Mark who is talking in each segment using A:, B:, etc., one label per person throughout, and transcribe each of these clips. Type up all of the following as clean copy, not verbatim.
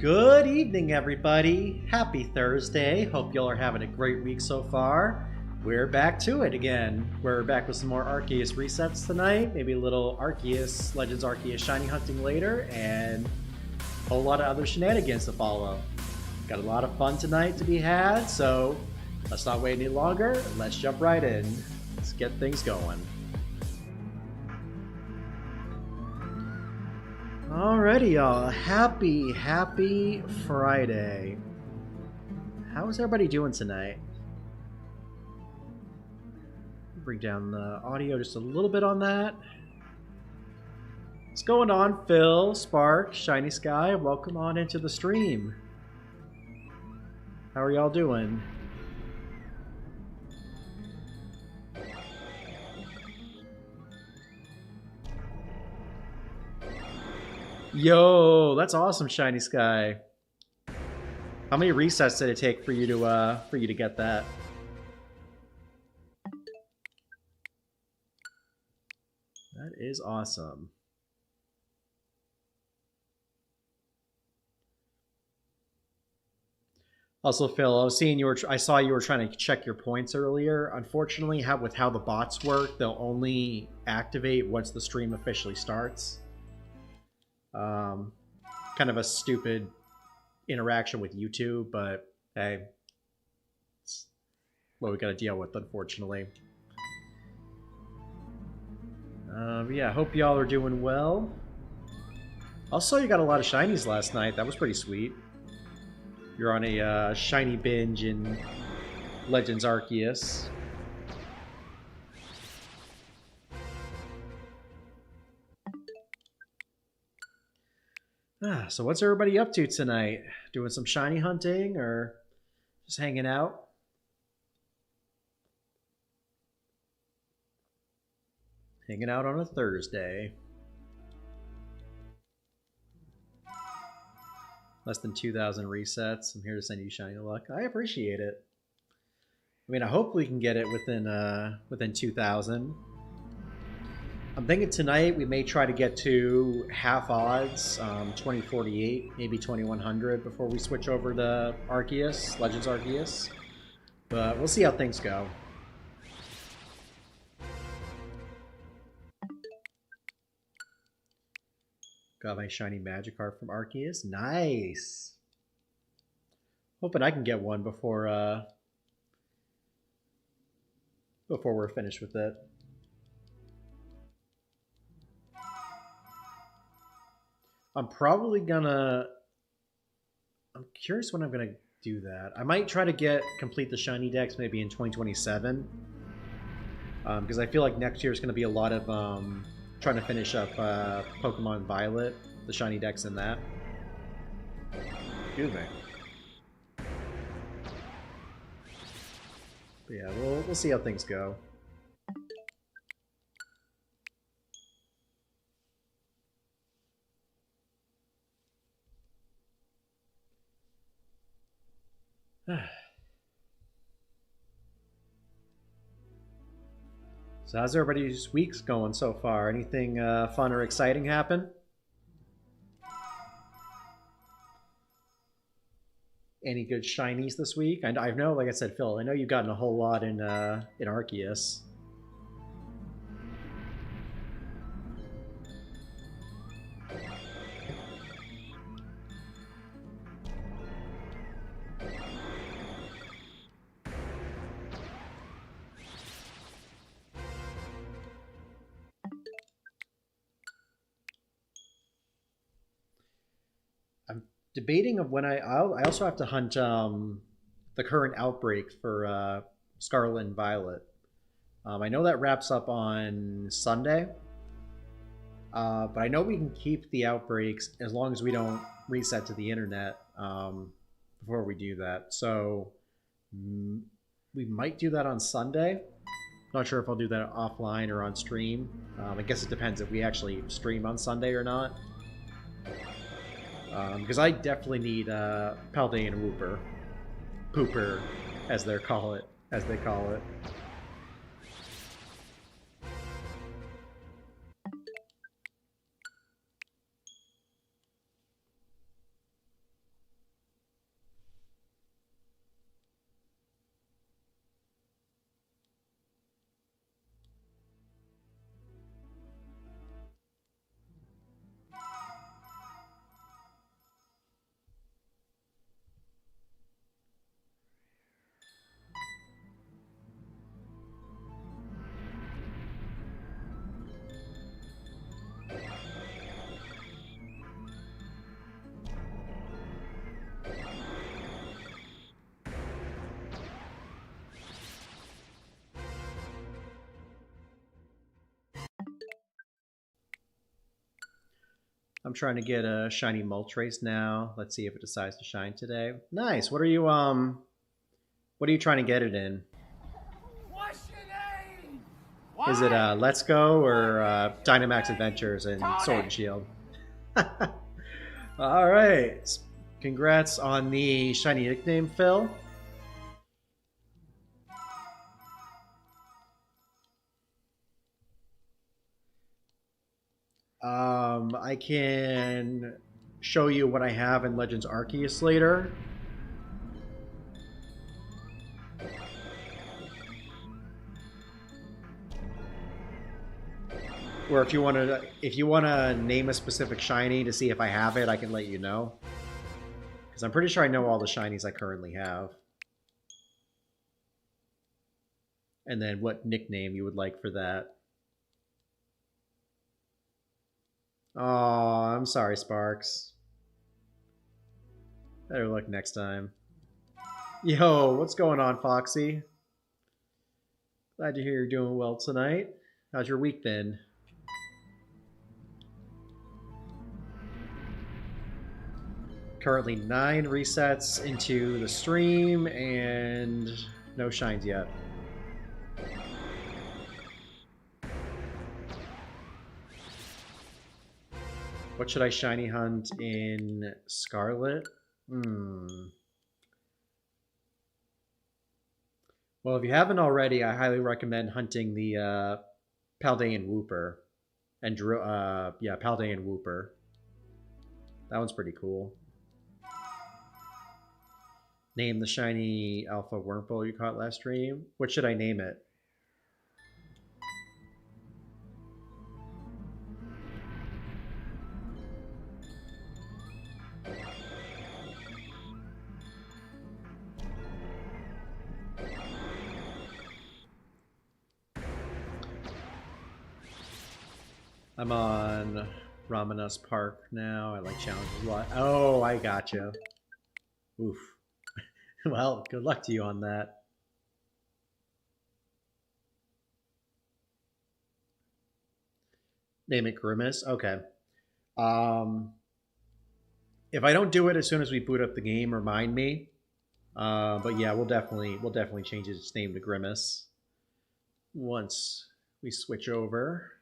A: Good evening, everybody. Happy Thursday. Hope y'all are having a great week so far. We're back to it again. We're back with some more Arceus resets tonight. Maybe a little Arceus, Legends Arceus shiny hunting later, and a whole lot of other shenanigans to follow. Got a lot of fun tonight to be had, so let's not wait any longer. Let's jump right in. Let's get things going. Alrighty, y'all. Happy Friday. How is everybody doing tonight? Bring down the audio just a little bit on that. What's going on, Phil, Spark, Shiny Sky? Welcome on into the stream. How are y'all doing? Yo, that's awesome, Shiny Sky. How many resets did it take for you to get that? That is awesome. Also, Phil, I saw you were trying to check your points earlier. Unfortunately, with how the bots work, they'll only activate once the stream officially starts. Kind of a stupid interaction with YouTube, but hey, it's what we got to deal with, unfortunately. Yeah, hope y'all are doing well. Also, you got a lot of shinies last night. That was pretty sweet. You're on a shiny binge in Legends Arceus. So what's everybody up to tonight? Doing some shiny hunting or just hanging out? Hanging out on a Thursday. Less than 2,000 resets. I'm here to send you shiny luck. I appreciate it. I mean, I hope we can get it within 2,000. I'm thinking tonight we may try to get to half odds, 2048, maybe 2100 before we switch over to Arceus, Legends Arceus. But we'll see how things go. Got my shiny Magikarp from Arceus. Nice! Hoping I can get one before we're finished with it. I'm curious when I'm gonna do that. I might try to complete the shiny decks maybe in 2027. Because I feel like next year is gonna be a lot of trying to finish up Pokemon Violet, the shiny decks in that. Excuse me. But yeah, we'll see how things go. So how's everybody's weeks going so far? Anything fun or exciting happen? Any good shinies this week? I know, like I said, Phil, I know you've gotten a whole lot in Arceus. Debating of when I also have to hunt the current outbreak for Scarlet and Violet. I know that wraps up on Sunday, but I know we can keep the outbreaks as long as we don't reset to the internet before we do that. So we might do that on Sunday. Not sure if I'll do that offline or on stream. I guess it depends if we actually stream on Sunday or not. Because I definitely need Paldean Wooper. Pooper, as they call it. I'm trying to get a shiny Moltres now. Let's see if it decides to shine today. Nice. What are you trying to get it in?
B: What's your name?
A: Is it Let's Go or Dynamax Adventures and Sword and Shield? All right. Congrats on the shiny nickname, Phil. I can show you what I have in Legends Arceus later. Or if you want to name a specific shiny to see if I have it, I can let you know. Because I'm pretty sure I know all the shinies I currently have. And then what nickname you would like for that. Oh, I'm sorry, Sparks. Better luck next time. Yo, what's going on, Foxy? Glad to hear you're doing well tonight. How's your week been? Currently 9 resets into the stream and no shines yet. What should I shiny hunt in Scarlet? Well, if you haven't already, I highly recommend hunting the Paldean Wooper. And yeah, Paldean Wooper. That one's pretty cool. Name the shiny Alpha Wurmple you caught last stream. What should I name it? I'm on Ramanas Park now. I like challenges a lot. Oh, I gotcha. Oof. Well, good luck to you on that. Name it Grimace. Okay. If I don't do it as soon as we boot up the game, remind me. But yeah, we'll definitely change its name to Grimace once we switch over.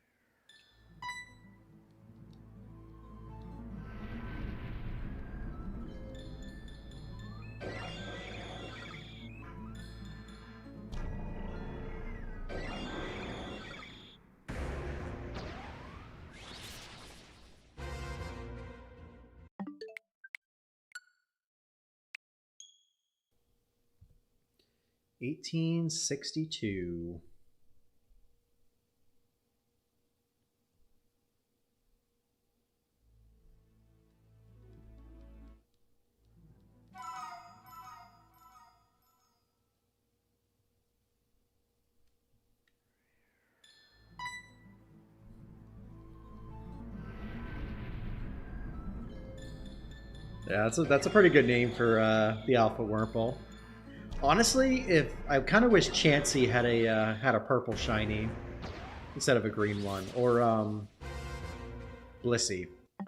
A: $18.62. Yeah, that's a pretty good name for the Alpha Wurmple. Honestly, if I kind of wish Chansey had a purple shiny instead of a green one, or Blissey. I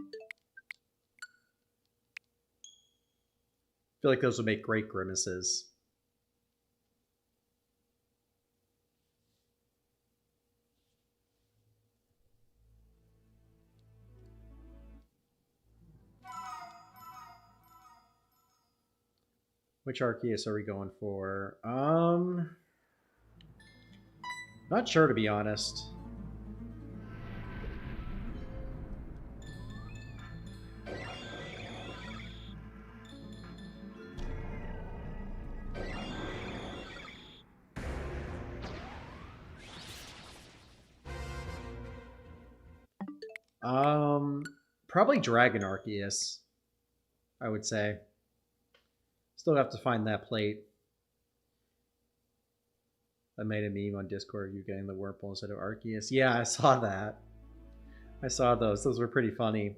A: feel like those would make great Grimaces. Which Arceus are we going for? Not sure, to be honest. Probably Dragon Arceus, I would say. Still have to find that plate. I made a meme on Discord of you getting the Wurmple instead of Arceus. Yeah, I saw that. I saw those. Those were pretty funny.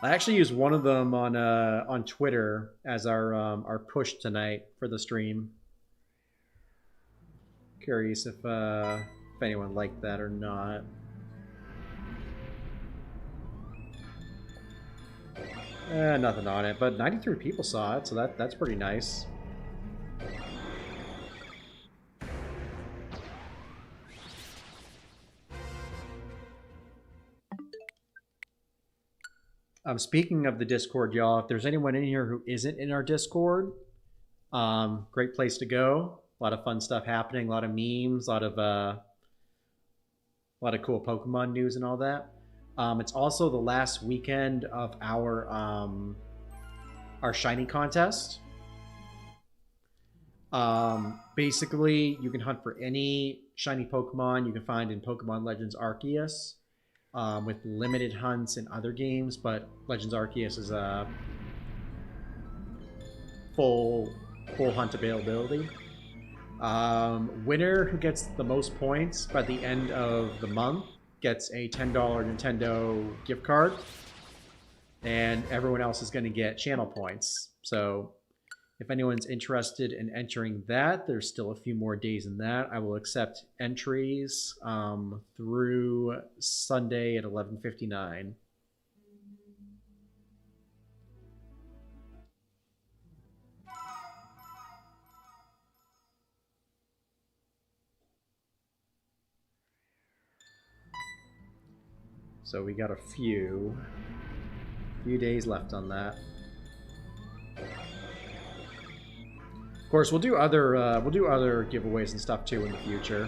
A: I actually used one of them on Twitter as our push tonight for the stream. Curious if anyone liked that or not. Nothing on it, but 93 people saw it, so that's pretty nice. Speaking of the Discord, y'all, if there's anyone in here who isn't in our Discord, great place to go. A lot of fun stuff happening, a lot of memes, a lot of cool Pokemon news and all that. It's also the last weekend of our shiny contest. Basically, you can hunt for any shiny Pokemon you can find in Pokemon Legends Arceus, with limited hunts in other games, but Legends Arceus is a full hunt availability. Winner who gets the most points by the end of the month gets a $10 Nintendo gift card, and everyone else is going to get channel points. So if anyone's interested in entering that, there's still a few more days in that. I will accept entries through Sunday at 11:59. So we got a few days left on that. Of course, we'll do other giveaways and stuff too in the future.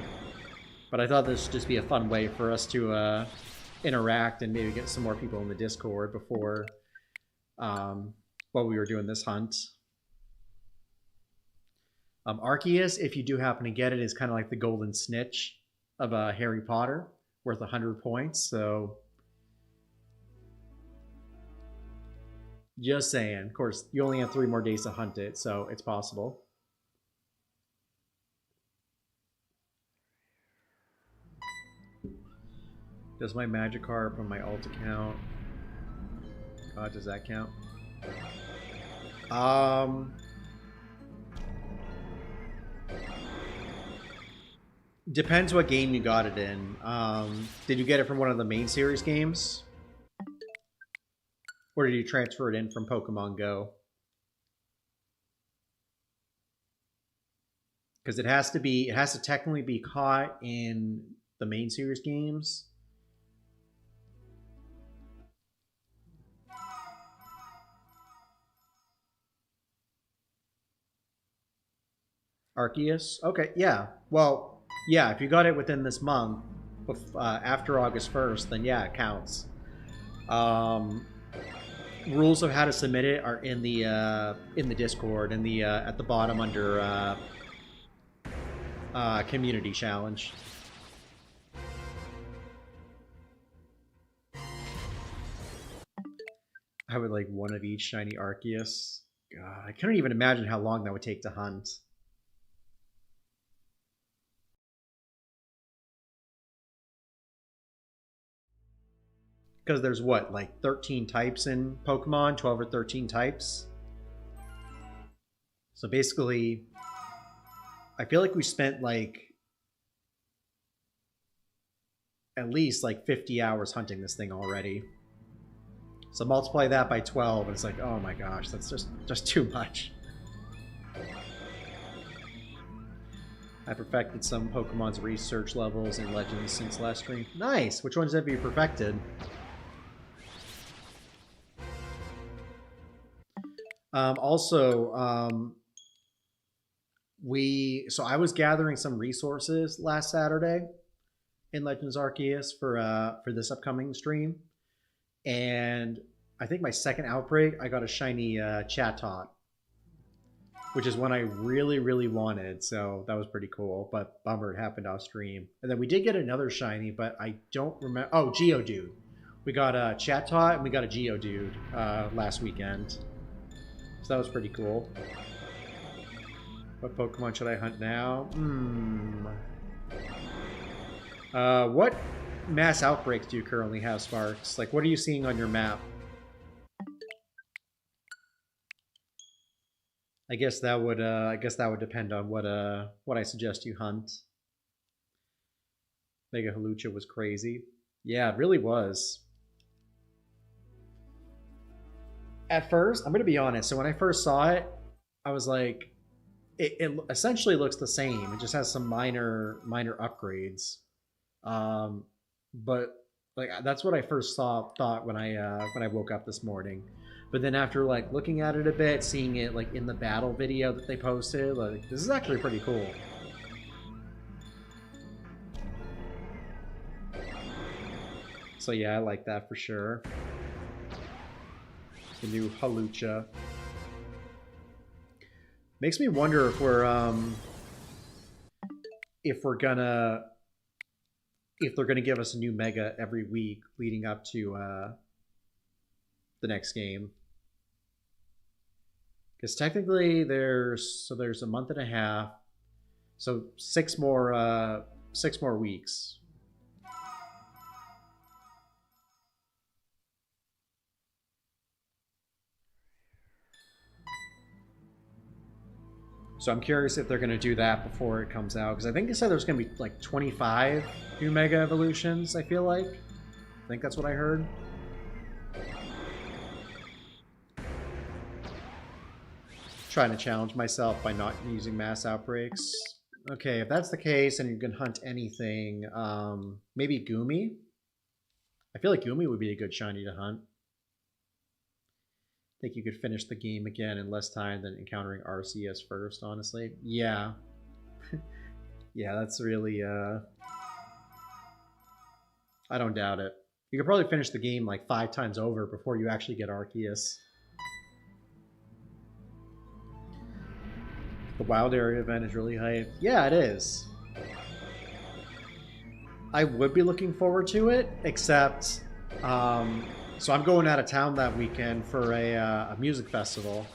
A: But I thought this would just be a fun way for us to interact and maybe get some more people in the Discord before while we were doing this hunt. Arceus, if you do happen to get it, is kind of like the golden snitch of Harry Potter, worth 100 points. So just saying. Of course, you only have 3 more days to hunt it, so it's possible. Does my Magikarp on my alt account? Does that count? Depends what game you got it in. Did you get it from one of the main series games? Or did you transfer it in from Pokemon Go? Because it has to technically be caught in the main series games. Arceus? Okay, yeah. Well, yeah, if you got it within this month, after August 1st, then yeah, it counts. Rules of how to submit it are in the Discord, in the at the bottom under community challenge. I would like one of each shiny Arceus. God, I couldn't even imagine how long that would take to hunt. Because there's what, like 13 types in Pokemon, 12 or 13 types. So basically, I feel like we spent like at least like 50 hours hunting this thing already. So multiply that by 12 and it's like, oh my gosh, that's just too much. I perfected some Pokemon's research levels in Legends since last stream. Nice! Which ones have you perfected? Also, I was gathering some resources last Saturday in Legends Arceus for this upcoming stream, and I think my second outbreak I got a shiny Chatot, which is one I really wanted, so that was pretty cool. But bummer, it happened off stream. And then we did get another shiny, but I don't remember. Oh, Geodude. We got a Chatot and we got a Geodude last weekend. So that was pretty cool. What Pokemon should I hunt now? What mass outbreaks do you currently have, Sparks? Like, what are you seeing on your map? I guess that would depend on what I suggest you hunt. Mega Halucha was crazy. Yeah, it really was. At first, I'm gonna be honest. So when I first saw it, I was like, it essentially looks the same. It just has some minor upgrades. Um, but like that's what I first thought when I woke up this morning. But then after like looking at it a bit, seeing it like in the battle video that they posted, like this is actually pretty cool. So yeah, I like that for sure. The new Halucha. Makes me wonder if we're gonna if they're gonna give us a new mega every week leading up to the next game. Because technically there's a month and a half, so 6 more weeks. So I'm curious if they're going to do that before it comes out, because I think they said there's going to be like 25 new Mega Evolutions, I feel like. I think that's what I heard. Trying to challenge myself by not using mass outbreaks. Okay, if that's the case and you can hunt anything, maybe Goomy? I feel like Goomy would be a good shiny to hunt. I think you could finish the game again in less time than encountering Arceus first, honestly. Yeah. Yeah, that's really, I don't doubt it. You could probably finish the game like 5 times over before you actually get Arceus. The Wild Area event is really hype. Yeah, it is. I would be looking forward to it, except, so I'm going out of town that weekend for a music festival.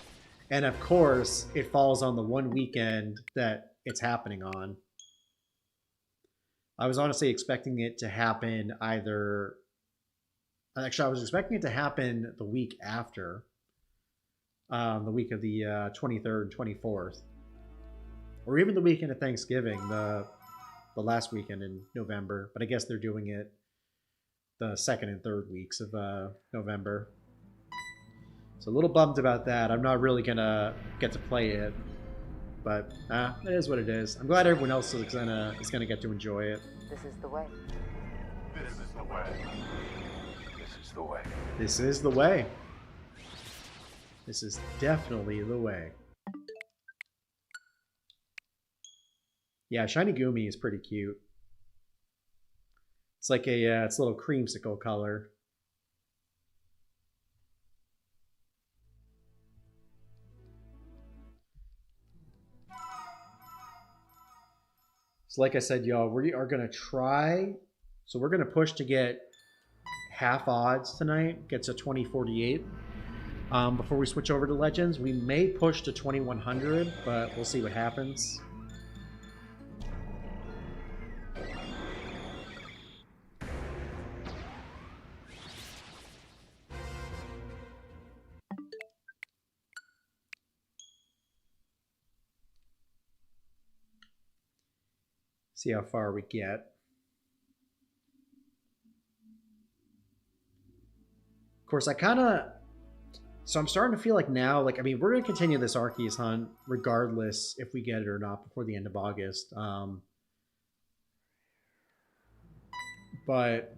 A: And of course, it falls on the one weekend that it's happening on. I was honestly expecting it to happen either... Actually, I was expecting it to happen the week after. The week of the 23rd and 24th. Or even the weekend of Thanksgiving, the last weekend in November. But I guess they're doing it the 2nd and 3rd weeks of November. So a little bummed about that. I'm not really gonna get to play it, but it is what it is. I'm glad everyone else is gonna get to enjoy it.
C: This is the way.
B: This is the way. This is the way.
A: This is the way. This is definitely the way. Yeah, Shiny Goomy is pretty cute. It's like it's a little creamsicle color. So like I said, y'all, we are going to try. So we're going to push to get half odds tonight. Get to 2048. Before we switch over to Legends. We may push to 2100, but we'll see what happens. See how far we get. Of course, so I'm starting to feel like now, like, I mean, we're going to continue this Arceus hunt regardless if we get it or not before the end of August. But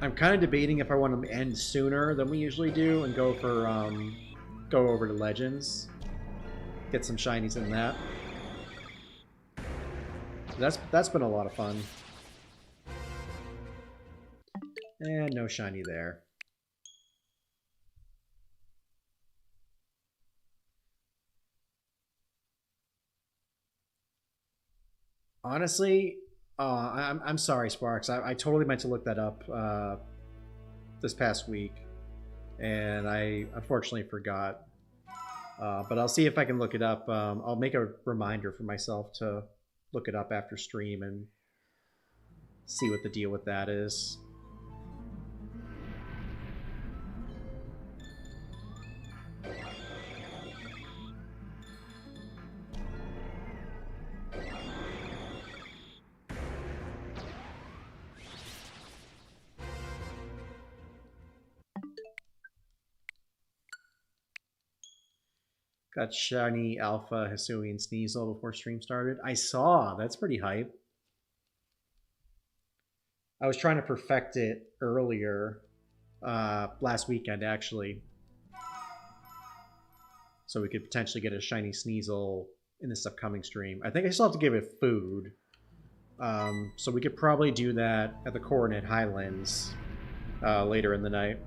A: I'm kind of debating if I want to end sooner than we usually do and go over to Legends. Get some shinies in that. That's been a lot of fun. And no shiny there. Honestly, I'm sorry, Sparks. I totally meant to look that up this past week, and I unfortunately forgot. But I'll see if I can look it up. I'll make a reminder for myself to look it up after stream and see what the deal with that is. Got shiny Alpha Hisuian Sneasel before stream started. I saw. That's pretty hype. I was trying to perfect it earlier, last weekend actually, so we could potentially get a shiny Sneasel in this upcoming stream. I think I still have to give it food, so we could probably do that at the Coronet Highlands later in the night.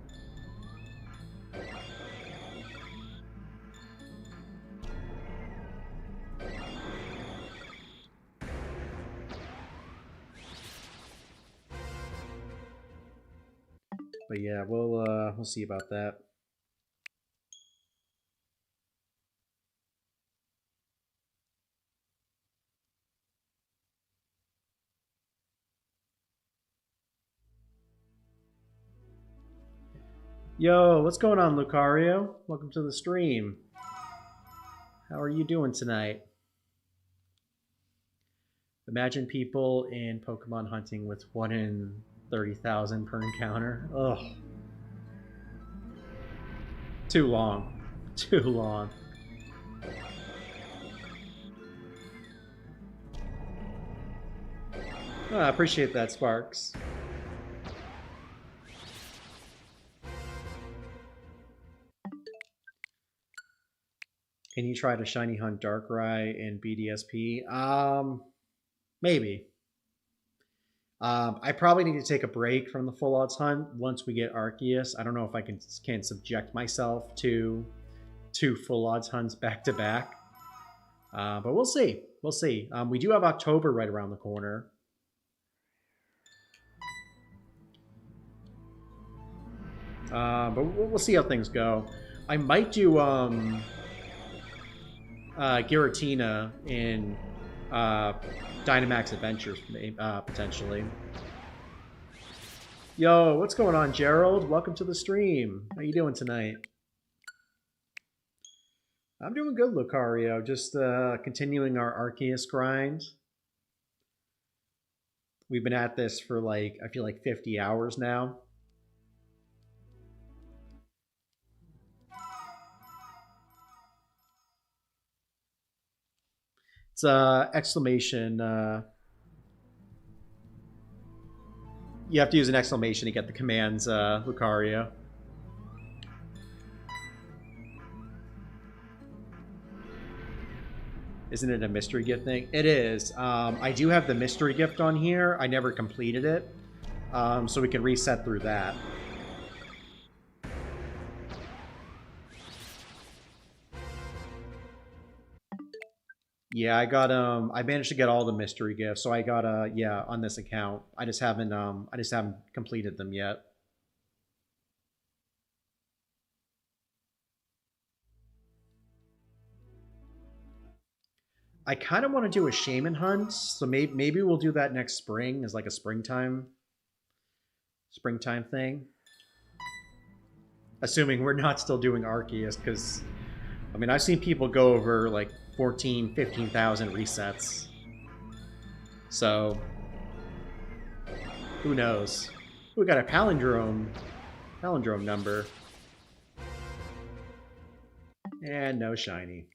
A: But yeah, we'll see about that. Yo, what's going on, Lucario? Welcome to the stream. How are you doing tonight? Imagine people in Pokemon hunting with 1 in 30,000 per encounter. Ugh. Too long. Too long. Oh, I appreciate that, Sparks. Can you try to shiny hunt Darkrai in BDSP? Maybe. I probably need to take a break from the full odds hunt once we get Arceus. I don't know if I can subject myself to 2 full odds hunts back to back. But we'll see. We'll see. We do have October right around the corner. But we'll see how things go. I might do Giratina in Dynamax Adventures, potentially. Yo, what's going on, Gerald? Welcome to the stream. How you doing tonight? I'm doing good, Lucario. Just continuing our Arceus grind. We've been at this for I feel like 50 hours now. It's exclamation. You have to use an exclamation to get the commands, Lucario. Isn't it a mystery gift thing? It is. I do have the mystery gift on here. I never completed it. So we can reset through that. Yeah, I got I managed to get all the mystery gifts. So I got yeah, on this account. I just haven't completed them yet. I kind of want to do a shaman hunt, so maybe we'll do that next spring as like a springtime thing. Assuming we're not still doing Arceus, because I mean I've seen people go over like 14, 15,000 resets. So who knows? We got a palindrome number. And no shiny.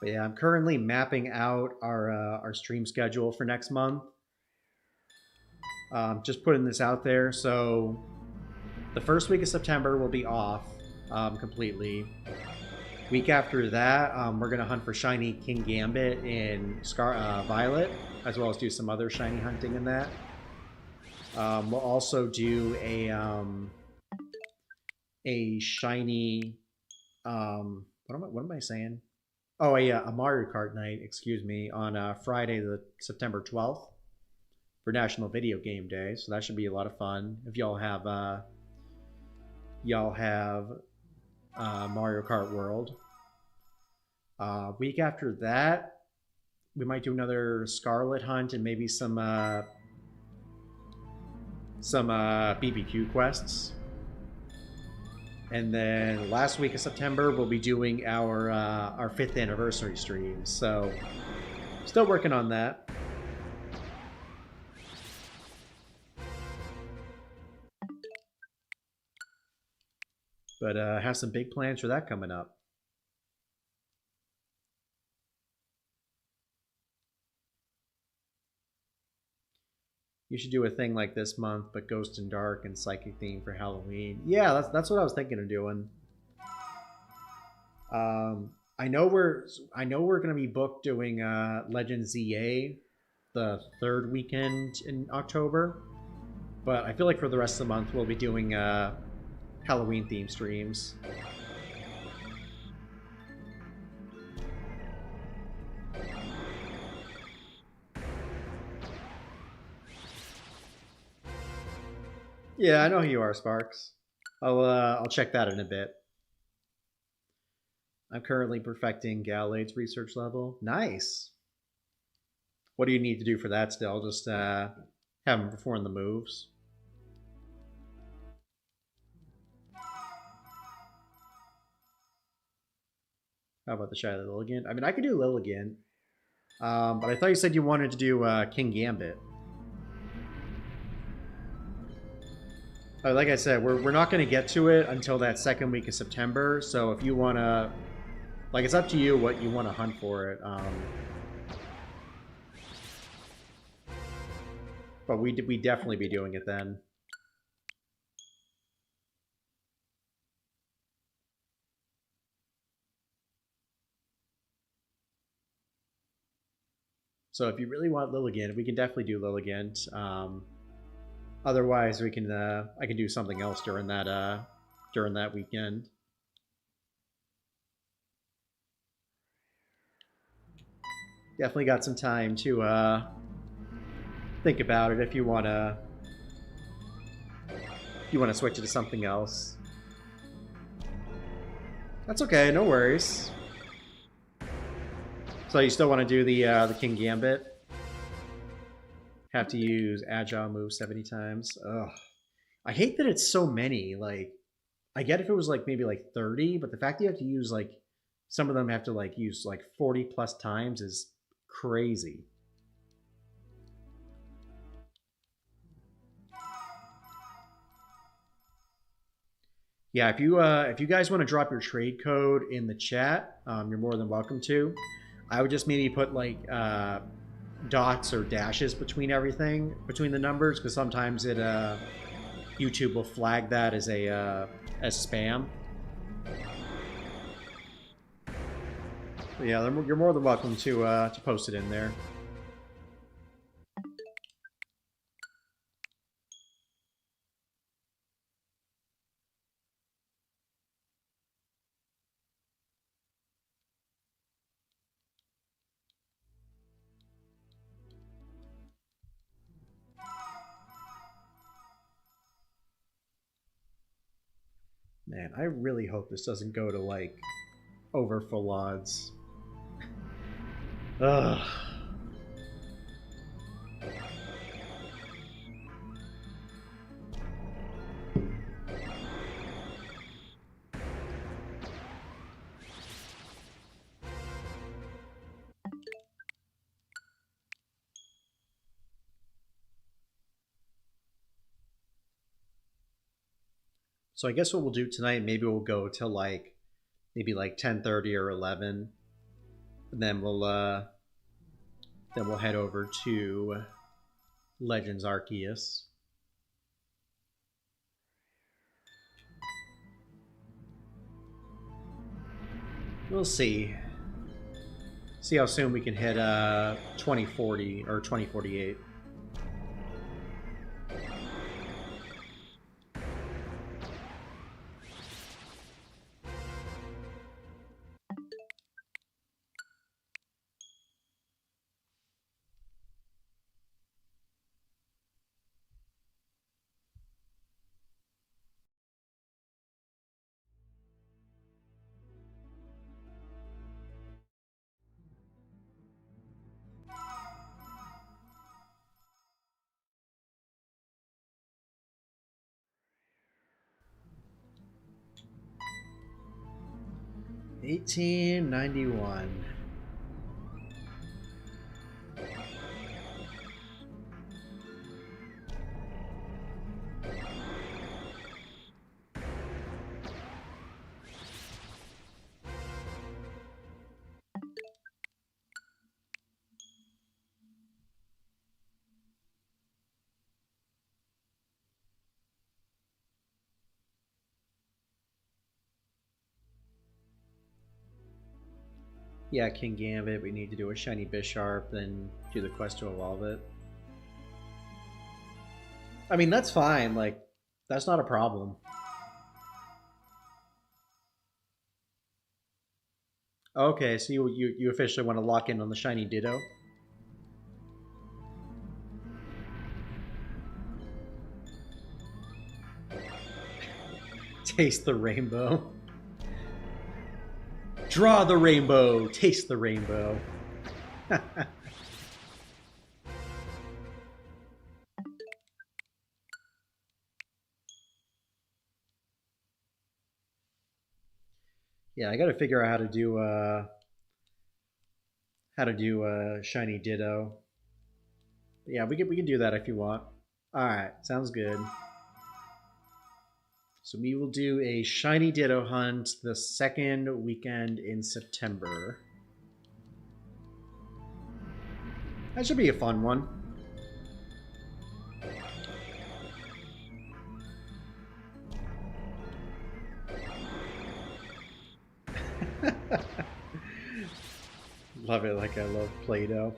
A: But yeah, I'm currently mapping out our stream schedule for next month. Just putting this out there. So the first week of September will be off completely. Week after that, we're gonna hunt for shiny King Gambit in Violet, as well as do some other shiny hunting in that. We'll also do a shiny what am I saying? Oh yeah, a Mario Kart night, excuse me, on Friday the September 12th for National Video Game Day. So that should be a lot of fun. If y'all have Mario Kart World. Week after that, we might do another Scarlet hunt and maybe some BBQ quests. And then last week of September, we'll be doing our 5th anniversary stream. So still working on that. But have some big plans for that coming up. You should do a thing like this month, but Ghost and Dark and Psychic theme for Halloween. Yeah, that's what I was thinking of doing. I know we're gonna be booked doing Legends ZA the 3rd weekend in October, but I feel like for the rest of the month we'll be doing Halloween theme streams. Yeah, I know who you are, Sparks. I'll check that in a bit. I'm currently perfecting Galade's research level. Nice. What do you need to do for that still? Just have him perform the moves. How about the Shadow Lilligant? I mean, I could do Lilligant, but I thought you said you wanted to do King Gambit. Like I said, we're not going to get to it until that 2nd week of September. So if you want to, like, it's up to you what you want to hunt for it. But we definitely be doing it then. So if you really want Lilligant, we can definitely do Lilligant. Otherwise, we can I can do something else during that weekend. Definitely got some time to think about it if you wanna switch it to something else. That's okay, no worries. So you still want to do the King Gambit? Have to use agile moves 70 times. Ugh. I hate that it's so many. Like, I get if it was like maybe like 30, but the fact that you have to use like some of them have to like use like 40 plus times is crazy. Yeah, if you guys want to drop your trade code in the chat, you're more than welcome to. I would just maybe put like dots or dashes between everything, between the numbers, because sometimes it YouTube will flag that as a as spam. But yeah, you're more than welcome to post it in there. Man, I really hope this doesn't go to like over full odds. Ugh. So I guess what we'll do tonight, maybe we'll go till like maybe like 10:30 or 11, and then we'll head over to Legends Arceus. We'll see. See how soon we can hit 2040 or 2048. 1891. Yeah, King Gambit, we need to do a shiny Bisharp, then do the quest to evolve it. I mean, that's fine, like, that's not a problem. Okay, so you officially want to lock in on the shiny Ditto? Taste the rainbow. Draw the rainbow, taste the rainbow. Yeah, I got to figure out how to do shiny Ditto. Yeah, we can do that if you want. All right, sounds good. So we will do a shiny Ditto hunt the second weekend in September. That should be a fun one. Love it like I love Play-Doh.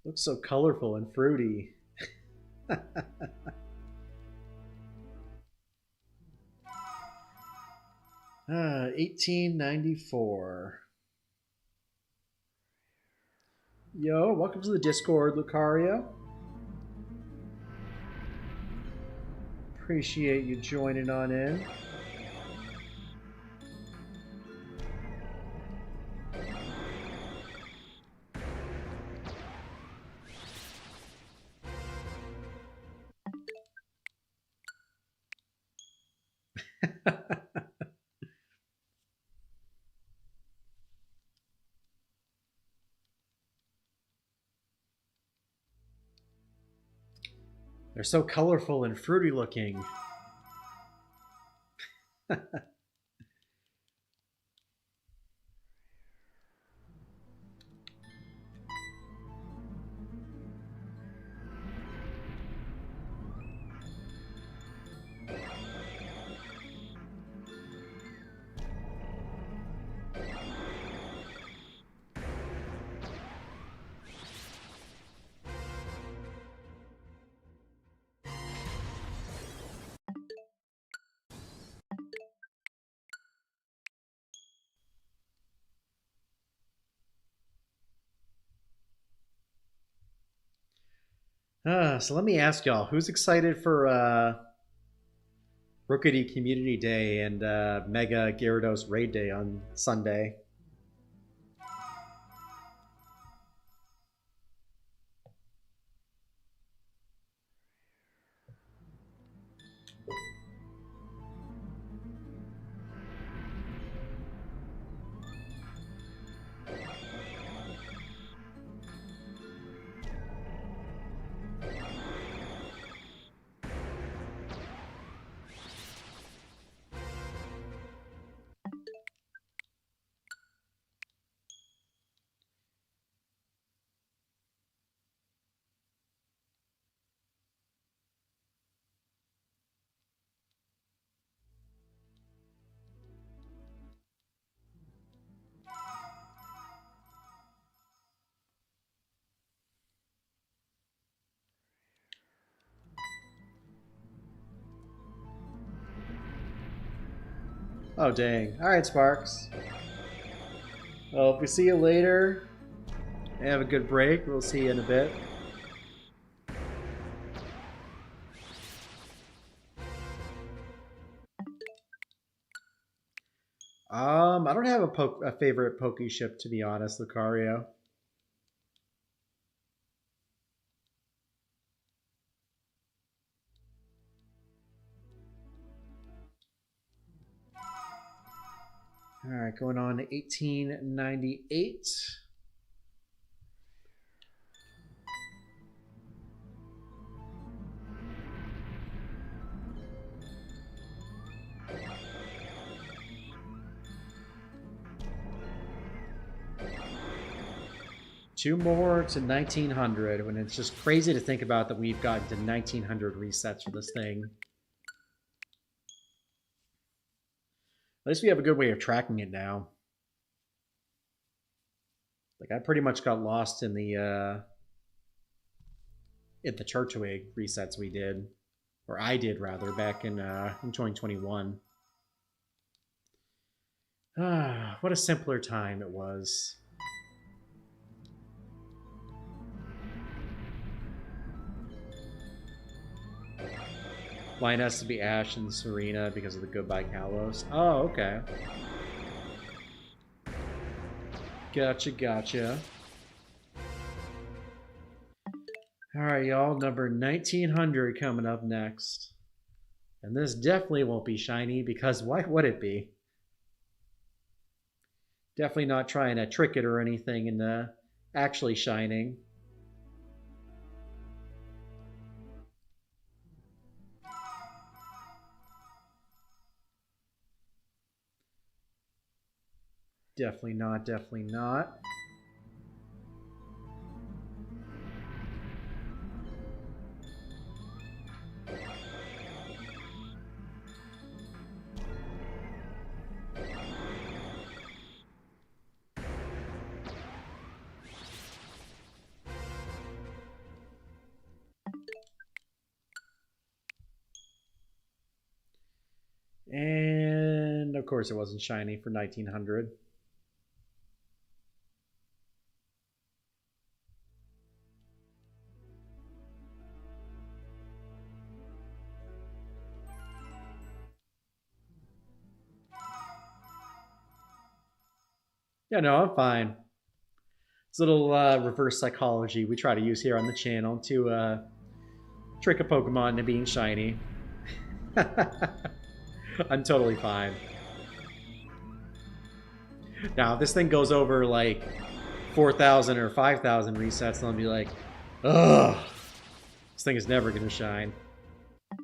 A: Looks so colorful and fruity. 1894. Yo, welcome to the Discord, Lucario. Appreciate you joining on in. They're so colorful and fruity looking. So let me ask y'all, who's excited for Rookity Community Day and Mega Gyarados Raid Day on Sunday? Oh, dang. All right, Sparks. Well, if we see you later, have a good break. We'll see you in a bit. I don't have a favorite Poke ship, to be honest, Lucario. All right, going on to 1898. Two more to 1900, when it's just crazy to think about that we've gotten to 1900 resets for this thing. At least we have a good way of tracking it now. Like, I pretty much got lost in the Turtwig resets we did, or I did rather, back in 2021. Ah, what a simpler time it was. Line has to be Ash and Serena because of the Goodbye Kalos. Oh, okay. Gotcha, gotcha. Alright, y'all. Number 1900 coming up next. And this definitely won't be shiny, because why would it be? Definitely not trying to trick it or anything and actually shining. Definitely not, definitely not. And of course it wasn't shiny for 1900. Yeah, no, I'm fine. It's a little reverse psychology we try to use here on the channel to trick a Pokemon into being shiny. I'm totally fine. Now, if this thing goes over like 4,000 or 5,000 resets, then I'll be like, ugh, this thing is never going to shine. But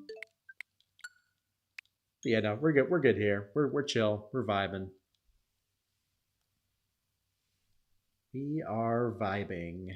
A: yeah, no, we're good. We're good here. We're chill. We're vibing. We are vibing.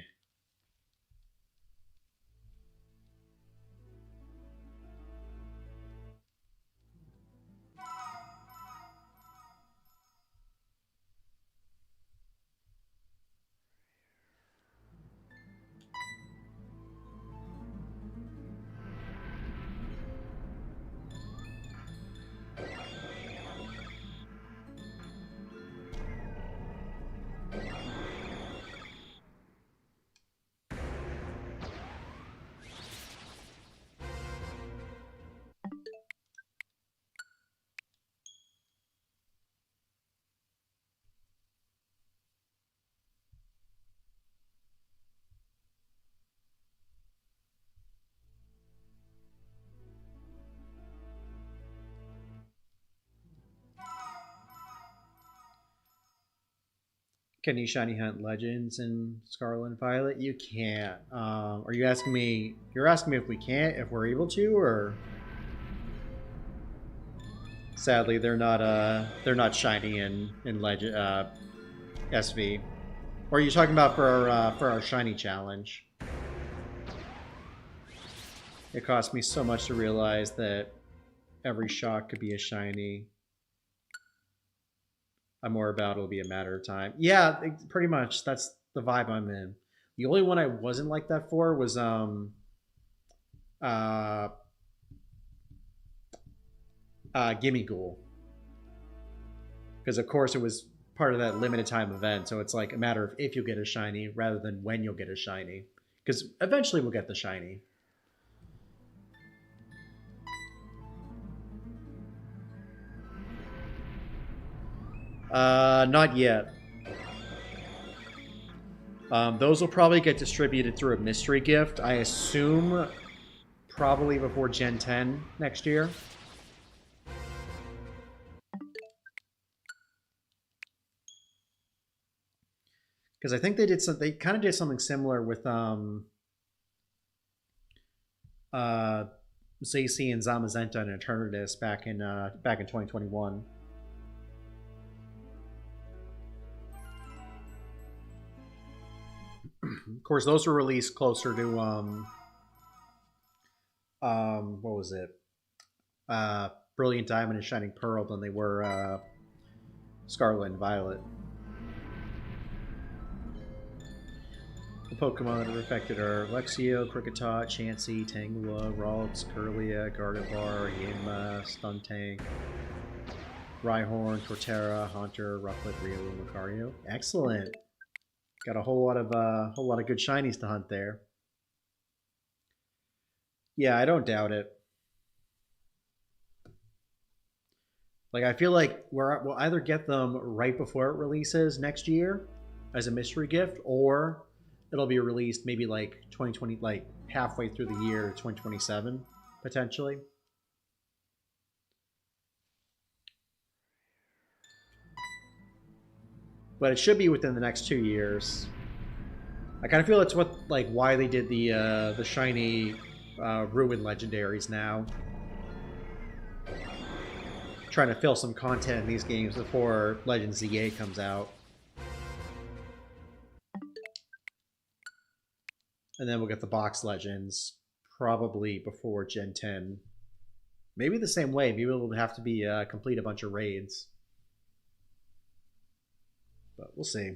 A: Can you shiny hunt legends in Scarlet and Violet? You can't. Are you asking me? You're asking me if we can't, if we're able to, or? Sadly, they're not shiny in Legend SV. Or are you talking about for our shiny challenge? It cost me so much to realize that every shot could be a shiny. I'm more about it'll be a matter of time. Yeah, pretty much. That's the vibe I'm in. The only one I wasn't like that for was Gimme Ghoul. Because of course it was part of that limited time event, so it's like a matter of if you'll get a shiny rather than when you'll get a shiny. Because eventually we'll get the shiny. Not yet. Those will probably get distributed through a mystery gift. I assume probably before Gen 10 next year. Because I think they did some. They kind of did something similar with uh Zacy and Zamazenta and Eternatus back in 2021. Of course, those were released closer to what was it? Brilliant Diamond and Shining Pearl than they were Scarlet and Violet. The Pokemon that are affected are Lexio, Kricketot, Chansey, Tangela, Ralts, Kirlia, Gardevoir, Yanma, Stuntank, Rhyhorn, Torterra, Haunter, Rufflet, Riolu, Lucario. Excellent. Got a whole lot of good shinies to hunt there. Yeah, I don't doubt it. Like I feel like we'll either get them right before it releases next year as a mystery gift, or it'll be released maybe like 2020, like halfway through the year, 2027 potentially. But it should be within the next 2 years. I kind of feel that's what like why they did the shiny ruin legendaries now. Trying to fill some content in these games before Legends ZA comes out. And then we'll get the box legends probably before Gen 10. Maybe the same way. Maybe it'll have to be complete a bunch of raids. But we'll see.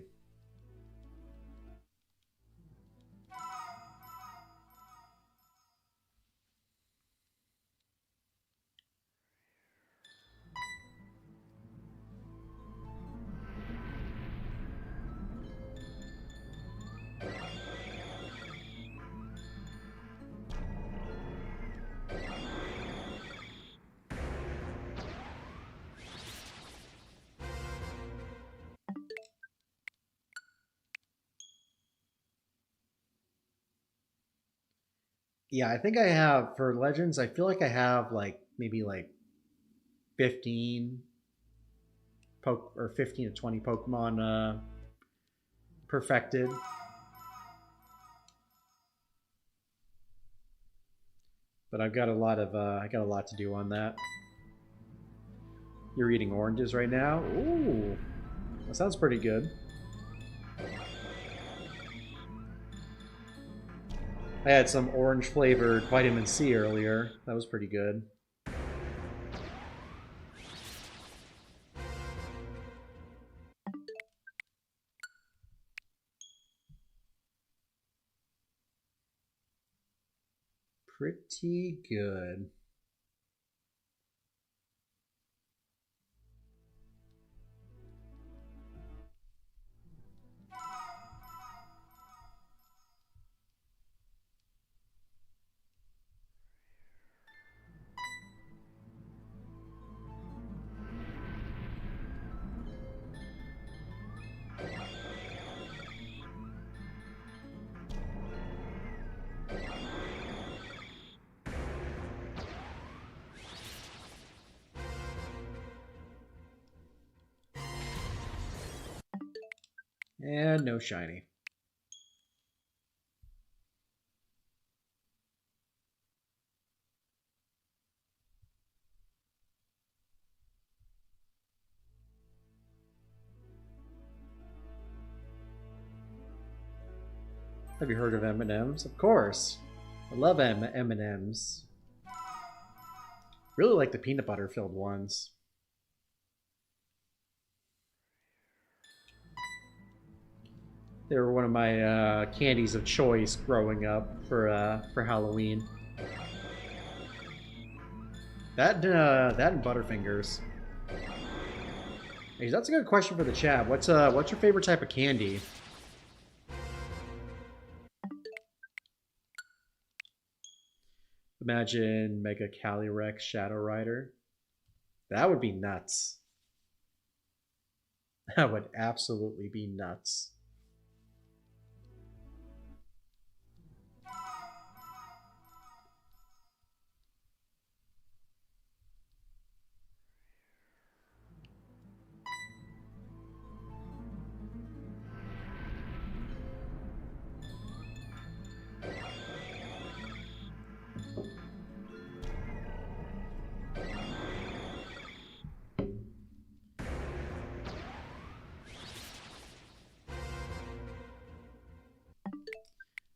A: Yeah, I think I have for Legends. I feel like I have like maybe like 15 or 15 to 20 Pokemon perfected. But I've got a lot of I got a lot to do on that. You're eating oranges right now? Ooh, that sounds pretty good. I had some orange flavored vitamin C earlier. That was pretty good. Pretty good. And no shiny. Have you heard of M&Ms? Of course. I love M&Ms. Really like the peanut butter filled ones. They were one of my candies of choice growing up for Halloween. That and Butterfingers. Hey, that's a good question for the chat. What's your favorite type of candy? Imagine Mega Calyrex Shadow Rider. That would be nuts. That would absolutely be nuts.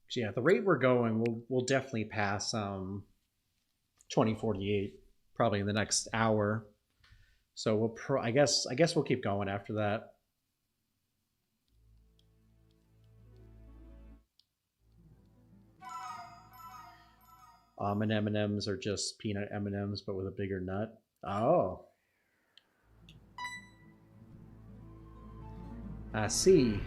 A: So yeah, at the rate we're going, we'll definitely pass 2048 probably in the next hour. So I guess we'll keep going after that. And M&Ms are just peanut M&Ms, but with a bigger nut. Oh, I see.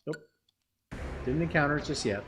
A: Nope, didn't encounter it just yet.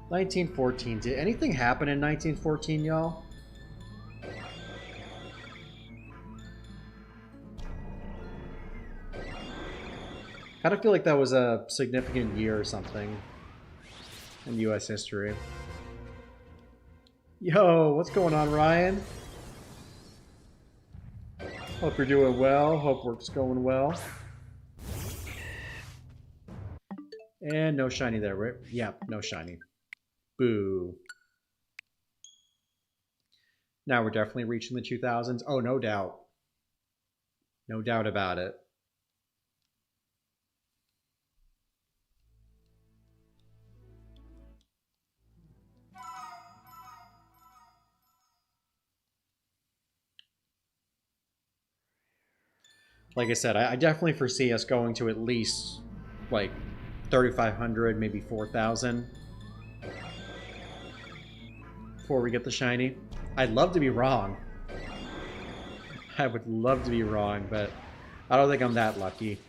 A: (1914). Did anything happen in 1914, y'all? Kind of feel like that was a significant year or something in U.S. history. Yo, what's going on, Ryan? Hope you're doing well. Hope work's going well. And no shiny there, right? Yeah, no shiny. Boo. Now we're definitely reaching the 2000s. Oh, no doubt. No doubt about it. Like I said, I definitely foresee us going to at least like 3,500, maybe 4,000 before we get the shiny. I'd love to be wrong. I would love to be wrong, but I don't think I'm that lucky.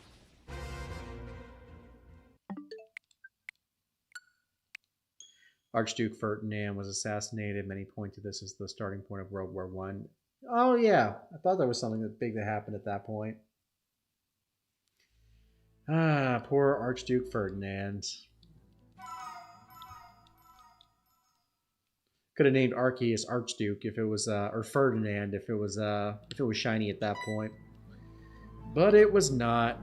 A: Archduke Ferdinand was assassinated. Many point to this as the starting point of World War One. Oh yeah, I thought there was something that big that happened at that point. Ah, poor Archduke Ferdinand. Could have named Arceus Archduke if it was, or Ferdinand if it was shiny at that point. But it was not.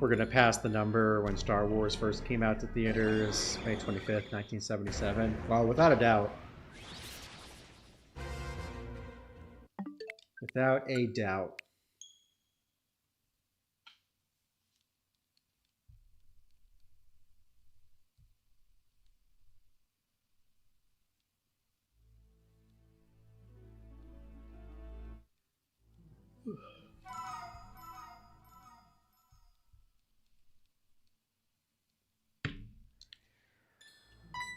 A: We're going to pass the number when Star Wars first came out to theaters, May 25th, 1977. Well, without a doubt. Without a doubt.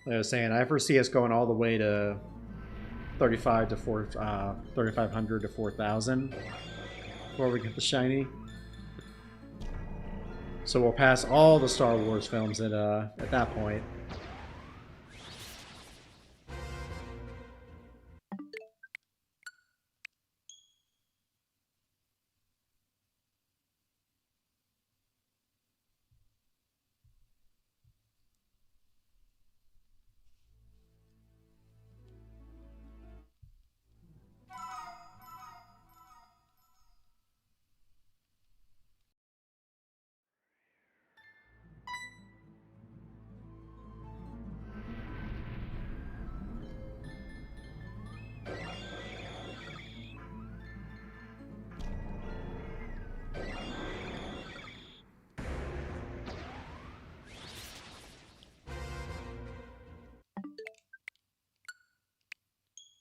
A: Like I was saying, I foresee us going all the way to 3,500 to 4,000 before we get the shiny. So we'll pass all the Star Wars films at that point.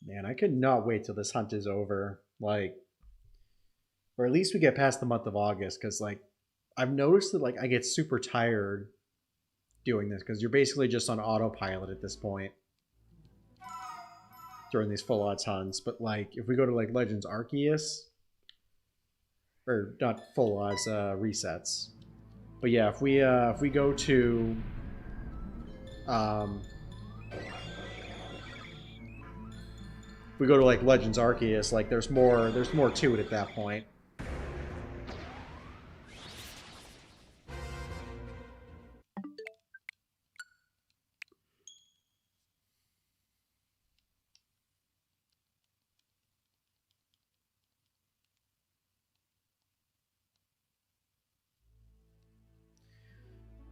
A: Man, I could not wait till this hunt is over. Like, or at least we get past the month of August, because like I've noticed that like I get super tired doing this because you're basically just on autopilot at this point during these full odds hunts. But like if we go to like Legends Arceus, or not full odds resets, but yeah, if we go to um, if we go to like Legends Arceus, like there's more to it at that point.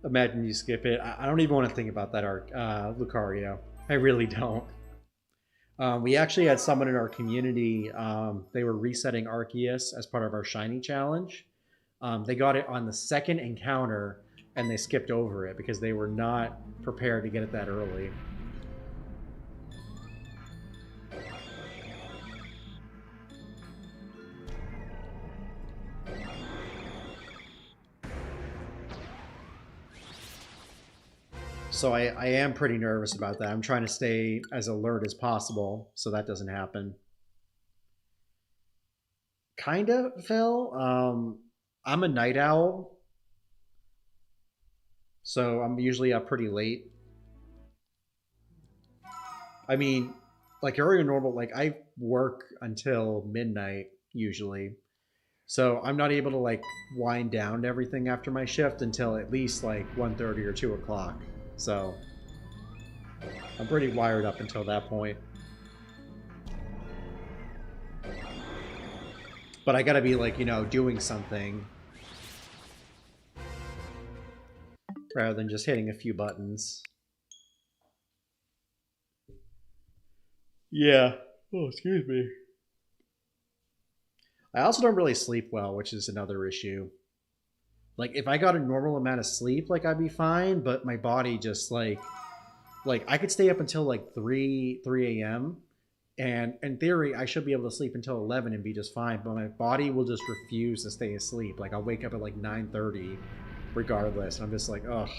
A: Imagine you skip it. I don't even want to think about that arc, Lucario. I really don't. We actually had someone in our community. They were resetting Arceus as part of our shiny challenge. They got it on the second encounter, and they skipped over it because they were not prepared to get it that early. So I am pretty nervous about that. I'm trying to stay as alert as possible so that doesn't happen. Kind of, Phil. I'm a night owl, so I'm usually up pretty late. I mean, like earlier normal, like I work until midnight usually. So I'm not able to like wind down everything after my shift until at least like 1:30 or 2 o'clock. So I'm pretty wired up until that point. But I gotta be like, you know, doing something rather than just hitting a few buttons. Yeah. Oh, excuse me. I also don't really sleep well, which is another issue. Like if I got a normal amount of sleep, like I'd be fine, but my body just like I could stay up until like 3 a.m. and in theory I should be able to sleep until 11 and be just fine, but my body will just refuse to stay asleep. Like I'll wake up at like 9:30 regardless, and I'm just like, ugh.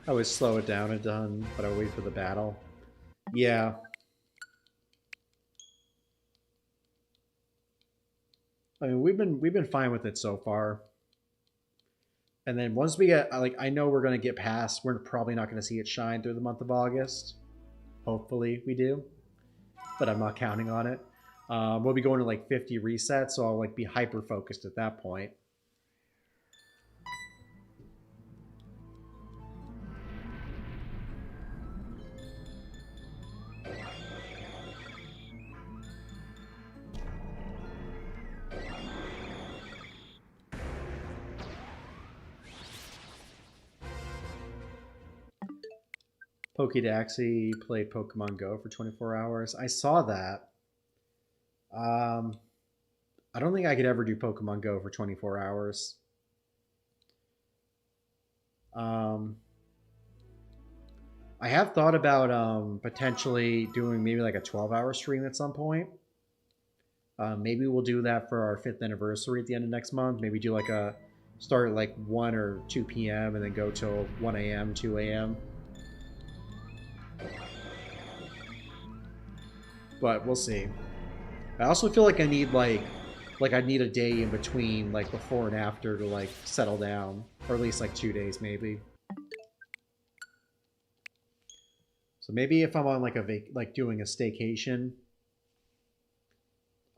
A: I would slow it down a ton, but I would wait for the battle. Yeah. I mean, we've been fine with it so far. And then once we get like, I know we're gonna get past. We're probably not gonna see it shine through the month of August. Hopefully we do, but I'm not counting on it. We'll be going to like 50 resets, so I'll like be hyper focused at that point. Pokédaxi played Pokemon Go for 24 hours. I saw that. Um, I don't think I could ever do Pokemon Go for 24 hours. Um, I have thought about potentially doing maybe like a 12-hour stream at some point. Maybe we'll do that for our 5th anniversary at the end of next month. Maybe do like a start at like 1 or 2 p.m. and then go till 1 a.m., 2 a.m. But we'll see. I also feel like I need like I need a day in between like before and after to like settle down, or at least like 2 days maybe. So maybe if I'm on like like doing a staycation,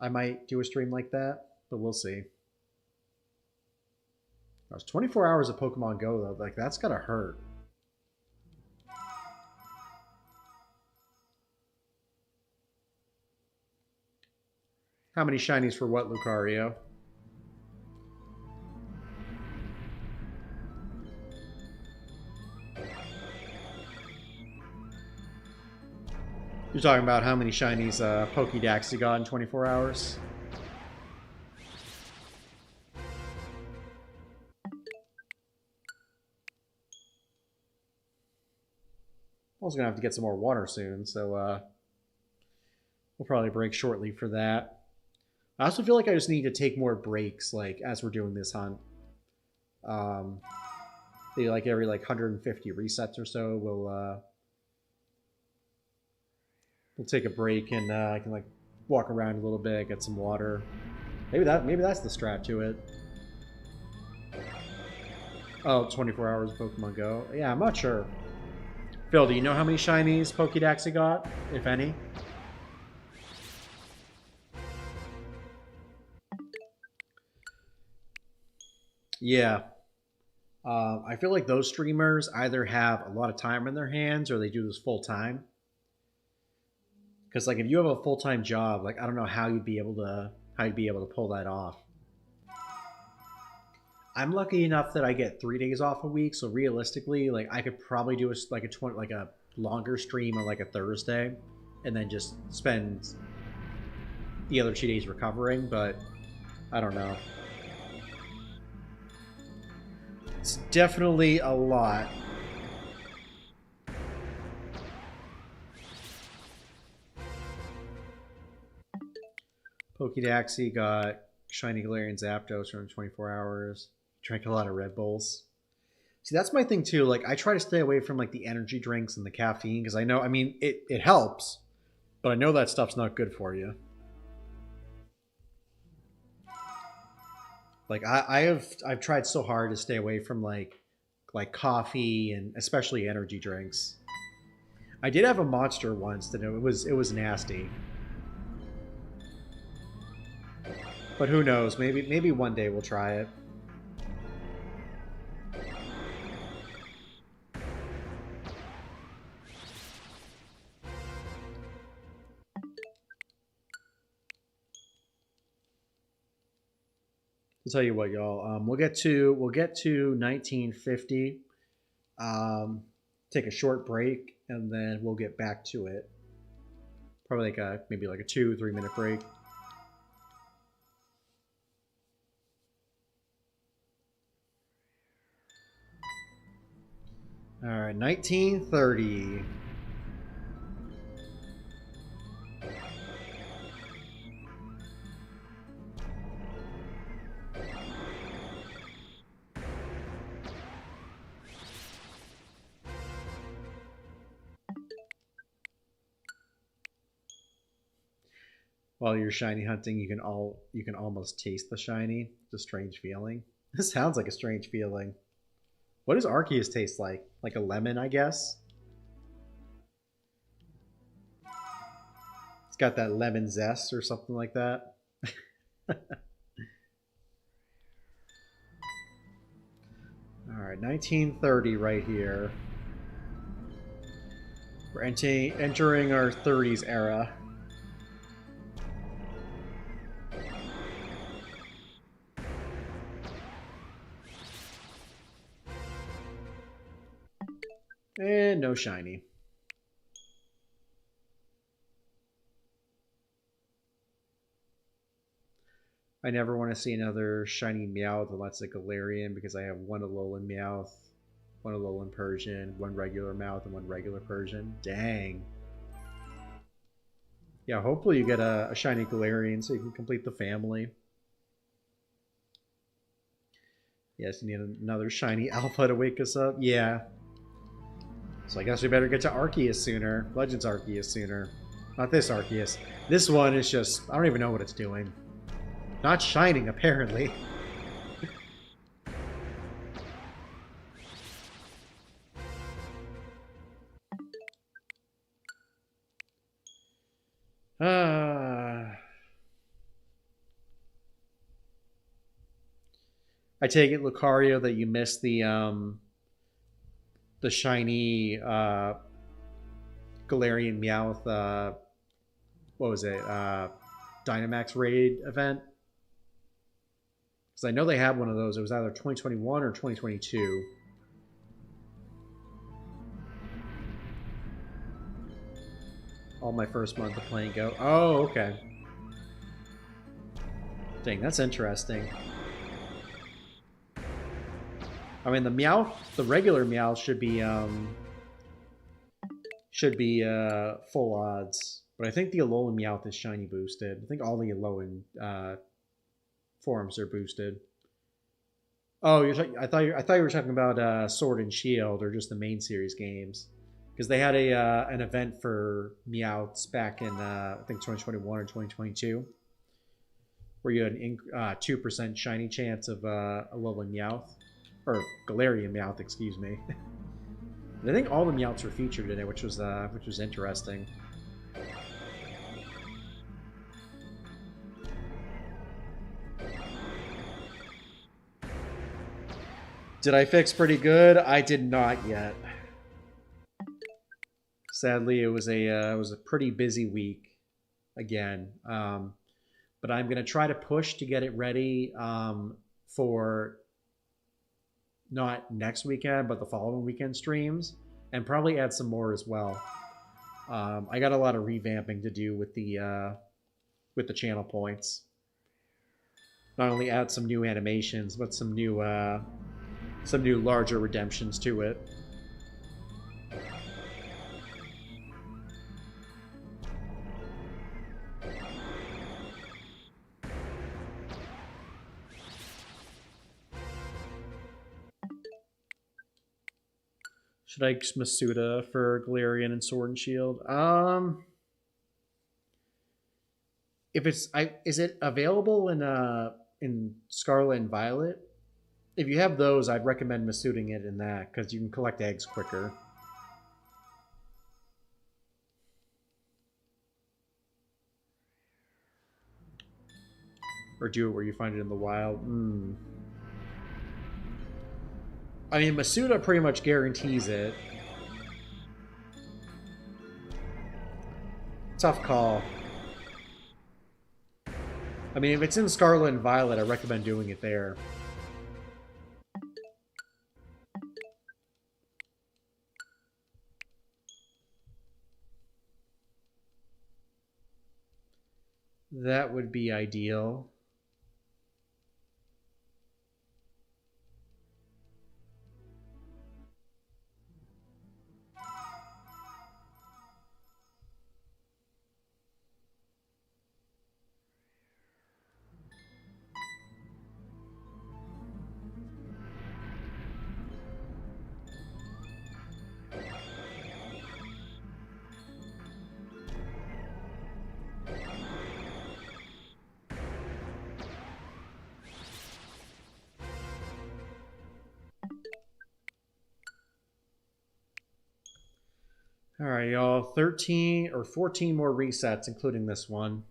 A: I might do a stream like that, but we'll see. That was 24 hours of Pokemon Go though. Like that's gotta hurt. How many shinies for what, Lucario? You're talking about how many shinies Pokédax you got in 24 hours? also gonna have to get some more water soon, so we'll probably break shortly for that. I also feel like I just need to take more breaks, like as we're doing this hunt. Maybe like every like 150 resets or so, we'll take a break and I can like walk around a little bit, get some water. Maybe that's the strat to it. Oh, 24 hours Pokemon Go. Yeah, I'm not sure. Phil, do you know how many shinies Pokédex he got, if any? Yeah. I feel like those streamers either have a lot of time in their hands or they do this full time. Because like if you have a full time job, like I don't know how you'd be able to pull that off. I'm lucky enough that I get 3 days off a week, so realistically, like I could probably do like a longer stream on like a Thursday, and then just spend the other 2 days recovering. But I don't know. It's definitely a lot. Pokédaxi got Shiny Galarian Zapdos from 24 hours. Drank a lot of Red Bulls. See, that's my thing too. Like, I try to stay away from like the energy drinks and the caffeine because I know, I mean, it helps, but I know that stuff's not good for you. Like, I've tried so hard to stay away from like coffee and especially energy drinks. I did have a Monster once that it was nasty. But who knows? Maybe one day we'll try it. I'll tell you what, y'all. We'll get to 1950. Take a short break, and then we'll get back to it. Probably like maybe like a 2-3 minute break. All right, 1930. While you're shiny hunting, you can almost taste the shiny. It's a strange feeling. This sounds like a strange feeling. What does Arceus taste like? Like a lemon, I guess? It's got that lemon zest or something like that. Alright, 1930 right here. We're entering our 30s era. And no shiny. I never want to see another shiny Meowth unless it's a Galarian because I have one Alolan Meowth, one Alolan Persian, one regular Meowth, and one regular Persian. Dang. Yeah, hopefully you get a shiny Galarian so you can complete the family. Yes, you need another shiny Alpha to wake us up. Yeah. So I guess we better get to Arceus sooner. Legends Arceus sooner. Not this Arceus. This one is just... I don't even know what it's doing. Not shining, apparently. I take it, Lucario, that you missed the shiny Galarian Meowth, what was it, Dynamax Raid event? Because I know they had one of those. It was either 2021 or 2022. All my first month of playing Go. Oh, okay. Dang, that's interesting. I mean, the Meowth, the regular Meowth should be should be full odds. But I think the Alolan Meowth is shiny boosted. I think all the Alolan forms are boosted. Oh, I thought you were talking about Sword and Shield or just the main series games, because they had a an event for Meowths back in I think 2021 or 2022, where you had an 2% shiny chance of Alolan Meowth or Galarian Meowth, excuse me. And I think all the Meowths were featured in it, which was interesting. Did I fix pretty good? I did not yet. Sadly, it was a pretty busy week again. But I'm gonna try to push to get it ready for not next weekend, but the following weekend streams, and probably add some more as well. I got a lot of revamping to do with the channel points. Not only add some new animations, but some new larger redemptions to it. Should I Masuda for Galarian and Sword and Shield? If is it available in Scarlet and Violet? If you have those, I'd recommend Masuding it in that, because you can collect eggs quicker. Or do it where you find it in the wild. I mean, Masuda pretty much guarantees it. Tough call. I mean, if it's in Scarlet and Violet, I recommend doing it there. That would be ideal. All right, y'all. 13 or 14 more resets, including this one.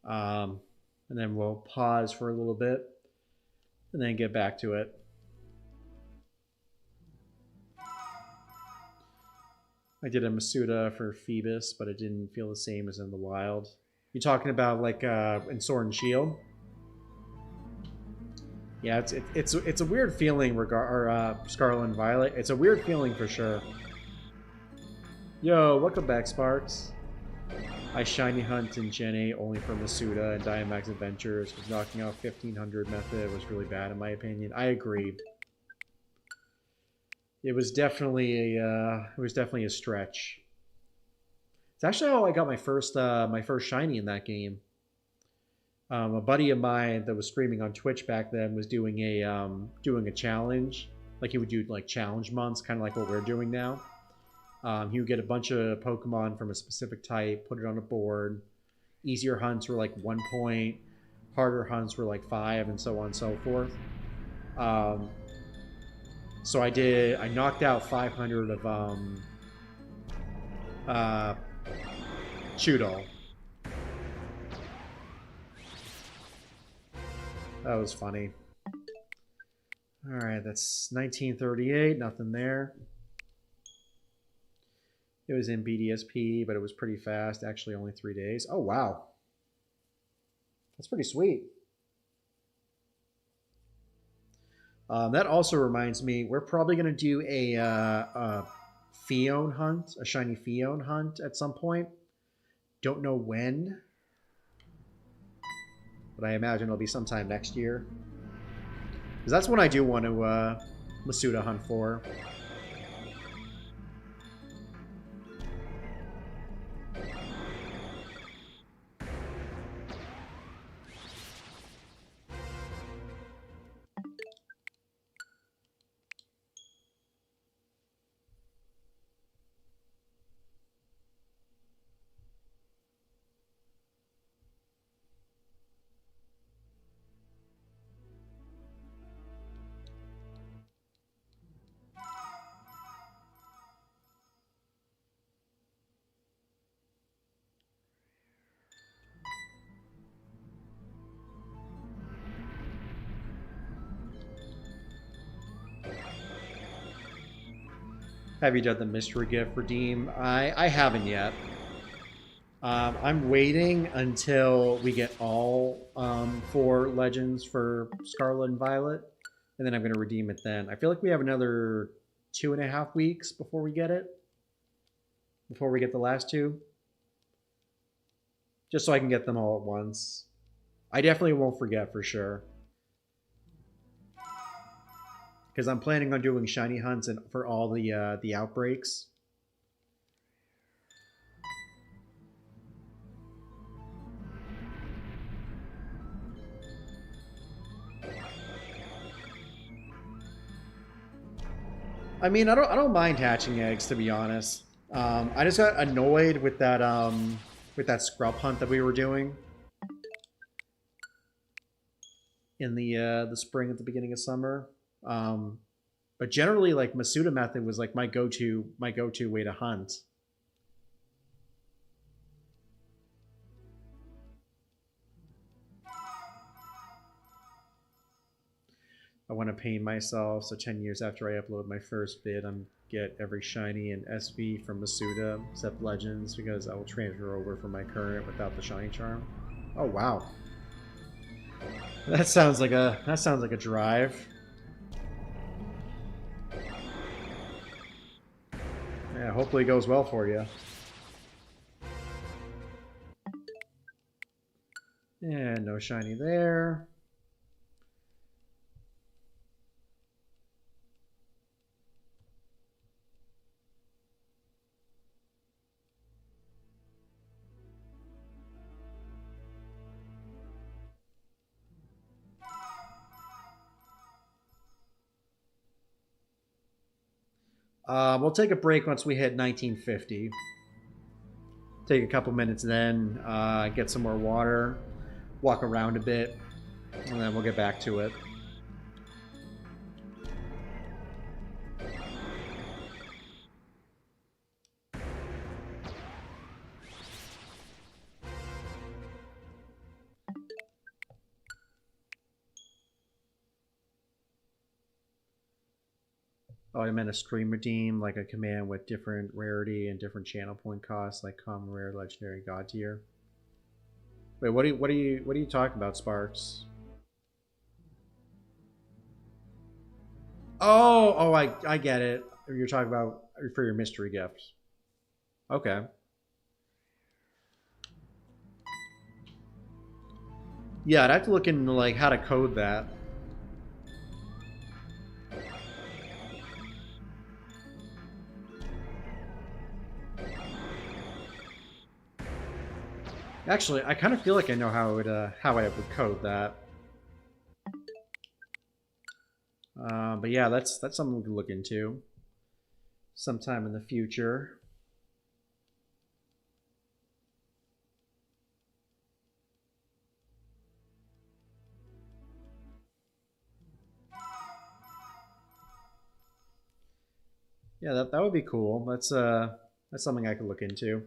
A: And then we'll pause for a little bit and then get back to it. I did a Masuda for Phoebus, but it didn't feel the same as in the wild. You talking about like in Sword and Shield? Yeah, it's a weird feeling. Scarlet and Violet. It's a weird feeling for sure. Yo, welcome back, Sparks. I shiny hunt in Gen 8 only for Masuda and Dynamax Adventures because knocking out 1500 method was really bad in my opinion. I agree. It was definitely a stretch. It's actually how I got my first shiny in that game. A buddy of mine that was streaming on Twitch back then was doing a challenge, like he would do like challenge months, kind of like what we're doing now. He would get a bunch of Pokemon from a specific type, put it on a board. Easier hunts were like 1 point, harder hunts were like 5, and so on and so forth. So I knocked out 500 of Chudol. That was funny. Alright, that's 1938, nothing there. It was in BDSP, but it was pretty fast. Actually, only 3 days. Oh, wow. That's pretty sweet. That also reminds me, we're probably going to do a Fion hunt, a shiny Fion hunt at some point. Don't know when, but I imagine it'll be sometime next year. Because that's when I do want to Masuda hunt for. Have you done the mystery gift redeem? I haven't yet. I'm waiting until we get all 4 legends for Scarlet and Violet, and then I'm going to redeem it then. I feel like we have another 2.5 weeks before we get it, before we get the last 2, just so I can get them all at once. I definitely won't forget for sure, because I'm planning on doing shiny hunts and for all the outbreaks. I mean, I don't mind hatching eggs, to be honest. I just got annoyed with that scrub hunt that we were doing in the spring at the beginning of summer. But generally, like Masuda method was like my go-to way to hunt. I want to pain myself, so 10 years after I upload my first vid, I'm get every shiny and SV from Masuda, except Legends, because I will transfer over from my current without the shiny charm. Oh wow. That sounds like a drive. Yeah, hopefully it goes well for you. Yeah, no shiny there. We'll take a break once we hit 1950. Take a couple minutes then, get some more water, walk around a bit, and then we'll get back to it. Oh, I meant a stream redeem, like a command with different rarity and different channel point costs, like common, rare, legendary, god tier. Wait, what are you talking about, Sparks? Oh, I get it. You're talking about for your mystery gift. Okay. Yeah, I'd have to look into like how to code that. Actually, I kind of feel like I know how I would code that. But yeah, that's something we could look into sometime in the future. Yeah, that would be cool. That's something I could look into.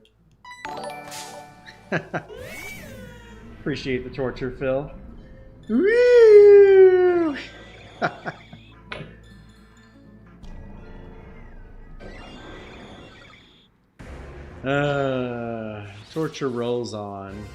A: Appreciate the torture, Phil. Woo! Torture rolls on.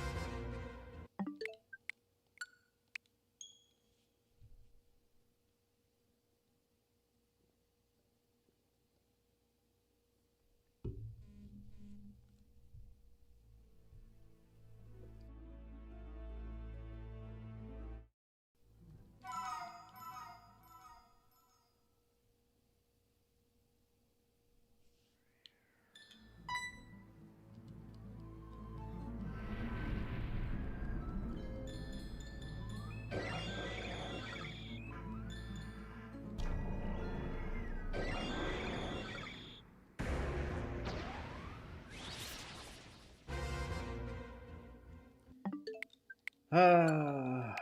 A: Ah.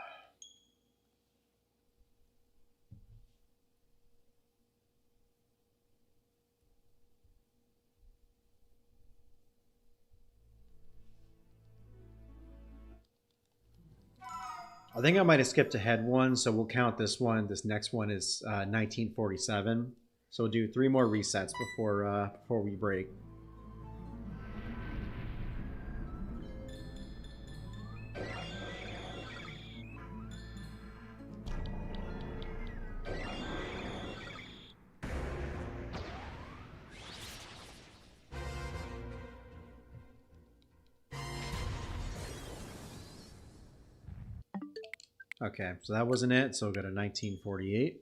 A: I think I might have skipped ahead one, so we'll count this one. This next one is 1947. So we'll do 3 more resets before we break. Okay, so that wasn't it. So we'll go to 1948.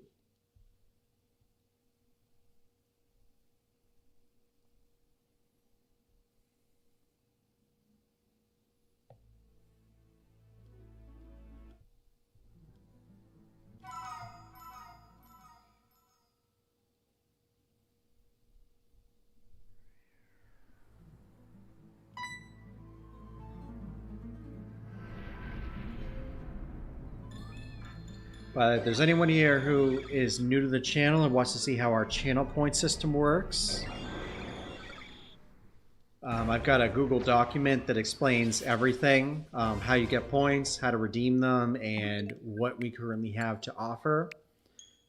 A: But if there's anyone here who is new to the channel and wants to see how our channel point system works, I've got a Google document that explains everything, how you get points, how to redeem them, and what we currently have to offer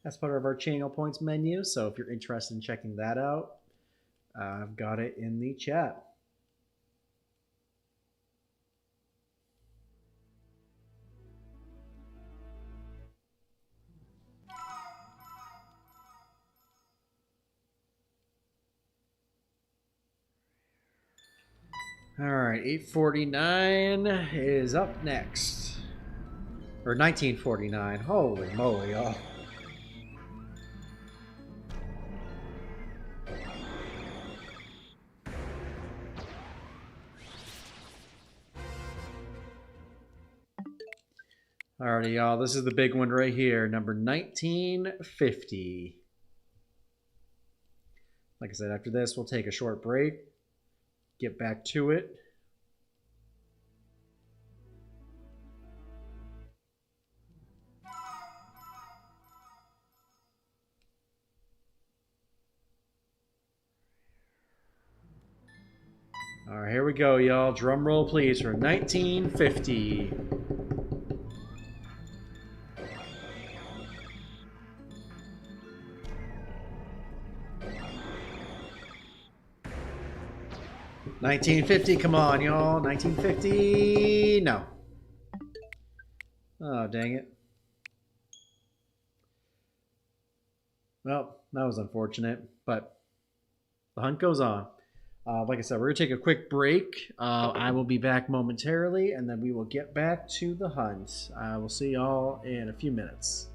A: as part of our channel points menu. So if you're interested in checking that out, I've got it in the chat. All right, 849 is up next. Or 1949. Holy moly, y'all. Alrighty, y'all. This is the big one right here, number 1950. Like I said, after this, we'll take a short break, get back to it. All right, here we go, y'all. Drum roll, please, for 1950. $19.50, come on, y'all. $19.50. No. Oh, dang it. Well, that was unfortunate, but the hunt goes on. Like I said, we're going to take a quick break. I will be back momentarily, and then we will get back to the hunt. We'll see y'all in a few minutes.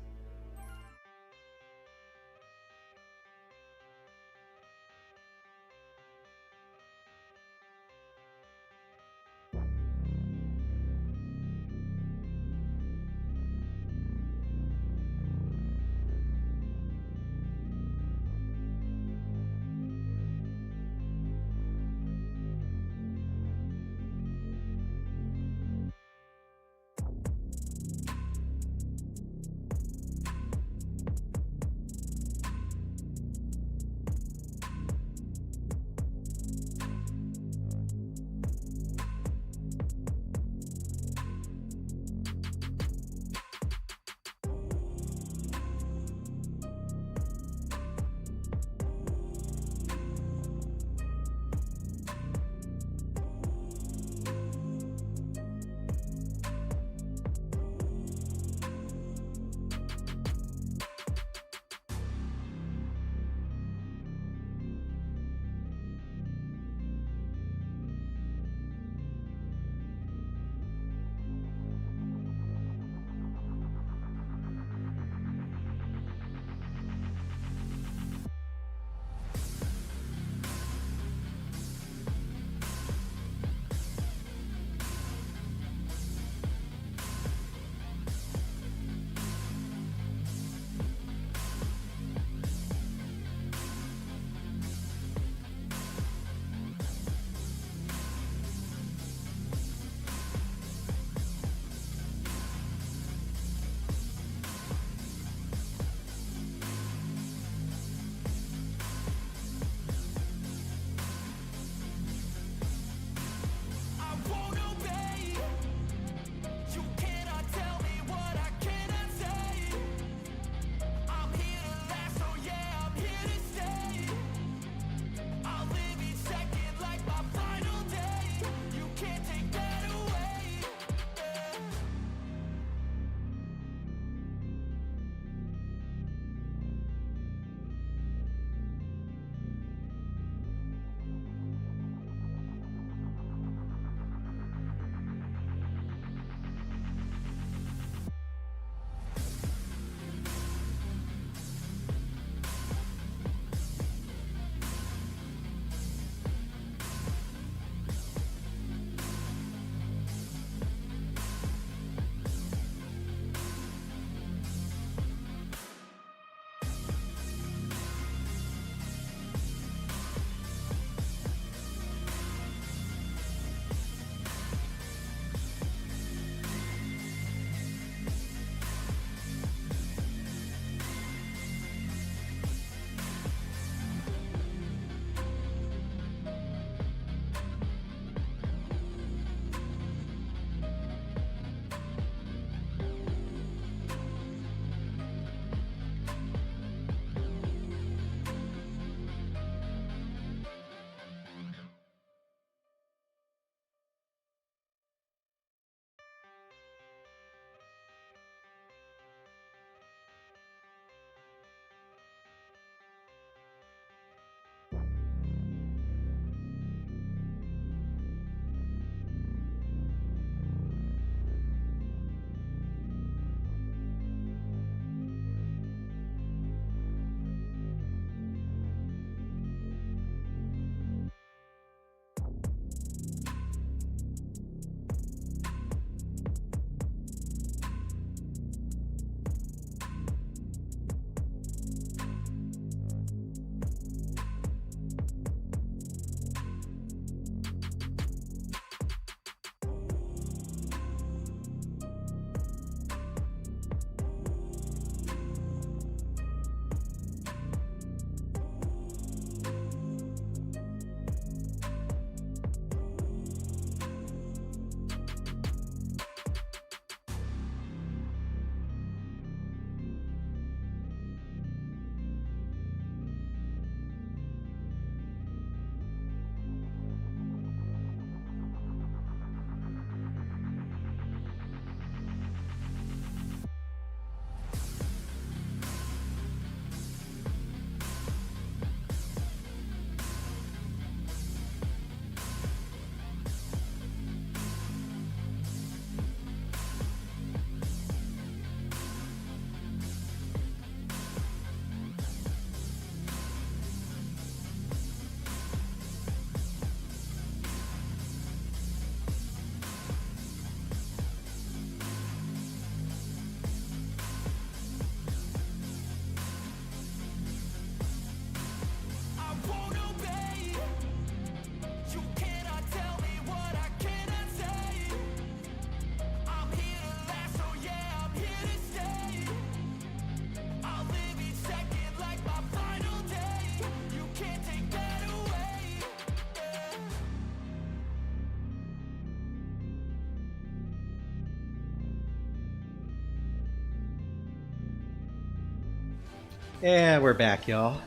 A: And we're back, y'all.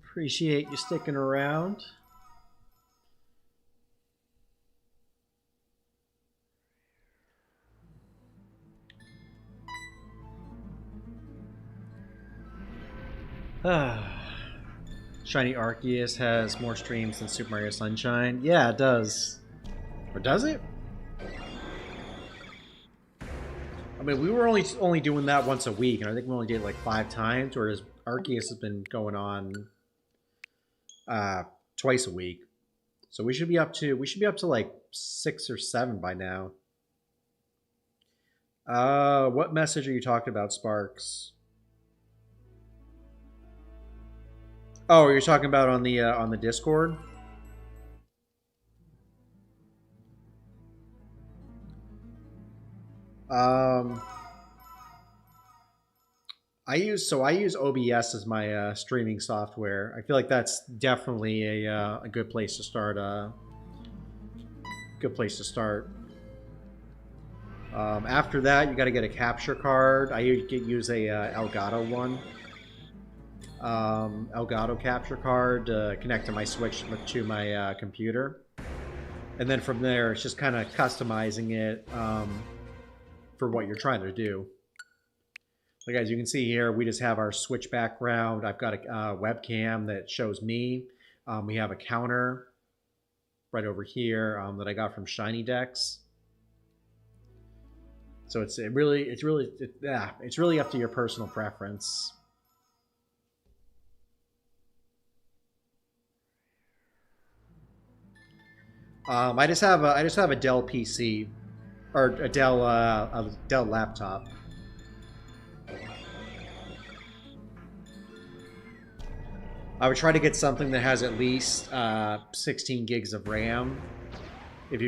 A: Appreciate you sticking around. Shiny Arceus has more streams than Super Mario Sunshine. Yeah, it does. Or does it? I mean, we were only doing that once a week, and I think we only did it like 5 times, whereas Arceus has been going on twice a week. So we should be up to like 6 or 7 by now. What message are you talking about, Sparks? Oh, you're talking about on the Discord? I use OBS as my streaming software. I feel like that's definitely a good place to start. Good place to start. After that, you got to get a capture card. I use a Elgato one. Elgato capture card to connect to my Switch to my computer, and then from there, it's just kind of customizing it for what you're trying to do. Like as you can see here, we just have our Switch background. I've got a webcam that shows me. We have a counter right over here that I got from Shiny Decks. So it's really up to your personal preference. I just have a Dell PC or a Dell laptop. I would try to get something that has at least 16 gigs of RAM. If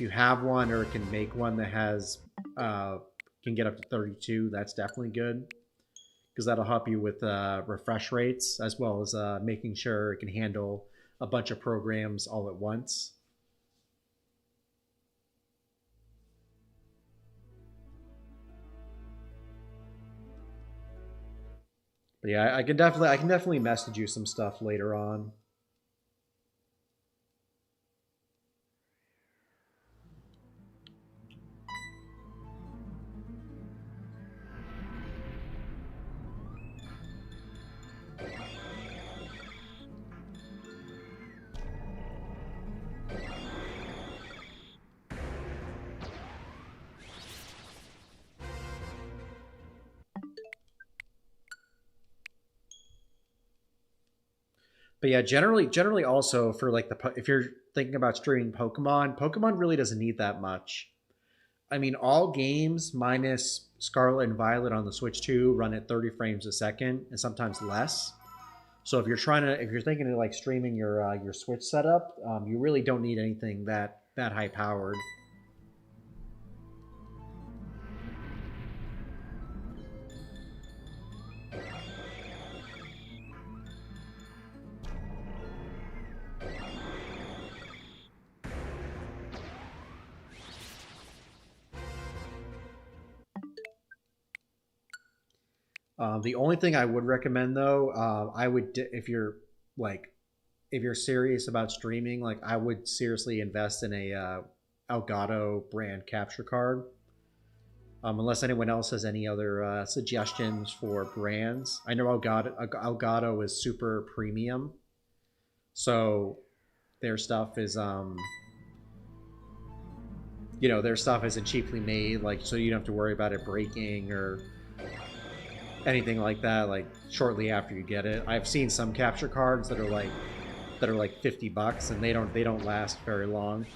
A: you have one or can make one that has can get up to 32, that's definitely good because that'll help you with refresh rates as well as making sure it can handle a bunch of programs all at once. But yeah, I can definitely message you some stuff later on. But yeah, generally also for like if you're thinking about streaming Pokemon really doesn't need that much. I mean, all games minus Scarlet and Violet on the Switch 2 run at 30 frames a second and sometimes less. So if you're thinking of like streaming your Switch setup, you really don't need anything that high powered. The only thing I would recommend though, if you're serious about streaming, like I would seriously invest in a Elgato brand capture card. Unless anyone else has any other suggestions for brands, I know Elgato is super premium, so their stuff is their stuff isn't cheaply made, like so you don't have to worry about it breaking or anything like that, like shortly after you get it. I've seen some capture cards that are like $50 and they don't last very long,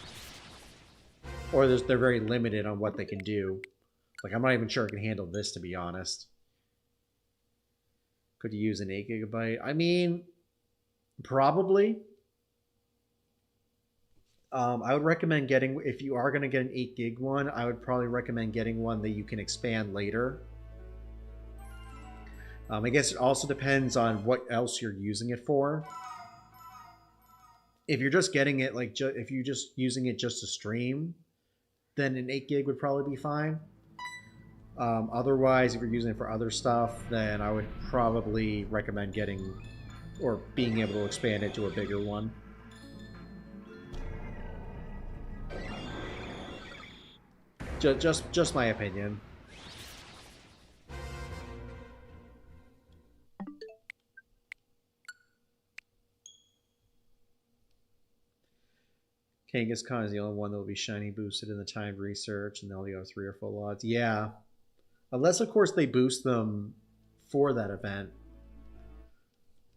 A: or they're very limited on what they can do. Like I'm not even sure it can handle this, to be honest. Could you use an 8 GB? I mean, probably. I would recommend getting, if you are going to get an 8 GB one, I would probably recommend getting one that you can expand later. I guess it also depends on what else you're using it for. If you're just getting it if you're just using it just to stream, then an 8 GB would probably be fine. Otherwise, if you're using it for other stuff, then I would probably recommend getting or being able to expand it to a bigger one. Just my opinion. Kangaskhan is the only one that will be shiny boosted in the timed research, and they'll go 3 or 4 lots. Yeah, unless of course they boost them for that event,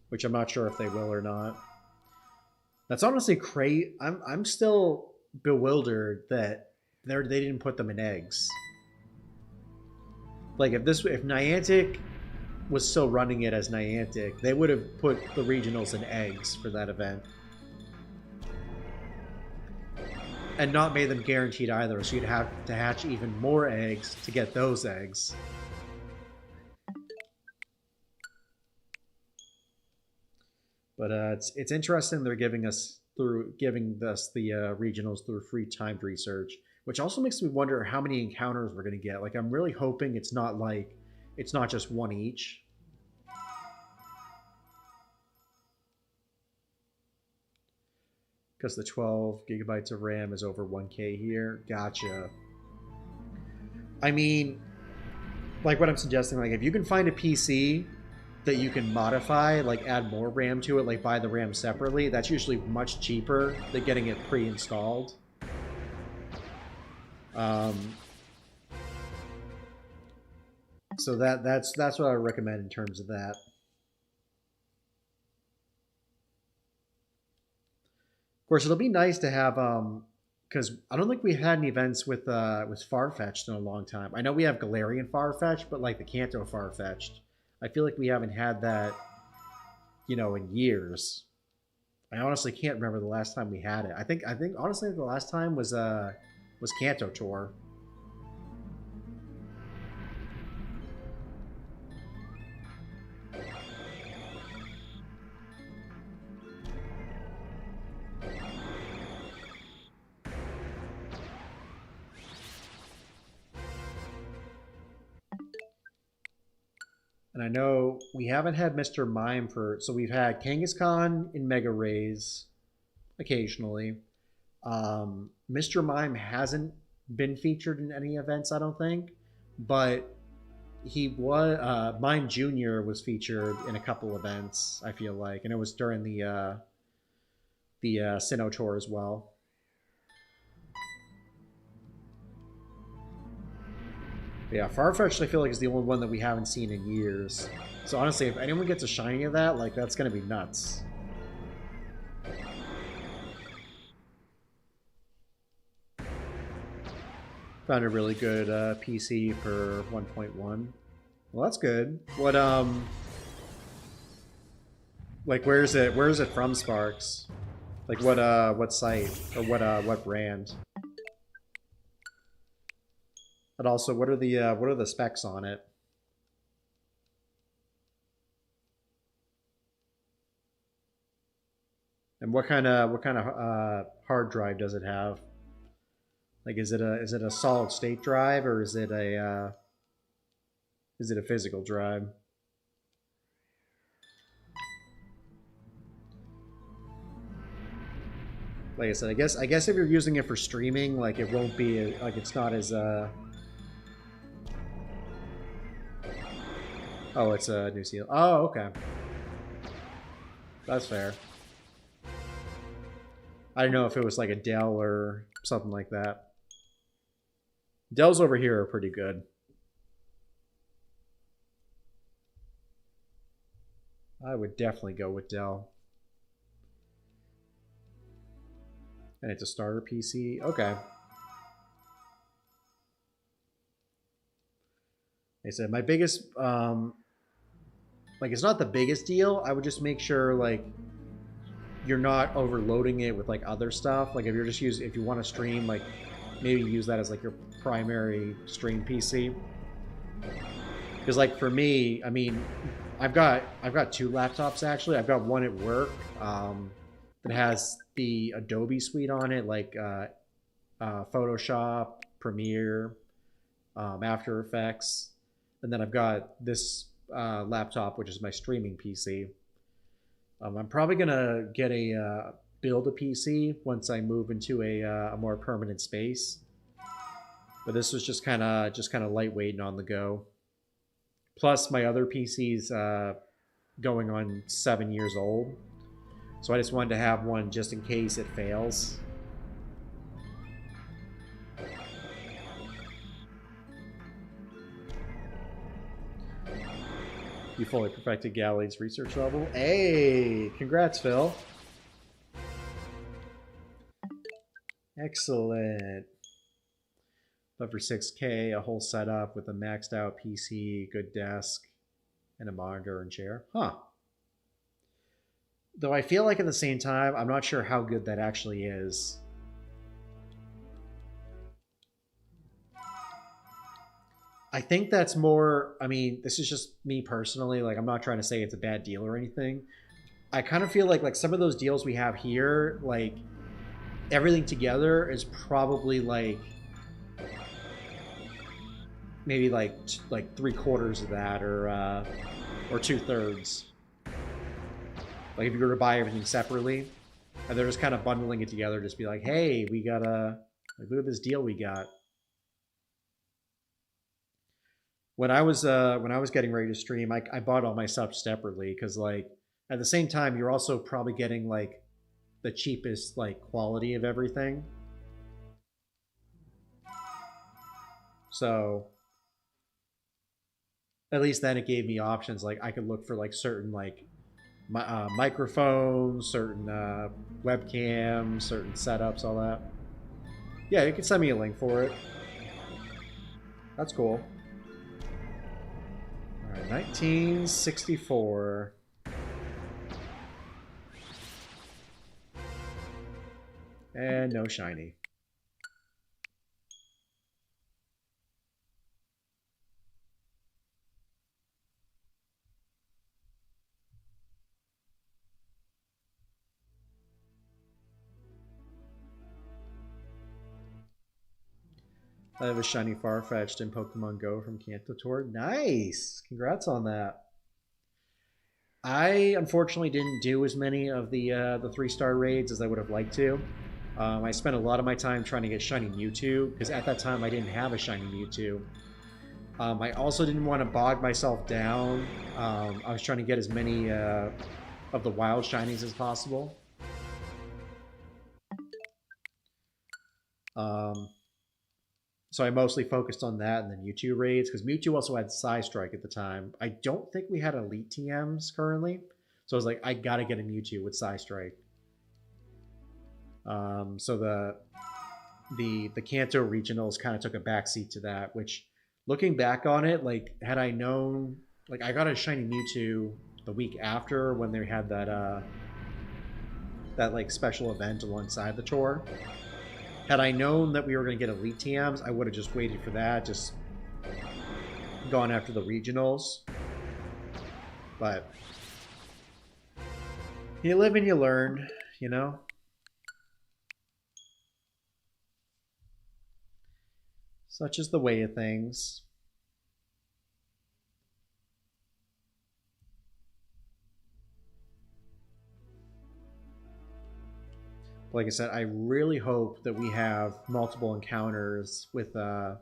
A: which I'm not sure if they will or not. That's honestly crazy. I'm still bewildered that they didn't put them in eggs. Like if Niantic was still running it as Niantic, they would have put the regionals in eggs for that event. And not made them guaranteed either, so you'd have to hatch even more eggs to get those eggs. But it's interesting they're giving us the regionals through free timed research, which also makes me wonder how many encounters we're gonna get. Like I'm really hoping it's not just one each. Because the 12 gigabytes of RAM is over 1K here. Gotcha. I mean, like what I'm suggesting, like if you can find a PC that you can modify, like add more RAM to it, like buy the RAM separately, that's usually much cheaper than getting it pre-installed. So that's what I would recommend in terms of that. Of course, it'll be nice to have because I don't think we had any events with Farfetch'd in a long time. I know we have Galarian Farfetch'd, but like the Kanto Farfetch'd, I feel like we haven't had that, in years. I honestly can't remember the last time we had it. I think honestly the last time was Kanto Tour. And I know we haven't had Mr. Mime so we've had Kangaskhan in Mega Rays occasionally. Mr. Mime hasn't been featured in any events, I don't think, but he was Mime Jr. was featured in a couple events, I feel like, and it was during the Sinnoh Tour as well. Yeah, Farfetch'd I feel like is the only one that we haven't seen in years. So honestly, if anyone gets a shiny of that, like that's gonna be nuts. Found a really good PC for 1.1. Well, that's good. What like where is it from, Sparks? Like what site or what brand? And also, what are the specs on it? And what kind of hard drive does it have? Like, is it a solid state drive or is it a physical drive? Like I said, I guess if you're using it for streaming, like it won't be like it's not as Oh, it's a New Zealand. Oh, okay. That's fair. I don't know if it was like a Dell or something like that. Dells over here are pretty good. I would definitely go with Dell. And it's a starter PC. Okay. I said my biggest like it's not the biggest deal. I would just make sure like you're not overloading it with like other stuff. Like if you're just if you want to stream, like maybe use that as like your primary stream PC. Because like for me, I mean, I've got 2 laptops actually. I've got one at work that has the Adobe suite on it, like Photoshop, Premiere, After Effects, and then I've got this laptop, which is my streaming PC. I'm probably gonna get a build a PC once I move into a more permanent space. But this was just kind of lightweight and on the go. Plus, my other PC's going on 7 years old, so I just wanted to have one just in case it fails. You fully perfected Galley's research level. Hey, congrats, Phil. Excellent. But for 6K, a whole setup with a maxed out PC, good desk, and a monitor and chair. Huh. Though I feel like at the same time, I'm not sure how good that actually is. I think that's more, I mean, this is just me personally. Like, I'm not trying to say it's a bad deal or anything. I kind of feel like some of those deals we have here, like, everything together is probably like maybe like 3/4 of that, or 2/3. Like if you were to buy everything separately, and they're just kind of bundling it together, just be like, hey, we got like, look at this deal we got. When I was getting ready to stream, I bought all my stuff separately because like at the same time you're also probably getting like the cheapest like quality of everything. So at least then it gave me options. Like I could look for like certain like microphones, certain webcams, certain setups, all that. Yeah, you can send me a link for it. That's cool. All right, 1964. And no shiny. I have a shiny Farfetch'd in Pokemon Go from Kanto Tour. Nice! Congrats on that. I unfortunately didn't do as many of the 3-star raids as I would have liked to. I spent a lot of my time trying to get shiny Mewtwo, because at that time I didn't have a shiny Mewtwo. I also didn't want to bog myself down. I was trying to get as many of the wild shinies as possible. So I mostly focused on that and the Mewtwo raids, because Mewtwo also had Psystrike at the time. I don't think we had Elite TMs currently, so I was like, I gotta get a Mewtwo with Psystrike. So the Kanto regionals kind of took a backseat to that, which looking back on it, like had I known, like I got a shiny Mewtwo the week after when they had that that like special event alongside the tour. Had I known that we were going to get Elite TMs, I would have just waited for that, just gone after the regionals. But you live and you learn, you know? Such is the way of things. Like I said, I really hope that we have multiple encounters with the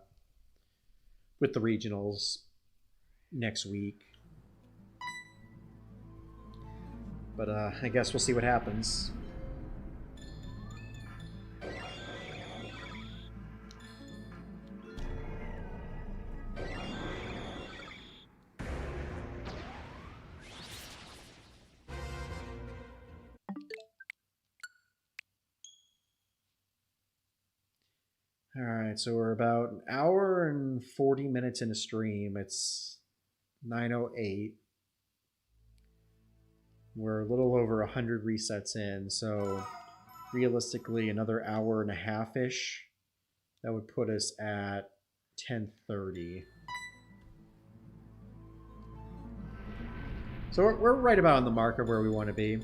A: regionals next week. But I guess we'll see what happens. Alright, so we're about an hour and 40 minutes into stream. It's 9:08. We're a little over 100 resets in, so realistically another hour and a half-ish. That would put us at 10:30. So we're right about on the mark of where we want to be.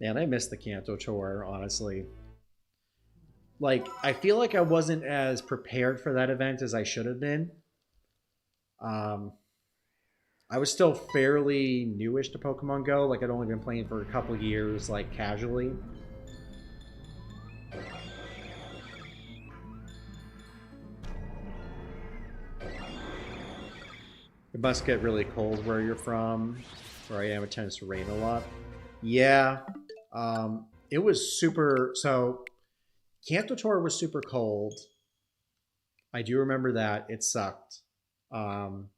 A: Man, I missed the Kanto tour, honestly. Like, I feel like I wasn't as prepared for that event as I should have been. Um, I was still fairly newish to Pokemon Go. Like, I'd only been playing for a couple years, like, casually. It must get really cold where you're from. Where I am, it tends to rain a lot. Yeah. It was super... So, Kanto tour was super cold. I do remember that. It sucked. Um,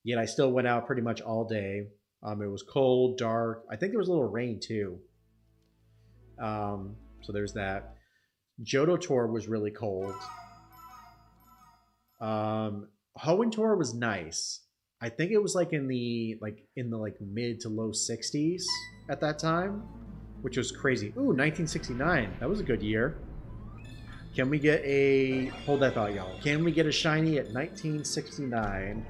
A: Yet I still went out pretty much all day. It was cold, dark. I think there was a little rain too. So there's that. Johto tour was really cold. Hoenn tour was nice. I think it was like mid to low 60s at that time, which was crazy. Ooh, 1969. That was a good year. Can we get a... Hold that thought, y'all. Can we get a shiny at 1969?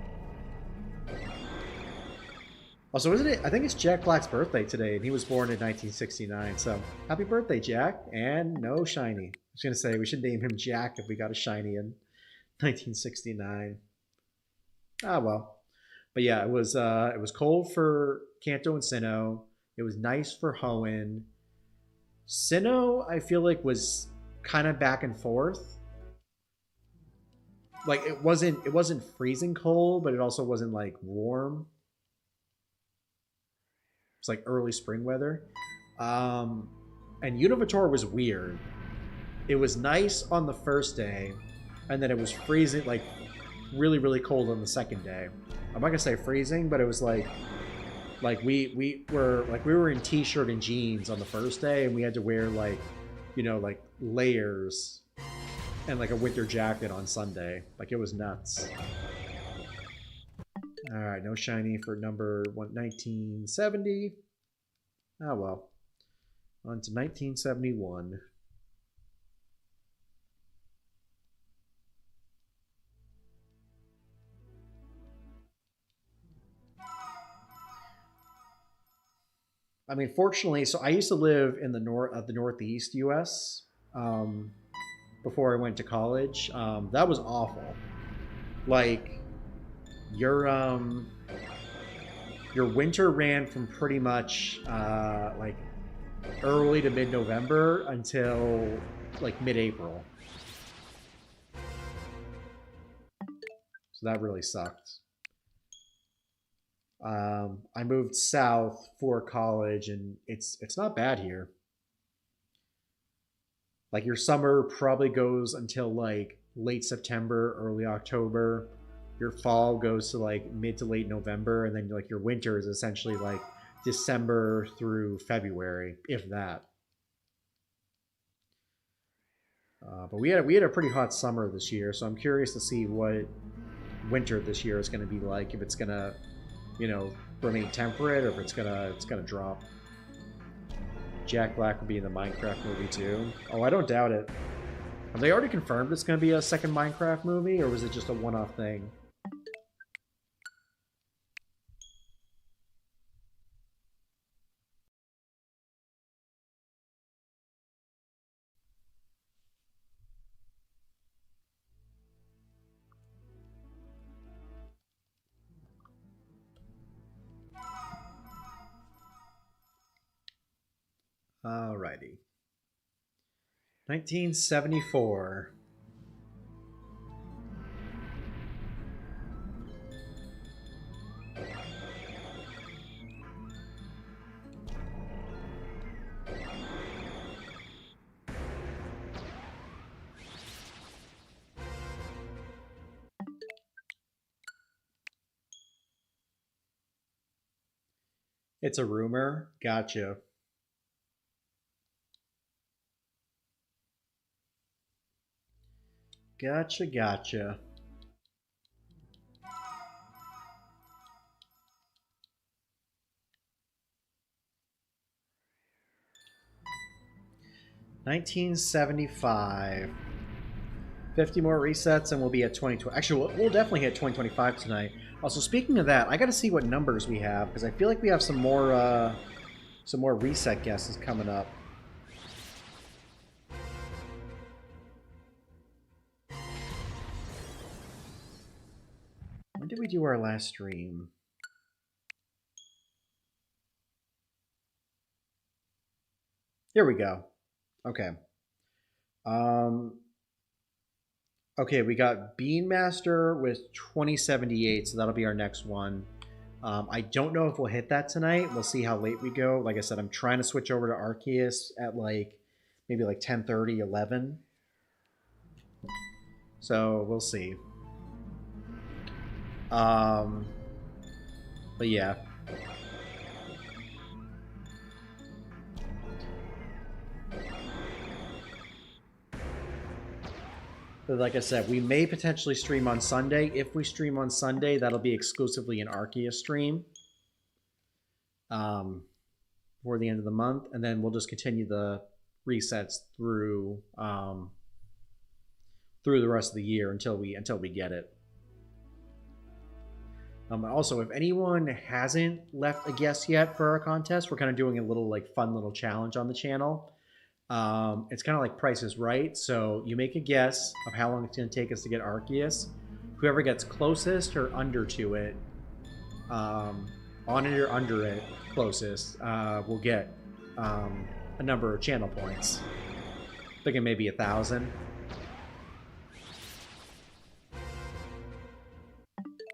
A: Also, isn't it? I think it's Jack Black's birthday today, and he was born in 1969. So, happy birthday, Jack! And no shiny. I was gonna say we should name him Jack if we got a shiny in 1969. Ah well, but yeah, it was cold for Kanto and Sinnoh. It was nice for Hoenn. Sinnoh, I feel like was kind of back and forth. Like it wasn't freezing cold, but it also wasn't like warm. It's like early spring weather. And Univitor was weird. It was nice on the first day, and then it was freezing, like really, really cold on the second day. I'm not gonna say freezing, but it was like we were in t-shirt and jeans on the first day, and we had to wear like layers and like a winter jacket on Sunday. Like it was nuts. All right, no shiny for number 1970. Oh well. On to 1971. I mean, fortunately, so I used to live in the northeast U.S. Before I went to college. That was awful. Like your winter ran from pretty much like early to mid-November until like mid-April. So that really sucked. I moved south for college, and it's not bad here. Like your summer probably goes until like late September, early October. Your fall goes to like mid to late November, and then like your winter is essentially like December through February, if that. But we had a pretty hot summer this year, so I'm curious to see what winter this year is going to be like. If it's going to, remain temperate, or if it's gonna drop. Jack Black will be in the Minecraft movie too. Oh, I don't doubt it. Have they already confirmed it's going to be a second Minecraft movie, or was it just a one-off thing? Alrighty. 1974. It's a rumor. Gotcha. Gotcha. 1975. 50 more resets and we'll be at 2020. Actually, we'll definitely hit 2025 tonight. Also, speaking of that, I got to see what numbers we have, because I feel like we have some more Some more reset guesses coming up. When did we do our last stream? Here we go. Okay. Okay, we got Bean Master with 2078, so that'll be our next one. I don't know if we'll hit that tonight. We'll see how late we go. Like I said, I'm trying to switch over to Arceus at like maybe like 10:30, 11. So we'll see. But yeah. But like I said, we may potentially stream on Sunday. If we stream on Sunday, that'll be exclusively an Arceus stream for the end of the month, and then we'll just continue the resets through through the rest of the year until we get it. Also, if anyone hasn't left a guess yet for our contest, we're kind of doing a little like fun little challenge on the channel. It's kind of like Price is Right. So you make a guess of how long it's going to take us to get Arceus. Whoever gets closest or under to it, on it or under it, closest, will get a number of channel points. Thinking maybe 1,000.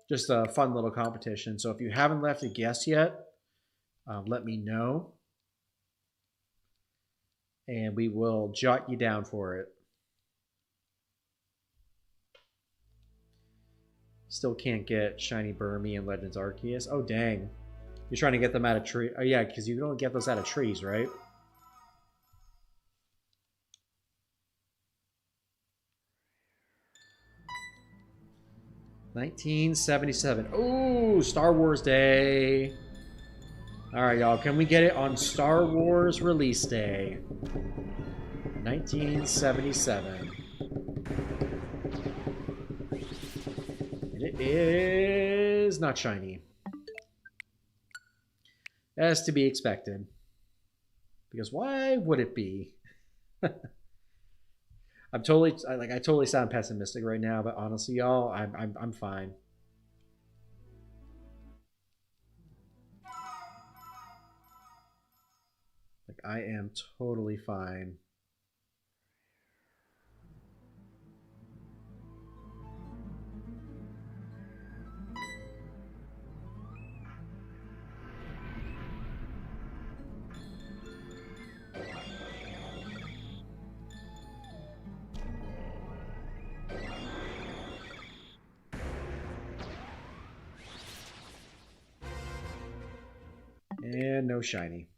A: Just a fun little competition. So if you haven't left a guess yet, let me know. And we will jot you down for it. Still can't get Shiny Burmy and Legends Arceus. Oh, dang. You're trying to get them out of trees. Oh, yeah, because you don't get those out of trees, right? $19.77. Oh, Star Wars Day. All right, y'all. Can we get it on Star Wars release day? 1977. And it is not shiny. As to be expected. Because why would it be? I totally sound pessimistic right now, but honestly, y'all, I'm fine. I am totally fine. And no shiny.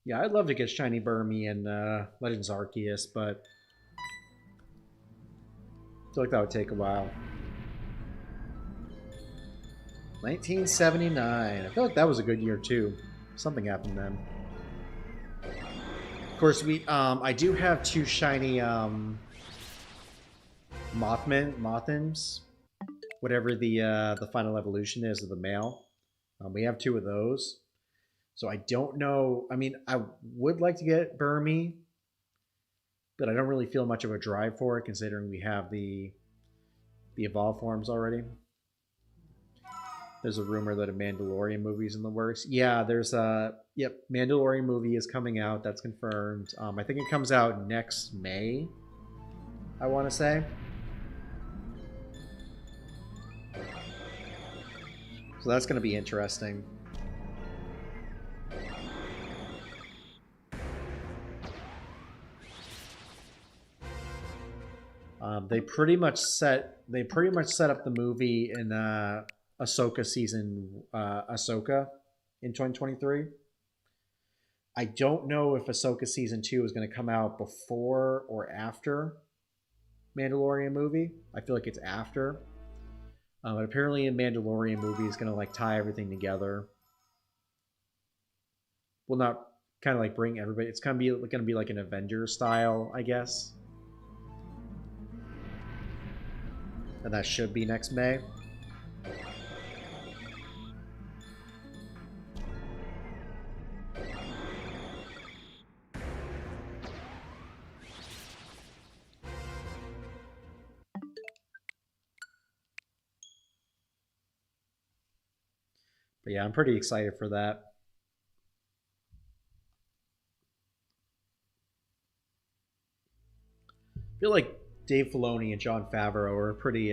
A: Yeah, I'd love to get Shiny Burmy and Legends Arceus, but I feel like that would take a while. 1979. I feel like that was a good year too. Something happened then. Of course, I do have 2 shiny Mothins, whatever the final evolution is of the male. We have 2 of those. So I don't know. I mean, I would like to get Burmy, but I don't really feel much of a drive for it, considering we have the evolved forms already. There's a rumor that a Mandalorian movie is in the works. Yeah, there's a Mandalorian movie is coming out. That's confirmed. I think it comes out next May, I want to say. So that's going to be interesting. They pretty much set up the movie in Ahsoka season Ahsoka in 2023. I don't know if Ahsoka season 2 is going to come out before or after Mandalorian movie. I feel like it's after. But apparently, a Mandalorian movie is gonna like tie everything together. Well, not kind of like bring everybody. It's gonna be like an Avengers style, I guess. And that should be next May. But yeah, I'm pretty excited for that. I feel like Dave Filoni and Jon Favreau are pretty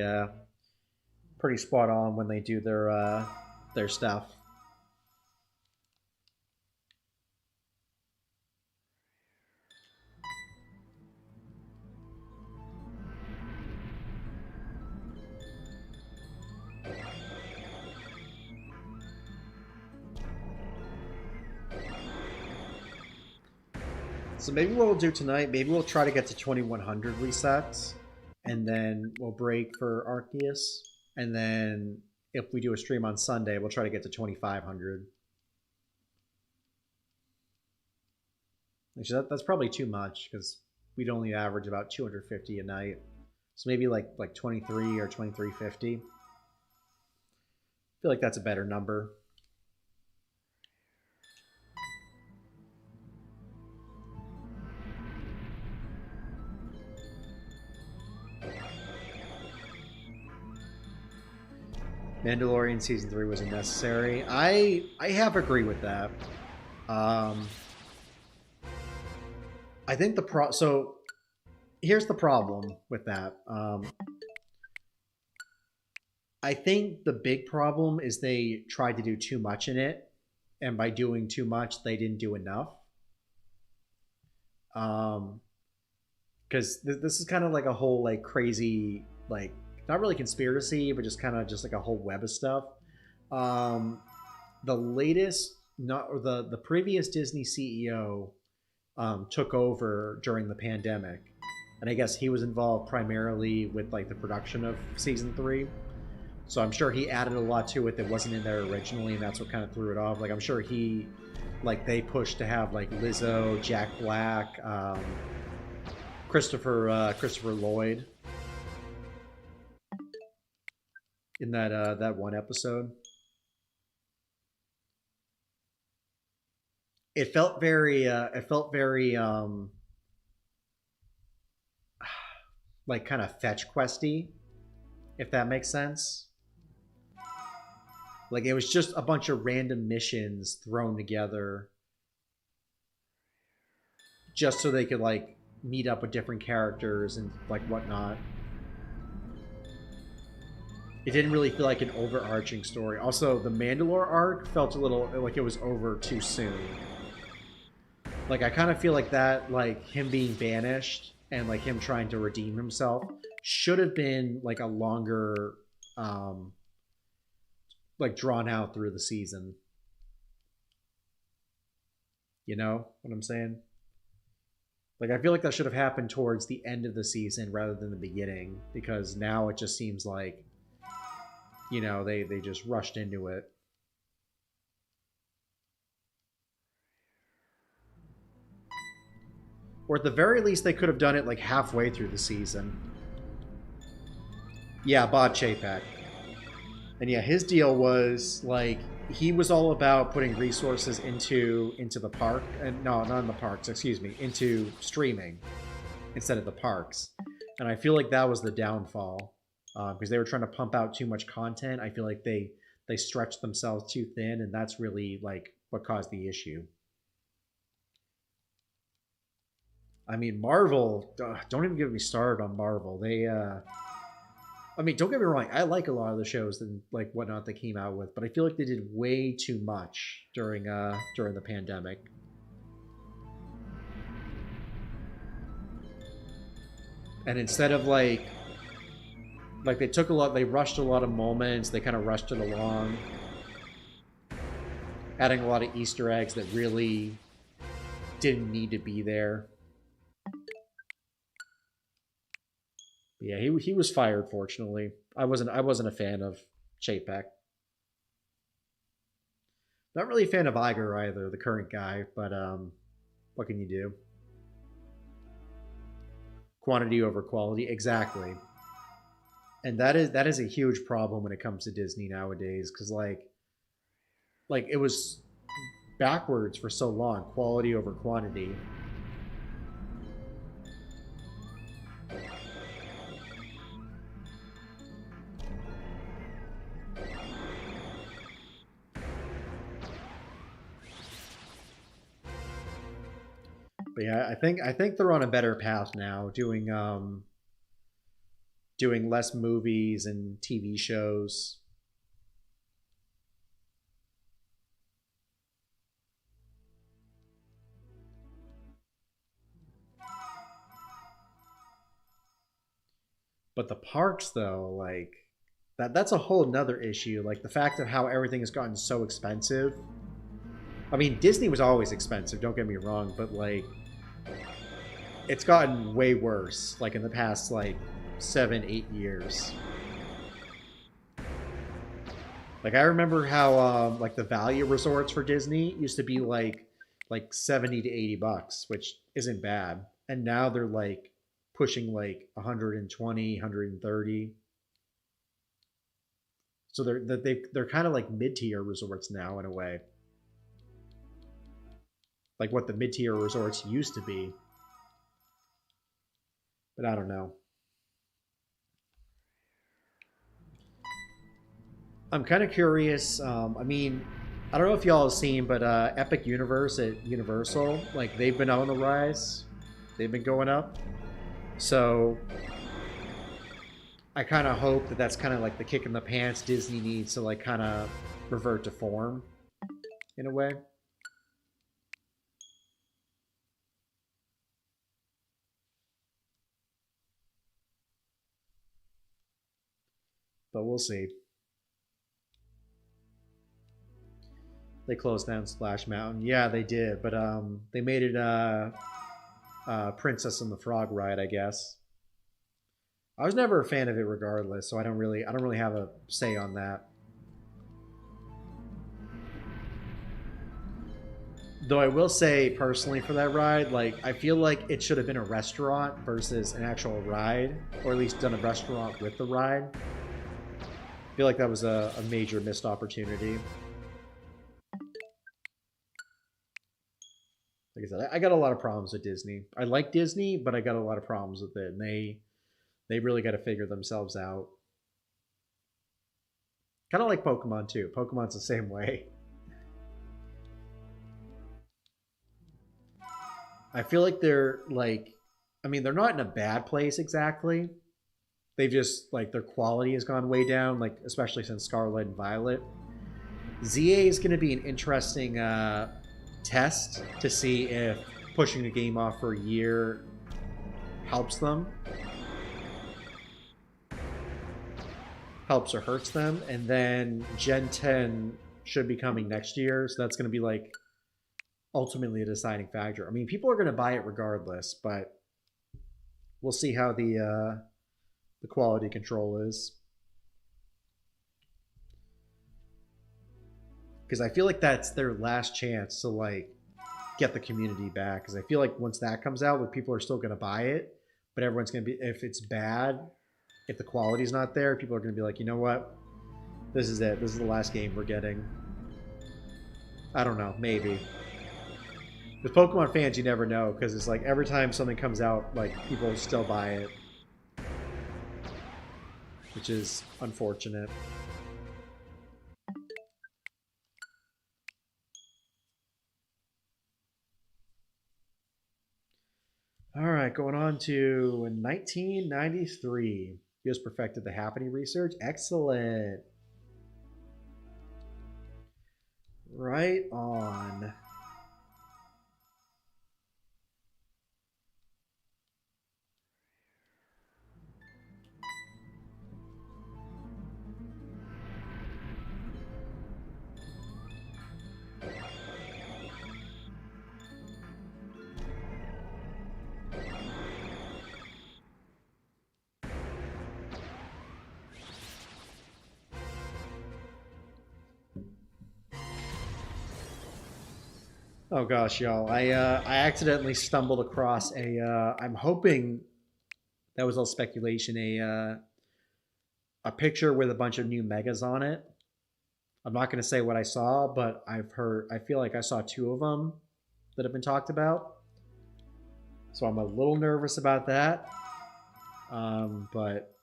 A: spot on when they do their stuff. So maybe what we'll do tonight, maybe we'll try to get to 2100 resets, and then we'll break for Arceus, and then if we do a stream on Sunday, we'll try to get to 2500. Actually, that's probably too much because we'd only average about 250 a night. So maybe like 23 or 2350. I feel like that's a better number. Mandalorian season 3 was unnecessary. I have agree with that. I think so here's the problem with that. I think the big problem is they tried to do too much in it, and by doing too much, they didn't do enough. Because this is kind of like a whole like crazy like not really conspiracy, but just kind of just like a whole web of stuff. The latest, not or the previous Disney CEO took over during the pandemic, and I guess he was involved primarily with like the production of season 3. So I'm sure he added a lot to it that wasn't in there originally, and that's what kind of threw it off. Like I'm sure they pushed to have like Lizzo, Jack Black, Christopher Lloyd in that one episode. It felt very like kind of fetch questy, if that makes sense. Like it was just a bunch of random missions thrown together just so they could like meet up with different characters and like whatnot. It didn't really feel like an overarching story. Also, the Mandalore arc felt a little like it was over too soon. Like I kind of feel like that, like him being banished and like him trying to redeem himself should have been like a longer like drawn out through the season. You know what I'm saying? Like I feel like that should have happened towards the end of the season rather than the beginning, because now it just seems like, you know, they just rushed into it. Or at the very least they could have done it like halfway through the season. Yeah, Bob Chapek. And yeah, his deal was like he was all about putting resources into the park, and no, not in the parks, excuse me, into streaming instead of the parks. And I feel like that was the downfall, because they were trying to pump out too much content. I feel like they stretched themselves too thin, and that's really like what caused the issue. I mean, Marvel, don't even get me started on Marvel. I mean, don't get me wrong. I like a lot of the shows and like whatnot they came out with, but I feel like they did way too much during the pandemic. And instead of like they took a lot, they rushed a lot of moments. They kind of rushed it along, adding a lot of Easter eggs that really didn't need to be there. Yeah, he was fired, fortunately. I wasn't a fan of Chapek. Not really a fan of Iger either, the current guy, but what can you do? Quantity over quality, exactly. And that is a huge problem when it comes to Disney nowadays, because like it was backwards for so long, quality over quantity. But yeah, I think they're on a better path now, doing less movies and TV shows. But the parks though, like that's a whole nother issue. Like the fact of how everything has gotten so expensive. I mean, Disney was always expensive, don't get me wrong, but like it's gotten way worse, like in the past like 7, 8 years. Like I remember how like the value resorts for Disney used to be like 70 to 80 bucks, which isn't bad. And now they're like pushing like 120, 130. So they're kind of like mid-tier resorts now in a way. Like what the mid-tier resorts used to be. But I don't know. I'm kind of curious. I mean, I don't know if y'all have seen, but Epic Universe at Universal, like they've been on the rise. They've been going up. So I kind of hope that that's kind of like the kick in the pants Disney needs to like kind of revert to form in a way. But we'll see. They closed down Splash Mountain. Yeah, they did, but they made it Princess and the Frog ride, I guess. I was never a fan of it, regardless, so I don't really have a say on that. Though I will say personally for that ride, like I feel like it should have been a restaurant versus an actual ride, or at least done a restaurant with the ride. I feel like that was a major missed opportunity. Like I said, I got a lot of problems with Disney. I like Disney, but I got a lot of problems with it, and they really got to figure themselves out. Kind of like Pokemon too. Pokemon's the same way. I feel like they're like, I mean, they're not in a bad place exactly. They've just like their quality has gone way down, like especially since Scarlet and Violet. ZA is going to be an interesting test to see if pushing the game off for a year helps them, helps or hurts them. And then Gen 10 should be coming next year, so that's going to be like ultimately a deciding factor. I mean, people are going to buy it regardless, but we'll see how the quality control is. Because I feel like that's their last chance to like get the community back. Because I feel like once that comes out, like, people are still going to buy it, but everyone's going to be, if it's bad, if the quality's not there, people are going to be like, you know what, this is it. This is the last game we're getting. I don't know, maybe. With Pokemon fans, you never know, because it's like every time something comes out, like people still buy it, which is unfortunate. All right, going on to 1993. He has perfected the happening research. Excellent. Right on. Oh gosh, y'all! I accidentally stumbled across a. I'm hoping that was all speculation. A picture with a bunch of new megas on it. I'm not going to say what I saw, but I've heard. I feel like I saw two of them that have been talked about. So I'm a little nervous about that. But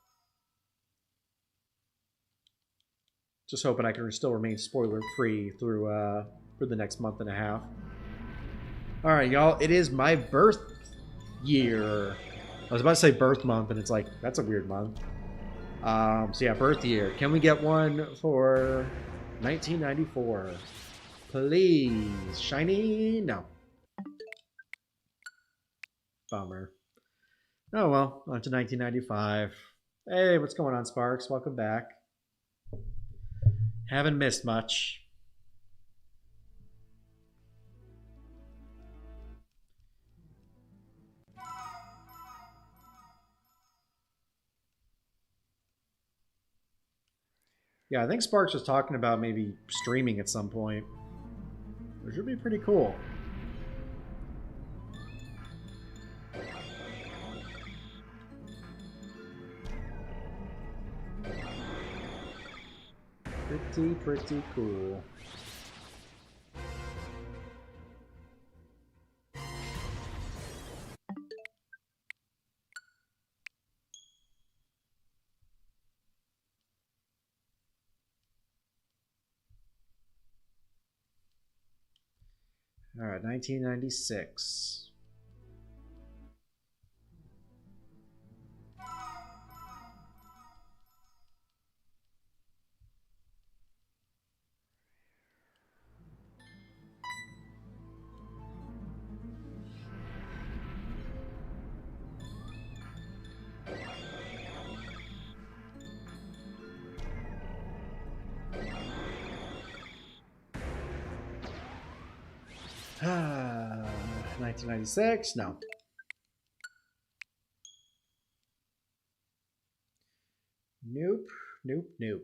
A: just hoping I can still remain spoiler free through for the next month and a half. All right, y'all. It is my birth year. I was about to say birth month, and it's like that's a weird month. So yeah, birth year. Can we get one for 1994? Please, shiny. No, bummer. Oh well, on to 1995. Hey, what's going on, Sparks? Welcome back. Haven't missed much. Yeah, I think Sparks was talking about maybe streaming at some point, which would be pretty cool. Pretty cool. All right, 1996. Ah, 1996. No. Nope. Nope.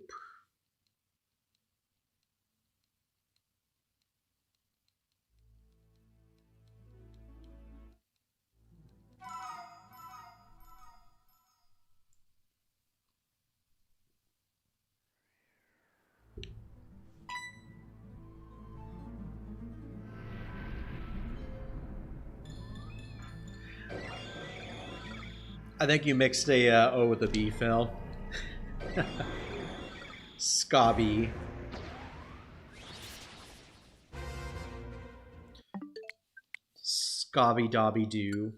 A: I think you mixed a O with a B, Phil. Scobby. Scobby Dobby Doo.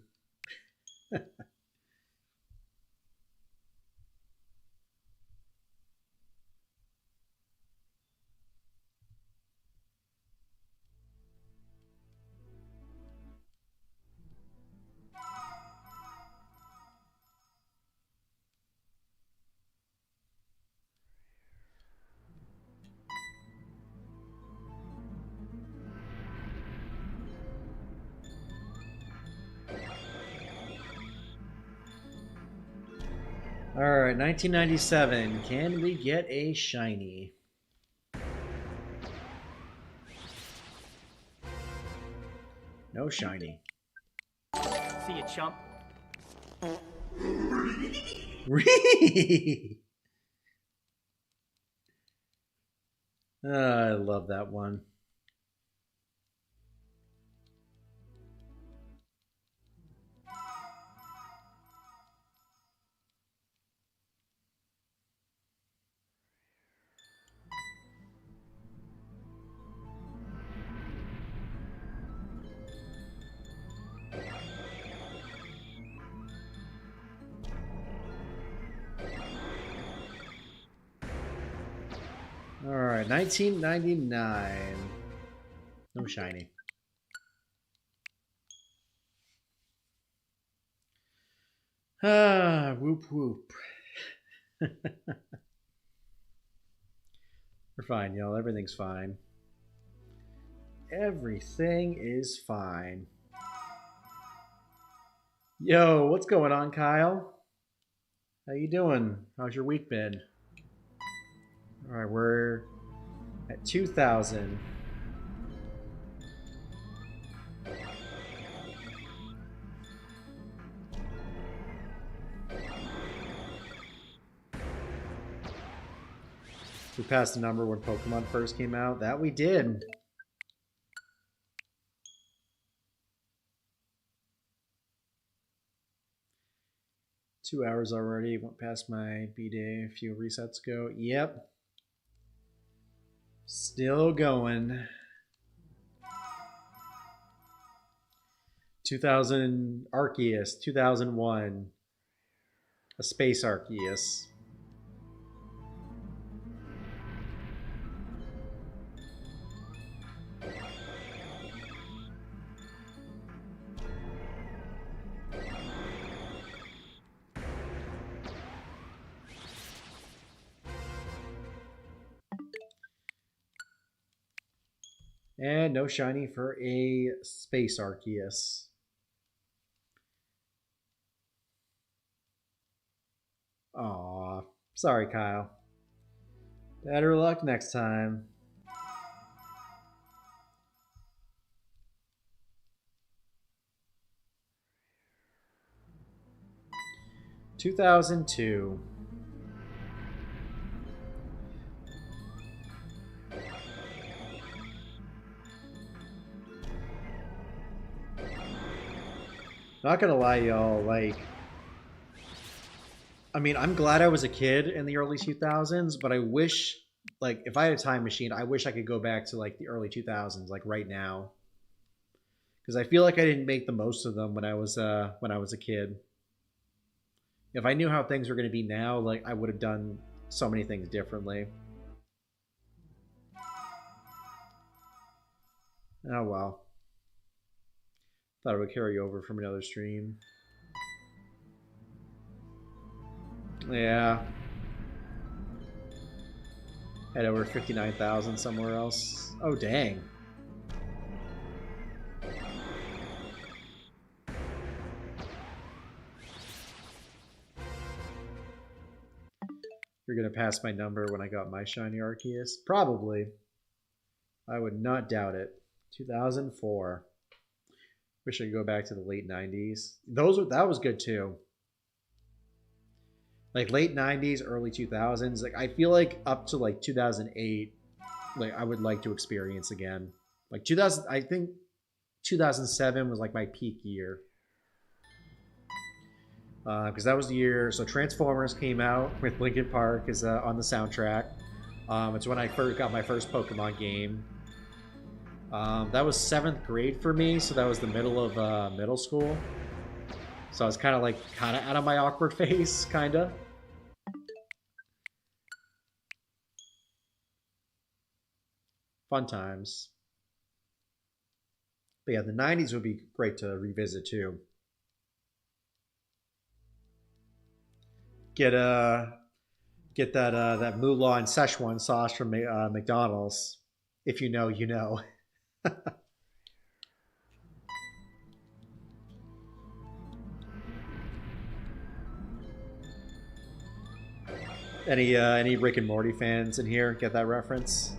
A: All right, 1997. Can we get a shiny? No shiny.
C: See you, chump.
A: I love that one. All right, 1999. No shiny. Ah, whoop whoop. We're fine, y'all. Everything's fine. Everything is fine. Yo, what's going on, Kyle? How you doing? How's your week been? All right, we're at 2,000. pass the number when Pokemon first came out? That we did. Two hours already. Went past my B-Day a few resets ago. Yep. Still going. 2000 Arceus, 2001. A Space Arceus. And no shiny for a Space Arceus. Aw, sorry, Kyle. Better luck next time. (2002). Not gonna lie, y'all, like, I mean, I'm glad I was a kid in the early 2000s, but I wish, like, if I had a time machine, I wish I could go back to, like, the early 2000s, like, right now. Because I feel like I didn't make the most of them when I was a kid. If I knew how things were going to be now, like, I would have done so many things differently. Oh, well. Thought it would carry over from another stream. Yeah. Had over 59,000 somewhere else. Oh, dang. You're going to pass my number when I got my shiny Arceus? Probably. I would not doubt it. 2004. Wish I could go back to the late 90s. That was good too. Like late 90s, early 2000s. Like I feel like up to like 2008, like I would like to experience again. Like 2000, I think 2007 was like my peak year. Because that was the year. So Transformers came out with Linkin Park is on the soundtrack. It's when I first got my first Pokemon game. That was 7th grade for me, so that was the middle of middle school. So I was kind of out of my awkward phase, kind of. Fun times. But yeah, the 90s would be great to revisit too. Get that Mulan Szechuan sauce from McDonald's. If you know, you know. Any Rick and Morty fans in here get that reference?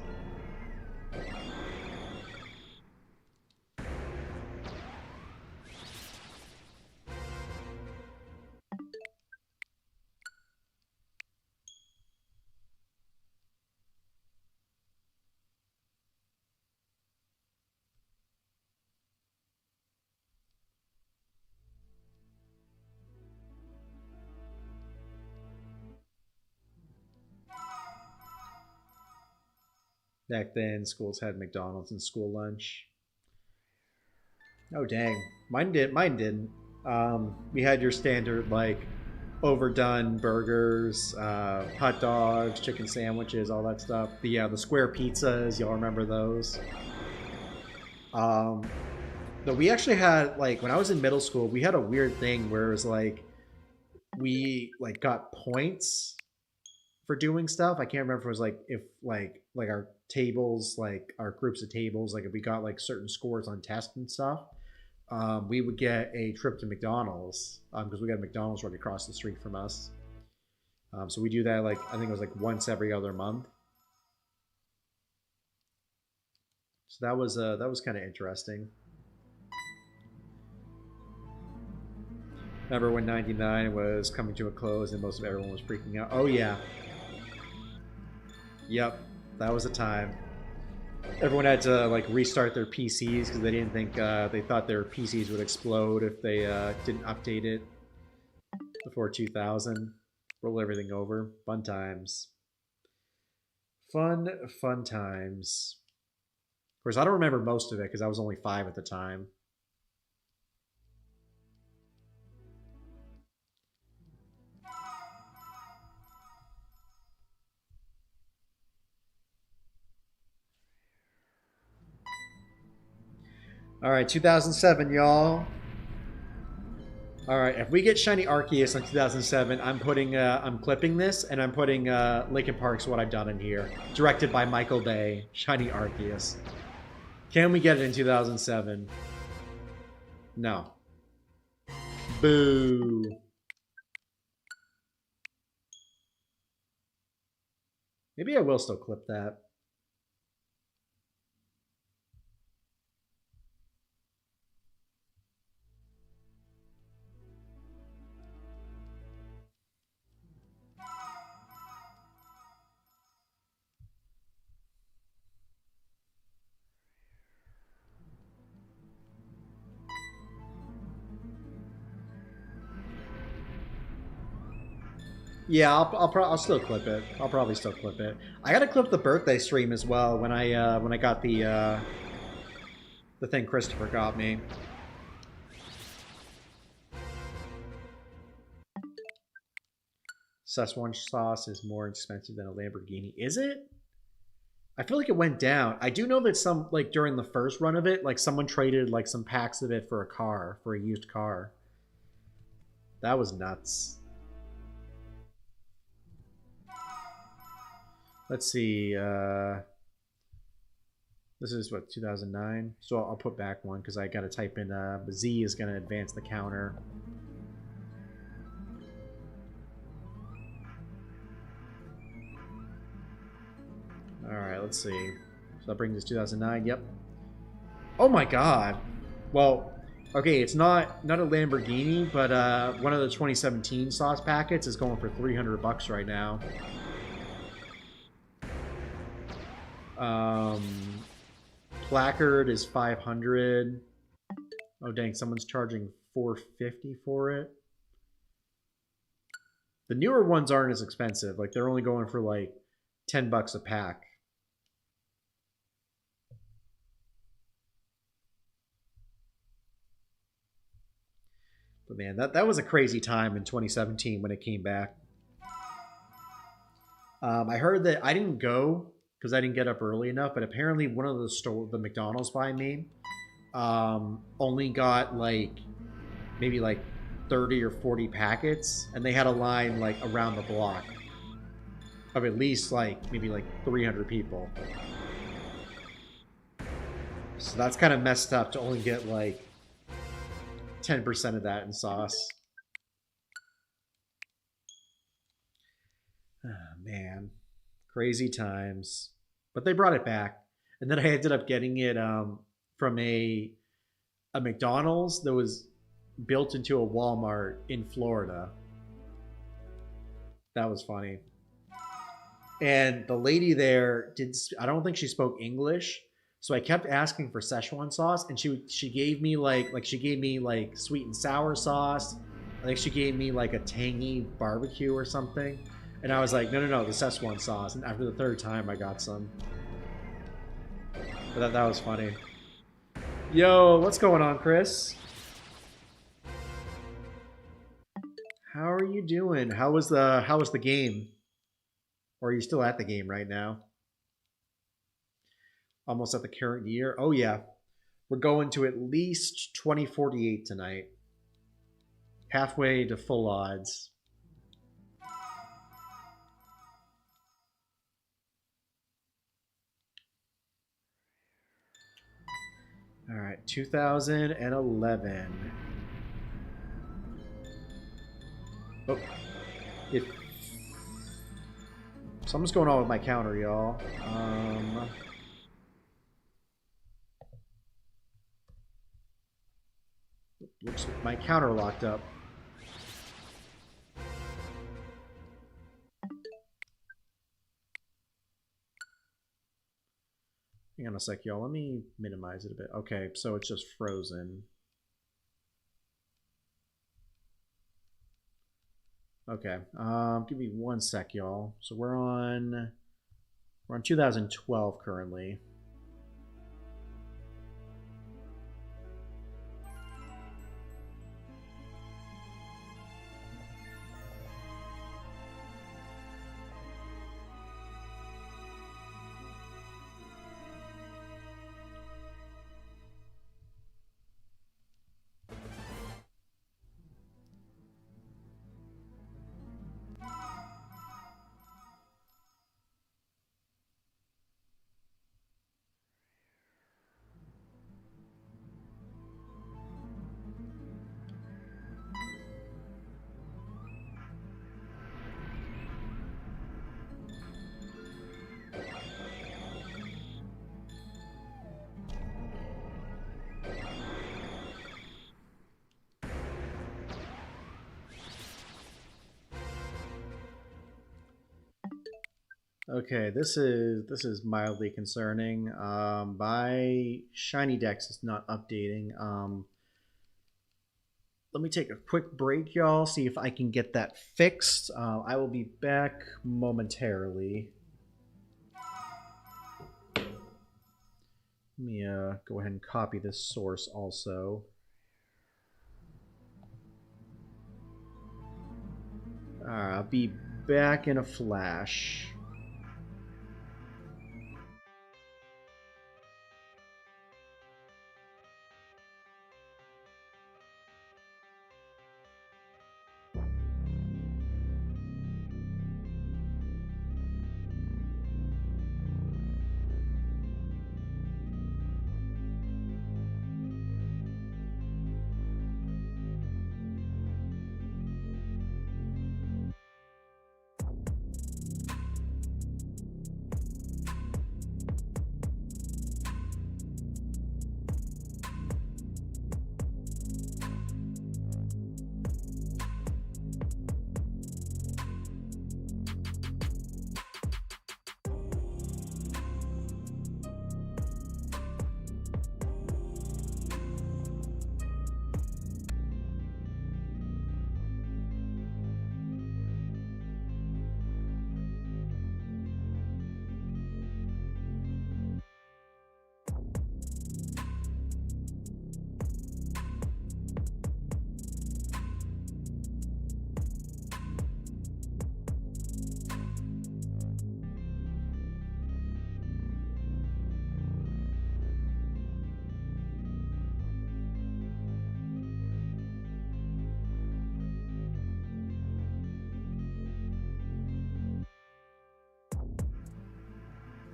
A: Back then, schools had McDonald's in school lunch. Oh dang, mine did. Mine didn't. We had your standard like overdone burgers, hot dogs, chicken sandwiches, all that stuff. The square pizzas. Y'all remember those? But we actually had like when I was in middle school, we had a weird thing where it was like we like got points for doing stuff. I can't remember if it was like if like our tables, like our groups of tables, like if we got like certain scores on tests and stuff, we would get a trip to McDonald's because we got a McDonald's right across the street from us. So we do that like I think it was like once every other month. So that was kind of interesting. Remember when 99 was coming to a close and most of everyone was freaking out? Oh yeah. Yep, that was a time. Everyone had to like restart their PCs because they didn't think they thought their PCs would explode if they didn't update it before 2000. Roll everything over. Fun times. Fun times. Of course, I don't remember most of it because I was only 5 at the time. All right, 2007, y'all. All right, if we get Shiny Arceus in 2007, I'm clipping this and I'm putting Linkin Park's What I've Done in here, directed by Michael Bay. Shiny Arceus. Can we get it in 2007? No. Boo. Maybe I will still clip that. Yeah, I'll still clip it. I'll probably still clip it. I gotta clip the birthday stream as well when I got the thing Christopher got me. Szechuan sauce is more expensive than a Lamborghini. Is it? I feel like it went down. I do know that some like during the first run of it, like someone traded like some packs of it for a car, for a used car. That was nuts. Let's see. This is what 2009. So I'll put back one because I got to type in. Z is going to advance the counter. All right, let's see. So that brings us 2009. Yep. Oh my God. Well, okay, it's not a Lamborghini, but one of the 2017 sauce packets is going for $300 right now. Placard is 500. Oh dang, someone's charging 450 for it. The newer ones aren't as expensive. Like they're only going for like $10 a pack. But man, that was a crazy time in 2017 when it came back. I heard that I didn't go because I didn't get up early enough, but apparently one of the McDonald's by me, only got like maybe like 30 or 40 packets, and they had a line like around the block of at least like maybe like 300 people. So that's kind of messed up to only get like 10% of that in sauce. Oh, man, crazy times. But they brought it back, and then I ended up getting it from a McDonald's that was built into a Walmart in Florida. That was funny. And the lady there I don't think she spoke English, so I kept asking for Szechuan sauce, and she gave me like sweet and sour sauce. I think she gave me like a tangy barbecue or something. And I was like, no, the Szechuan sauce. And after the third time, I got some. But that was funny. Yo, what's going on, Chris? How are you doing? How was the game? Or are you still at the game right now? Almost at the current year? Oh yeah. We're going to at least 2048 tonight. Halfway to full odds. All right, 2011. Oh, something's going on with my counter, y'all. Looks like my counter locked up. Hang on a sec, y'all. Let me minimize it a bit. Okay, so it's just frozen. Okay, give me one sec, y'all. So we're on 2012 currently. Okay, this is mildly concerning. My shiny dex is not updating. Let me take a quick break, y'all. See if I can get that fixed. I will be back momentarily. Let me go ahead and copy this source also. I'll be back in a flash.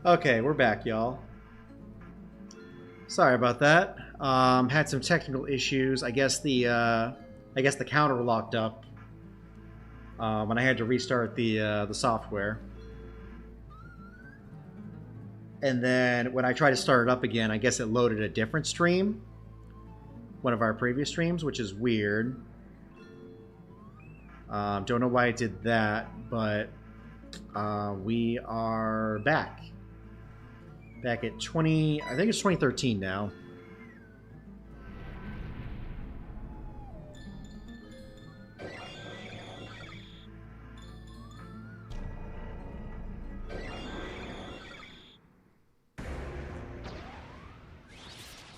A: Okay, we're back, y'all. Sorry about that. Had some technical issues. I guess the counter locked up when I had to restart the software. And then when I tried to start it up again, I guess it loaded a different stream, one of our previous streams, which is weird. Don't know why it did that, but we are back. Back at 20, I think it's 2013 now.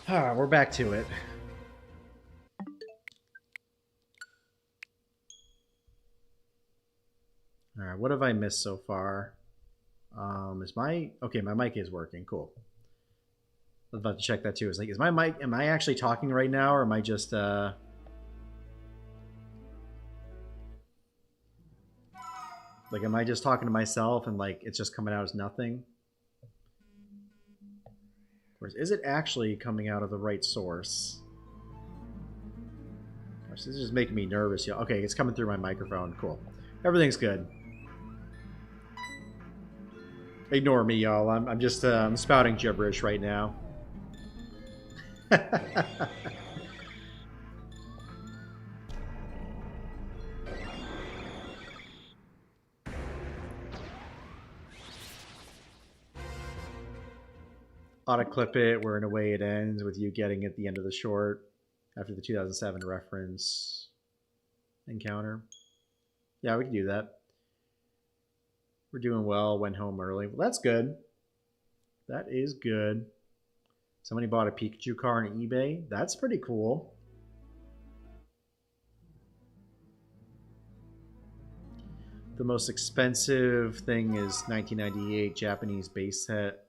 A: We're back to it. All right, what have I missed so far? Is my mic is working. Cool. I was about to check that too. It's like, is my mic? Am I actually talking right now, or am I just like, am I just talking to myself and like it's just coming out as nothing? Or is it actually coming out of the right source? Gosh, this is just making me nervous. Okay, it's coming through my microphone. Cool. Everything's good. Ignore me, y'all. I'm just I'm spouting gibberish right now. auto-clip it where in a way it ends with you getting at the end of the short after the 2007 reference encounter. Yeah, we can do that. We're doing well. Went home early. Well, that's good. That is good. Somebody bought a Pikachu car on eBay. That's pretty cool. The most expensive thing is 1998 Japanese base set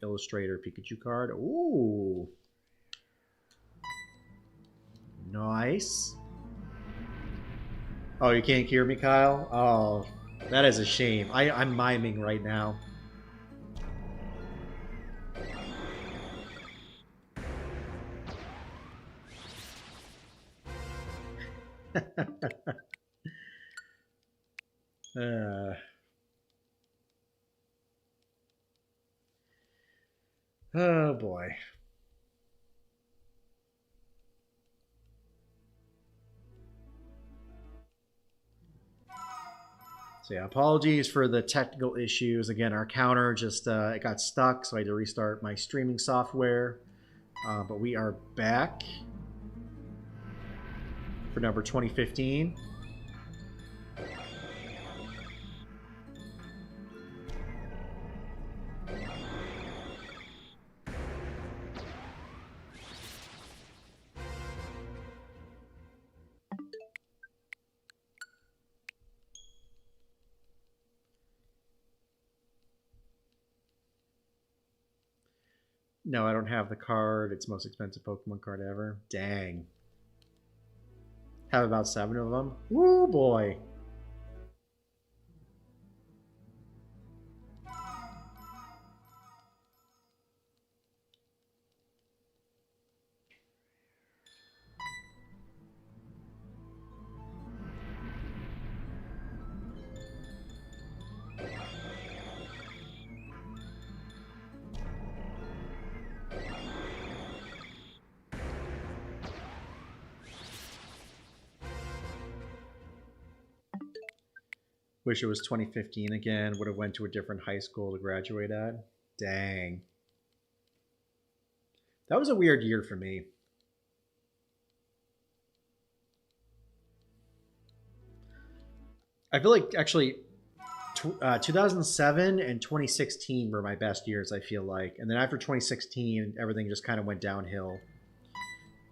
A: Illustrator Pikachu card. Ooh. Nice. Oh, you can't hear me, Kyle? Oh, that is a shame. I'm miming right now. Oh boy. So yeah, apologies for the technical issues. Again, our counter just it got stuck, so I had to restart my streaming software. But we are back for number 2015. No, I don't have the card. It's the most expensive Pokemon card ever. Dang. Have about 7 of them. Woo boy. Wish it was 2015 again. Would have went to a different high school to graduate at. Dang. That was a weird year for me. I feel like actually 2007 and 2016 were my best years, I feel like. And then after 2016, everything just kind of went downhill.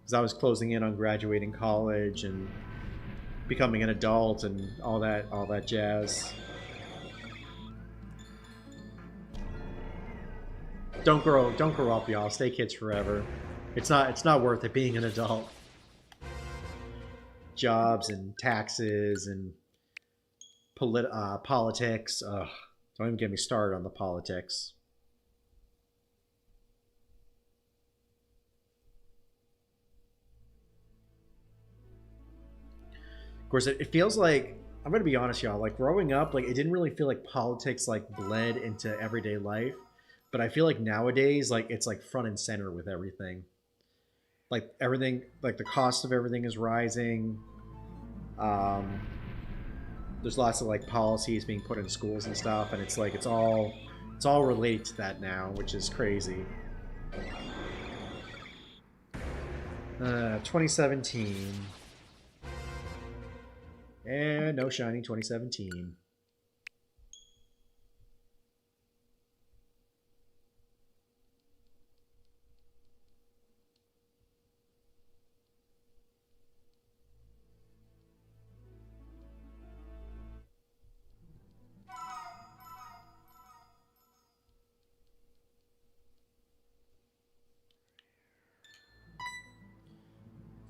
A: Because I was closing in on graduating college and becoming an adult and all that jazz. Don't grow up, y'all. Stay kids forever. It's not worth it being an adult. Jobs and taxes and politics. Ugh, don't even get me started on the politics. Of course, it feels like, I'm gonna be honest, y'all. Like growing up, like it didn't really feel like politics like bled into everyday life, but I feel like nowadays, like it's like front and center with everything. Like everything, like the cost of everything is rising. Um, there's lots of like policies being put in schools and stuff, and it's like it's all related to that now, which is crazy. 2017. And no shiny 2017.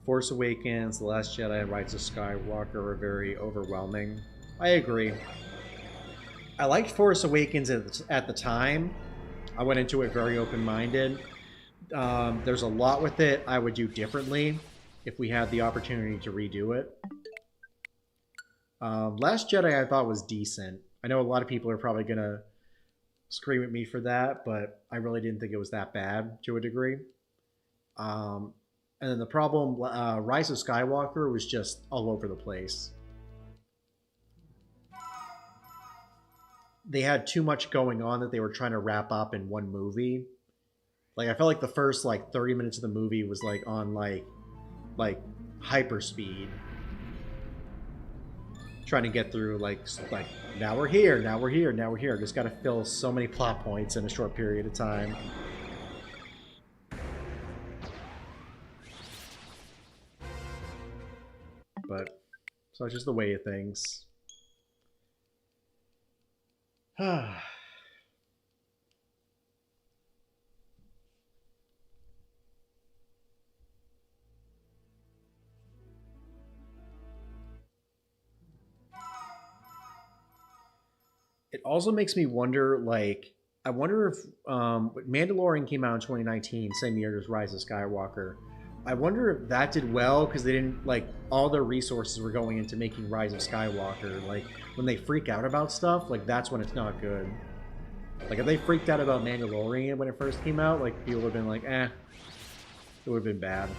A: Force Awakens, The Last Jedi, and Rise of Skywalker were very overwhelming. I agree. I liked Force Awakens at the time. I went into it very open-minded. There's a lot with it I would do differently if we had the opportunity to redo it. Last Jedi I thought was decent. I know a lot of people are probably going to scream at me for that, but I really didn't think it was that bad to a degree. And then the problem, Rise of Skywalker was just all over the place. They had too much going on that they were trying to wrap up in one movie. Like I felt like the first like 30 minutes of the movie was like on like hyper speed, trying to get through like now we're here, now we're here, now we're here. Just got to fill so many plot points in a short period of time. But so it's just the way of things. It also makes me wonder, like, I wonder if Mandalorian came out in 2019, same year as Rise of Skywalker. I wonder if that did well because they didn't like all their resources were going into making Rise of Skywalker. Like when they freak out about stuff, like that's when it's not good. Like if they freaked out about Mandalorian when it first came out, like people would have been like, eh, it would have been bad.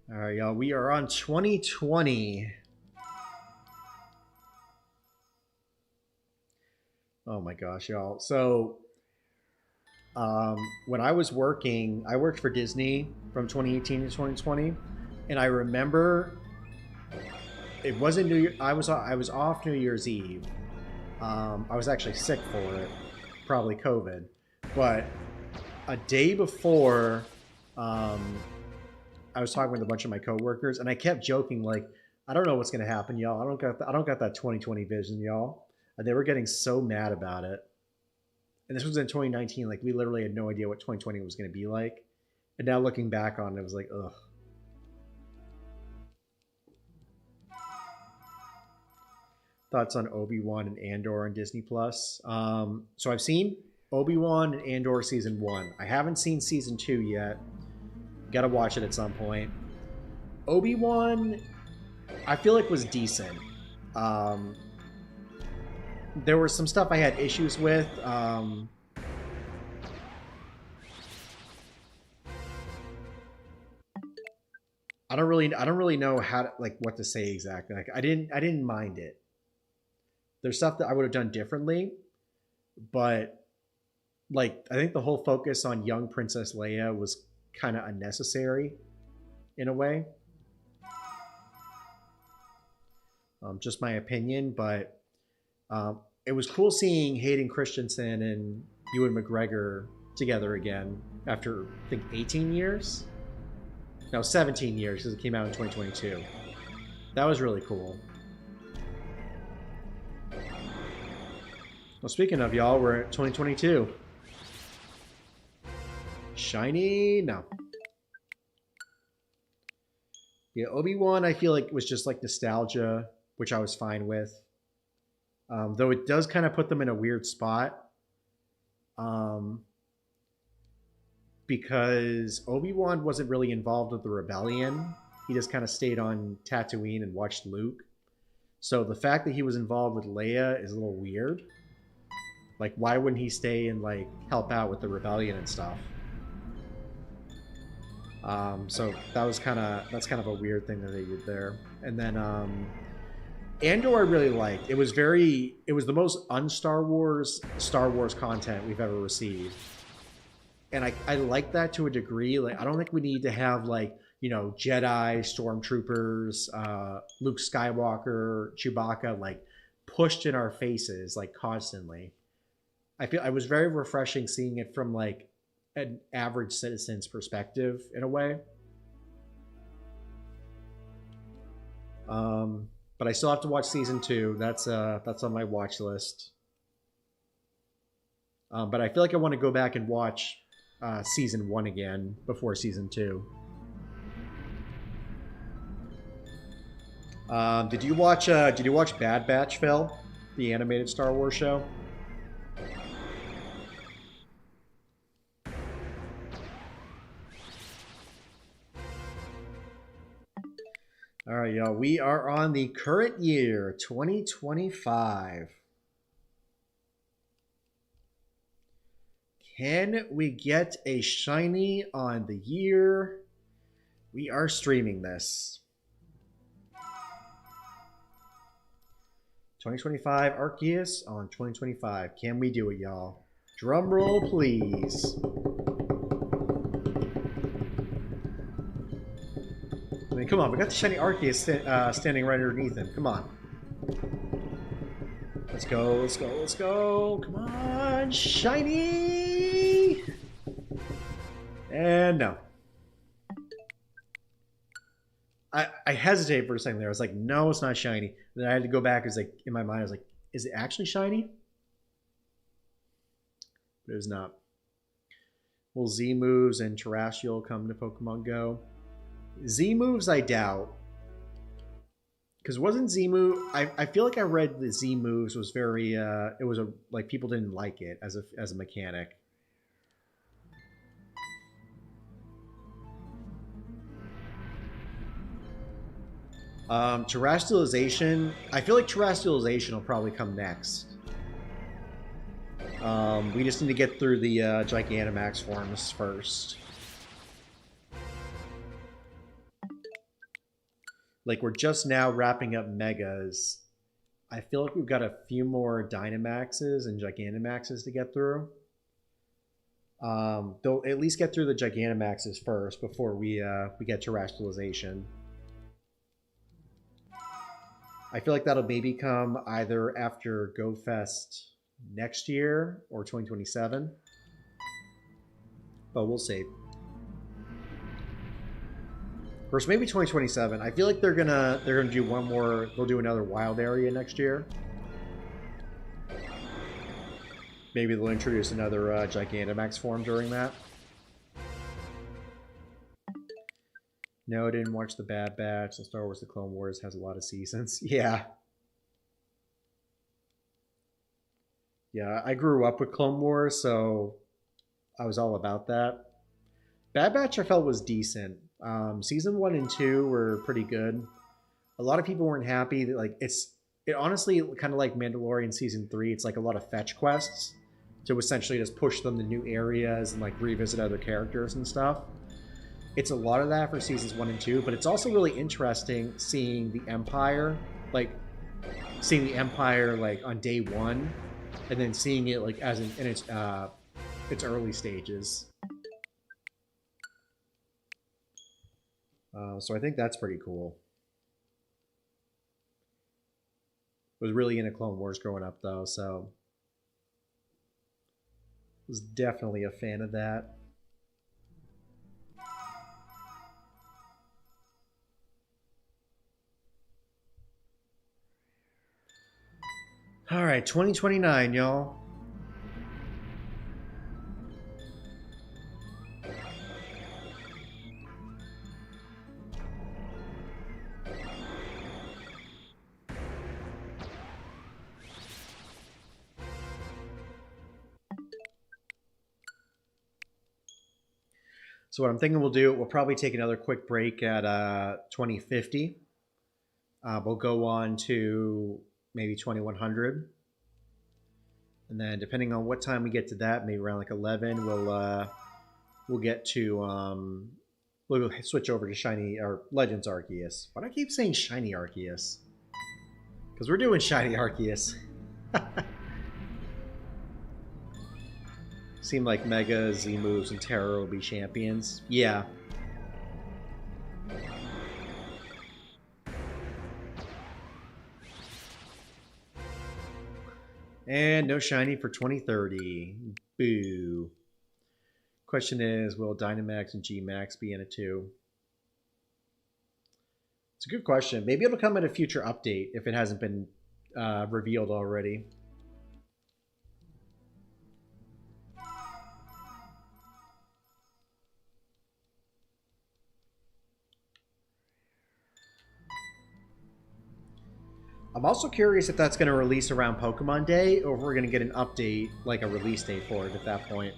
A: All right, y'all. We are on 2020. Oh my gosh, y'all. So, when I was working, I worked for Disney from 2018 to 2020, and I remember it wasn't New Year. I was off New Year's Eve. I was actually sick for it, probably COVID, but a day before. I was talking with a bunch of my coworkers, and I kept joking like, "I don't know what's gonna happen, y'all. I don't got that 2020 vision, y'all." And they were getting so mad about it. And this was in 2019. Like we literally had no idea what 2020 was gonna be like. And now looking back on it, it was like, ugh. Thoughts on Obi-Wan and Andor on Disney Plus? So I've seen Obi-Wan and Andor season 1. I haven't seen season 2 yet. Gotta watch it at some point. Obi-Wan, I feel like was decent. There was some stuff I had issues with. I don't really know how to, like what to say exactly. Like I didn't mind it. There's stuff that I would have done differently, but like I think the whole focus on young Princess Leia was kind of unnecessary in a way. Just my opinion, but it was cool seeing Hayden Christensen and Ewan McGregor together again after I think 18 years. No, 17 years because it came out in 2022. That was really cool. Well, speaking of y'all, we're at 2022. Shiny? No. Yeah, Obi-Wan I feel like was just like nostalgia, which I was fine with. Though it does kind of put them in a weird spot. Because Obi-Wan wasn't really involved with the rebellion. He just kind of stayed on Tatooine and watched Luke. So the fact that he was involved with Leia is a little weird. Like, why wouldn't he stay and like help out with the rebellion and stuff? So that's kind of a weird thing that they did there. And then Andor I really liked. It was the most un-Star Wars Star Wars content we've ever received. And I like that to a degree. Like I don't think we need to have like, you know, Jedi, stormtroopers, Luke Skywalker, Chewbacca like pushed in our faces like constantly. I feel I was very refreshing seeing it from like an average citizen's perspective in a way. But I still have to watch season 2. That's on my watch list. But I feel like I want to go back and watch season 1 again before season 2. Did you watch Bad Batch, Phil? The animated Star Wars show? All right, y'all. We are on the current year, 2025. Can we get a shiny on the year? We are streaming this. 2025 Arceus on 2025. Can we do it, y'all? Drum roll, please. I mean, come on. We got the shiny Arceus standing right underneath him. Come on. Let's go, let's go, let's go. Come on, shiny! And no. I hesitated for a second there. I was like, no, it's not shiny. Then I had to go back. It was like, in my mind, I was like, is it actually shiny? But it was not. Will Z moves and Terrestrial come to Pokemon Go? Z moves, I doubt. Because wasn't Z move? I feel like I read the Z moves was very. It was like people didn't like it as a mechanic. Terrestrialization. I feel like Terrestrialization will probably come next. We just need to get through the Gigantamax forms first. Like, we're just now wrapping up Megas. I feel like we've got a few more Dynamaxes and Gigantamaxes to get through. They'll at least get through the Gigantamaxes first before we get Terrestrialization. I feel like that'll maybe come either after Go Fest next year or 2027. But we'll see. First, maybe 2027. I feel like they're gonna do one more. They'll do another wild area next year. Maybe they'll introduce another Gigantamax form during that. No, I didn't watch the Bad Batch. The Star Wars: The Clone Wars has a lot of seasons. Yeah. Yeah, I grew up with Clone Wars, so I was all about that. Bad Batch I felt was decent. Season 1 and 2 were pretty good. A lot of people weren't happy that it honestly kind of like Mandalorian Season 3. It's like a lot of fetch quests to essentially just push them to new areas and like revisit other characters and stuff. It's a lot of that for seasons 1 and 2, but it's also really interesting seeing the Empire like on day 1 and then seeing it like as in its early stages. So I think that's pretty cool. Was really into Clone Wars growing up though, so was definitely a fan of that. All right, 2029, y'all. So what I'm thinking we'll probably take another quick break at 2050. We'll go on to maybe 2100. And then depending on what time we get to that, maybe around like 11, we'll get to we'll switch over to Shiny or Legends Arceus. Why do I keep saying Shiny Arceus? Because we're doing Shiny Arceus. Seemed like Mega, Z-Moves, and Terra will be champions. Yeah. And no shiny for 2030. Boo. Question is, will Dynamax and G-Max be in it too? It's a good question. Maybe it'll come in a future update if it hasn't been revealed already. I'm also curious if that's going to release around Pokemon Day, or if we're going to get an update, like a release date for it at that point.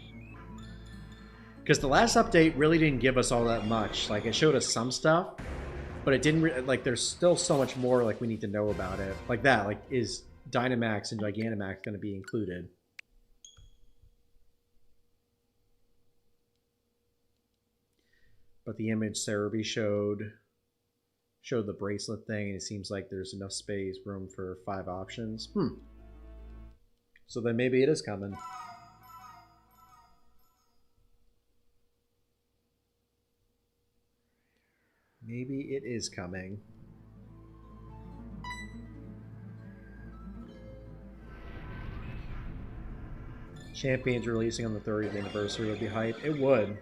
A: Because the last update really didn't give us all that much. Like, it showed us some stuff, but it didn't, like, there's still so much more, like, we need to know about it. Like that, like, is Dynamax and Gigantamax going to be included? but the image Cerebi showed the bracelet thing, and it seems like there's enough space room for 5 options. So then maybe it is coming. Maybe it is coming. Champions releasing on the 30th anniversary would be hype. It would.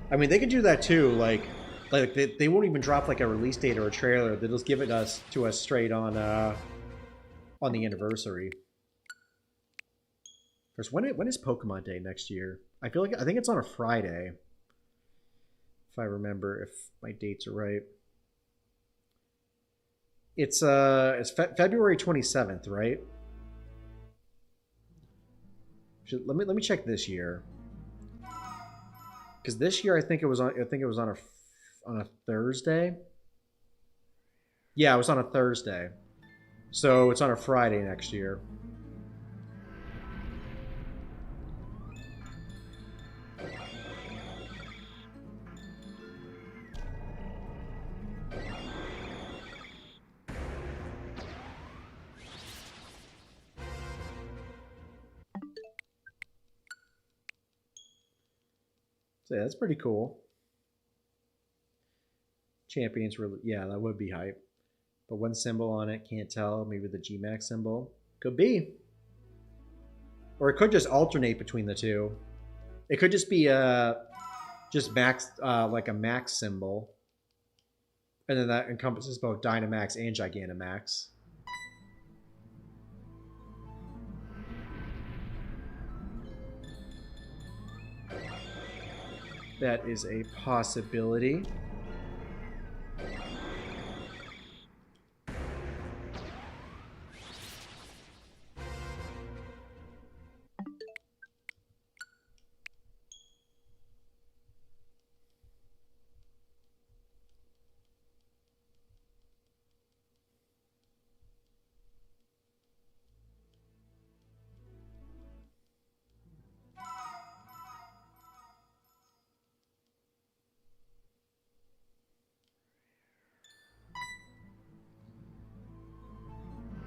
A: I mean, they could do that too. Like they won't even drop like a release date or a trailer. They'll just give it to us straight on the anniversary. First, when is Pokemon Day next year? I think it's on a Friday. If I remember, if my dates are right. It's February 27th, right? Let me check this year. Because this year I think it was on a Thursday. Yeah, it was on a Thursday. So it's on a Friday next year. So yeah, that's pretty cool. Champions were, yeah, that would be hype. But one symbol on it, can't tell. Maybe the Gmax symbol. Could be. Or it could just alternate between the two. It could just be just max, like a max symbol. And then that encompasses both Dynamax and Gigantamax. That is a possibility.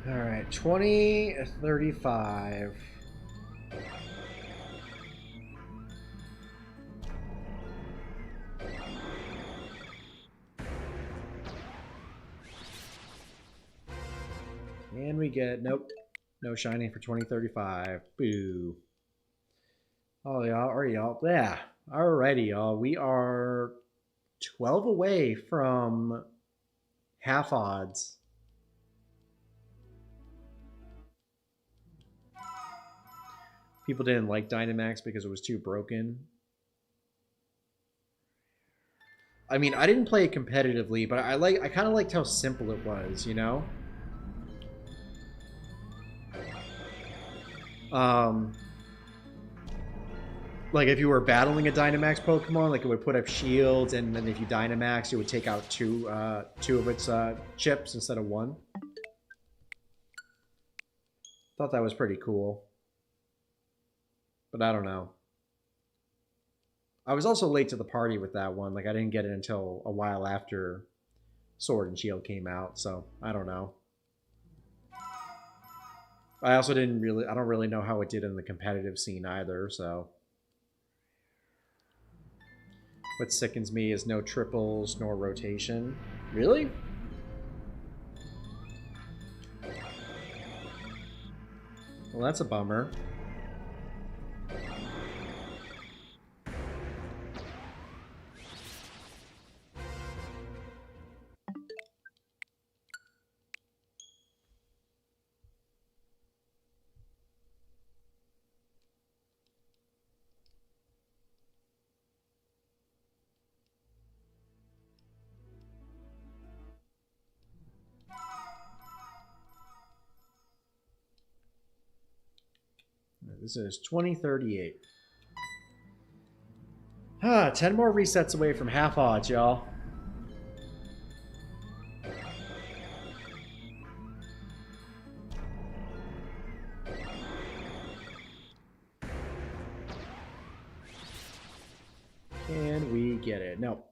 A: All right, 2035. And we get, nope, no shining for 2035. Boo. Oh, y'all, yeah. Alrighty, y'all. We are 12 away from half odds. People didn't like Dynamax because it was too broken. I mean, I didn't play it competitively, but I kind of liked how simple it was, you know? Like if you were battling a Dynamax Pokemon, like it would put up shields, and then if you Dynamax, it would take out two of its chips instead of one. Thought that was pretty cool. But I don't know. I was also late to the party with that one. Like I didn't get it until a while after Sword and Shield came out, so I don't know. I also I don't really know how it did in the competitive scene either, so. What sickens me is no triples nor rotation. Really? Well, that's a bummer. This is 2038. 10 more resets away from half odds, y'all. Can we get it? No.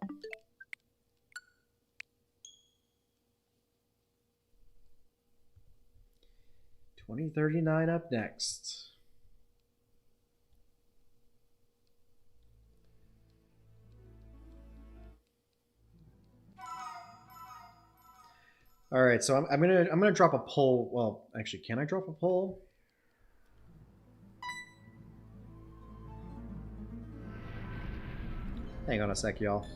A: $20.39 up next. All right, so I'm gonna drop a poll. Well, actually, can I drop a poll? Hang on a sec, y'all.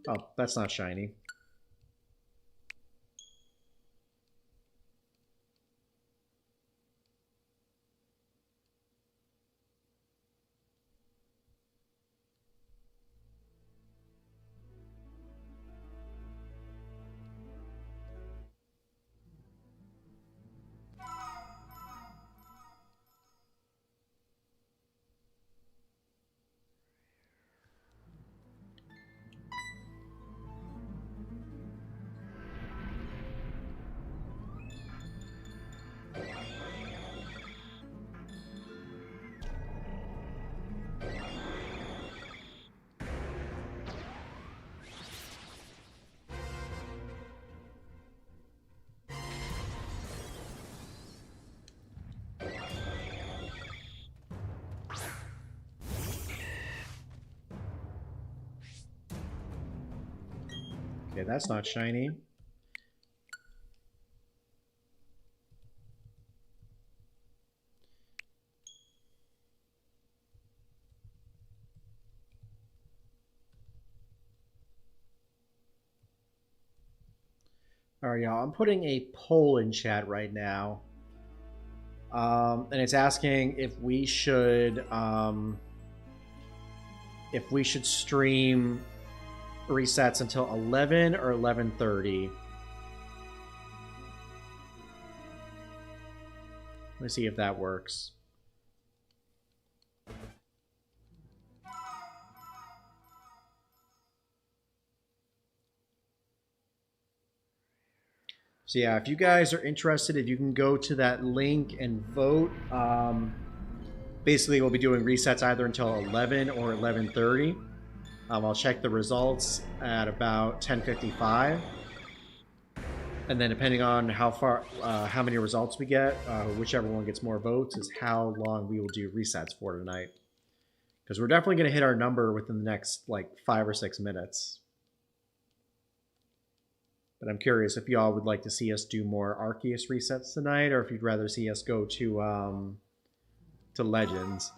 A: Oh, that's not shiny. Okay, that's not shiny. All right, y'all. I'm putting a poll in chat right now, and it's asking if we should stream resets until 11 or 11:30. Let me see if that works. So yeah, if you guys are interested, if you can go to that link and vote. Basically, we'll be doing resets either until 11 or 11:30. I'll check the results at about 10:55, and then depending on how many results we get, whichever one gets more votes is how long we will do resets for tonight. Because we're definitely going to hit our number within the next like 5 or 6 minutes. But I'm curious if y'all would like to see us do more Arceus resets tonight, or if you'd rather see us go to Legends.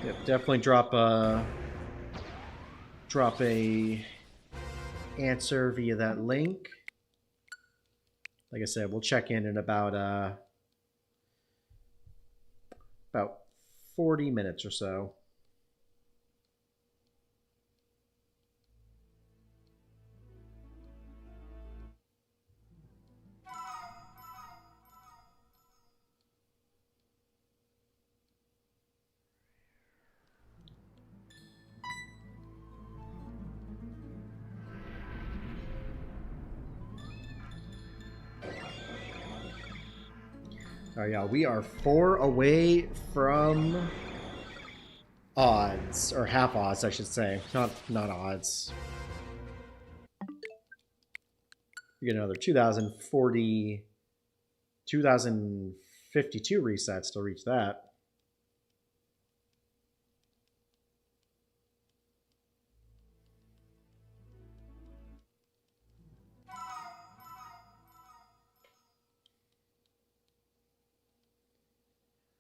A: Yep, definitely drop a answer via that link. Like I said, we'll check in about 40 minutes or so. All right, y'all, we are 4 away from odds, or half odds, I should say. Not odds. We get another 2052 resets to reach that.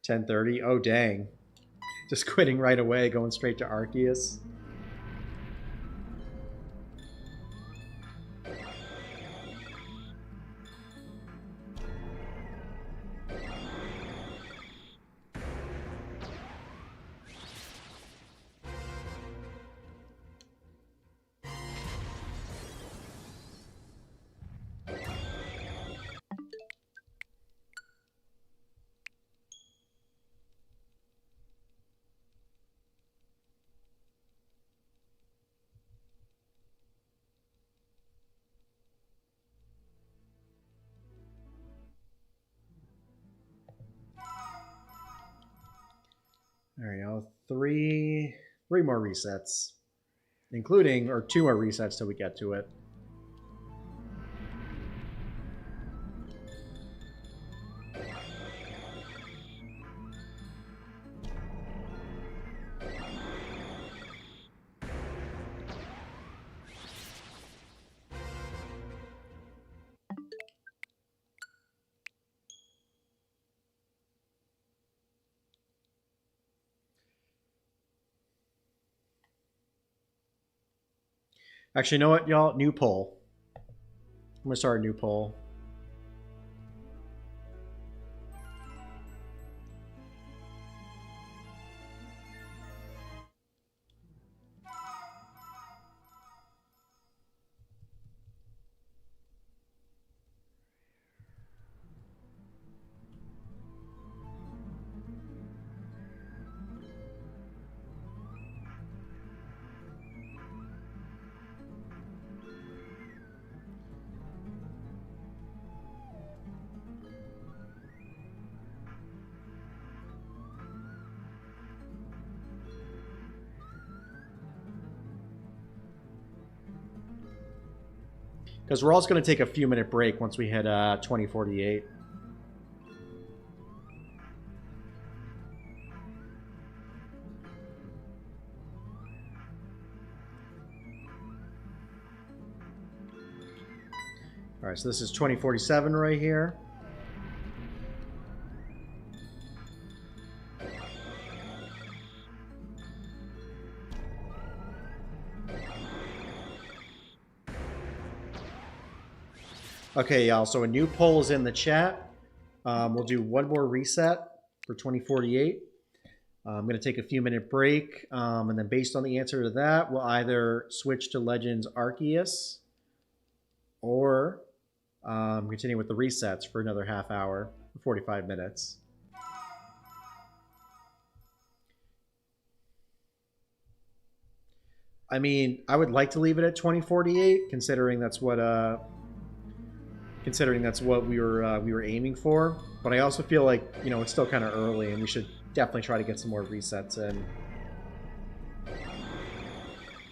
A: $10.30. Oh dang! Just quitting right away, going straight to Arceus. All right, now three more resets, including, or two more resets till we get to it. Actually, you know what, y'all? New poll. I'm gonna start a new poll. Because we're also going to take a few minute break once we hit 2048. All right, so this is 2047 right here. Okay, y'all, so a new poll is in the chat. We'll do one more reset for 2048. I'm going to take a few minute break, and then based on the answer to that, we'll either switch to Legends Arceus or continue with the resets for another half hour, 45 minutes. I mean, I would like to leave it at 2048, considering that's what we were aiming for. But I also feel like, you know, it's still kind of early, and we should definitely try to get some more resets in.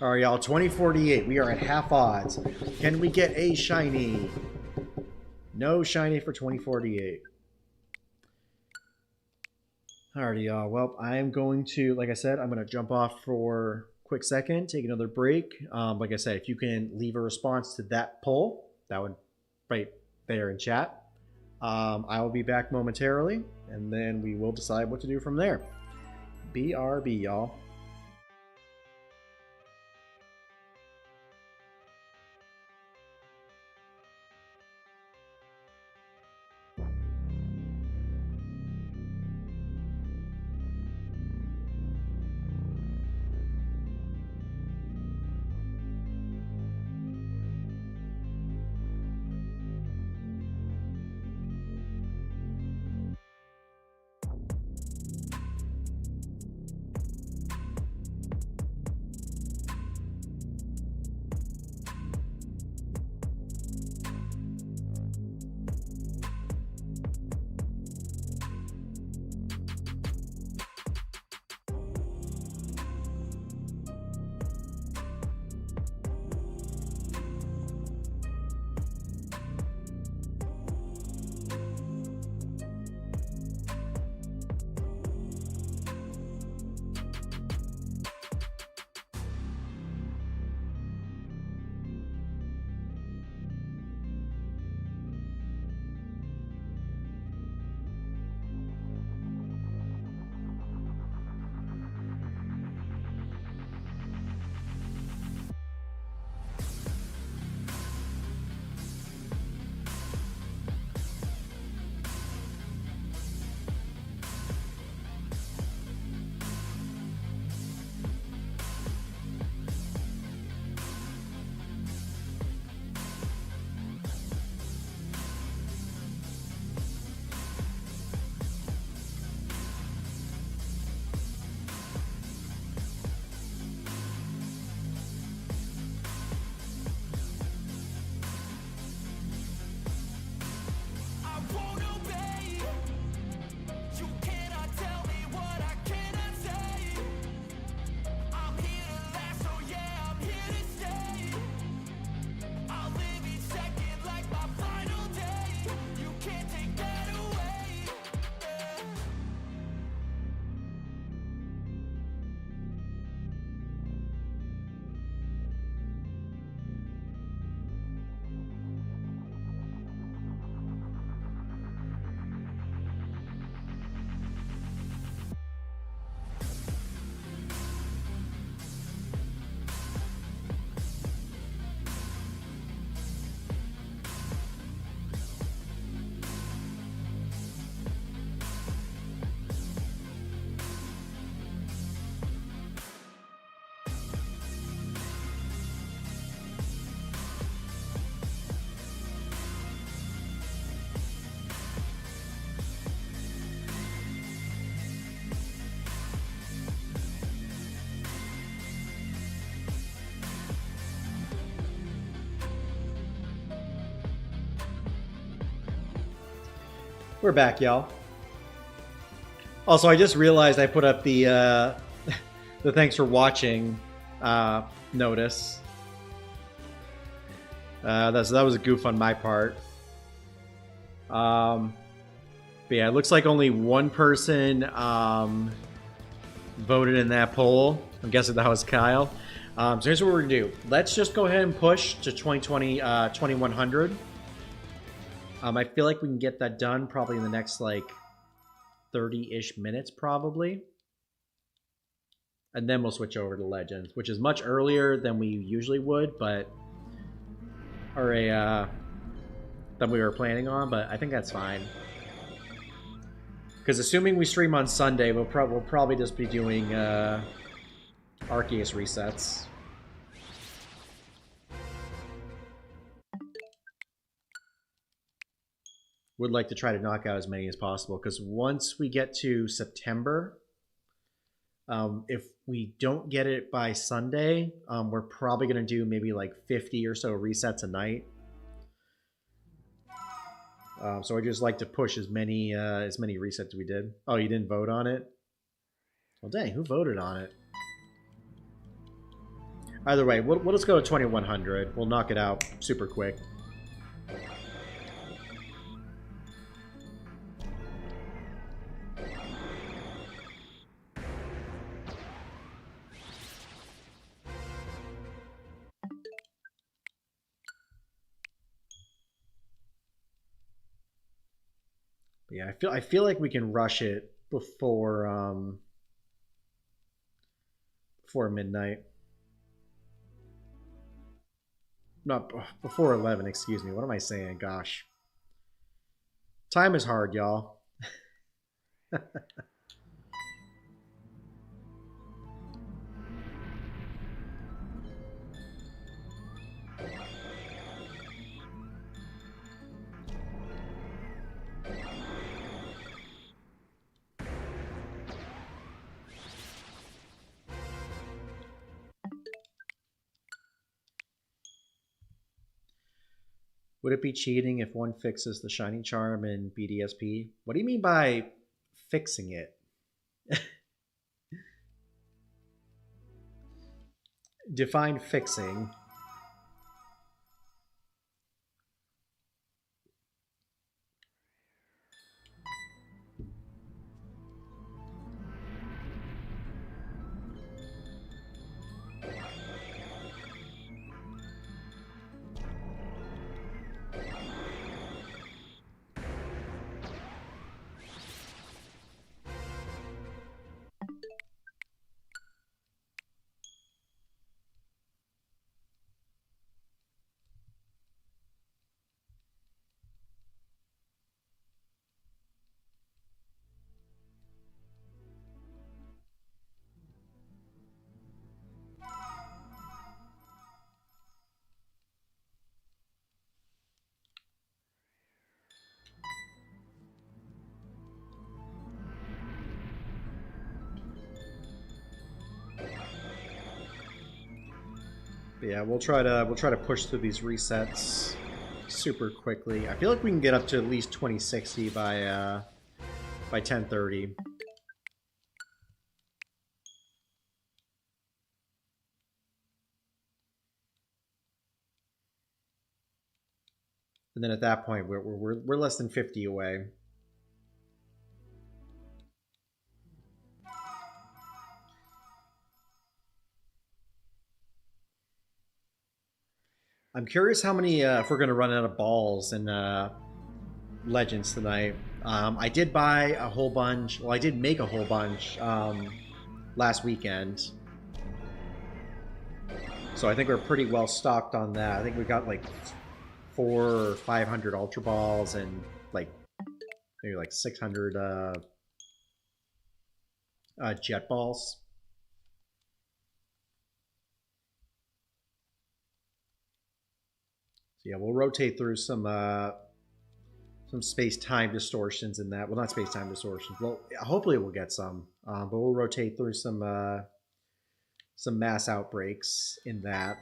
A: All right, y'all, 2048. We are at half odds. Can we get a shiny? No shiny for 2048. Alrighty, y'all. Well, I'm going to, like I said, I'm going to jump off for a quick second, take another break. Like I said, if you can leave a response to that poll, that would right there in chat. I will be back momentarily, and then we will decide what to do from there. BRB, y'all. We're back, y'all. Also, I just realized I put up the the thanks for watching notice. That was a goof on my part. But yeah, it looks like only one person voted in that poll. I'm guessing that was Kyle. So here's what we're gonna do. Let's just go ahead and push to 2100. I feel like we can get that done probably in the next like 30-ish minutes probably. And then we'll switch over to Legends, which is much earlier than we usually would, but than we were planning on, but I think that's fine. Because assuming we stream on Sunday, we'll probably just be doing Arceus resets. Would like to try to knock out as many as possible, because once we get to September, if we don't get it by Sunday, we're probably going to do maybe like 50 or so resets a night. So I just like to push as many resets as we did. Oh, you didn't vote on it? Well, dang, who voted on it? Either way, we'll just go to 2100. We'll knock it out super quick. But yeah, I feel like we can rush it before midnight. Not before 11, excuse me. What am I saying? Gosh. Time is hard, y'all. Would it be cheating if one fixes the Shining Charm in BDSP? What do you mean by fixing it? Define fixing. But yeah, we'll try to push through these resets super quickly. I feel like we can get up to at least 2060 by 10:30. And then at that point, we're less than 50 away. I'm curious how many, if we're going to run out of balls in Legends tonight. I did buy a whole bunch. Well, I did make a whole bunch last weekend. So I think we're pretty well stocked on that. I think we got like 400 or 500 Ultra Balls and like maybe like 600 Jet Balls. So yeah, we'll rotate through some space-time distortions in that. Well, not space-time distortions. Well, hopefully we'll get some, but we'll rotate through some mass outbreaks in that.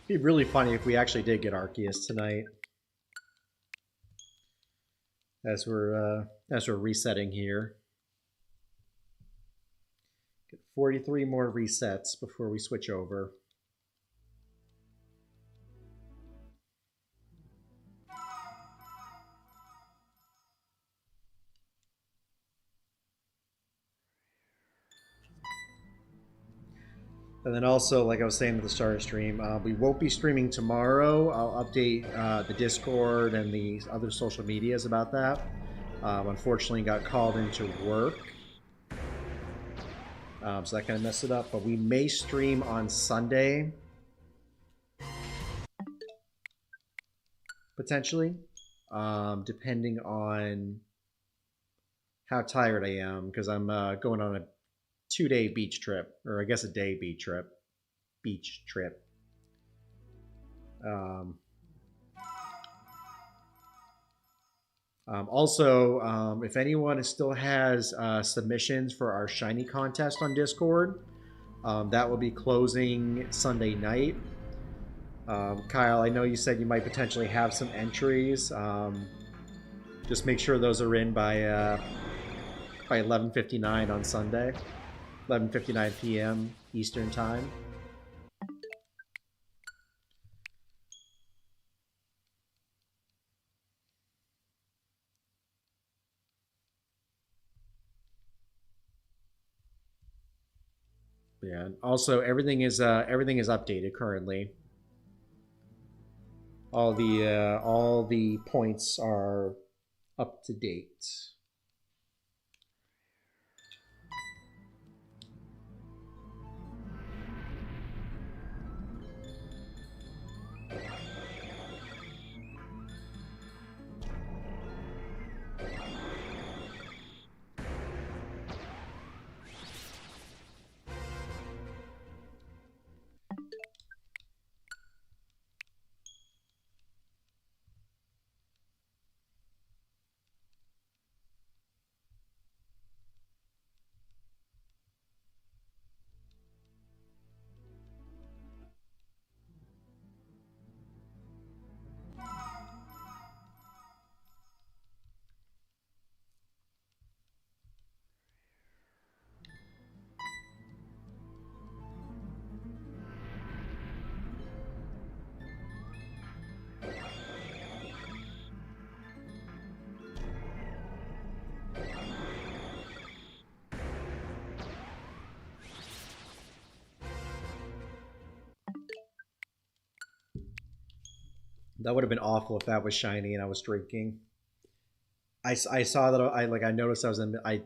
A: It'd be really funny if we actually did get Arceus tonight. As we're resetting here. Get 43 more resets before we switch over. And then also, like I was saying at the start of stream, we won't be streaming tomorrow. I'll update the Discord and the other social medias about that. Unfortunately, got called into work. So that kind of messed it up. But we may stream on Sunday. Potentially. Depending on how tired I am. Because I'm going on a 2-day beach trip, or I guess a day beach trip. Also, if anyone still has submissions for our shiny contest on Discord, that will be closing Sunday night. Kyle, I know you said you might potentially have some entries. Just make sure those are in by 11:59 on Sunday. 11:59 p.m. Eastern Time. Yeah. Also, everything is updated currently. All the points are up to date. That would have been awful if that was shiny and I was drinking. I saw that I noticed I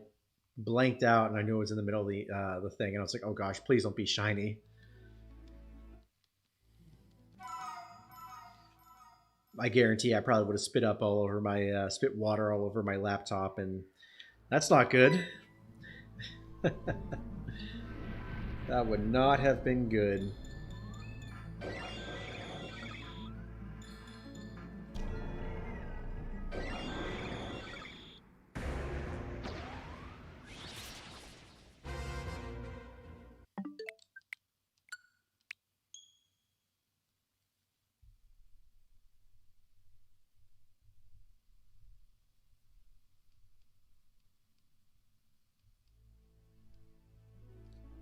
A: blanked out and I knew it was in the middle of the thing and I was like, oh gosh, please don't be shiny. I guarantee I probably would have spit water all over my laptop, and that's not good. That would not have been good.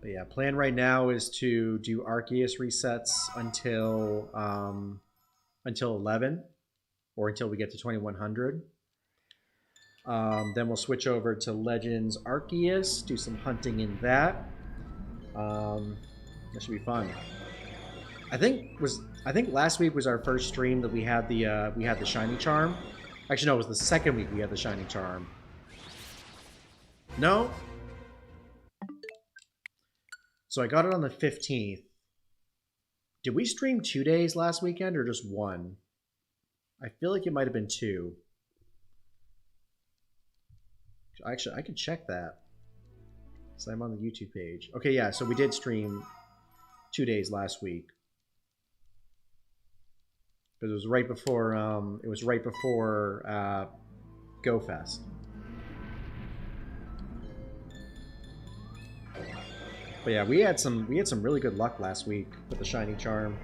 A: But yeah, plan right now is to do Arceus resets until 11, or until we get to 2100. Then we'll switch over to Legends Arceus, do some hunting in that. That should be fun. I think last week was our first stream that we had the shiny charm. Actually, no, it was the second week we had the shiny charm. No. So I got it on the 15th. Did we stream 2 days last weekend or just one? I feel like it might have been 2. Actually, I could check that. So I'm on the YouTube page. Okay, yeah, so we did stream 2 days last week. Because it was right before GoFest. But yeah, we had some really good luck last week with the shiny charm.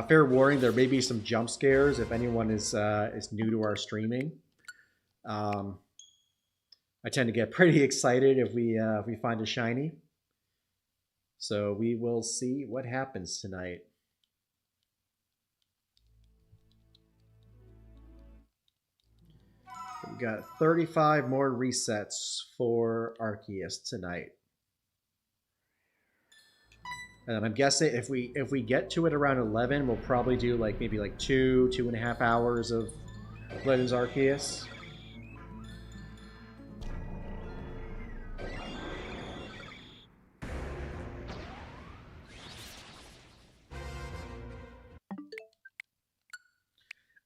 A: Fair warning: there may be some jump scares if anyone is new to our streaming. Um, I tend to get pretty excited if we find a shiny. So we will see what happens tonight. We got 35 more resets for Arceus tonight. And I'm guessing if we get to it around 11, we'll probably do like maybe like 2.5 hours of Legends Arceus.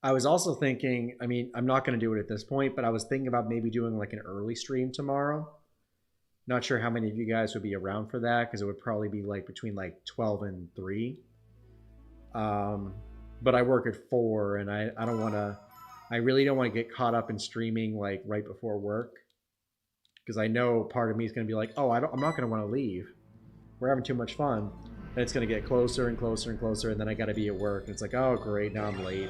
A: I was also thinking, I mean, I'm not going to do it at this point, but I was thinking about maybe doing like an early stream tomorrow. Not sure how many of you guys would be around for that because it would probably be like between like 12 and 3. But I work at 4 and I don't want to, I really don't want to get caught up in streaming like right before work because I know part of me is going to be like, oh, I'm not going to want to leave. We're having too much fun. And it's going to get closer and closer and closer. And then I got to be at work. And it's like, oh, great. Now I'm late.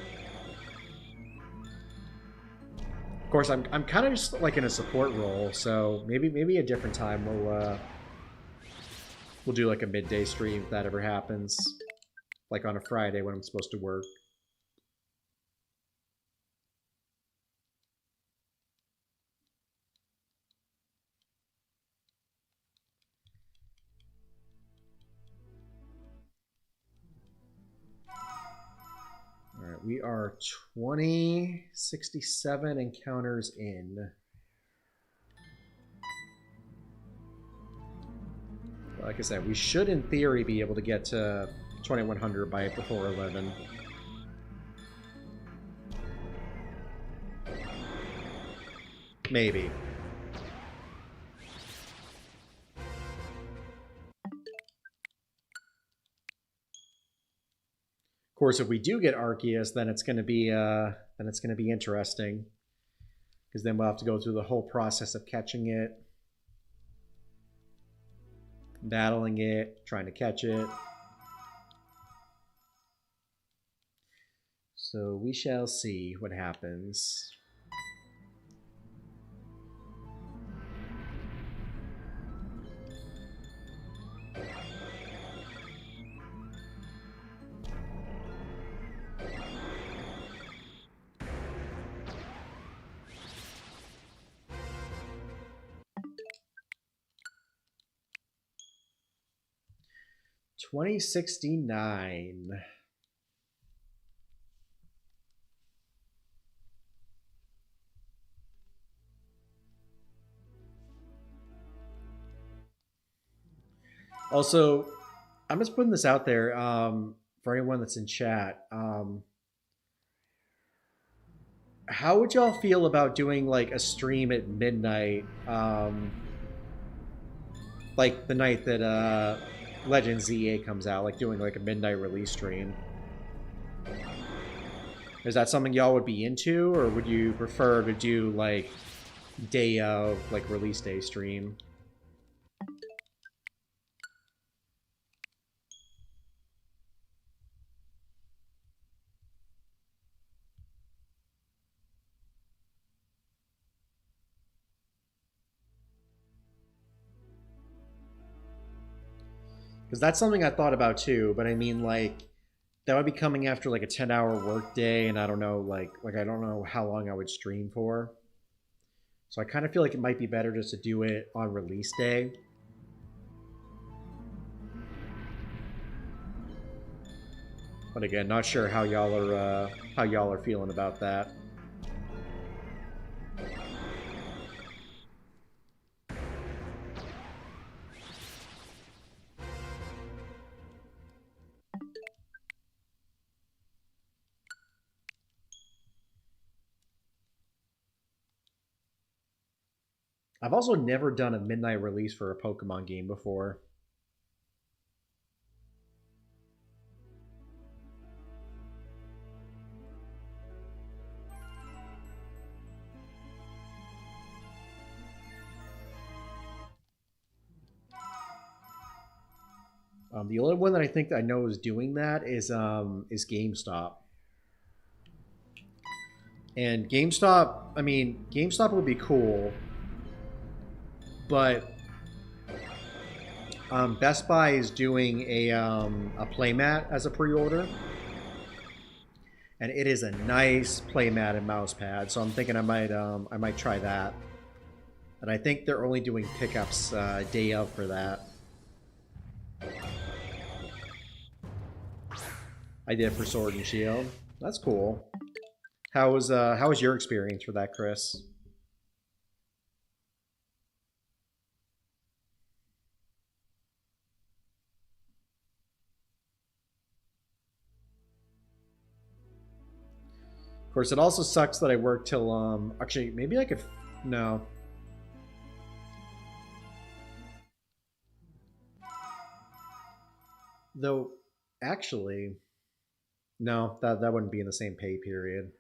A: Of course, I'm kind of just like in a support role, so maybe a different time we'll do like a midday stream if that ever happens, like on a Friday when I'm supposed to work. All right, we are 2067 encounters in. Like I said, we should in theory be able to get to 2100 by before 11. Maybe. Of course, if we do get Arceus, then it's going to be interesting, because then we'll have to go through the whole process of catching it, battling it, trying to catch it. So we shall see what happens. $20.69. Also, I'm just putting this out there for anyone that's in chat. How would y'all feel about doing like a stream at midnight, like the night that Legends ZA comes out, like doing like a midnight release stream? Is that something y'all would be into, or would you prefer to do like day of, like release day stream? Because that's something I thought about too, but I mean, like, that would be coming after like a 10-hour work day, and I don't know, like I don't know how long I would stream for. So I kind of feel like it might be better just to do it on release day. But again, not sure how y'all are feeling about that. I've also never done a midnight release for a Pokemon game before. The only one that I think that I know is doing that is GameStop. And GameStop, I mean, GameStop would be cool, but Best Buy is doing a playmat as a pre-order, and it is a nice playmat and mouse pad. So I'm thinking I might try that. And I think they're only doing pickups day of for that. I did for Sword and Shield. That's cool. How was your experience for that, Chris? Of course, it also sucks that I work till actually maybe I could no. Though actually no, that wouldn't be in the same pay period.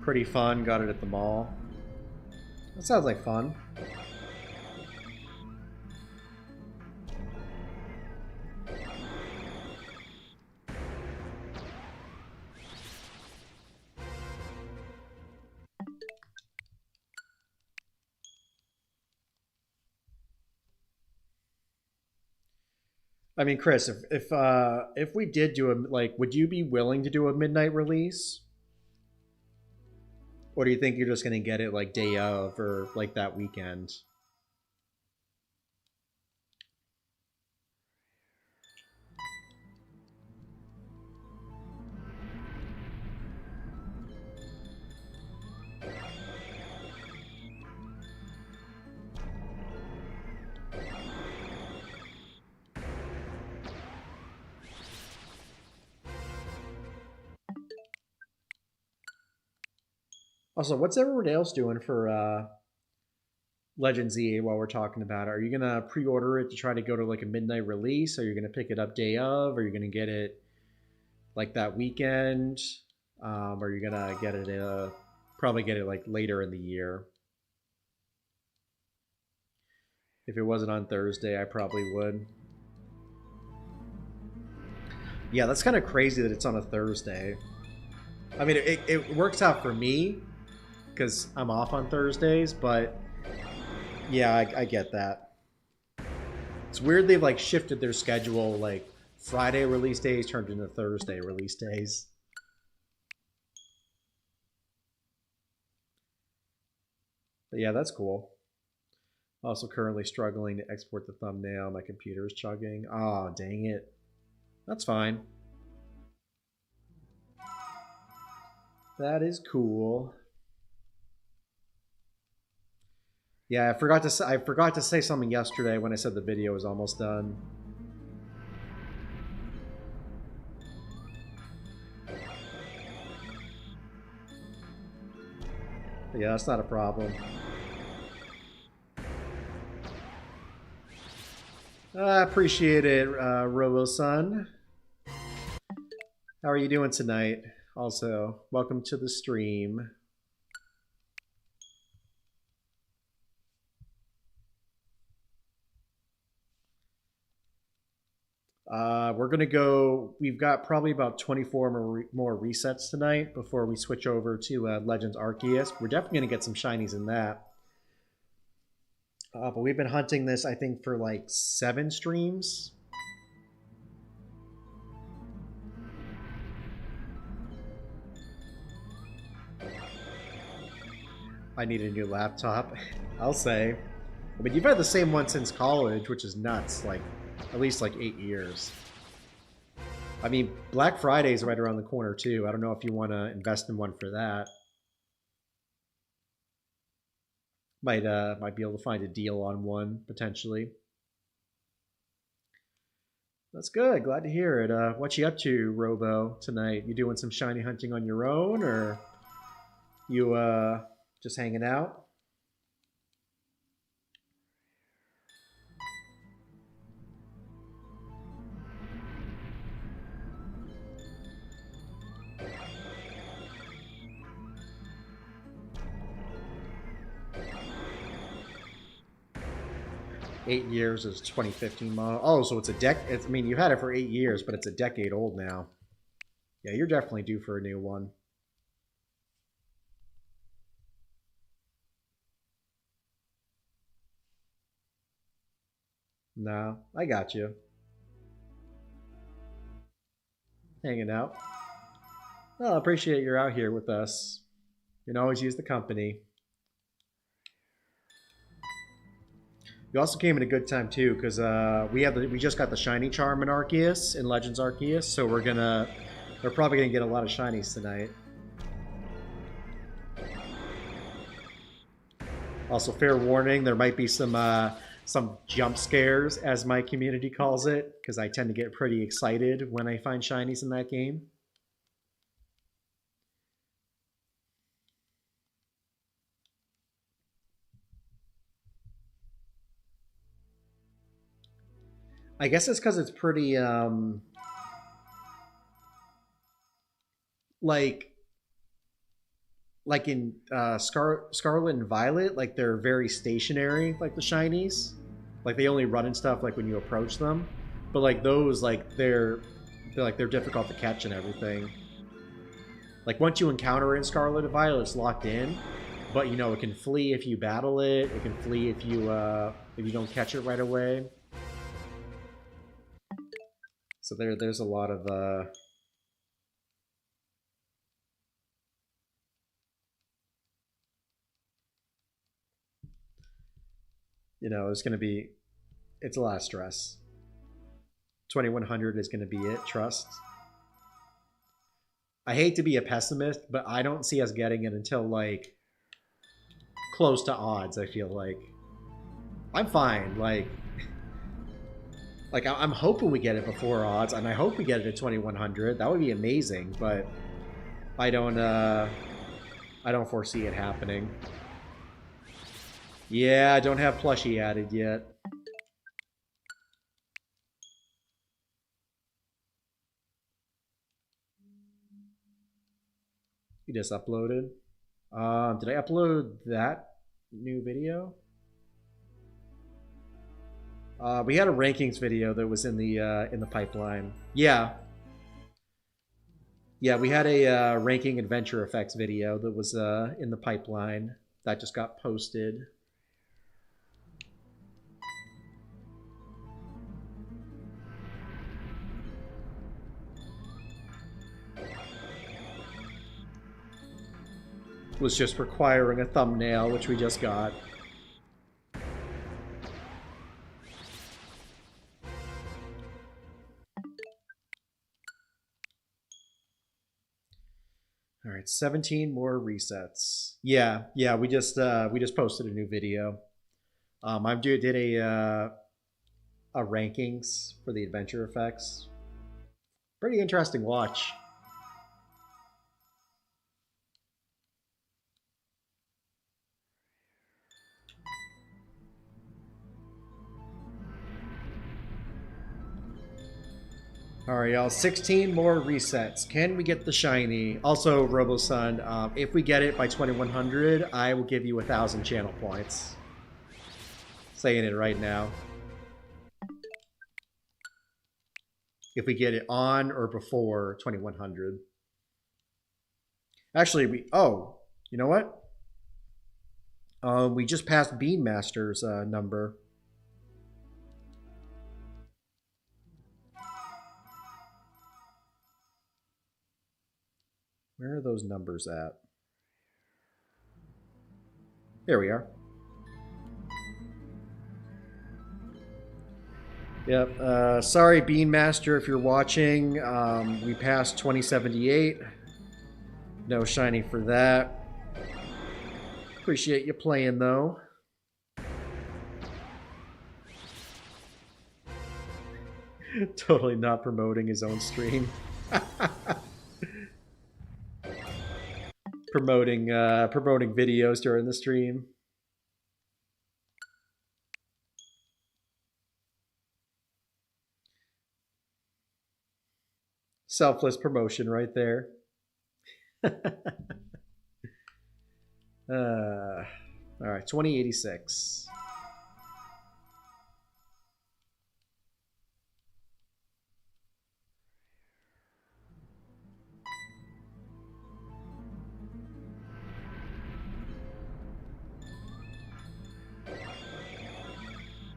A: Pretty fun, got it at the mall. That sounds like fun. I mean, Chris, if we did do a like, would you be willing to do a midnight release, or do you think you're just gonna get it like day of or like that weekend? Also, what's everyone else doing for Legends EA while we're talking about it? Are you gonna pre-order it to try to go to like a midnight release? Are you gonna pick it up day of? Are you gonna get it like that weekend? Are you gonna get it probably get it like later in the year? If it wasn't on Thursday, I probably would. Yeah, that's kind of crazy that it's on a Thursday. I mean, it works out for me because I'm off on Thursdays, but yeah, I get that. It's weird they've like shifted their schedule, like Friday release days turned into Thursday release days. But yeah, that's cool. Also currently struggling to export the thumbnail. My computer is chugging. Ah, oh, dang it. That's fine. That is cool. Yeah, I forgot to say something yesterday when I said the video was almost done. But yeah, that's not a problem. I appreciate it, Robo-sun. How are you doing tonight? Also, welcome to the stream. We're going to go... We've got probably about 24 more resets tonight before we switch over to Legends Arceus. We're definitely going to get some shinies in that. But we've been hunting this, I think, for like 7 streams. I need a new laptop. I'll say. I mean, you've had the same one since college, which is nuts. Like, at least like 8 years. I mean, Black Friday is right around the corner too. I don't know if you want to invest in one for that. Might be able to find a deal on one potentially. That's good. Glad to hear it. What you up to, Robo, tonight? You doing some shiny hunting on your own, or you just hanging out? 8 years is 2015 model. Oh, so it's a I mean, you had it for 8 years, but it's a decade old now. Yeah, you're definitely due for a new one. No, I got you. Hanging out. Well, I appreciate you're out here with us. You can always use the company. You also came at a good time too, because we just got the shiny charm in Arceus in Legends Arceus, so we're probably gonna get a lot of shinies tonight. Also, fair warning, there might be some jump scares, as my community calls it, because I tend to get pretty excited when I find shinies in that game. I guess it's because it's pretty like in Scarlet and Violet, like they're very stationary, like the shinies. Like they only run and stuff like when you approach them. But like those, like they're difficult to catch and everything. Like once you encounter it in Scarlet and Violet, it's locked in. But you know, it can flee if you battle it. It can flee if you don't catch it right away. So there's a lot of you know, it's a lot of stress. 2100 is going to be it, trust. I hate to be a pessimist, but I don't see us getting it until like close to odds, I feel like. I'm fine, like I'm hoping we get it before odds, and I hope we get it at 2100. That would be amazing, but I don't foresee it happening. Yeah, I don't have plushie added yet. You just uploaded. Did I upload that new video? We had a rankings video that was in the pipeline. Yeah, yeah, we had a ranking adventure effects video that was in the pipeline that just got posted. Was just requiring a thumbnail, which we just got. All right, 17 more resets. Yeah, we just posted a new video. I did a rankings for the adventure effects. Pretty interesting watch. All right, y'all. 16 more resets. Can we get the shiny? Also, RoboSun, if we get it by 2100, I will give you 1,000 channel points. Saying it right now. If we get it on or before 2100. Actually, oh, you know what? We just passed Bean Master's number. Where are those numbers at? There we are. Yep. Sorry, Bean Master, if you're watching. We passed 2078. No shiny for that. Appreciate you playing, though. Totally not promoting his own stream. promoting videos during the stream. Selfless promotion right there. All right, 2086.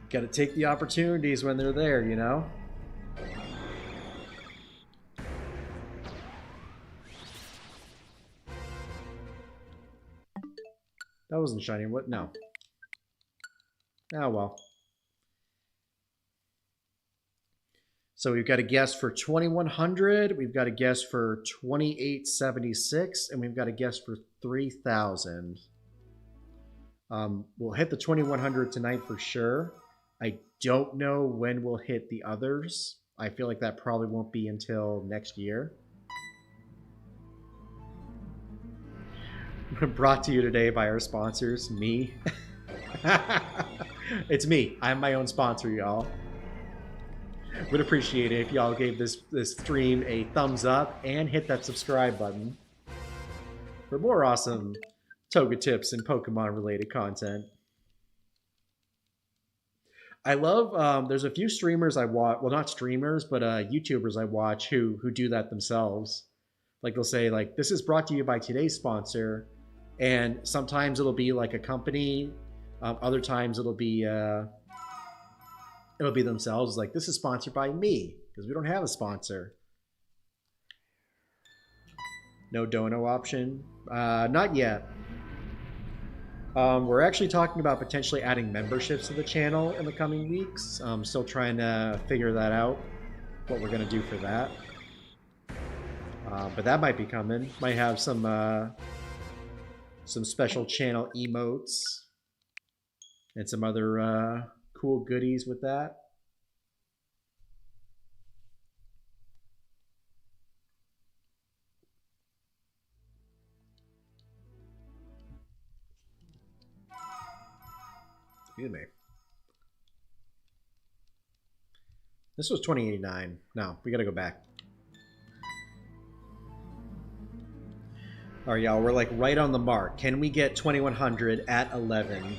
A: Got to take the opportunities when they're there, you know? That wasn't shiny. What? No. Oh, well. So we've got a guess for 2100, we've got a guess for 2876, and we've got a guess for 3000. We'll hit the 2100 tonight for sure. I don't know when we'll hit the others. I feel like that probably won't be until next year. Brought to you today by our sponsors, me. It's me. I'm my own sponsor, y'all. Would appreciate it if y'all gave this stream a thumbs up and hit that subscribe button for more awesome Toga tips and Pokemon related content. I love, there's a few streamers I watch, well, not streamers, but YouTubers I watch who do that themselves. Like they'll say like, this is brought to you by today's sponsor. And sometimes it'll be like a company. Other times it'll be themselves. Like, this is sponsored by me because we don't have a sponsor. No dono option. Not yet. We're actually talking about potentially adding memberships to the channel in the coming weeks. I'm still trying to figure that out, what we're going to do for that. But that might be coming. Might have some special channel emotes and some other cool goodies with that. Excuse me. This was 2089. No, we gotta go back. All right, y'all, we're like right on the mark. Can we get 2100 at 11?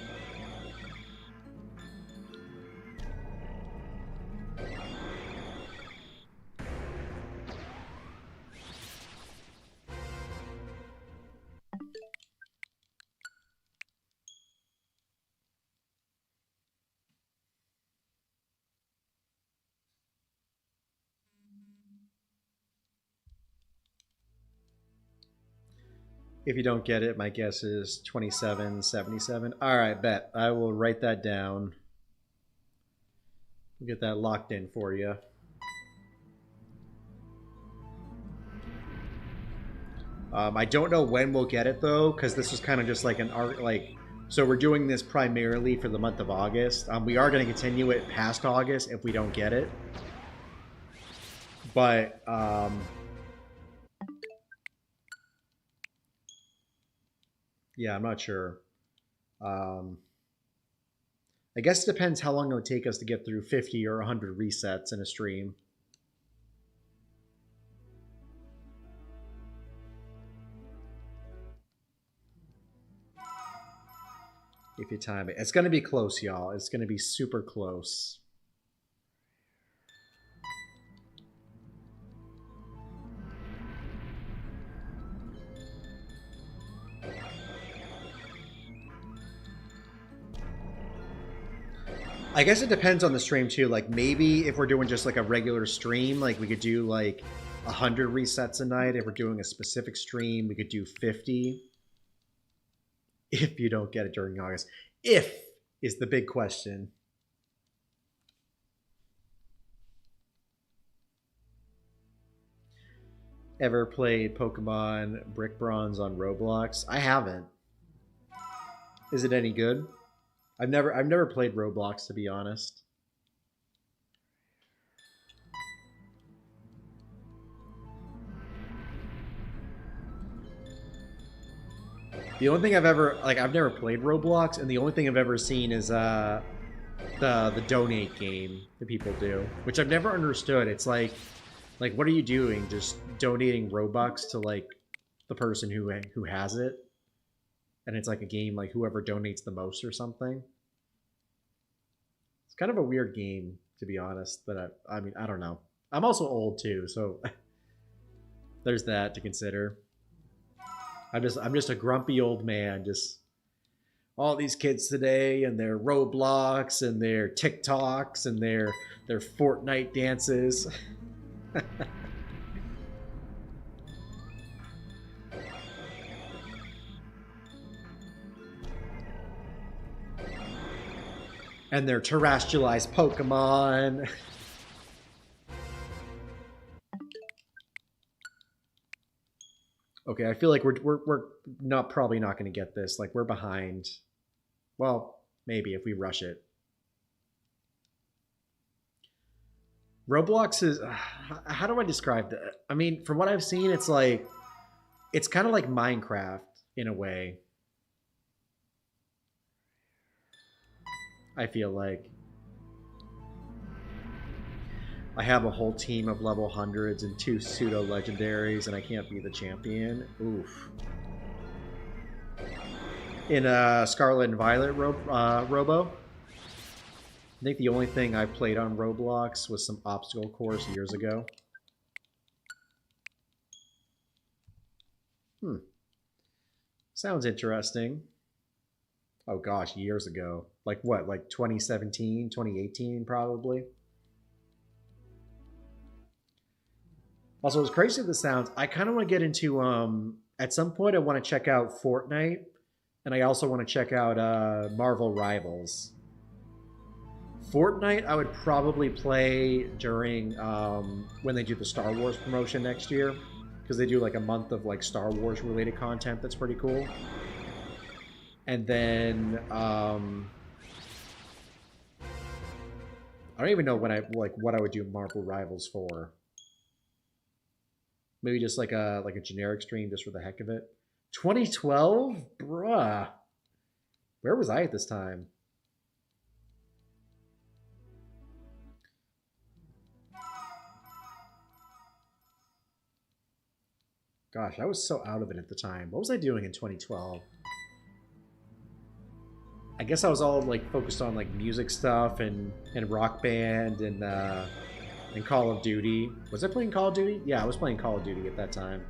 A: If you don't get it, my guess is 2777. All right, bet. I will write that down. We'll get that locked in for you. I don't know when we'll get it though, because this was kind of just like an art, like, so we're doing this primarily for the month of August. We are going to continue it past August if we don't get it. But yeah, I'm not sure. I guess it depends how long it would take us to get through 50 or 100 resets in a stream. If you time it. It's going to be close, y'all. It's going to be super close. I guess it depends on the stream too. Like maybe if we're doing just like a regular stream, like we could do like 100 resets a night. If we're doing a specific stream, we could do 50. If you don't get it during August. If is the big question. Ever played Pokemon Brick Bronze on Roblox? I haven't. Is it any good? I've never played Roblox, to be honest. The only thing I've ever, like, I've never played Roblox, and the only thing I've ever seen is the donate game that people do, which I've never understood. It's like what are you doing? Just donating Robux to like the person who has it, and it's like a game like whoever donates the most or something. It's kind of a weird game, to be honest. But I mean, I don't know. I'm also old too, so there's that to consider. I'm just a grumpy old man. Just All these kids today and their Roblox and their TikToks and their Fortnite dances. And their terrestrialized Pokemon. Okay, I feel like we're not probably not going to get this. Like we're behind. Well, maybe if we rush it. Roblox is how do I describe that? I mean, from what I've seen, it's like it's kind of like Minecraft in a way. I feel like I have a whole team of level hundreds and 2 pseudo legendaries, and I can't be the champion. Oof. In Scarlet and Violet Robo, I think the only thing I played on Roblox was some obstacle course years ago. Sounds interesting. Oh gosh, years ago. Like what? Like 2017, 2018 probably? Also, as crazy as this sounds, I kind of want to get into, at some point I want to check out Fortnite, and I also want to check out Marvel Rivals. Fortnite I would probably play during, when they do the Star Wars promotion next year, because they do like a month of like Star Wars related content that's pretty cool. And then, I don't even know when what I would do Marvel Rivals for. Maybe just like a generic stream just for the heck of it. 2012? Bruh. Where was I at this time? Gosh, I was so out of it at the time. What was I doing in 2012? I guess I was all like focused on like music stuff and Rock Band and Call of Duty. Was I playing Call of Duty? Yeah, I was playing Call of Duty at that time.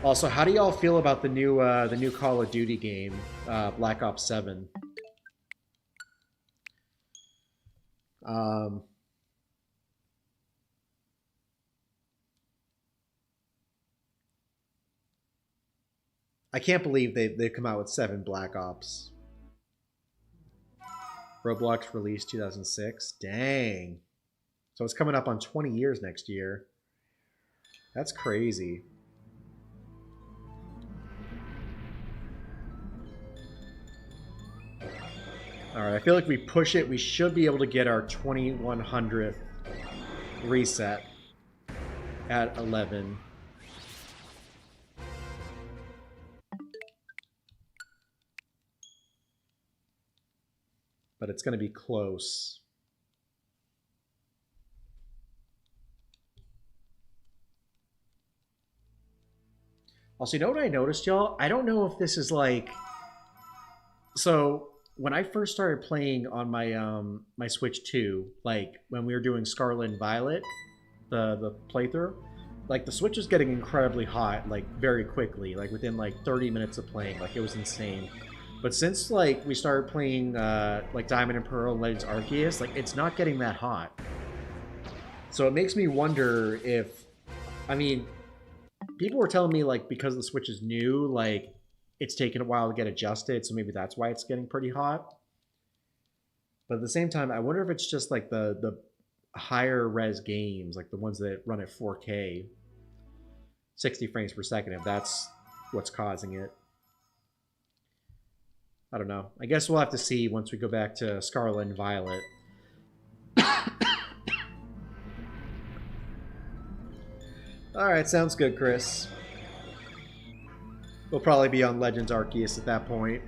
A: Also, how do y'all feel about the new Call of Duty game, Black Ops 7? I can't believe they've come out with 7 Black Ops. Roblox released 2006. Dang. So it's coming up on 20 years next year. That's crazy. Alright, I feel like if we push it, we should be able to get our 2100th reset at 11. But it's going to be close. Also, you know what I noticed, y'all? I don't know if this is like... So, when I first started playing on my my Switch 2, like when we were doing Scarlet and Violet, the playthrough, like the Switch was getting incredibly hot, like very quickly, like within like 30 minutes of playing. Like it was insane. But since like we started playing like Diamond and Pearl and Legends Arceus, like it's not getting that hot. So it makes me wonder if, I mean, people were telling me like because the Switch is new, like it's taken a while to get adjusted, so maybe that's why it's getting pretty hot. But at the same time, I wonder if it's just like the higher res games, like the ones that run at 4K, 60 frames per second, if that's what's causing it. I don't know. I guess we'll have to see once we go back to Scarlet and Violet. Alright, sounds good, Chris. We'll probably be on Legends Arceus at that point.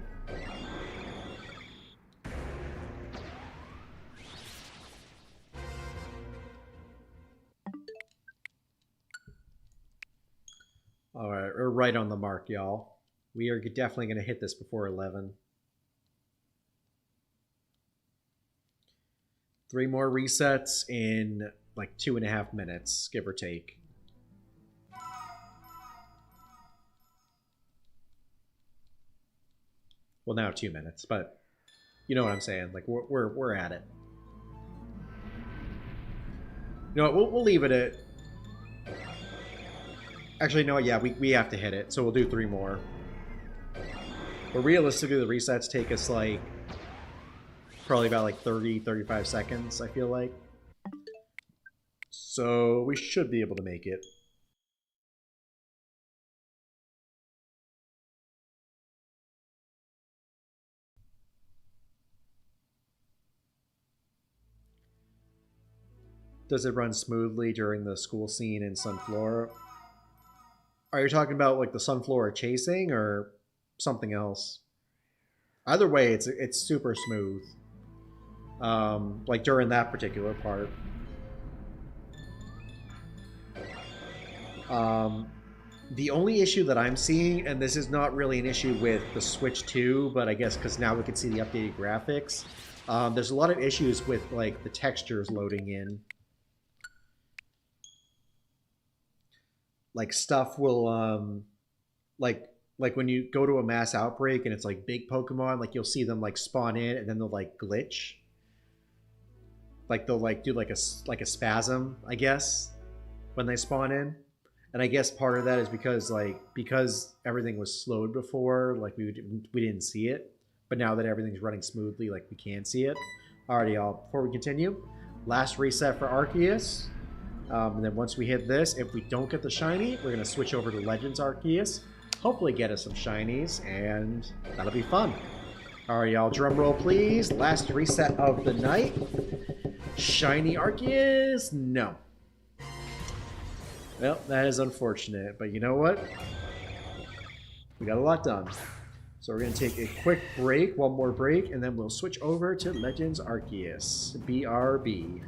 A: Alright, we're right on the mark, y'all. We are definitely going to hit this before 11. 3 more resets in like 2.5 minutes, give or take. Well, now 2 minutes, but you know what I'm saying. Like we're at it. You know what? We'll leave it at. Actually, no. Yeah, we have to hit it, so we'll do 3 more. But realistically, the resets take us like probably about like 30-35 seconds. I feel like. So we should be able to make it. Does it run smoothly during the school scene in Sunflora? Are you talking about like the Sunflora chasing or something else? Either way, it's super smooth. Like during that particular part. The only issue that I'm seeing, and this is not really an issue with the Switch 2, but I guess because now we can see the updated graphics, there's a lot of issues with like the textures loading in. Like stuff will, like when you go to a mass outbreak and it's like big Pokemon, like you'll see them like spawn in and then they'll like glitch. Like they'll like do like a spasm, I guess, when they spawn in. And I guess part of that is because everything was slowed before, like we didn't see it, but now that everything's running smoothly, like we can see it. Alrighty, y'all. Before we continue, last reset for Arceus, and then once we hit this, if we don't get the shiny, we're gonna switch over to Legends Arceus, hopefully get us some shinies, and that'll be fun. Alright, y'all. Drum roll, please. Last reset of the night. Shiny Arceus? No. Well, that is unfortunate, but you know what? We got a lot done. So we're going to take a quick break, one more break, and then we'll switch over to Legends Arceus. BRB.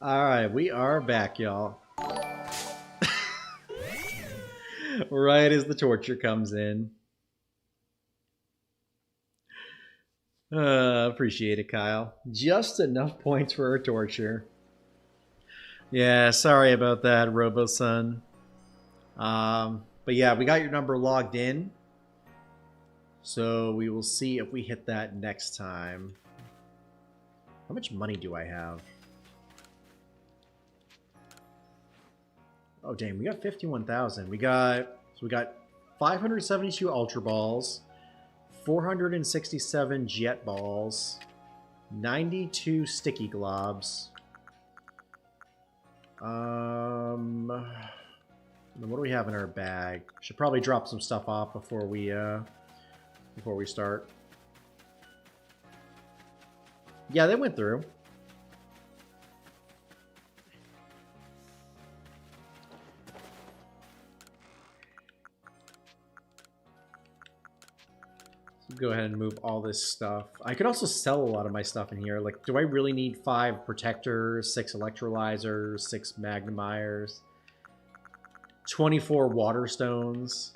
A: Alright, we are back, y'all. Right as the torture comes in. Appreciate it, Kyle. Just enough points for a torture. Yeah, sorry about that, Robo-Sun. But yeah, we got your number logged in. So we will see if we hit that next time. How much money do I have? Oh dang, we got 51,000. We got 572 Ultra Balls, 467 Jet Balls, 92 Sticky Globs. What do we have in our bag? Should probably drop some stuff off before we start. Yeah, they went through. Go ahead and move all this stuff. I could also sell a lot of my stuff in here. Like, do I really need 5 protectors, 6 electrolyzers, 6 magnemires, 24 water stones?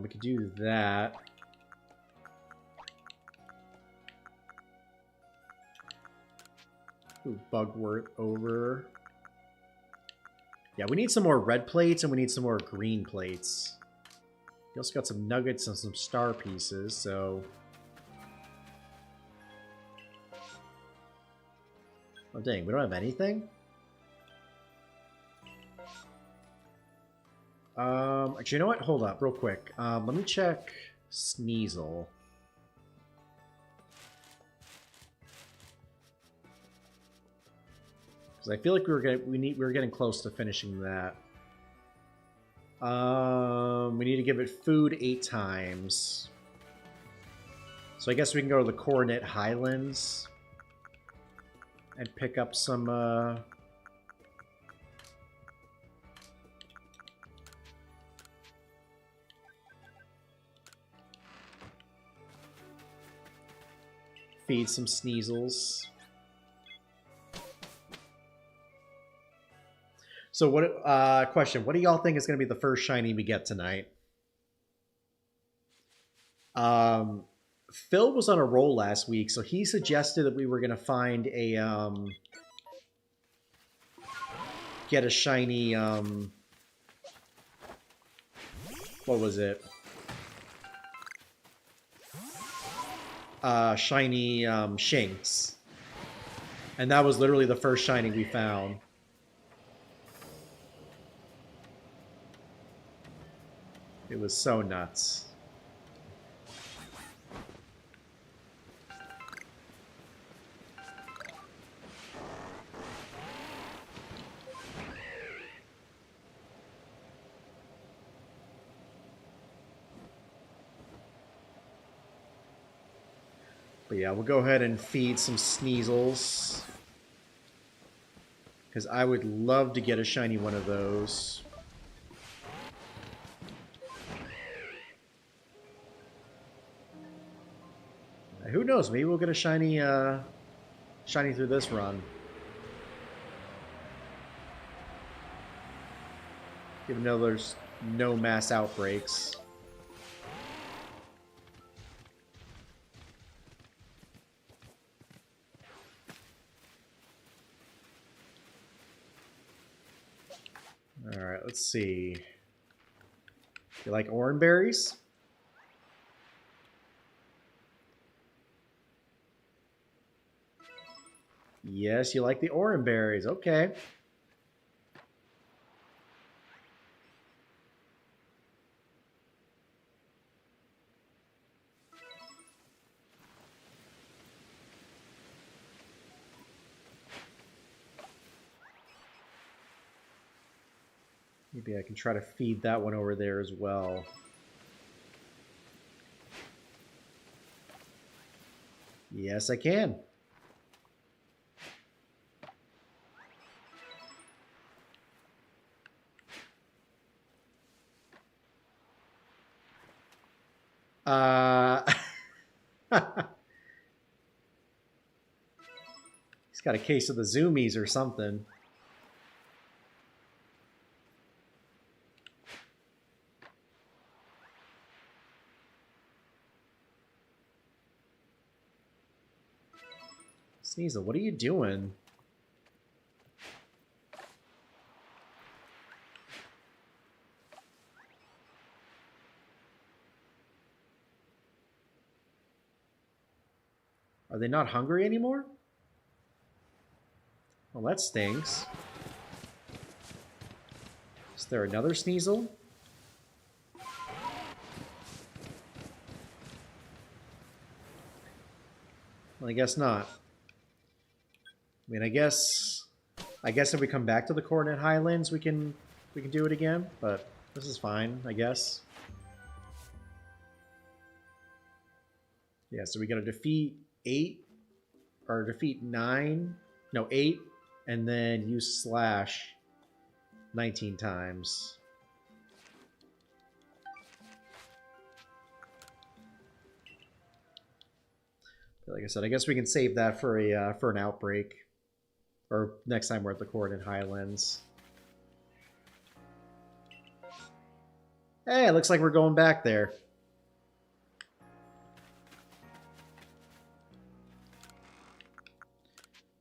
A: We could do that. Ooh, Bugwort over. Yeah, we need some more red plates and we need some more green plates. We also got some nuggets and some star pieces, so... Oh dang, we don't have anything? Actually, you know what? Hold up, real quick. Let me check Sneasel. Because I feel like we were getting close to finishing that. We need to give it food 8 times. So I guess we can go to the Coronet Highlands and pick up some feed some Sneasels. So what question, what do y'all think is going to be the first shiny we get tonight? Phil was on a roll last week, so he suggested that we were going to find a get a shiny what was it? Shiny Shinx. And that was literally the first shiny we found. It was so nuts. But yeah, we'll go ahead and feed some Sneasels. Because I would love to get a shiny one of those. Who knows? Maybe we'll get a shiny, shiny through this run. Even though there's no mass outbreaks. Alright, let's see. You like orange berries? Yes, you like the orange berries. Okay. Maybe I can try to feed that one over there as well. Yes, I can. He's got a case of the zoomies or something. Sneasel, what are you doing? Are they not hungry anymore? Well, that stinks. Is there another Sneasel? Well, I guess not. I mean, I guess if we come back to the Coronet Highlands, we can do it again. But this is fine, I guess. Yeah, so we got to defeat 8 or defeat 9, no 8, and then use slash 19 times. Like I said, I guess we can save that for an outbreak, or next time we're at the Coordinate Highlands. Hey, it looks like we're going back there.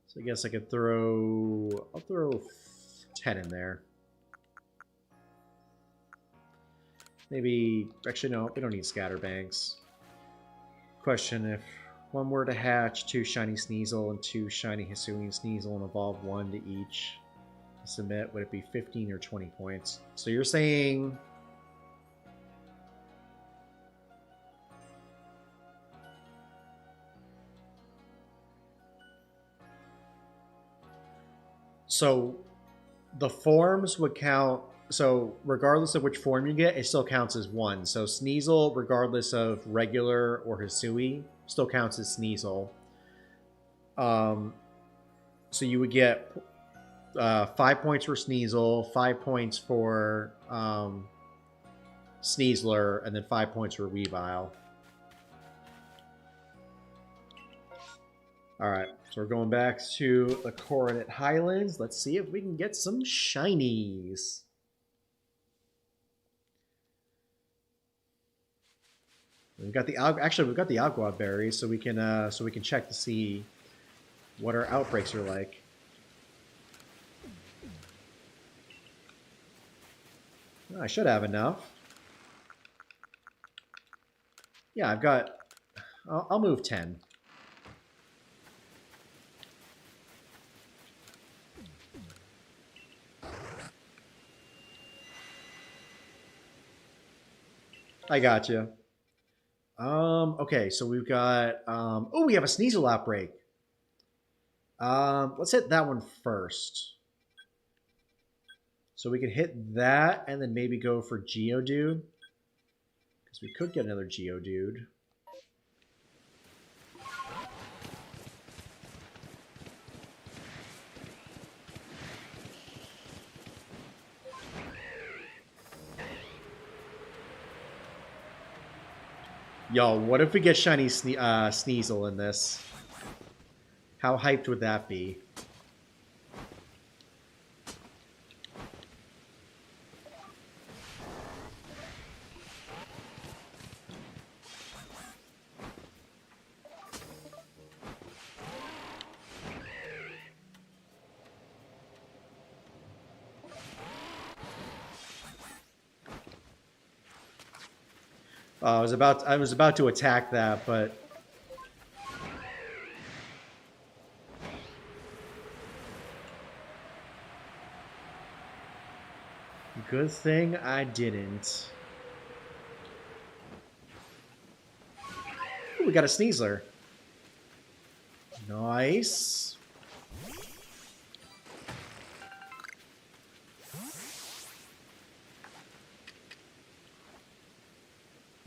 A: So I guess I could throw... I'll throw 10 in there. Maybe... Actually, no, we don't need scatterbanks. Question: if one were to hatch 2 shiny Sneasel and 2 shiny Hisuian Sneasel and evolve 1 to each to submit, would it be 15 or 20 points? So you're saying... So the forms would count. So regardless of which form you get, it still counts as 1. So Sneasel, regardless of regular or Hisui, still counts as Sneasel. So you would get 5 points for Sneasel, 5 points for Sneasler, and then 5 points for Weavile. Alright, so we're going back to the Coordinate Highlands. Let's see if we can get some shinies. We've got the Agua berries, so we can check to see what our outbreaks are like. I should have enough. Yeah, I've got... I'll move 10. I got you. Okay, so we've got... oh, we have a Sneasel outbreak. Let's hit that one first. So we can hit that and then maybe go for Geodude. Because we could get another Geodude. Yo, what if we get shiny Sneasel in this? How hyped would that be? I was about to attack that, but good thing I didn't. Ooh, we got a Sneasler. Nice.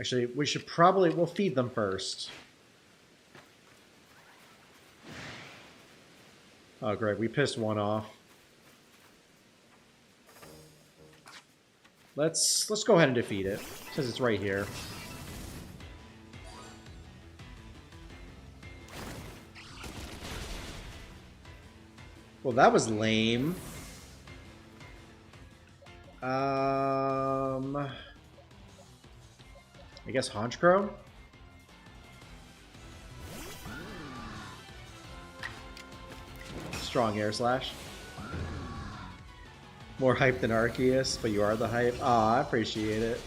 A: Actually, we'll feed them first. Oh, great. We pissed one off. Let's go ahead and defeat it, since it's right here. Well, that was lame. I guess Honchkrow? Strong Air Slash. More hype than Arceus, but you are the hype. Aw, I appreciate it.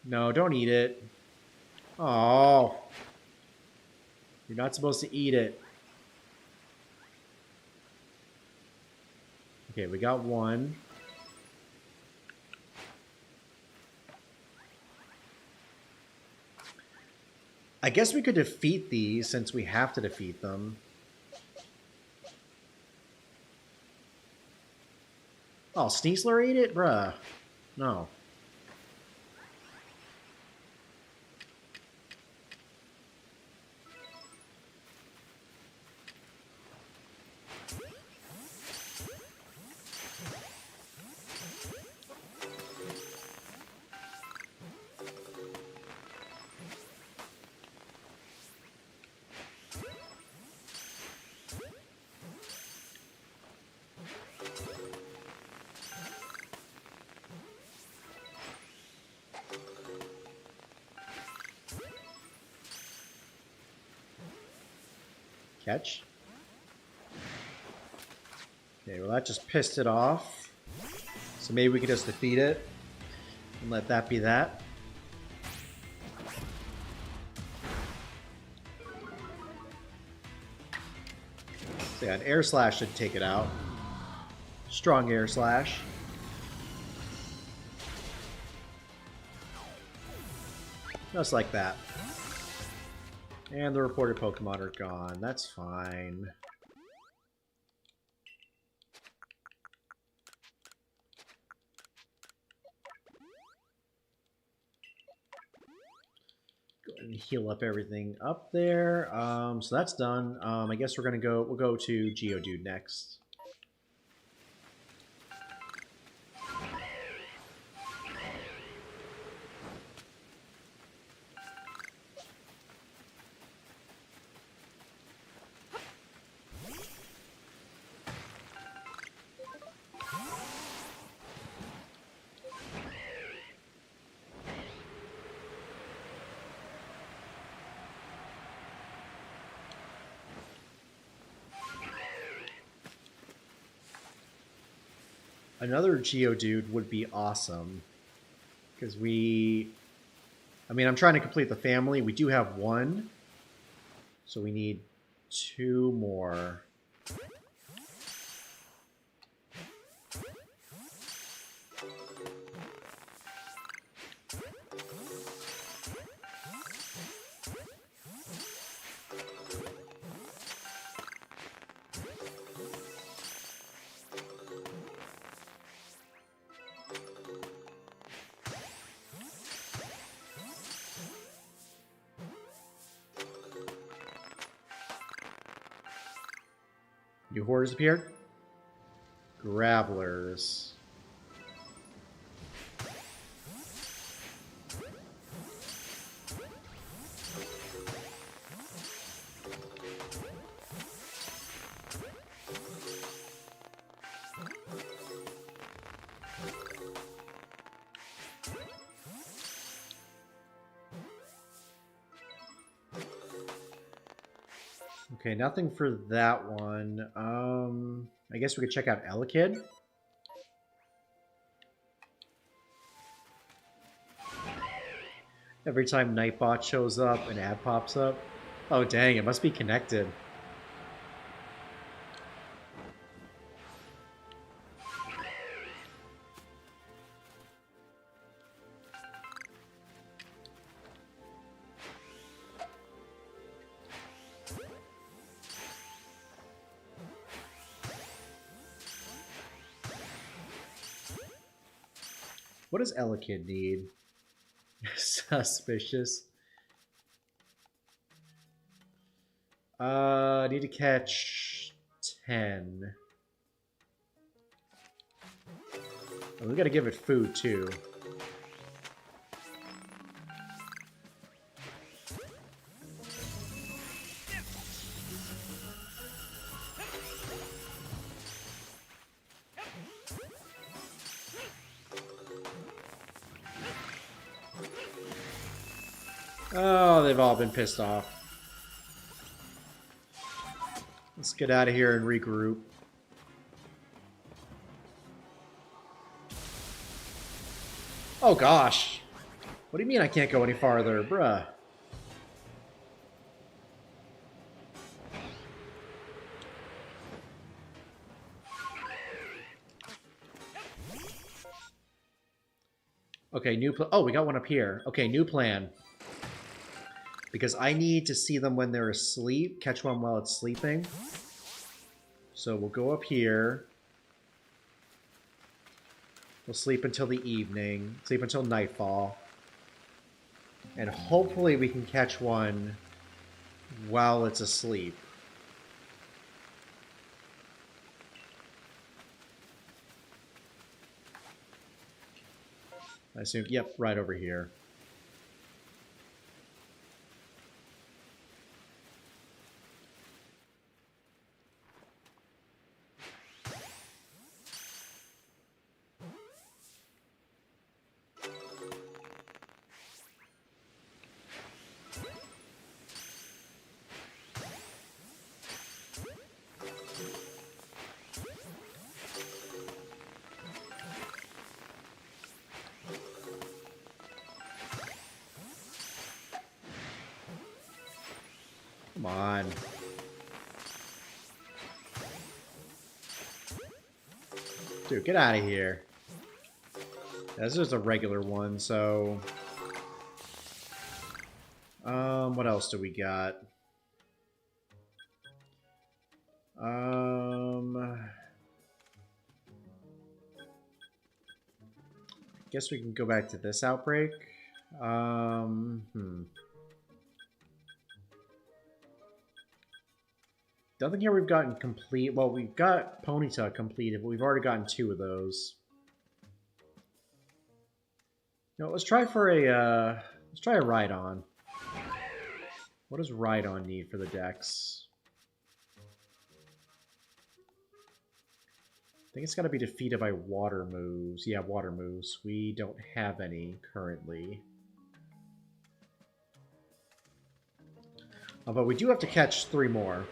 A: No, don't eat it. Oh. You're not supposed to eat it. Okay, we got one. I guess we could defeat these since we have to defeat them. Oh, Sneasler ate it? Bruh. No. Catch. Okay, well that just pissed it off. So maybe we could just defeat it and let that be that. So yeah, an air slash should take it out. Strong air slash. Just like that. And the reported Pokemon are gone. That's fine. Go ahead and heal up everything up there. So that's done. I guess we'll go to Geodude next. Another Geodude would be awesome. Because I'm trying to complete the family. We do have one. So we need 2 more. New horrors appeared. Gravelers. Okay, nothing for that one. I guess we could check out Elekid. Every time Nightbot shows up, an ad pops up. Oh dang, it must be connected. What does Elekid need? Suspicious. I need to catch 10. And we gotta give it food too. Oh, they've all been pissed off. Let's get out of here and regroup. Oh gosh. What do you mean I can't go any farther, bruh? Okay, oh, we got one up here. Okay, new plan. Because I need to see them when they're asleep, catch one while it's sleeping. So we'll go up here. We'll sleep until the evening, sleep until nightfall. And hopefully we can catch one while it's asleep. I assume, yep, right over here. Come on. Dude, get out of here. This is a regular one, so... what else do we got? Guess we can go back to this outbreak. Don't think here we've gotten complete. Well, we've got Ponyta completed, but we've already gotten 2 of those. No, let's try for a Rhydon. What does Rhydon need for the dex? I think it's got to be defeated by water moves. Yeah, water moves. We don't have any currently. But we do have to catch 3 more.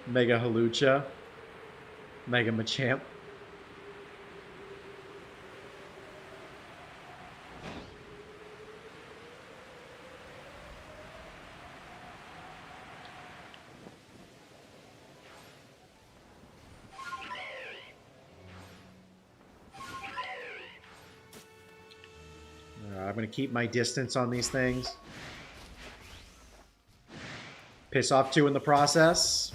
A: Mega Halucha. Mega Machamp. I'm going to keep my distance on these things. Piss off 2 in the process.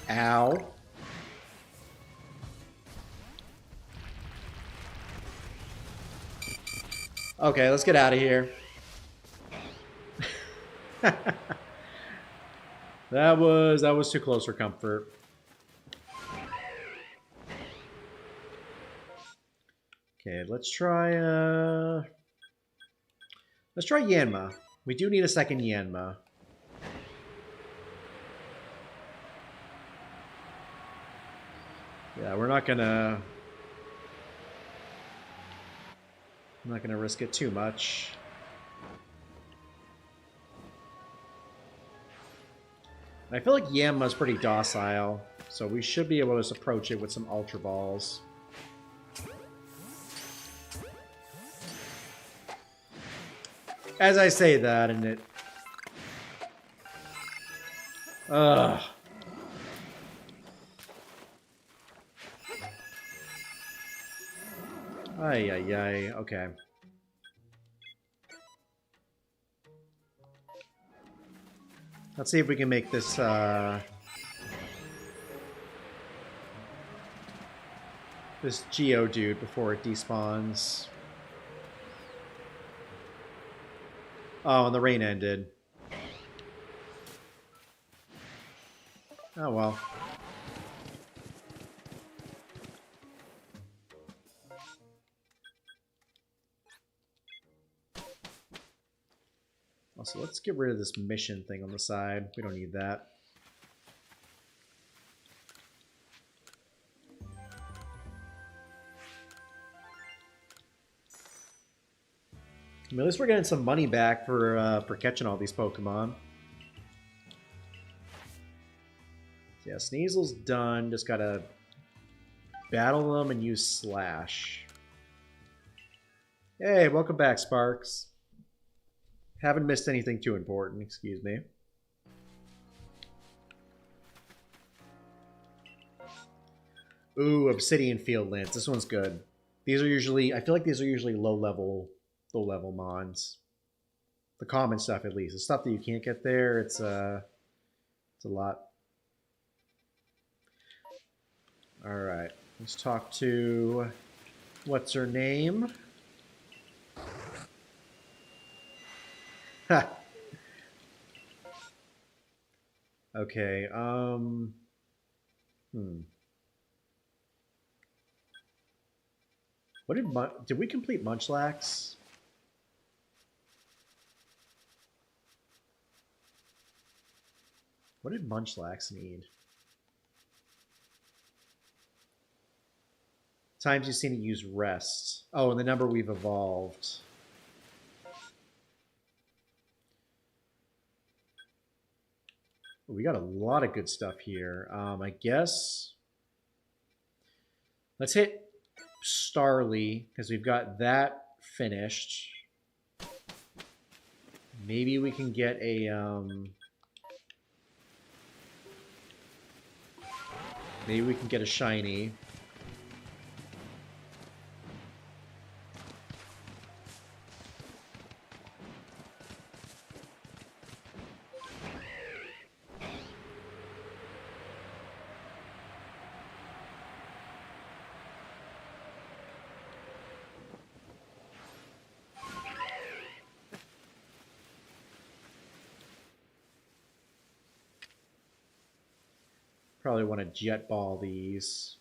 A: Ow. Okay, let's get out of here. That was too close for comfort. Okay, let's try Yanma. We do need a second Yanma. Yeah, I'm not gonna risk it too much. And I feel like Yanma's pretty docile, so we should be able to just approach it with some Ultra Balls. As I say that, and it... Ugh. Ay, ay, ay. Okay. Let's see if we can make this, this Geodude before it despawns. Oh, and the rain ended. Oh, well. Also, let's get rid of this mission thing on the side. We don't need that. I mean, at least we're getting some money back for catching all these Pokemon. So yeah, Sneasel's done. Just gotta battle them and use Slash. Hey, welcome back, Sparks. Haven't missed anything too important, excuse me. Ooh, Obsidian Field Lance. This one's good. These are usually, I feel like these are usually low level mons. The common stuff, at least. The stuff that you can't get there, it's a lot. All right, let's talk to what's her name? Ha. Okay. What did we complete Munchlax? What did Munchlax need? Times you've seen it use rest. Oh, and the number we've evolved. We got a lot of good stuff here. I guess let's hit Starly because we've got that finished. Maybe we can get a maybe we can get a shiny. Probably want to jet ball these.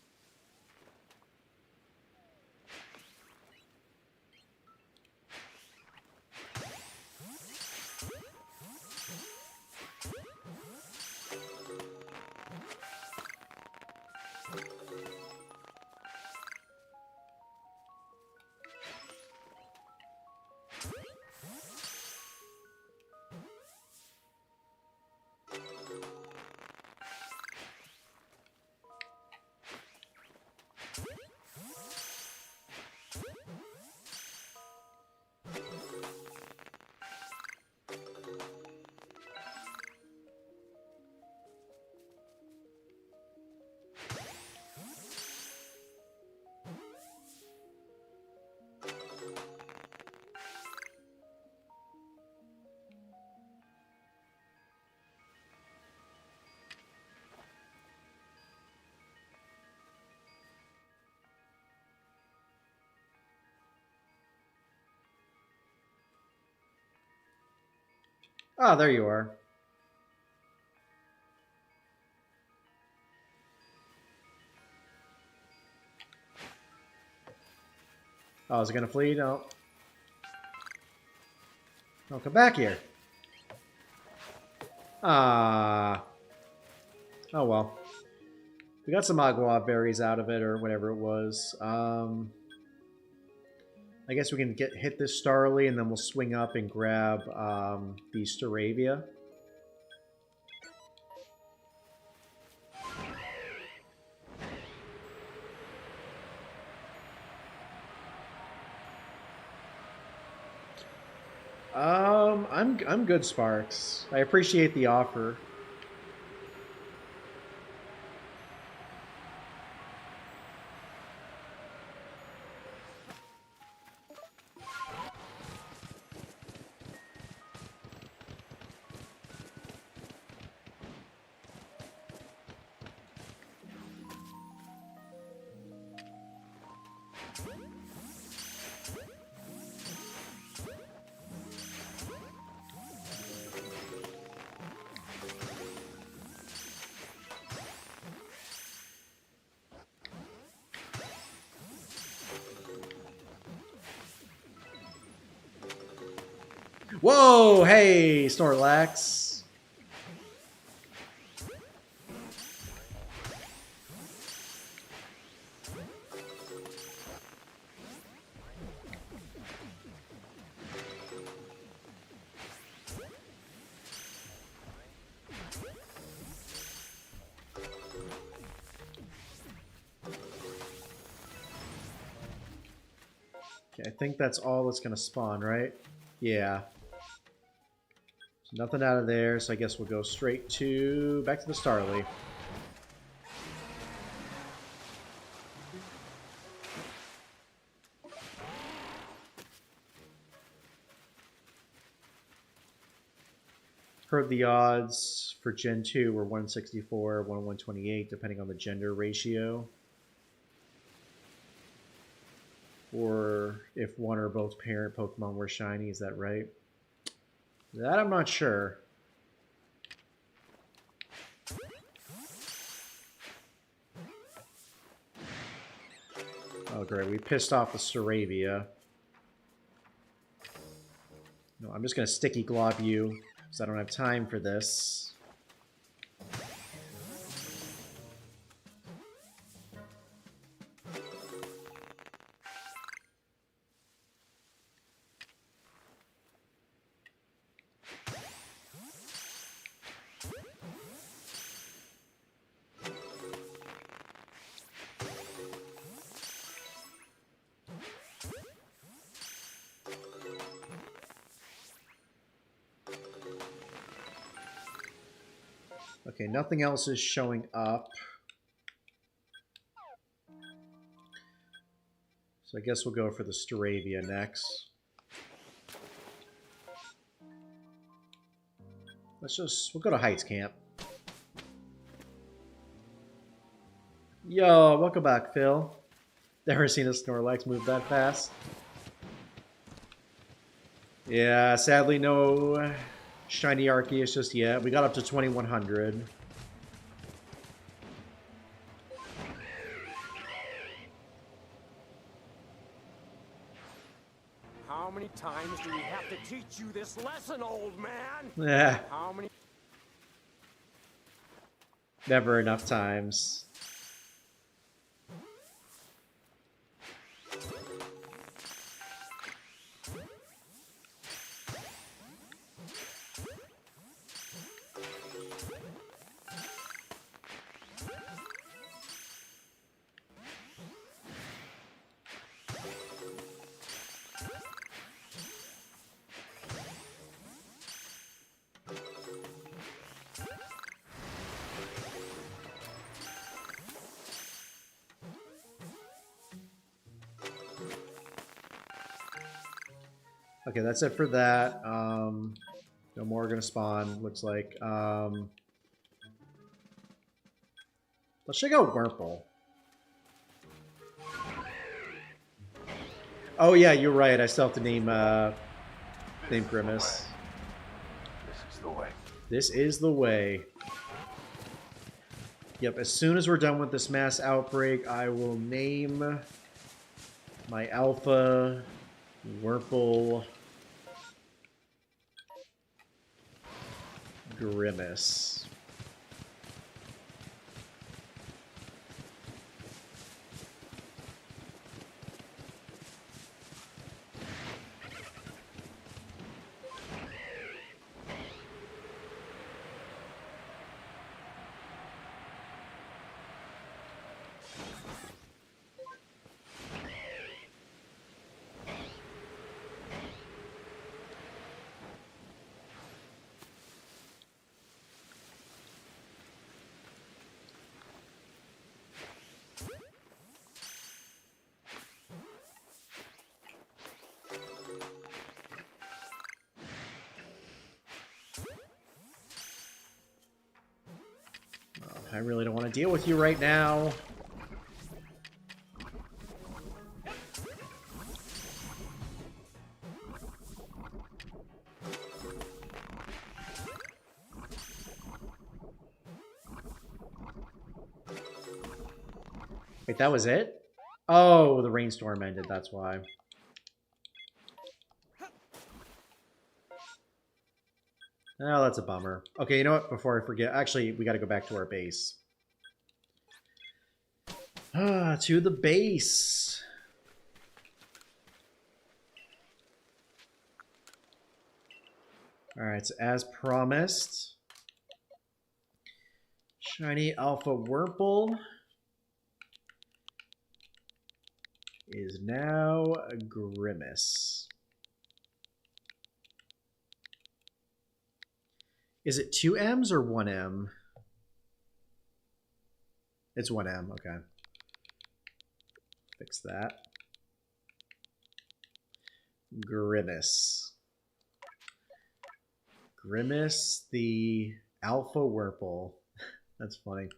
A: Ah, there you are. Oh, is it gonna flee? No. No, come back here. Ah. Oh well. We got some agua berries out of it, or whatever it was. I guess we can hit this Starly, and then we'll swing up and grab the Staravia. I'm good, Sparks. I appreciate the offer. Whoa! Hey, Snorlax. Okay, I think that's all that's going to spawn, right? Yeah. So nothing out of there, so I guess we'll go straight to back to the Starly. Heard the odds for Gen 2 were 164, 128, depending on the gender ratio. Or if one or both parent Pokemon were shiny, is that right? That I'm not sure. Oh great, we pissed off the Staravia. No, I'm just gonna sticky glob you, because I don't have time for this. Okay, nothing else is showing up. So I guess we'll go for the Staravia next. We'll go to Heights Camp. Yo, welcome back, Phil. Never seen a Snorlax move that fast. Yeah, sadly no shiny Arceus just yet. We got up to 2100.
D: How many times do we have to teach you this lesson, old man?
A: Yeah.
D: How many?
A: Never enough times. Okay, that's it for that. No more are gonna spawn, looks like. Let's check out Wurmple. Oh yeah, you're right. I still have to name Grimace.
B: This is the way.
A: This is the way. Yep, as soon as we're done with this mass outbreak, I will name my alpha Wurmple Grimace. I really don't want to deal with you right now. Wait, that was it? Oh, the rainstorm ended, that's why. Oh, that's a bummer. Okay, you know what? Before I forget, actually, we got to go back to our base. To the base. Alright, so as promised, shiny Alpha Wurmple is now a Grimace. Is it 2 M's or 1 M? It's 1 M, okay. Fix that. Grimace. Grimace, the Alpha Wurple. That's funny.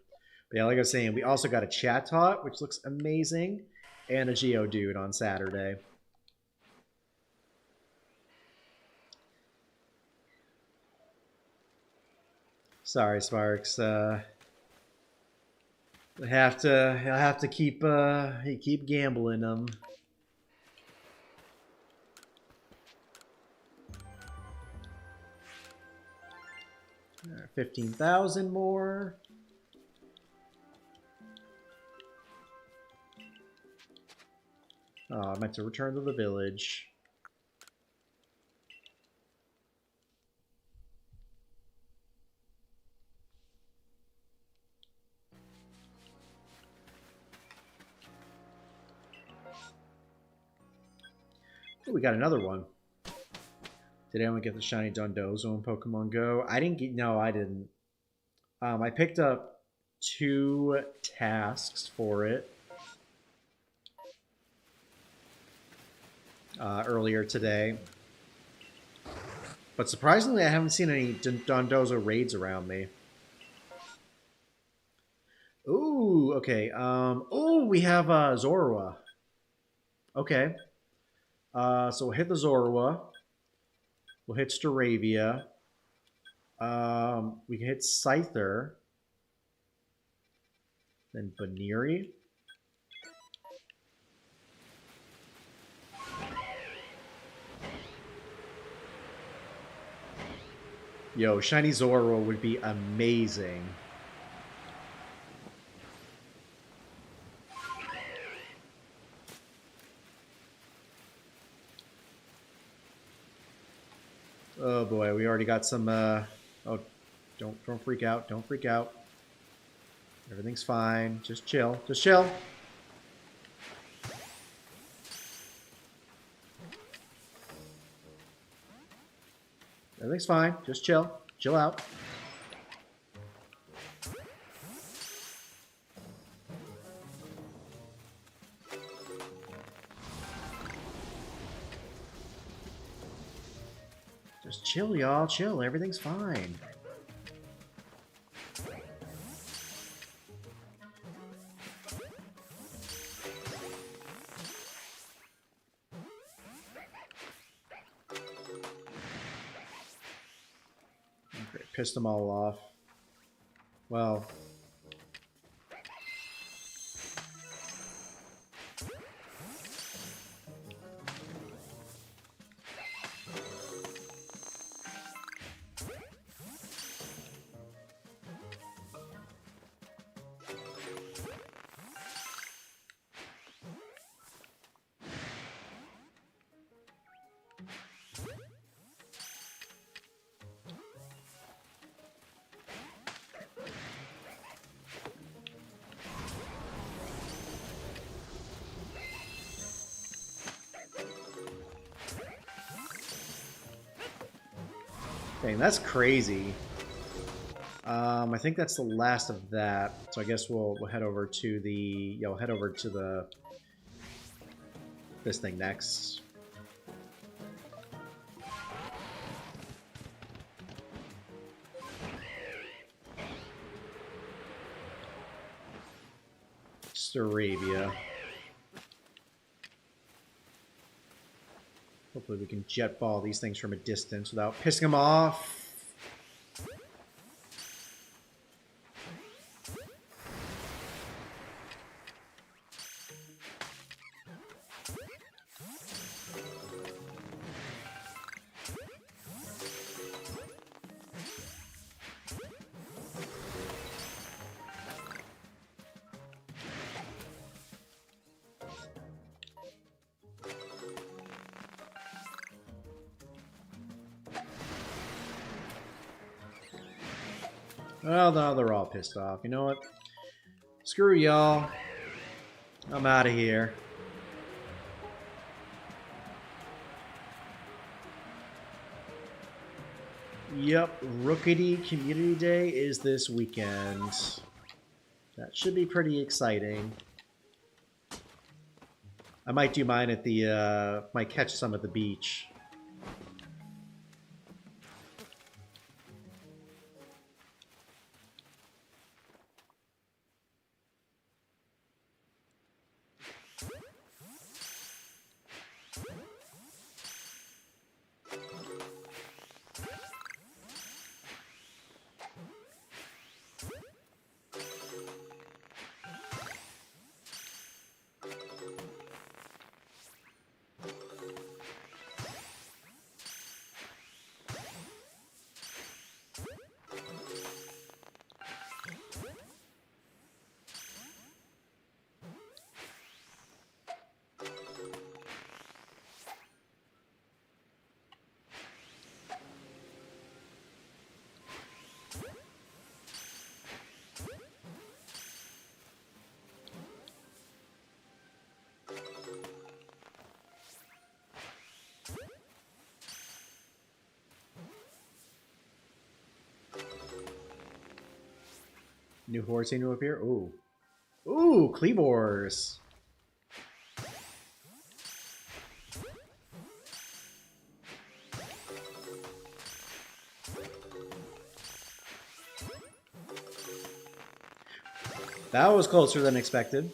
A: But yeah, like I was saying, we also got a Chatot, which looks amazing, and a Geodude on Saturday. Sorry, Sparks. I have to keep gambling them. 15,000 more. Oh, I meant to return to the village. Oh, we got another one. Did anyone get the shiny Dondozo in Pokemon Go? I didn't get. No, I didn't. I picked up 2 tasks for it earlier today. But surprisingly, I haven't seen any Dondozo raids around me. Ooh, okay. Oh, we have Zorua. Okay. So we'll hit the Zorua. We'll hit Staravia. We can hit Scyther. Then Baniri. Yo, Shiny Zorua would be amazing. Oh boy, we already got some. Oh, don't freak out! Don't freak out. Everything's fine. Just chill. Just chill. Everything's fine. Just chill. Chill out. Just chill, y'all. Chill. Everything's fine. Okay, pissed them all off. Well... Dang, that's crazy. I think that's the last of that. So I guess we'll head over to the we'll head over to the this thing next. Staravia. Hopefully we can jet ball these things from a distance without pissing them off. Well, no, they're all pissed off. You know what? Screw y'all. I'm out of here. Yep, Rookity Community Day is this weekend. That should be pretty exciting. I might do mine at the, might catch some at the beach. New hordes seem to appear. Ooh. Ooh, Cleavors. That was closer than expected.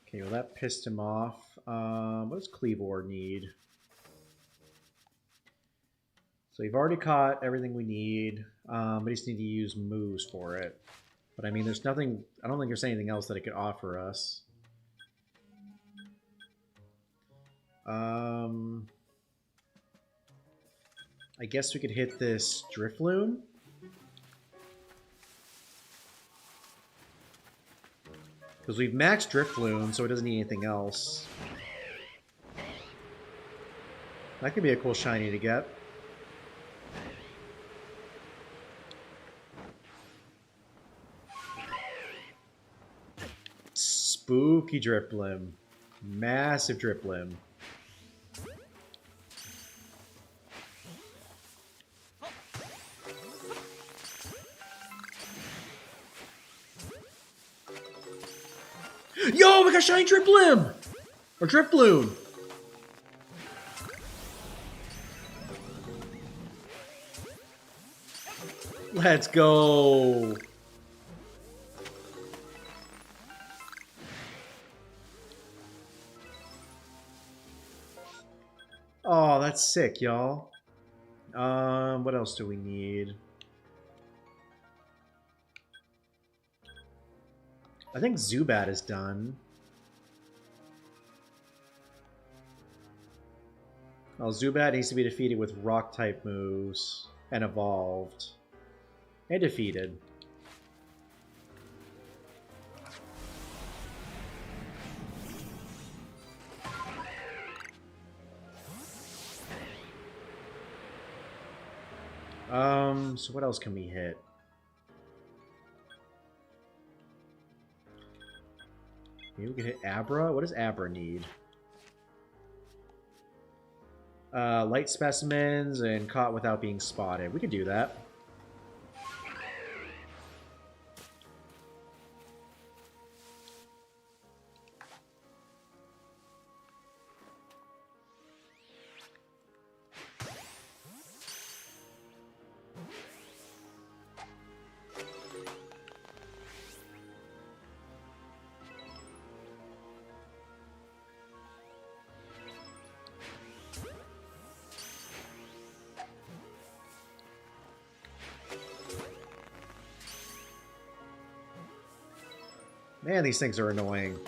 A: Okay, well that pissed him off. What does Cleavor need? So we've already caught everything we need. We just need to use moves for it. But I mean, there's nothing... I don't think there's anything else that it could offer us. I guess we could hit this Drifloon. Because we've maxed Drifloon, so it doesn't need anything else. That could be a cool shiny to get. Spooky Driplim. Massive Driplim. Yo, we got shiny Driplim! Or Driploon! Let's go! Oh, that's sick, y'all. What else do we need? I think Zubat is done. Well, Zubat needs to be defeated with Rock-type moves and evolved. And defeated. So what else can we hit? Maybe we can hit Abra? What does Abra need? Light specimens and caught without being spotted. We could do that. Man, these things are annoying.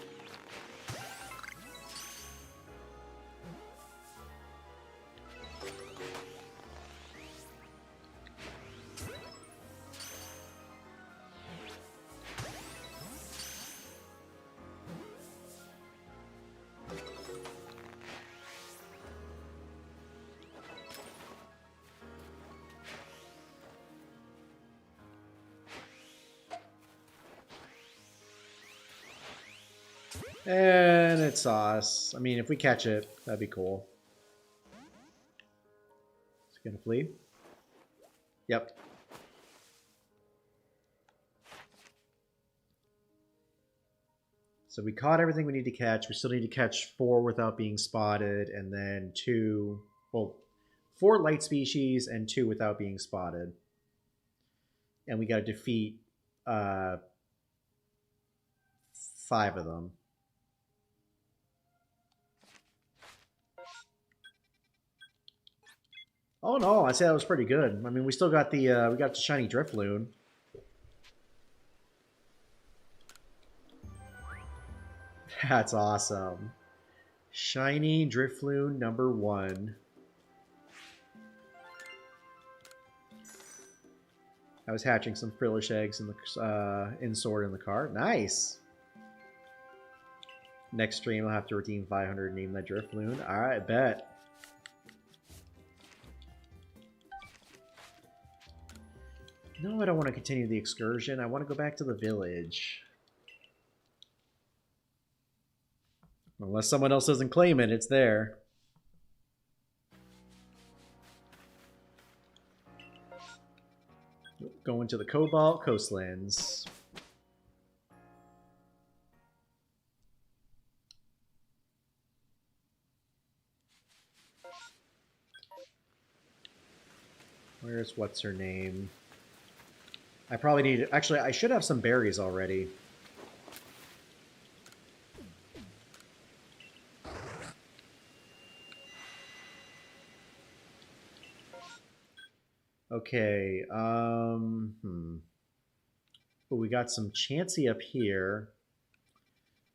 A: And it's us. I mean, if we catch it, that'd be cool. Is it gonna flee? Yep. So we caught everything we need to catch. We still need to catch 4 without being spotted, and then 2... Well, 4 light species and 2 without being spotted. And we gotta defeat 5 of them. Oh no, I'd say that was pretty good. I mean, we still got the we got the shiny Drifloon. That's awesome. Shiny Drifloon number 1. I was hatching some Frillish eggs in the in-sword in the cart. Nice. Next stream, I'll have to redeem 500 and name that Drifloon. All right, bet. No, I don't want to continue the excursion. I want to go back to the village. Unless someone else doesn't claim it, it's there. Going to the Cobalt Coastlands. Where's what's her name? I probably need... Actually, I should have some berries already. Okay, Oh, we got some Chansey up here.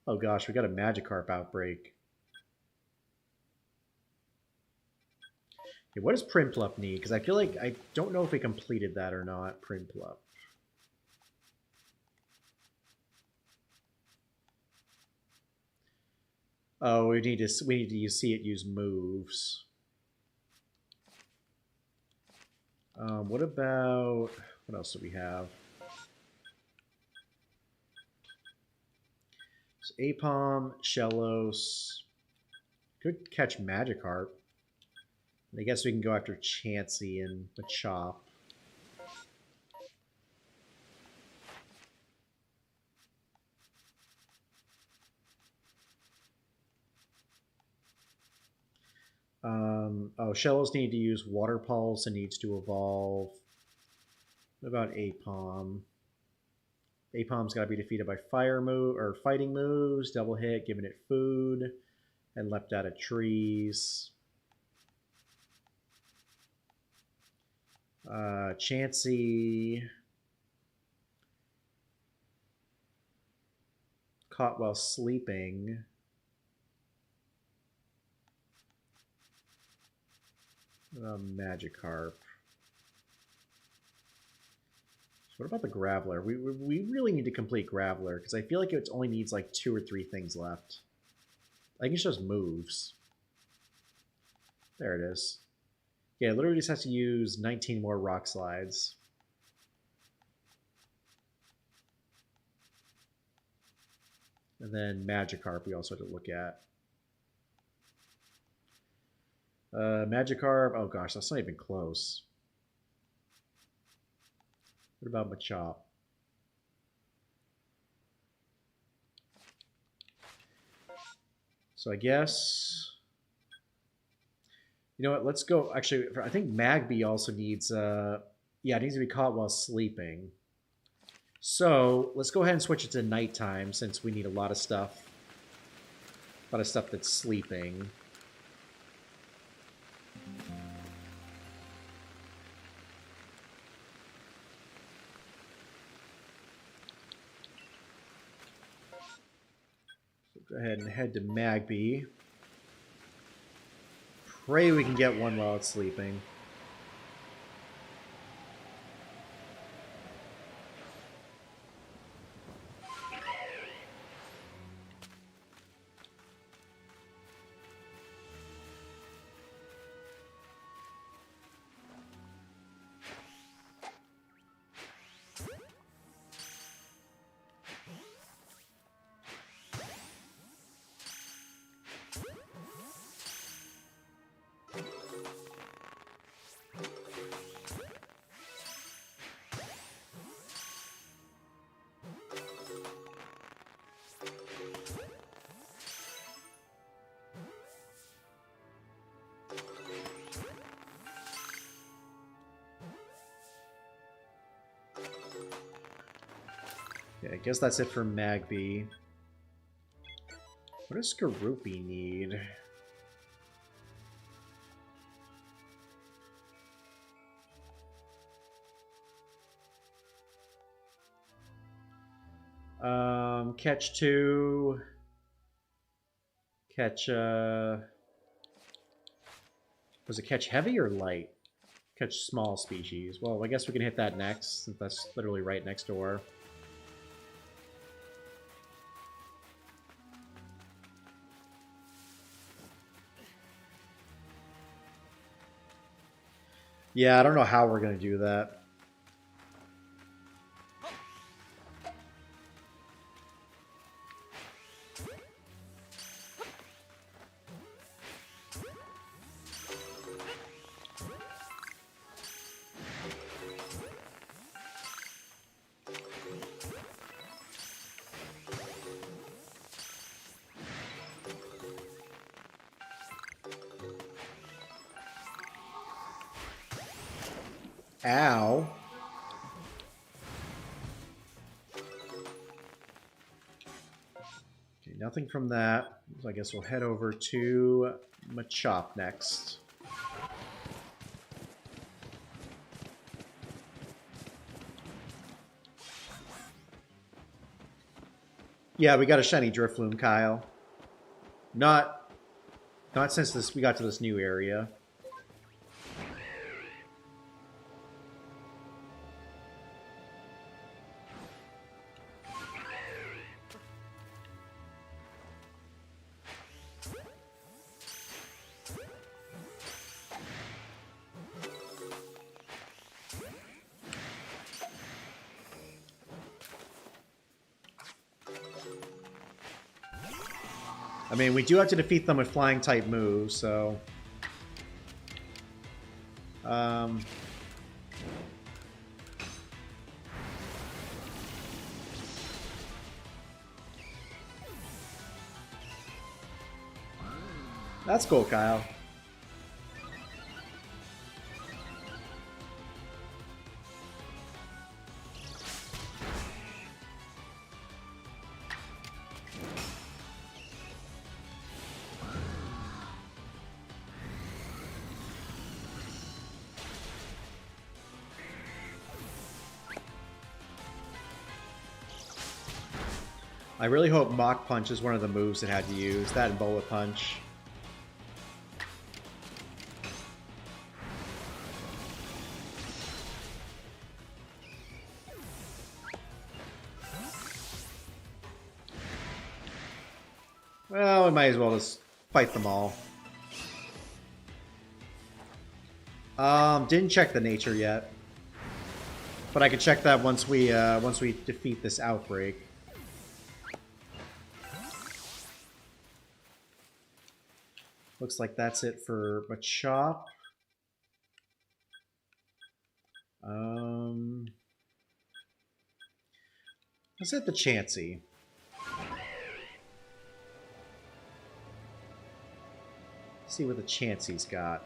A: Oh gosh, we got a Magikarp outbreak. Okay, what does Prinplup need? Because I feel like I don't know if we completed that or not, Prinplup. Oh, we need to see it use moves. What about... What else do we have? So Apom, Shellos. Could catch Magikarp. And I guess we can go after Chansey and Machop. Oh, Shellos need to use Water Pulse and needs to evolve. What about Apom? Apom's got to be defeated by fire move or fighting moves, double hit, giving it food, and leapt out of trees. Chansey caught while sleeping. Magikarp. So what about the Graveler? We really need to complete Graveler because I feel like it only needs like 2 or 3 things left. I think it's just moves. There it is. Yeah, it literally just has to use 19 more Rock Slides. And then Magikarp we also have to look at. Magikarp, oh gosh, that's not even close. What about Machop? So I guess... You know what, let's go... Actually, I think Magby also needs... yeah, it needs to be caught while sleeping. So, let's go ahead and switch it to nighttime since we need a lot of stuff. A lot of stuff that's sleeping. Go ahead and head to Magby. Pray we can get one while it's sleeping. Okay, I guess that's it for Magby. What does Skorupi need? Catch 2. Catch, was it catch heavy or light? Catch small species. Well, I guess we can hit that next, since that's literally right next door. Yeah, I don't know how we're going to do that. Ow. Okay, nothing from that. So I guess we'll head over to Machop next. Yeah, we got a shiny Drifloon, Kyle. Not since we got to this new area. I mean, we do have to defeat them with flying type moves, so... That's cool, Kyle. I really hope Mach Punch is one of the moves it had to use. That and Bullet Punch. Well, we might as well just fight them all. Didn't check the nature yet. But I could check that once we defeat this outbreak. Looks like that's it for Machop. Let's hit the Chansey. See what the Chansey's got.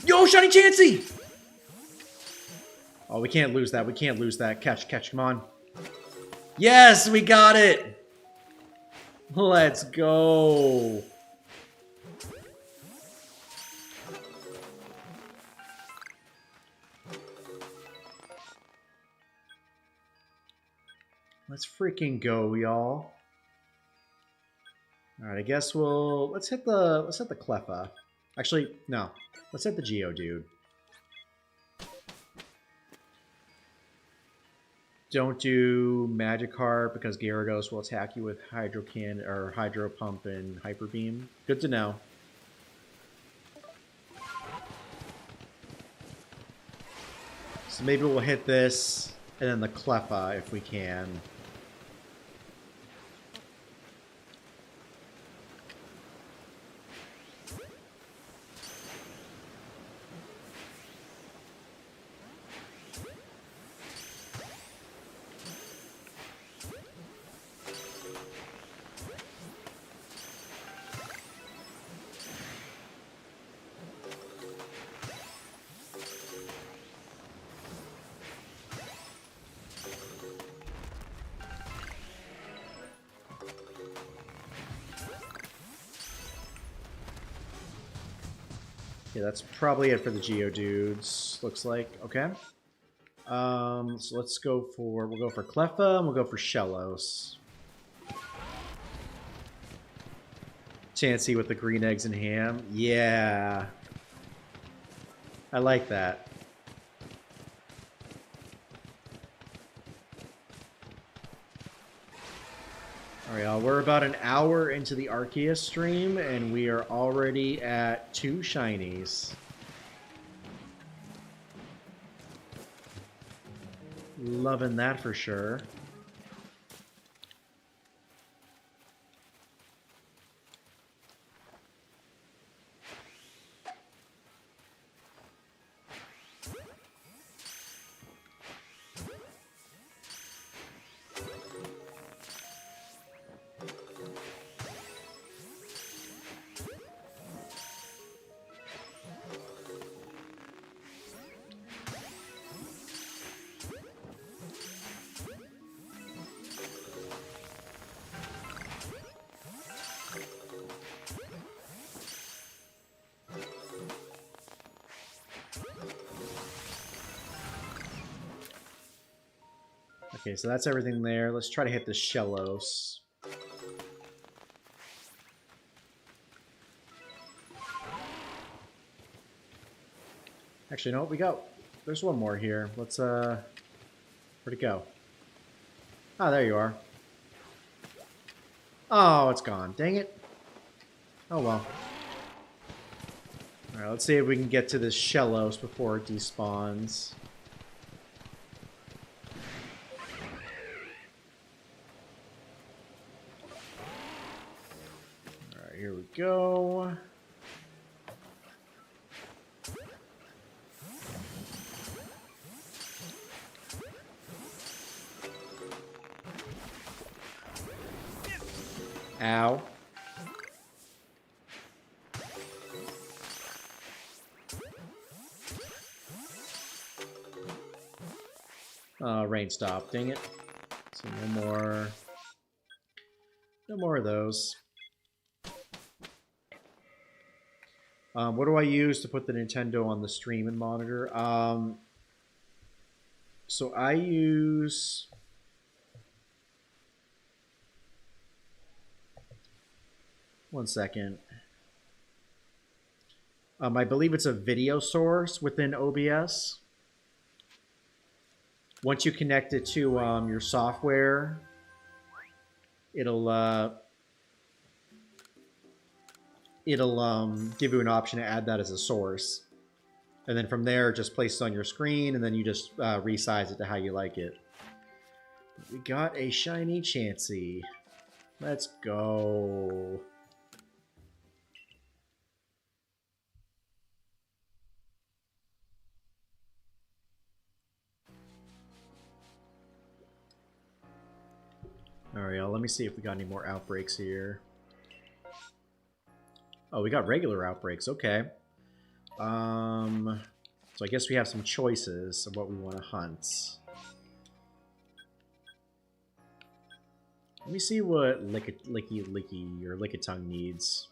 A: Yo, shiny Chansey! Oh, we can't lose that. We can't lose that. Catch, catch, come on. Yes, we got it! Let's go. Let's freaking go, y'all. Alright, I guess let's hit the Cleffa. Actually, no. Let's hit the Geodude. Don't do Magikarp because Gyarados will attack you with Hydro Pump and Hyper Beam. Good to know. So maybe we'll hit this and then the Cleffa if we can. Yeah, that's probably it for the Geodudes, looks like. Okay. So we'll go for Cleffa, and we'll go for Shellos. Chansey with the green eggs and ham. Yeah. I like that. Alright, We're about an hour into the Arceus stream, and we are already at 2 shinies. Loving that for sure. Okay, so that's everything there. Let's try to hit the Shellos. Actually, no, we go. There's one more here. Let's, where'd it go? Ah, there you are. Oh, it's gone. Dang it. Oh, well. Alright, let's see if we can get to this Shellos before it despawns. Here we go. Ow. Rain stop. Dang it. So no more. No more of those. What do I use to put the Nintendo on the stream and monitor? So I use... One second. I believe it's a video source within OBS. Once you connect it to your software, it'll give you an option to add that as a source. And then from there, just place it on your screen, and then you just resize it to how you like it. We got a shiny Chansey. Let's go. Alright, let me see if we got any more outbreaks here. Oh, we got regular outbreaks. Okay. So I guess we have some choices of what we want to hunt. Let me see what Licky or Lickitung needs.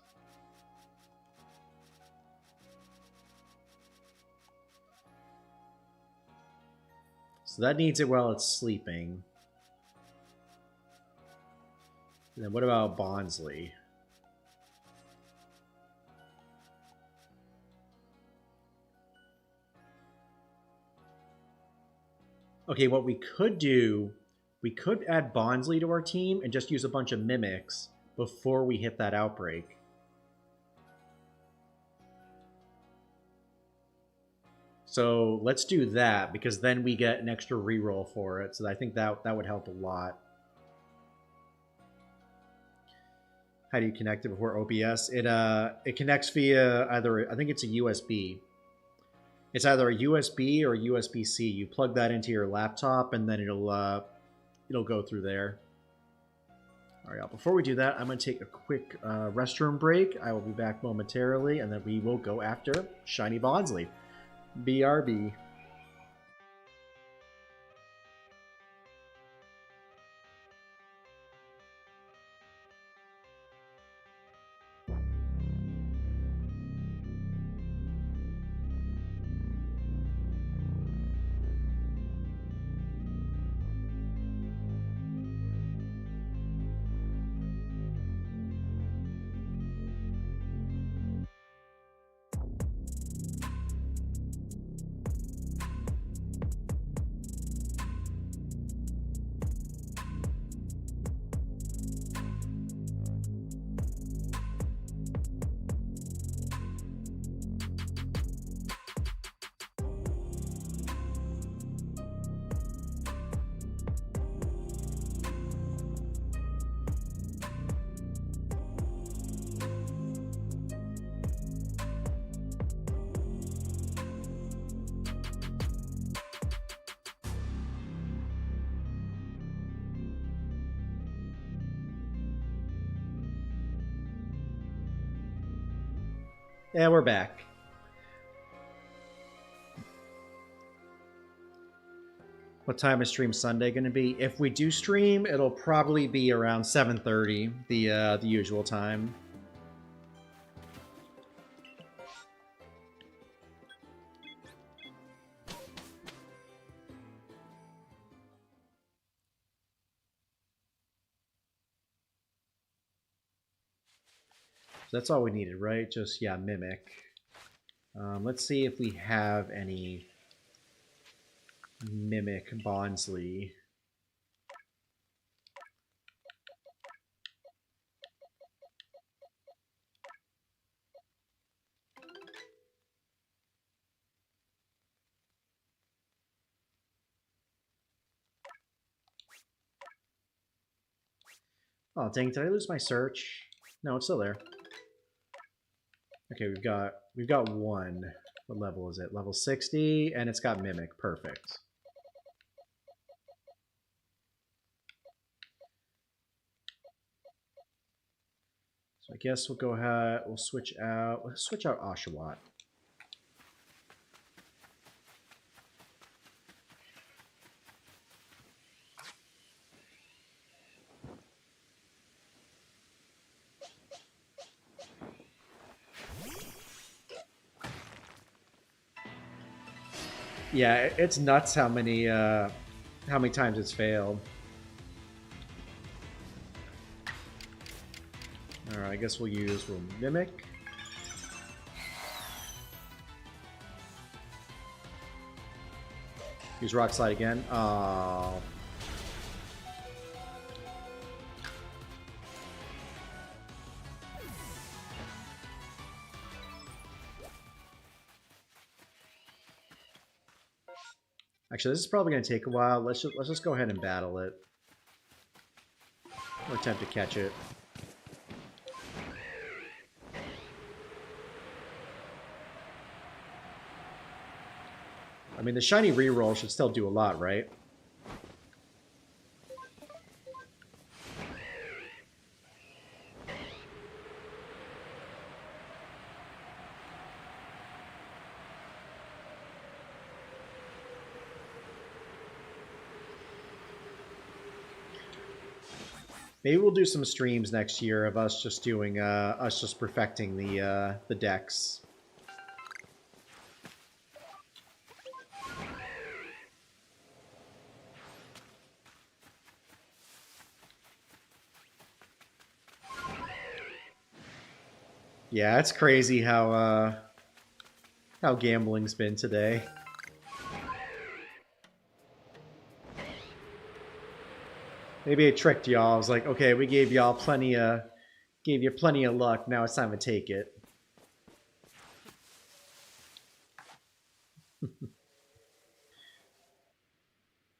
A: So that needs it while it's sleeping. And then what about Bonsly? Okay, what we could do, we could add Bonsly to our team and just use a bunch of mimics before we hit that outbreak. So let's do that, because then we get an extra reroll for it. So I think that would help a lot. How do you connect it before OBS? It connects via either, I think it's a USB. It's either a USB or a USB-C. You plug that into your laptop, and then it'll go through there. All right, before we do that, I'm going to take a quick restroom break. I will be back momentarily, and then we will go after Shiny Bonsly. BRB. Yeah, we're back. What time is stream Sunday going to be? If we do stream, it'll probably be around 7:30, the usual time. So that's all we needed, right? Just, yeah, Mimic. Let's see if we have any Mimic Bonsly. Oh, dang, did I lose my search? No, it's still there. Okay, we've got one. What level is it? Level 60, and it's got Mimic. Perfect. So I guess we'll go ahead, we'll switch out, let's switch out Oshawott. Yeah, it's nuts how many times it's failed. Alright, I guess we'll Mimic. Use Rock Slide again. Oh. Actually, this is probably going to take a while. Let's just go ahead and battle it. Or attempt to catch it. I mean, the shiny reroll should still do a lot, right? Maybe we'll do some streams next year of us just doing, us just perfecting the decks. Yeah, it's crazy how gambling's been today. Maybe I tricked y'all. I was like, okay, we gave y'all plenty of luck. Now it's time to take it.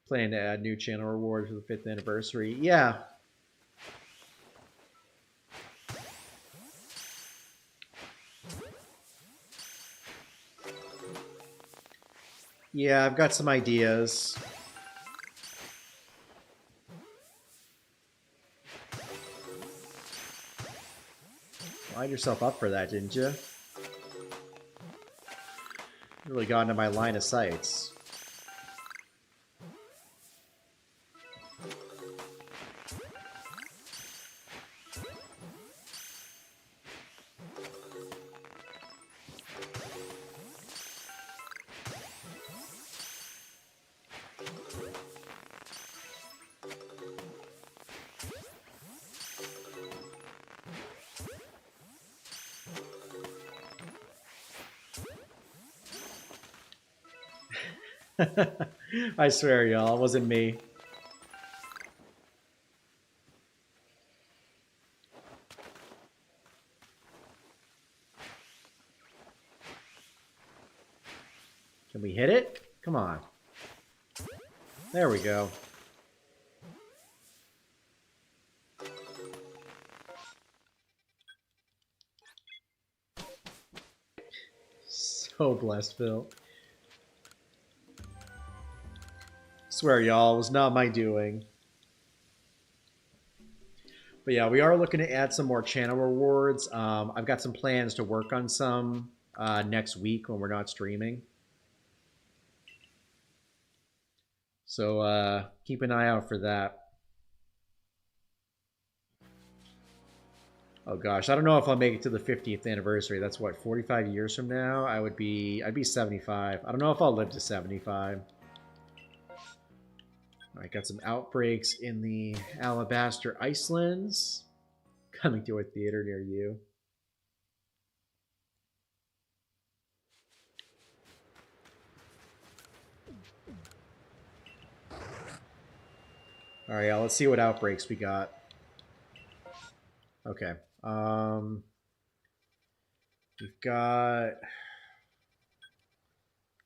A: Plan to add new channel rewards for the 5th anniversary. Yeah. Yeah, I've got some ideas. Lined yourself up for that, didn't you? Really got into my line of sights. I swear, y'all, it wasn't me. Can we hit it? Come on. There we go. So blessed, Phil. Swear, y'all, it was not my doing. But yeah, we are looking to add some more channel rewards. I've got some plans to work on some next week when we're not streaming. So keep an eye out for that. Oh gosh, I don't know if I'll make it to the 50th anniversary. That's what, 45 years from now? I'd be 75. I don't know if I'll live to 75. All right, got some outbreaks in the Alabaster Icelands. Coming to a theater near you. All right, yeah, let's see what outbreaks we got. Okay. We've got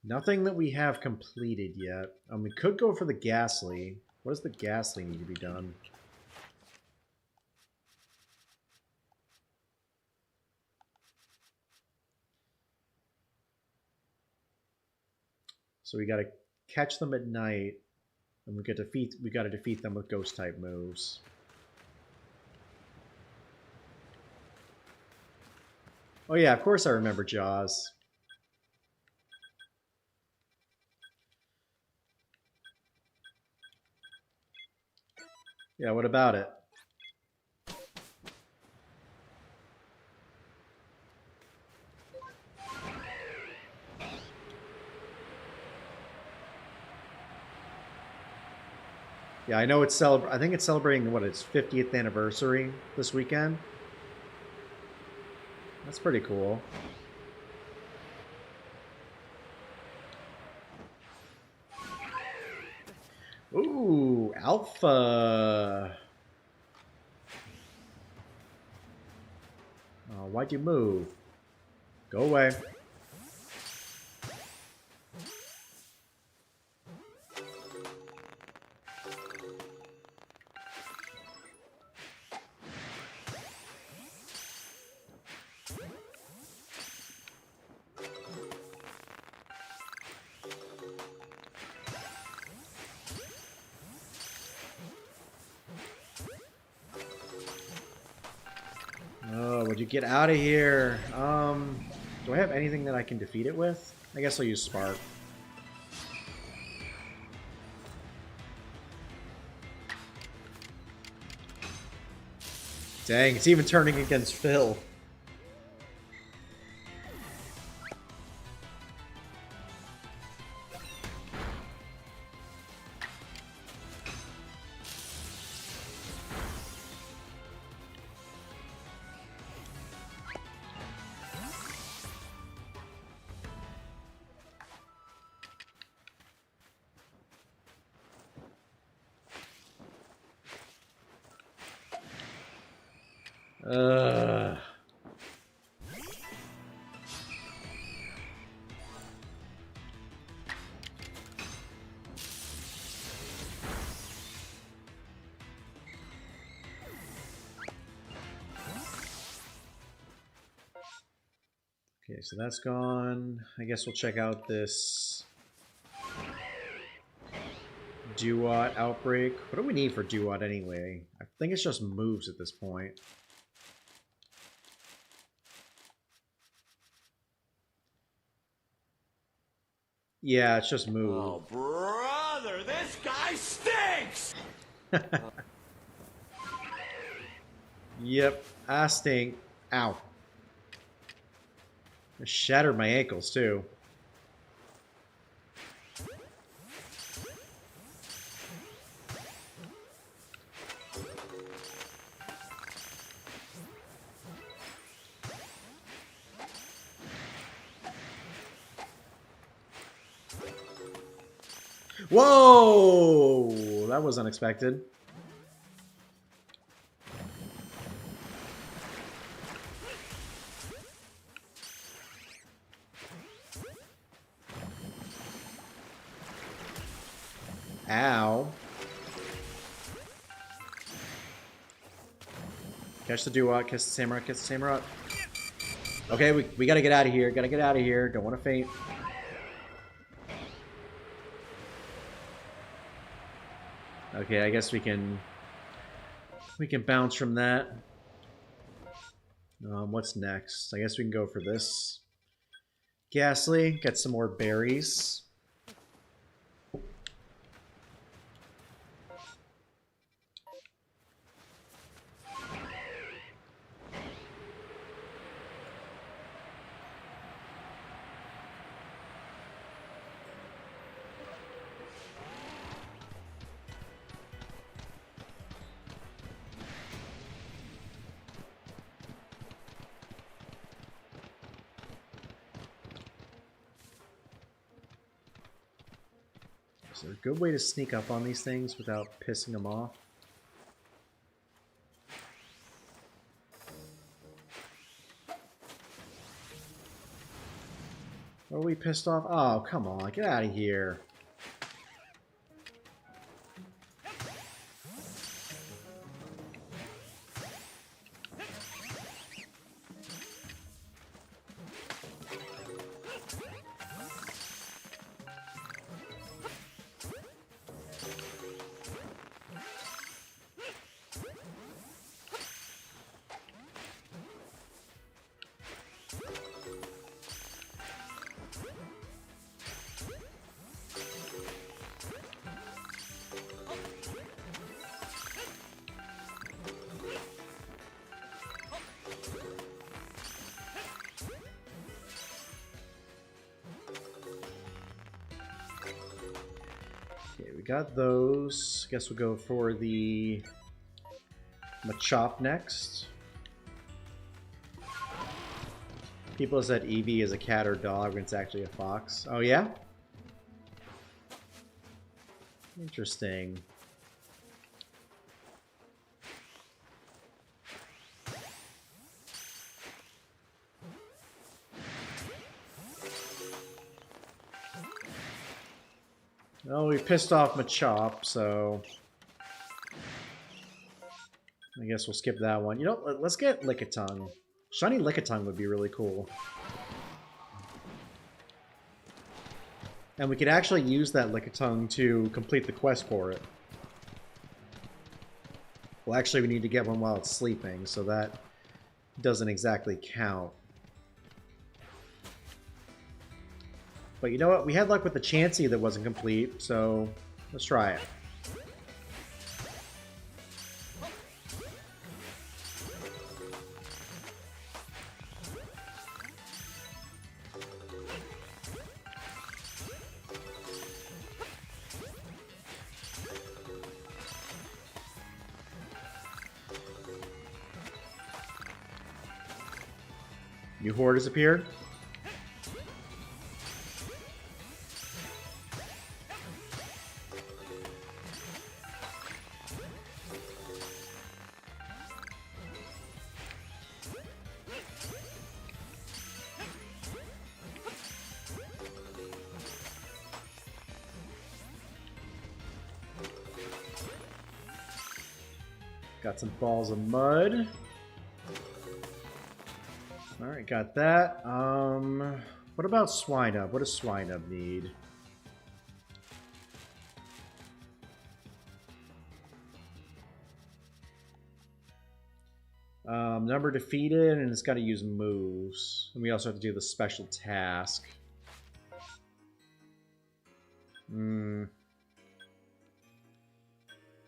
A: nothing that we have completed yet. We could go for the Ghastly. What does the Ghastly need to be done? So we got to catch them at night, and we got to defeat them with ghost type moves. Oh yeah, of course I remember Jaws. Yeah, what about it? Yeah, I know it's I think it's celebrating what, its 50th anniversary this weekend. That's pretty cool. Ooh, Alpha. Oh, why'd you move? Go away. Oh, would you get out of here? Do I have anything that I can defeat it with? I guess I'll use Spark. Dang, it's even turning against Phil. Okay, so that's gone. I guess we'll check out this Duat outbreak. What do we need for Duat anyway? I think it's just moves at this point. Yeah, it's just move.
D: Oh, brother, this guy stinks!
A: Yep, I stink. Ow. It shattered my ankles too. Whoa! That was unexpected. Ow. Catch the Duat, catch the Samurai, catch the Samurai. Okay, we gotta get out of here. Gotta get out of here. Don't want to faint. Okay, I guess we can We can bounce from that. What's next? I guess we can go for this. Ghastly, get some more berries. Is there a good way to sneak up on these things without pissing them off? Are we pissed off? Oh, come on, get out of here. Okay, we got those. Guess we'll go for the Machop next. People said Eevee is a cat or dog when it's actually a fox. Oh yeah? Interesting. Well, we pissed off Machop, so I guess we'll skip that one. You know, let's get Lickitung. Shiny Lickitung would be really cool. And we could actually use that Lickitung to complete the quest for it. Well, actually, we need to get one while it's sleeping, so that doesn't exactly count. But you know what? We had luck with the Chansey that wasn't complete, so let's try it. New horde has appeared. Got some balls of mud. Alright, got that. What about Swinub? What does Swinub need? Number defeated, and it's got to use moves. And we also have to do the special task.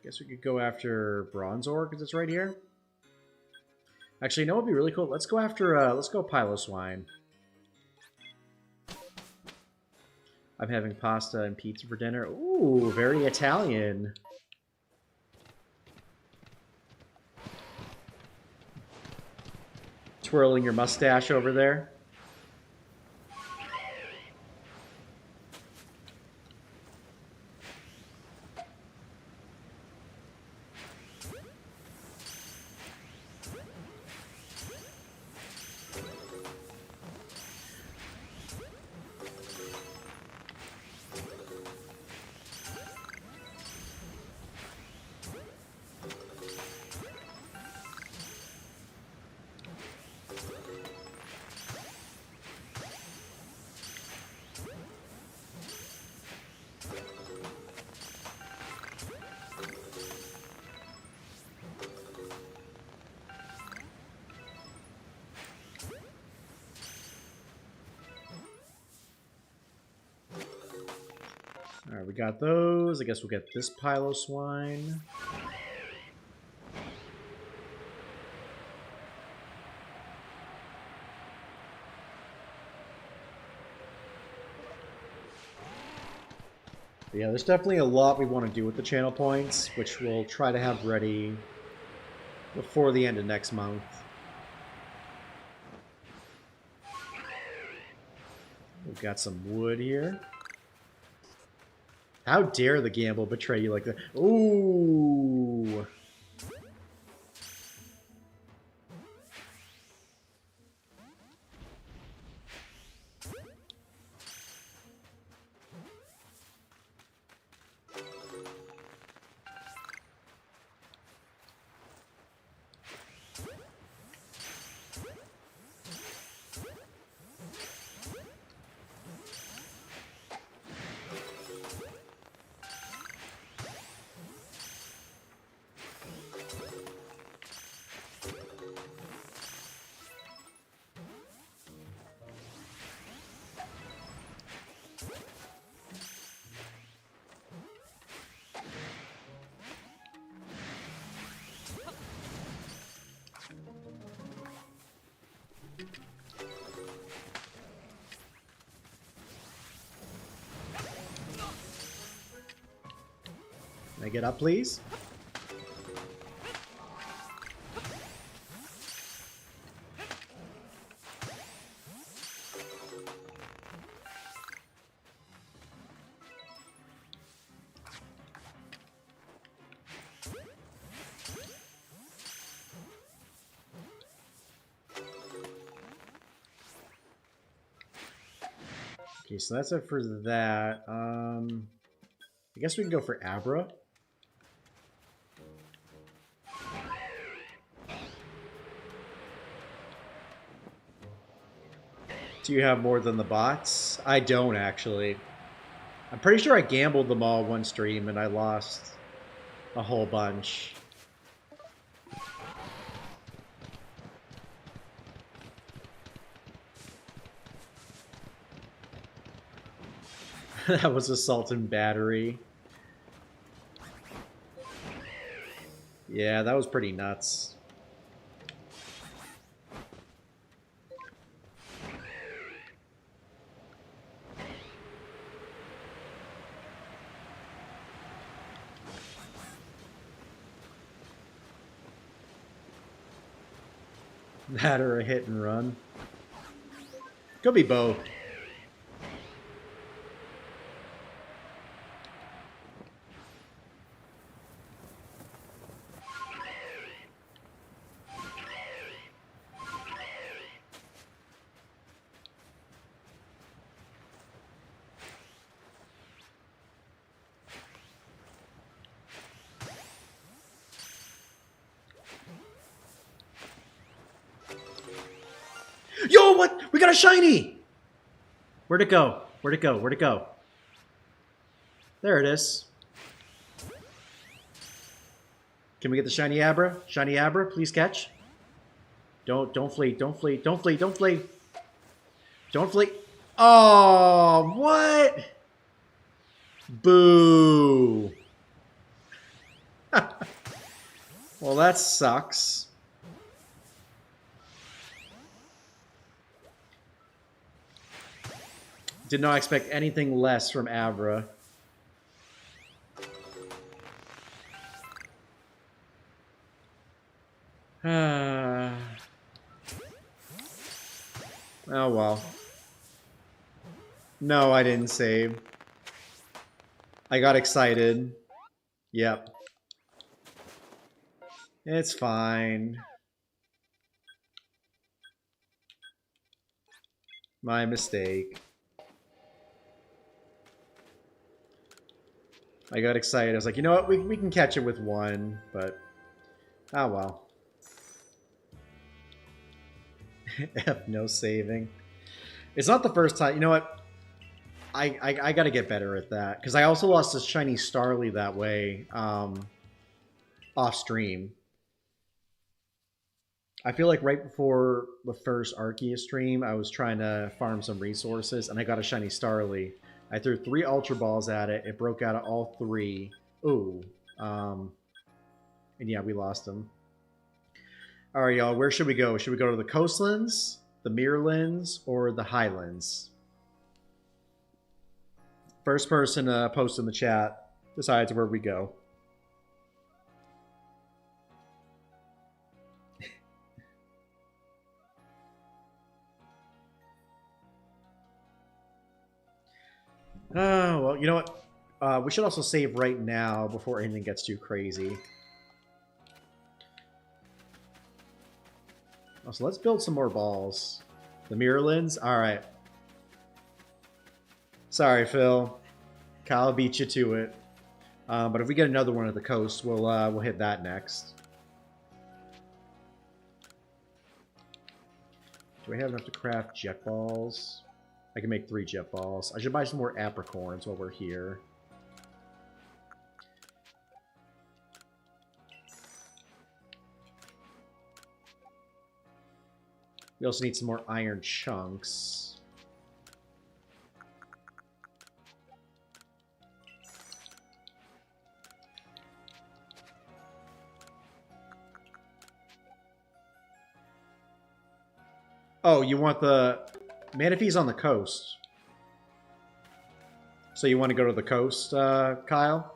A: Guess we could go after Bronzor, because it's right here. Actually, you know what would be really cool? Let's go after, let's go Piloswine. I'm having pasta and pizza for dinner. Ooh, very Italian. Twirling your mustache over there. Alright, we got those. I guess we'll get this Pilo Swine. But yeah, there's definitely a lot we want to do with the channel points, which we'll try to have ready before the end of next month. We've got some wood here. How dare the gamble betray you like that? Ooh! Can I get up, please? Okay, so that's it for that. I guess we can go for Abra. Do you have more than the bots? I don't, actually. I'm pretty sure I gambled them all one stream and I lost a whole bunch. That was assault and battery. Yeah, that was pretty nuts. That or a hit and run. Could be both. Yo, what? We got a shiny! Where'd it go? Where'd it go? Where'd it go? There it is. Can we get the shiny Abra? Shiny Abra, please catch. Don't flee, don't flee, don't flee, don't flee. Don't flee. Oh, what? Boo. Well, that sucks. Did not expect anything less from Abra. Oh well. No, I didn't save. I got excited. Yep. It's fine. My mistake. I got excited. I was like, you know what? We can catch it with one, but... oh well. F, no saving. It's not the first time. You know what? I got to get better at that. Because I also lost a shiny Starly that way off stream. I feel like right before the first Arceus stream, I was trying to farm some resources, and I got a shiny Starly I threw 3 Ultra Balls at it. It broke out of all 3. Ooh. And yeah, we lost him. All right, y'all. Where should we go? Should we go to the Coastlands, the Mirrorlands, or the Highlands? First person to post in the chat decides where we go. Well, you know what? We should also save right now before anything gets too crazy. So let's build some more balls. The Mirrorlands? Alright. Sorry, Phil. Kyle beat you to it. But if we get another one at the coast, we'll hit that next. Do I have enough to craft jet balls? I can make 3 jet balls. I should buy some more apricorns while we're here. We also need some more iron chunks. Oh, you want the... Manaphy's on the coast. So you want to go to the coast, Kyle?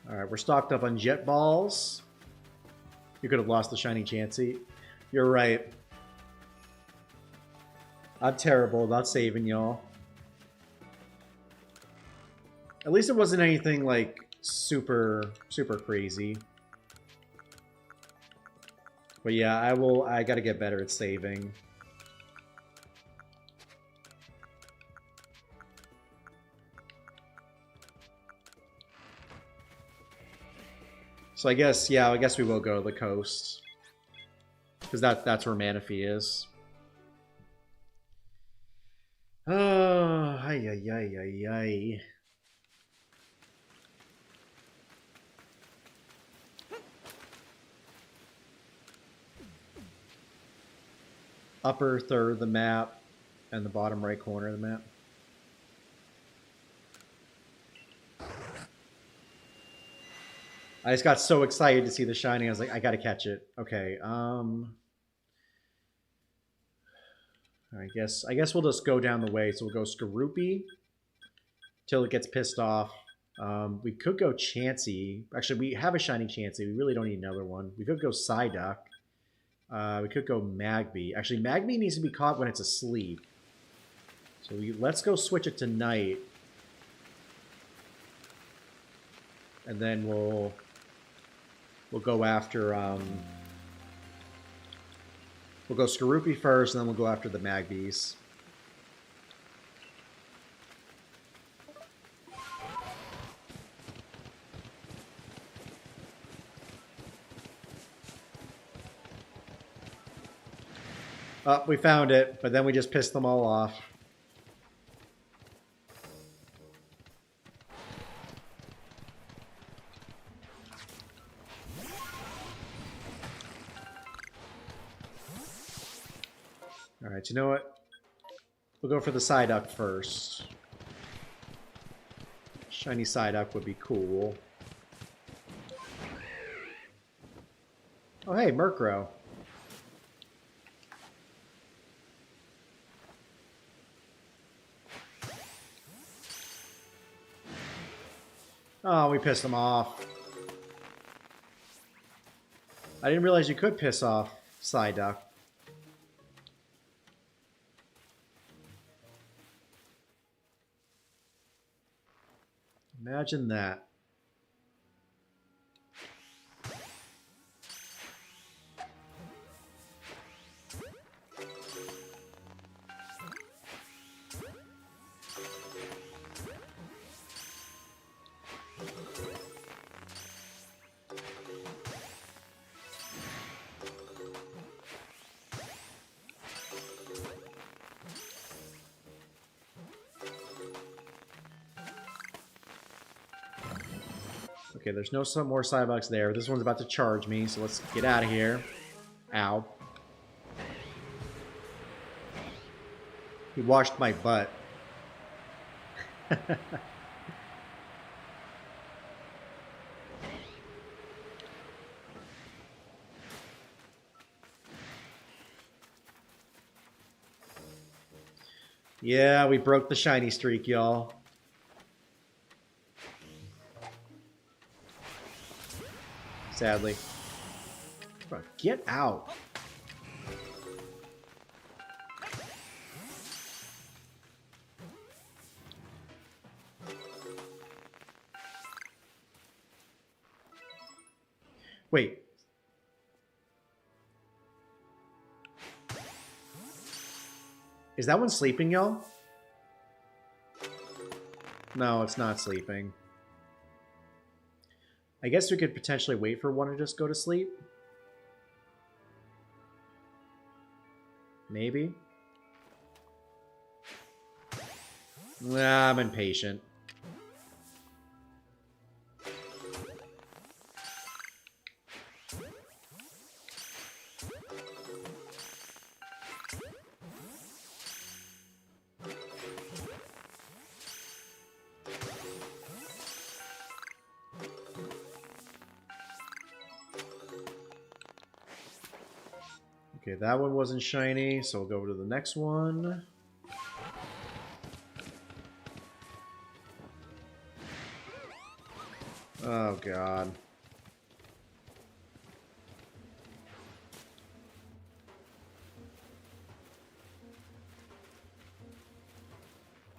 A: Alright, we're stocked up on jet balls. You could have lost the shiny Chansey. You're right. I'm terrible about saving y'all. At least it wasn't anything like super crazy. But yeah, I gotta get better at saving. So I guess we will go to the coast. Because that's where Manaphy is. Oh, ay. Upper third of the map and the bottom right corner of the map. I just got so excited to see the shiny. I was like, I gotta catch it. Okay. I guess we'll just go down the way. So we'll go Skorupi till it gets pissed off. We could go Chansey. Actually, we have a shiny Chansey. We really don't need another one. We could go Psyduck. We could go Magby. Actually, Magby needs to be caught when it's asleep. So let's go switch it to night. And then we'll go after... we'll go Skorupi first, and then we'll go after the Magbys. Oh, we found it, but then we just pissed them all off. Alright, you know what? We'll go for the Psyduck first. Shiny Psyduck would be cool. Oh, hey, Murkrow. Oh, we pissed them off. I didn't realize you could piss off Psyduck. Imagine that. Okay, there's no some more Psybox there. This one's about to charge me, so let's get out of here. Ow. He washed my butt. Yeah, we broke the shiny streak, y'all. Sadly. Bro, get out. Wait. Is that one sleeping, y'all? No, it's not sleeping. I guess we could potentially wait for one to just go to sleep. Maybe. Nah, I'm impatient. Okay, that one wasn't shiny, so we'll go over to the next one. Oh, God.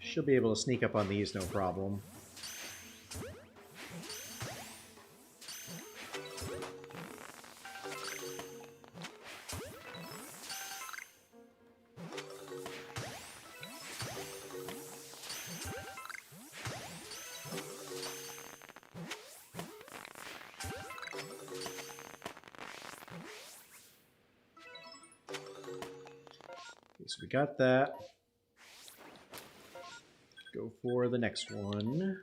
A: Should be able to sneak up on these, no problem. So we got that. Go for the next one.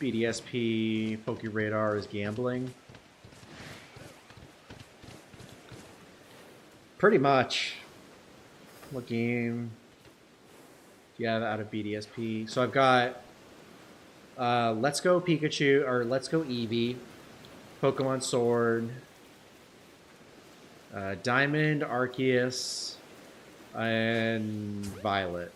A: BDSP Pokeradar is gambling. Pretty much. What game do you have out of BDSP? So I've got Let's Go Pikachu, or Let's Go Eevee, Pokemon Sword, Diamond, Arceus, and Violet.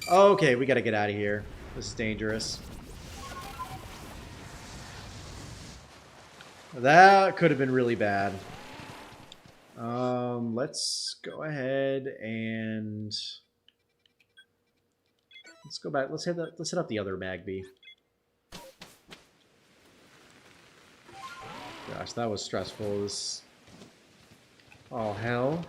A: Okay, we gotta get out of here. This is dangerous. That could have been really bad. Let's go ahead and let's go back. Let's hit up the other Magby. Gosh, that was stressful. This all hell.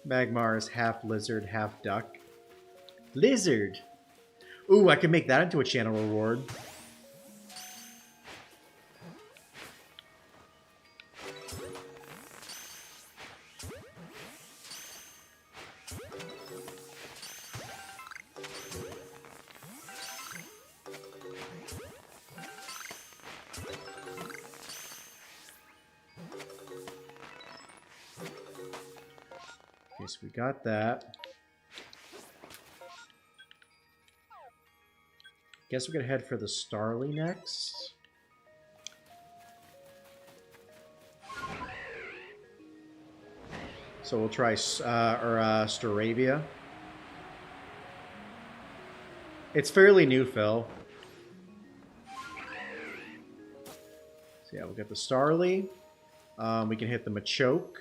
A: Magmar is half lizard, half duck. Lizard! Ooh, I could make that into a channel reward. So we got that. Guess we're gonna head for the Starly next. So we'll try Staravia. It's fairly new, Phil. So yeah, we'll get the Starly. We can hit the Machoke.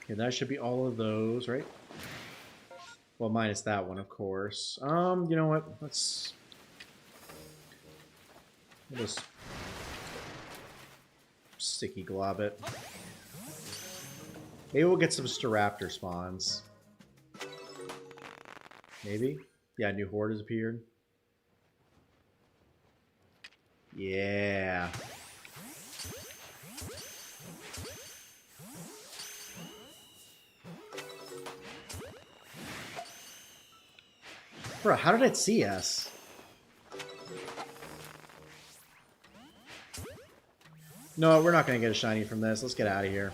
A: Okay, that should be all of those, right? Well, minus that one, of course. You know what? We'll just sticky glob it. Maybe we'll get some Staraptor spawns. Maybe? Yeah, new horde has appeared. Yeah. Bro, how did it see us? No, we're not going to get a shiny from this. Let's get out of here.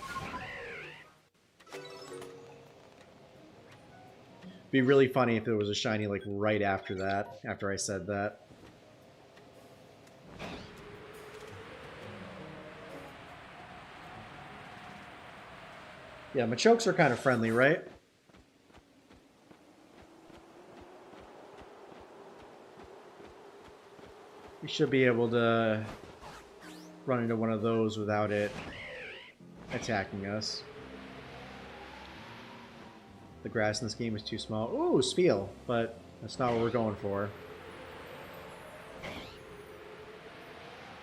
A: Be really funny if there was a shiny like right after that, after I said that. Yeah, Machokes are kind of friendly, right? We should be able to run into one of those without it attacking us. The grass in this game is too small. Ooh, Spiel, but that's not what we're going for.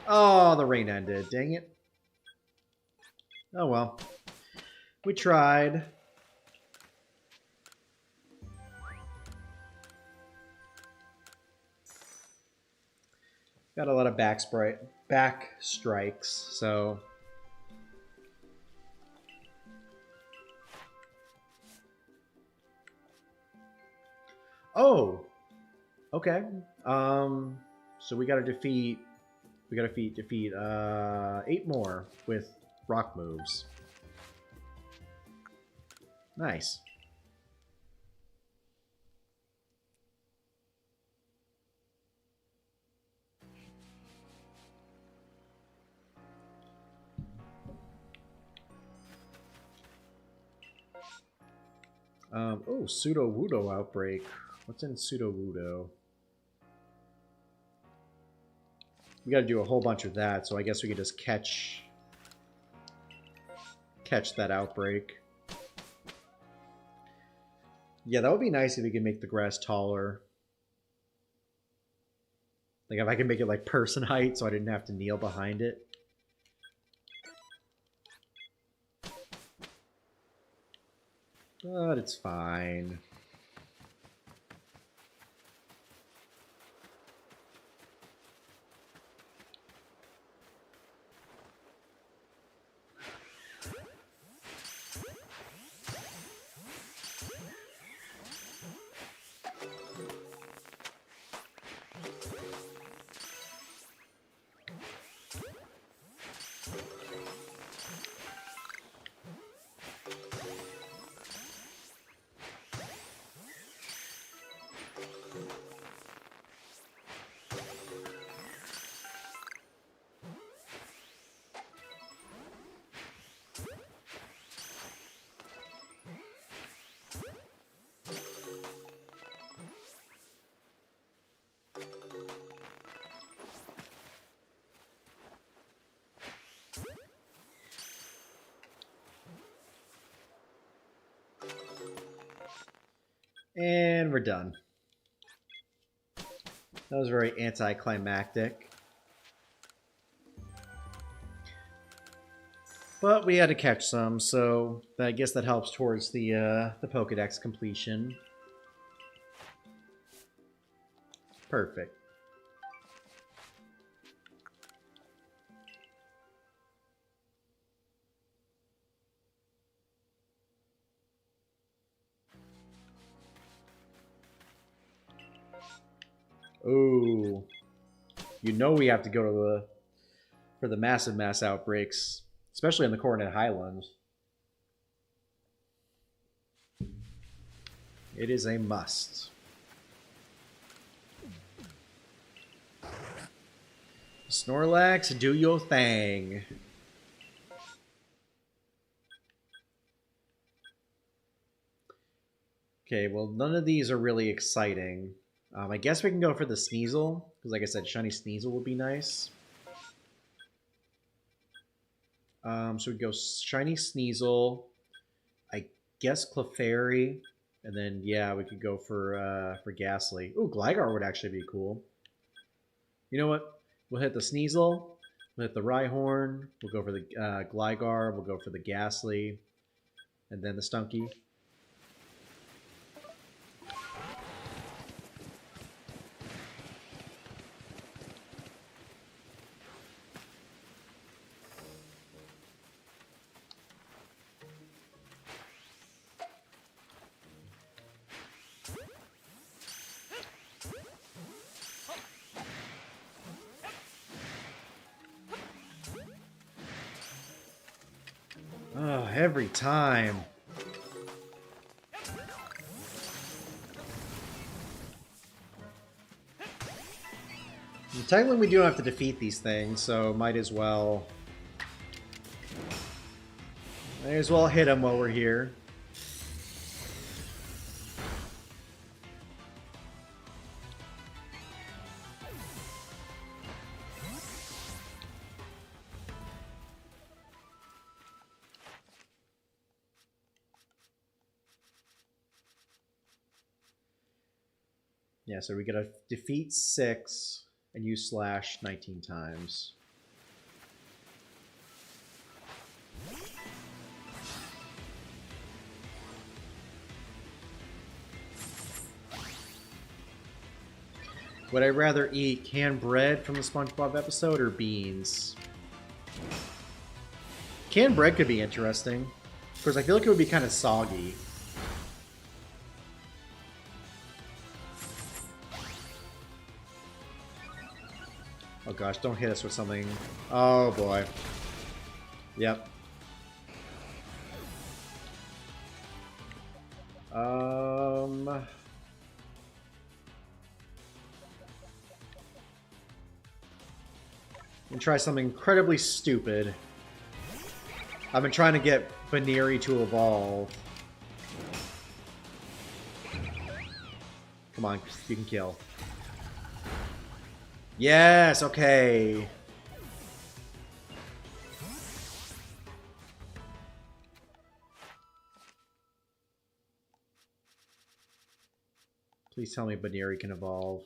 A: Oh, the rain ended. Dang it. Oh well. We tried. Got a lot of back strikes, so... Oh! Okay. So we gotta defeat... We gotta defeat 8 more with rock moves. Nice. Oh, Pseudo-Wudo outbreak. What's in Pseudo-Wudo? We gotta do a whole bunch of that, so I guess we could just catch that outbreak. Yeah, that would be nice if we could make the grass taller. Like if I could make it like person height so I didn't have to kneel behind it. But it's fine. And we're done. That was very anticlimactic. But we had to catch some, so I guess that helps towards the Pokédex completion. Perfect. Ooh. You know we have to go to for the massive mass outbreaks, especially in the Coronet Highlands. It is a must. Snorlax, do your thing. Okay, well, none of these are really exciting. I guess we can go for the Sneasel, because like I said, Shiny Sneasel would be nice. So we go Shiny Sneasel, I guess Clefairy, and then, yeah, we could go for Ghastly. Ooh, Gligar would actually be cool. You know what? We'll hit the Sneasel, we'll hit the Rhyhorn, we'll go for the Gligar, we'll go for the Ghastly, and then the Stunky. Oh, every time. Technically, we do have to defeat these things, so might as well hit them while we're here. Yeah, so we gotta defeat 6 and use Slash 19 times. Would I rather eat canned bread from the SpongeBob episode or beans? Canned bread could be interesting. Of course, I feel like it would be kind of soggy. Oh gosh, don't hit us with something. Oh boy. Yep. And try something incredibly stupid. I've been trying to get Baneri to evolve. Come on, you can kill. Yes, okay. Please tell me Baneri can evolve.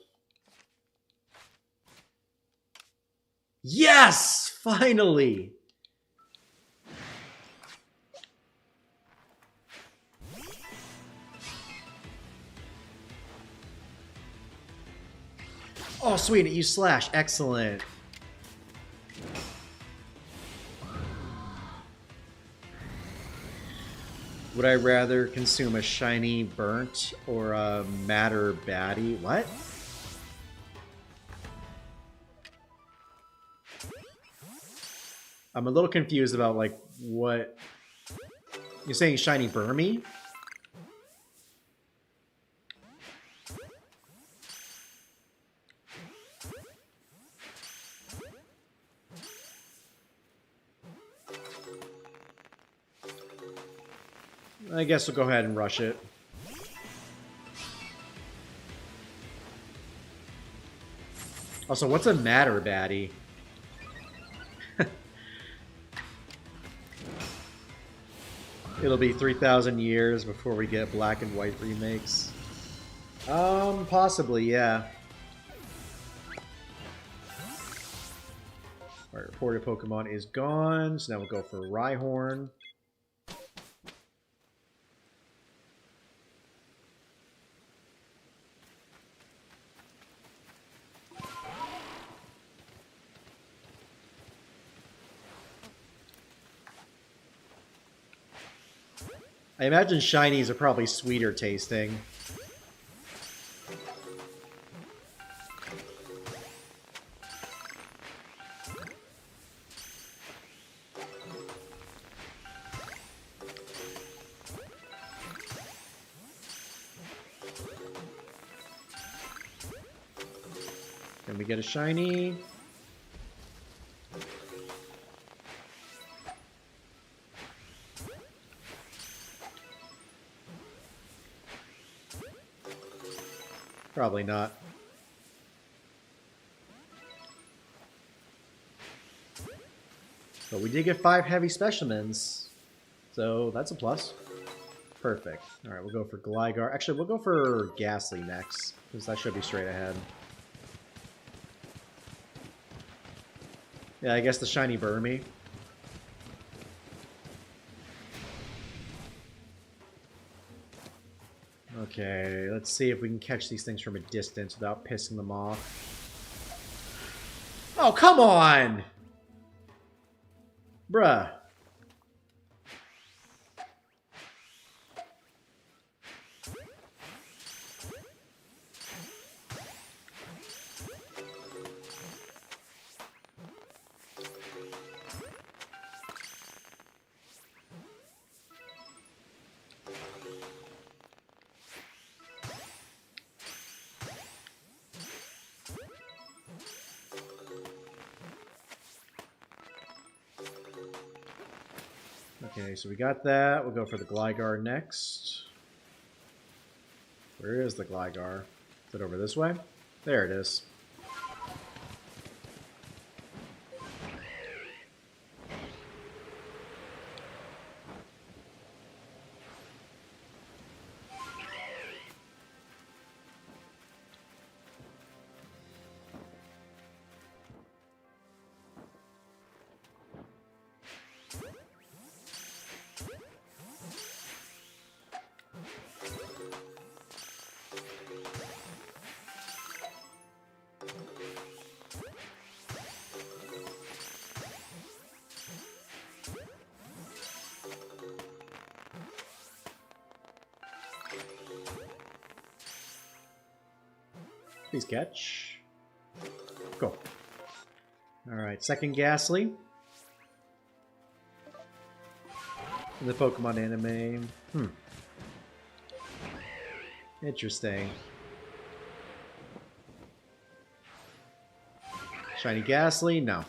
A: Yes! Finally! Oh, sweet, it used Slash. Excellent. Would I rather consume a shiny burnt or a matter baddie? What? I'm a little confused about, like, what... You're saying shiny Burmy? I guess we'll go ahead and rush it. Also, what's a matter baddie? It'll be 3,000 years before we get black and white remakes. Possibly, yeah. Alright, reported Pokemon is gone, so now we'll go for Rhyhorn. I imagine shinies are probably sweeter tasting. Can we get a shiny? Probably not. But we did get 5 heavy specimens, so that's a plus. Perfect. Alright, we'll go for Gligar. Actually, we'll go for Ghastly next, because that should be straight ahead. Yeah, I guess the shiny Burmy. Okay, let's see if we can catch these things from a distance without pissing them off. Oh, come on! Bruh. Okay, so we got that. We'll go for the Gligar next. Where is the Gligar? Is it over this way? There it is. Please catch. Go. Alright, second Ghastly. In the Pokemon anime. Interesting. Shiny Ghastly? No.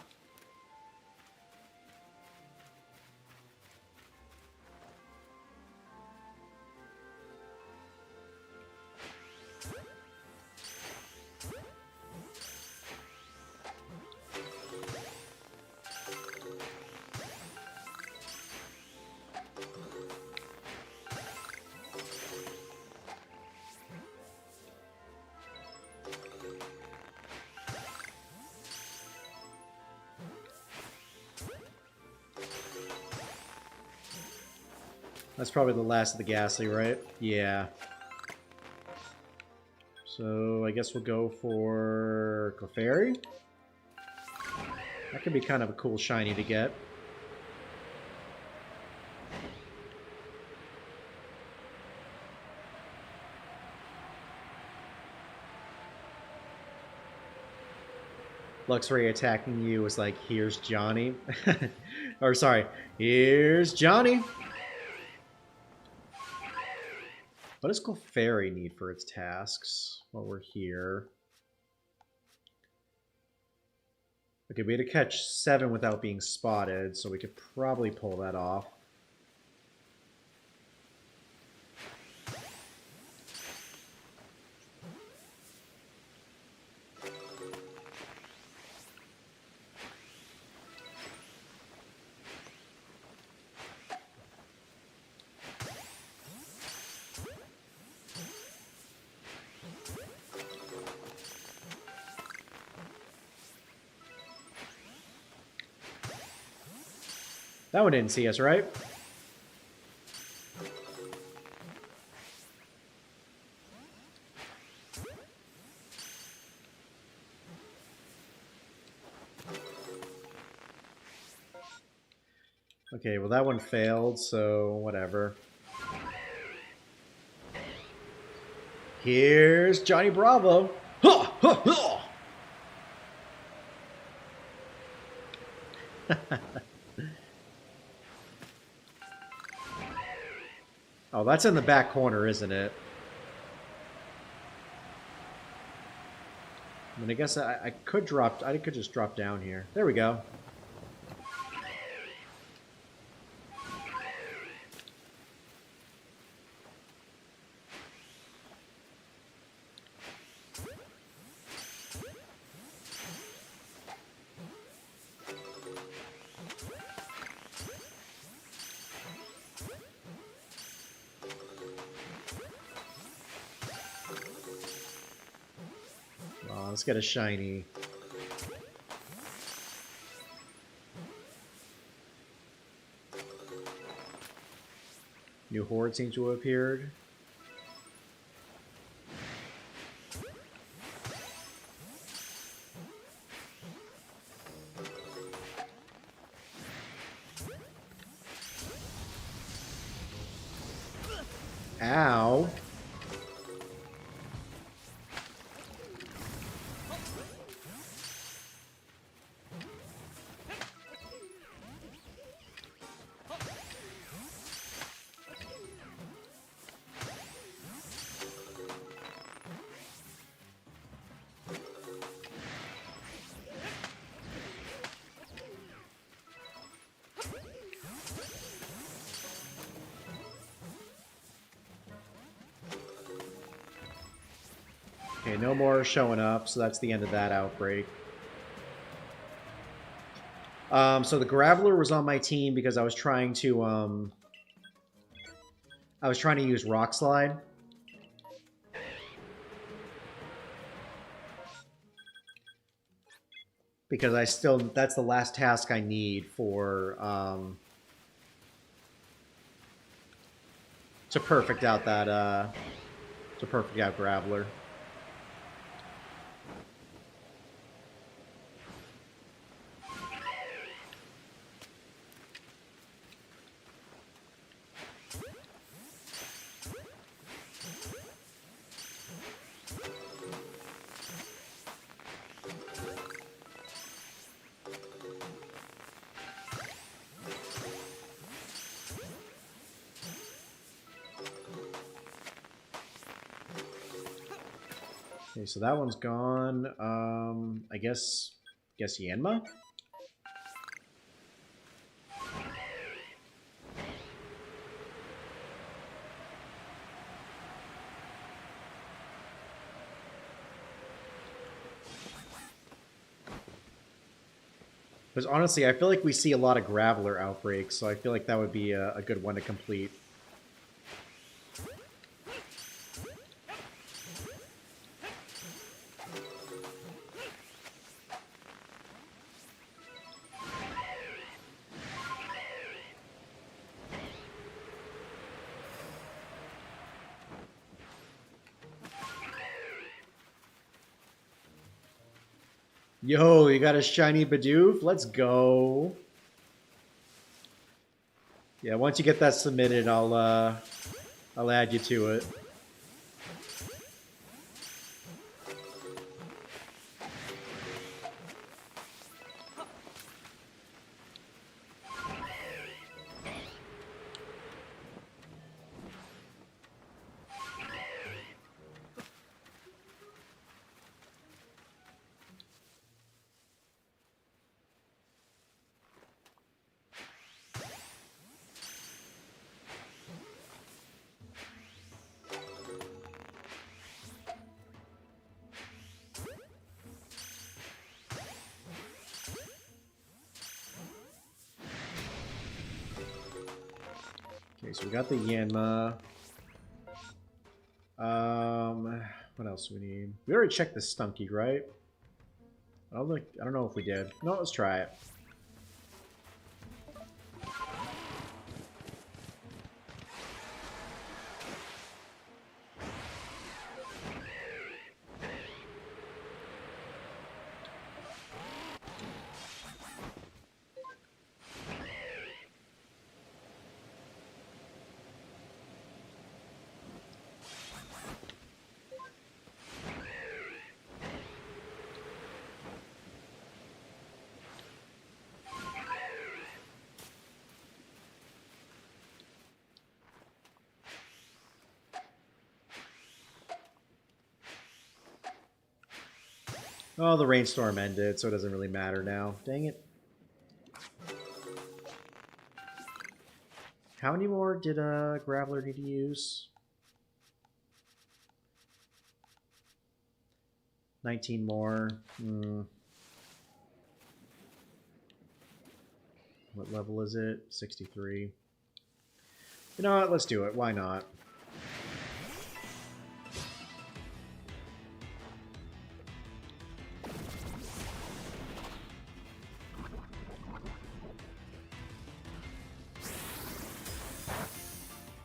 A: That's probably the last of the Ghastly, right? Yeah. So I guess we'll go for Clefairy. That could be kind of a cool shiny to get. Luxray attacking you was like, here's Johnny. Or sorry, here's Johnny. What does Clefairy need for its tasks while we're here? Okay, we had to catch 7 without being spotted, so we could probably pull that off. That one didn't see us, right? Okay, well that one failed, so whatever. Here's Johnny Bravo. Ha, ha, ha. Oh, that's in the back corner, isn't it? I mean, I guess I could drop. I could just drop down here. There we go. Let's get a shiny. New horde seems to have appeared. Ow. Okay, no more showing up, so that's the end of that outbreak. So the Graveler was on my team because I was trying to use Rock Slide. Because that's the last task I need for to perfect out Graveler. Okay, so that one's gone. I guess Yanma? Because honestly, I feel like we see a lot of Graveler outbreaks, so I feel like that would be a good one to complete. Yo, you got a shiny Bidoof? Let's go. Yeah, once you get that submitted, I'll add you to it. Okay, so we got the Yanma. What else do we need? We already checked the Stunky, right? I don't know if we did. No, let's try it. Oh, the rainstorm ended, so it doesn't really matter now. Dang it. How many more did Graveler need to use? 19 more. What level is it? 63. You know what? Let's do it. Why not?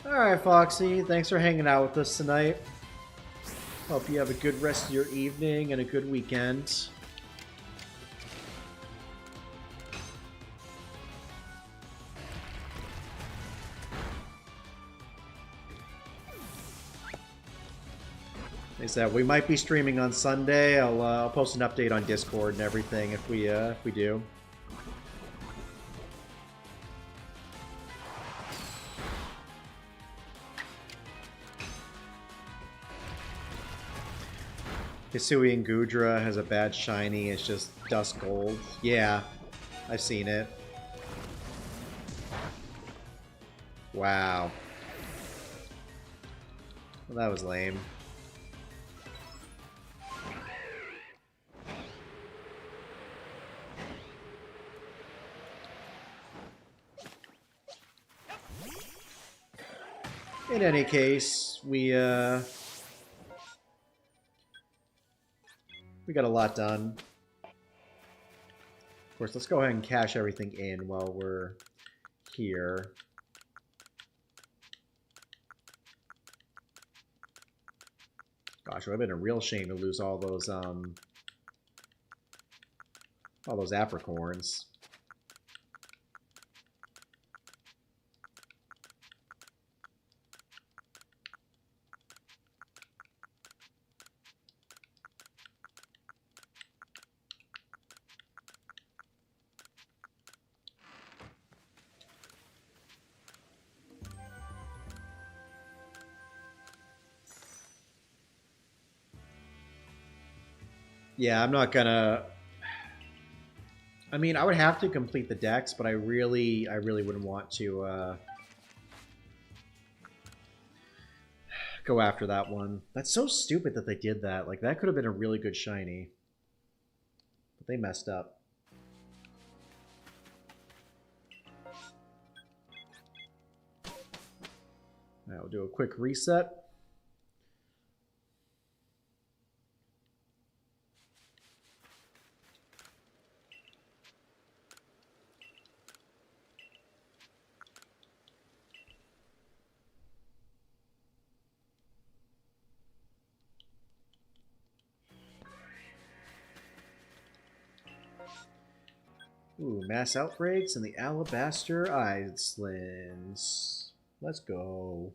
A: Alright, Foxy. Thanks for hanging out with us tonight. Hope you have a good rest of your evening and a good weekend. Like I said, we might be streaming on Sunday. I'll post an update on Discord and everything if we do. Hisui and Gudra has a bad shiny. It's just dust gold. Yeah, I've seen it. Wow. Well, that was lame. In any case, we got a lot done. Of course, let's go ahead and cash everything in while we're here. Gosh, it would have been a real shame to lose all those apricorns. Yeah, I'm not gonna... I mean, I would have to complete the decks, but I really wouldn't want to go after that one. That's so stupid that they did that. Like, that could have been a really good shiny. But they messed up. Now we'll do a quick reset. Ooh, mass outbreaks and the alabaster islands. Let's go.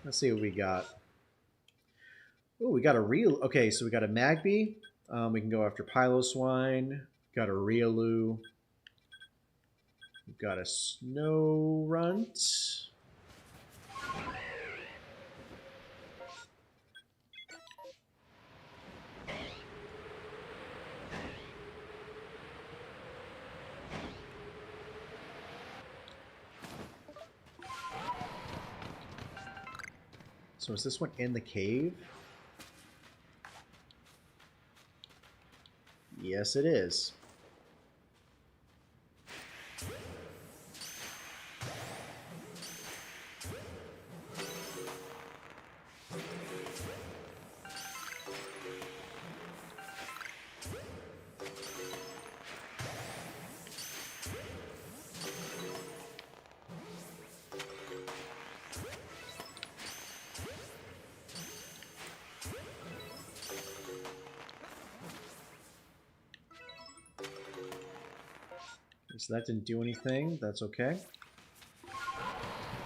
A: Let's see what we got. Ooh, we got a real... Okay, so we got a Magby. We can go after Piloswine. Got a Riolu. We've got a Snow Runt. So is this one in the cave? Yes, it is. So that didn't do anything. That's okay.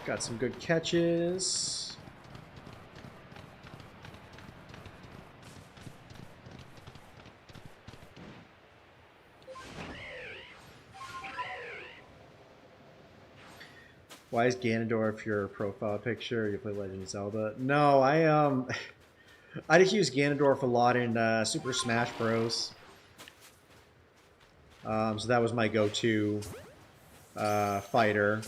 A: Got some good catches. Why is Ganondorf your profile picture? You play Legend of Zelda? No, I I just use Ganondorf a lot in Super Smash Bros. So that was my go-to fighter.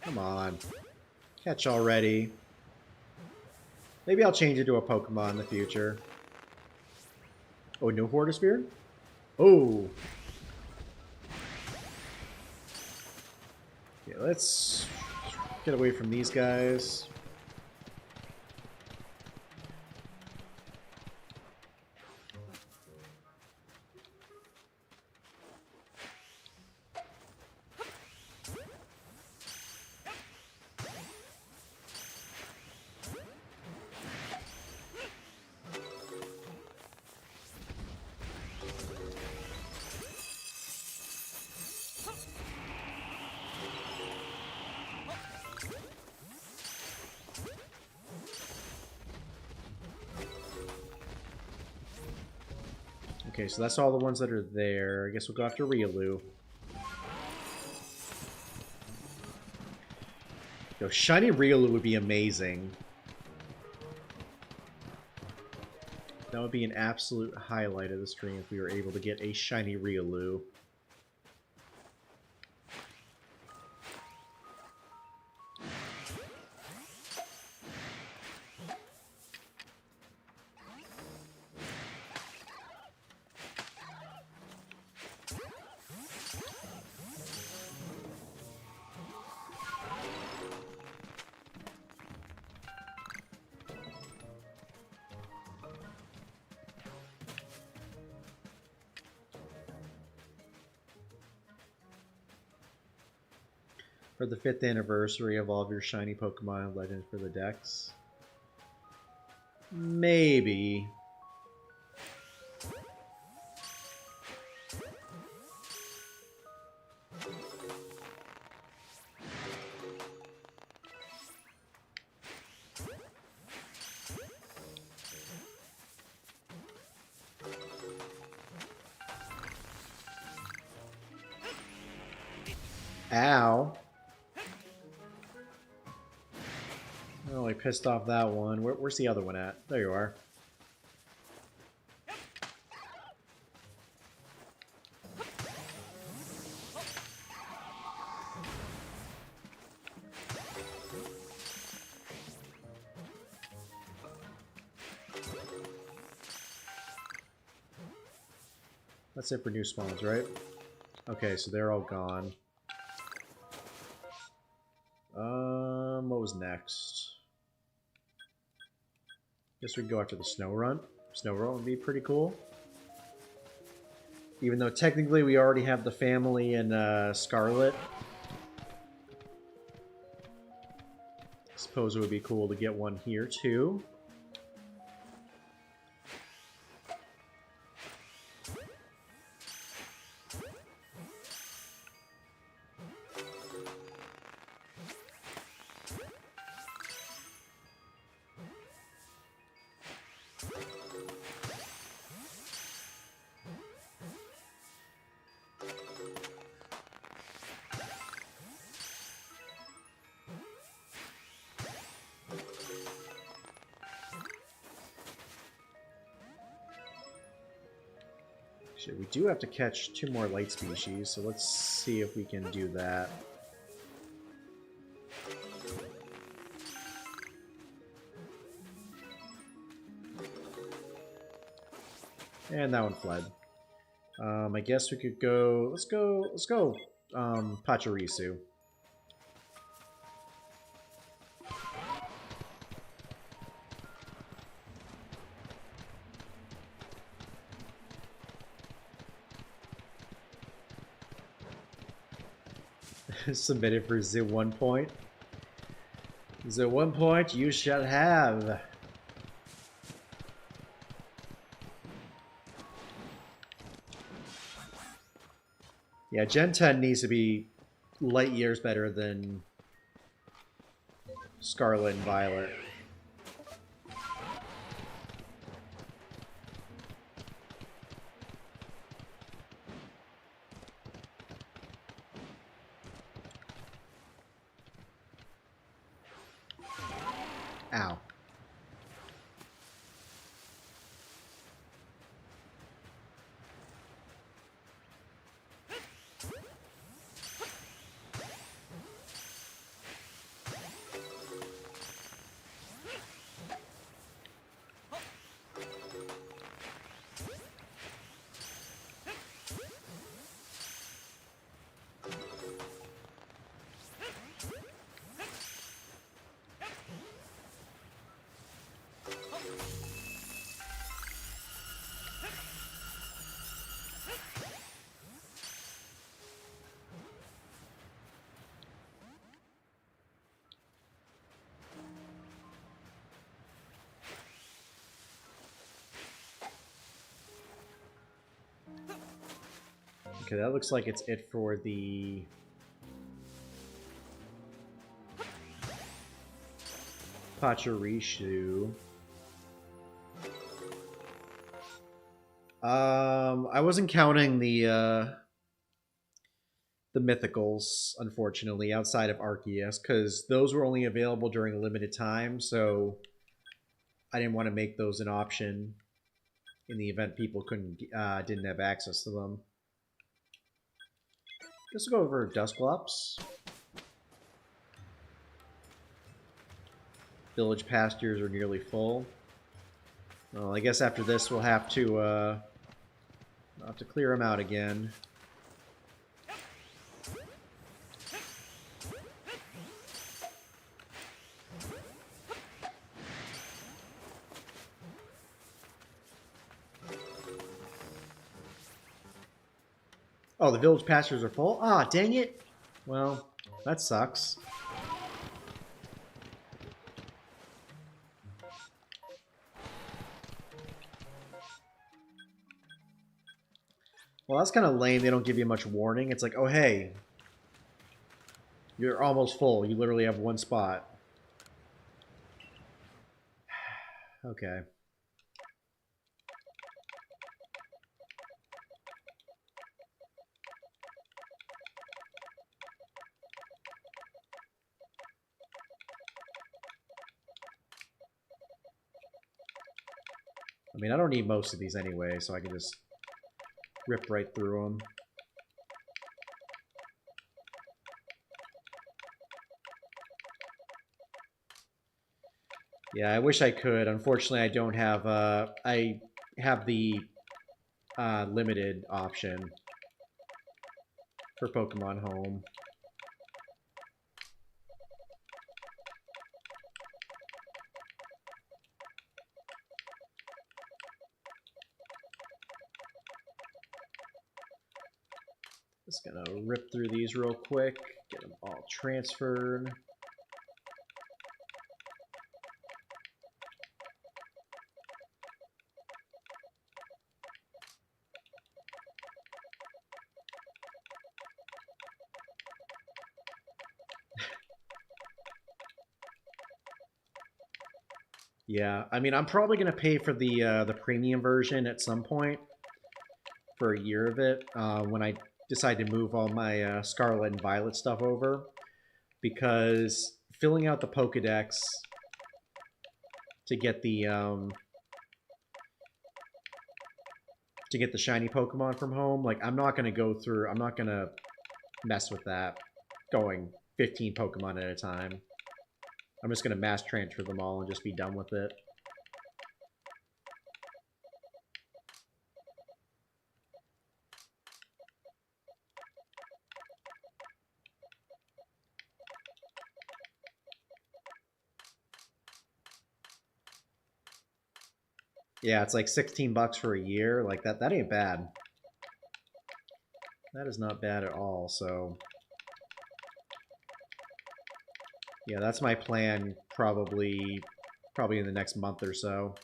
A: Come on. Catch already. Maybe I'll change it to a Pokemon in the future. Oh, no Hortisphere? Oh! Yeah, let's get away from these guys. Okay, so that's all the ones that are there. I guess we'll go after Riolu. Yo, shiny Riolu would be amazing. That would be an absolute highlight of the stream if we were able to get a shiny Riolu. For the 5th anniversary, evolve your shiny Pokemon Legend for the Dex. Maybe. Ow. Oh, I pissed off that one. Where's the other one at? There you are. That's it for new spawns, right? Okay, so they're all gone. What was next? Guess we can go after the Snow Run. Snow Run would be pretty cool. Even though technically we already have the family in Scarlet. I suppose it would be cool to get one here too. Shit, we do have to catch 2 more light species, so let's see if we can do that. And that one fled. I guess we could go... Let's go, Pachirisu. Submitted for the 1 point. The 1 point you shall have. Yeah, Gen 10 needs to be light years better than Scarlet and Violet. Ow. Okay, that looks like it's it for the... Pachirisu. I wasn't counting the mythicals, unfortunately, outside of Arceus, because those were only available during a limited time, so I didn't want to make those an option in the event people didn't have access to them. Let's go over Dusclops. Village pastures are nearly full. Well, I guess after this we'll have to clear them out again. Oh, the village pastures are full? Ah, dang it! Well, that sucks. Well, that's kind of lame. They don't give you much warning. It's like, oh, hey, you're almost full. You literally have one spot. Okay. I mean, I don't need most of these anyway, so I can just rip right through them. Yeah, I wish I could. Unfortunately, I don't have... I have the limited option for Pokemon Home. Just gonna rip through these real quick, get them all transferred. Yeah, I mean, I'm probably gonna pay for the premium version at some point for a year of it when I decide to move all my Scarlet and Violet stuff over, because filling out the Pokedex to get the shiny Pokemon from home, like, I'm not gonna mess with that going 15 Pokemon at a time. I'm just gonna mass transfer them all and just be done with it. Yeah, it's like 16 bucks for a year. Like that ain't bad. That is not bad at all. So yeah, that's my plan probably in the next month or so.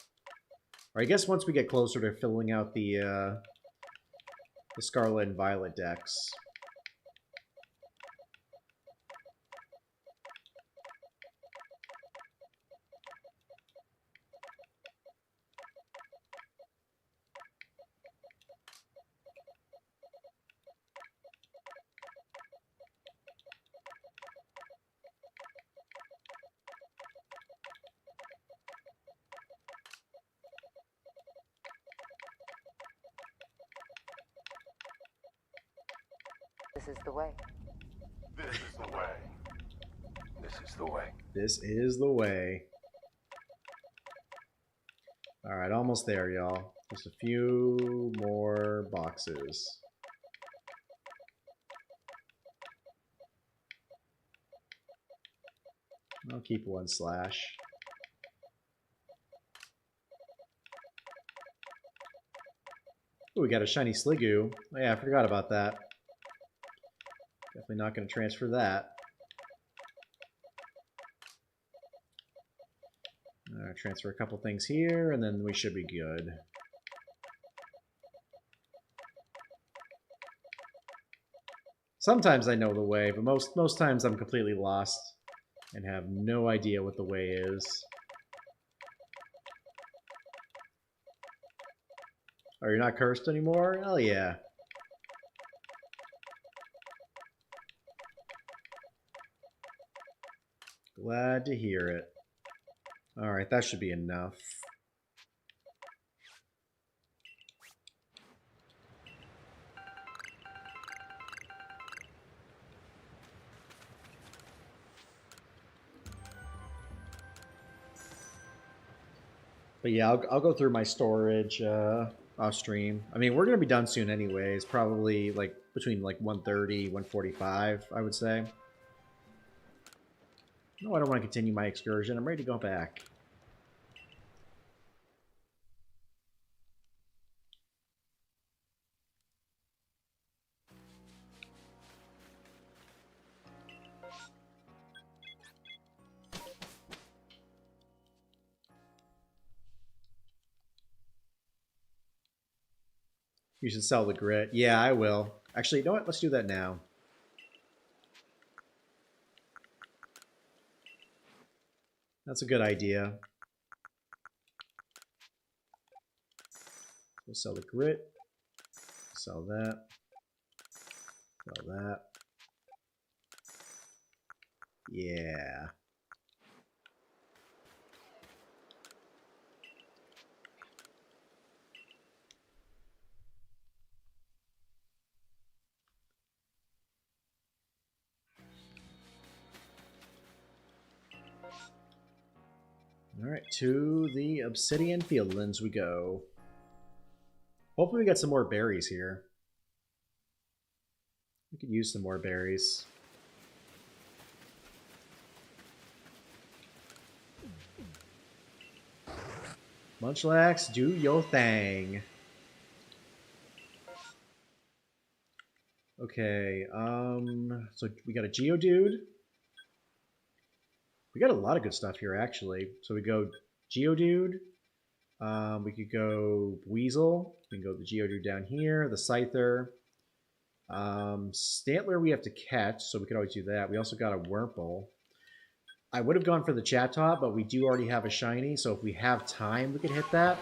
A: Or I guess once we get closer to filling out the Scarlet and Violet decks.
E: This is the way.
B: This is the way.
D: This is the way.
A: This is the way. Alright, almost there, y'all. Just a few more boxes. I'll keep one slash. Ooh, we got a shiny Sliggoo. Oh, yeah, I forgot about that. Definitely not going to transfer that. Transfer a couple things here, and then we should be good. Sometimes I know the way, but most times I'm completely lost and have no idea what the way is. Oh, you're not cursed anymore? Hell yeah. Glad to hear it. Alright, that should be enough. But yeah, I'll go through my storage off stream. I mean, we're going to be done soon anyways. Probably like between like 1:30, 1:45, I would say. No, I don't want to continue my excursion. I'm ready to go back. You should sell the grit. Yeah, I will. Actually, you know what? Let's do that now. That's a good idea. We'll sell the grit. Sell that. Sell that. Yeah. Alright, to the Obsidian Fieldlands we go. Hopefully we get some more berries here. We could use some more berries. Munchlax, do your thing. Okay, so we got a Geodude. We got a lot of good stuff here, actually. So we go Geodude. We could go Weasel. We can go the Geodude down here, the Scyther. Stantler we have to catch, so we could always do that. We also got a Wurmple. I would have gone for the Chatot, but we do already have a shiny, so if we have time, we could hit that.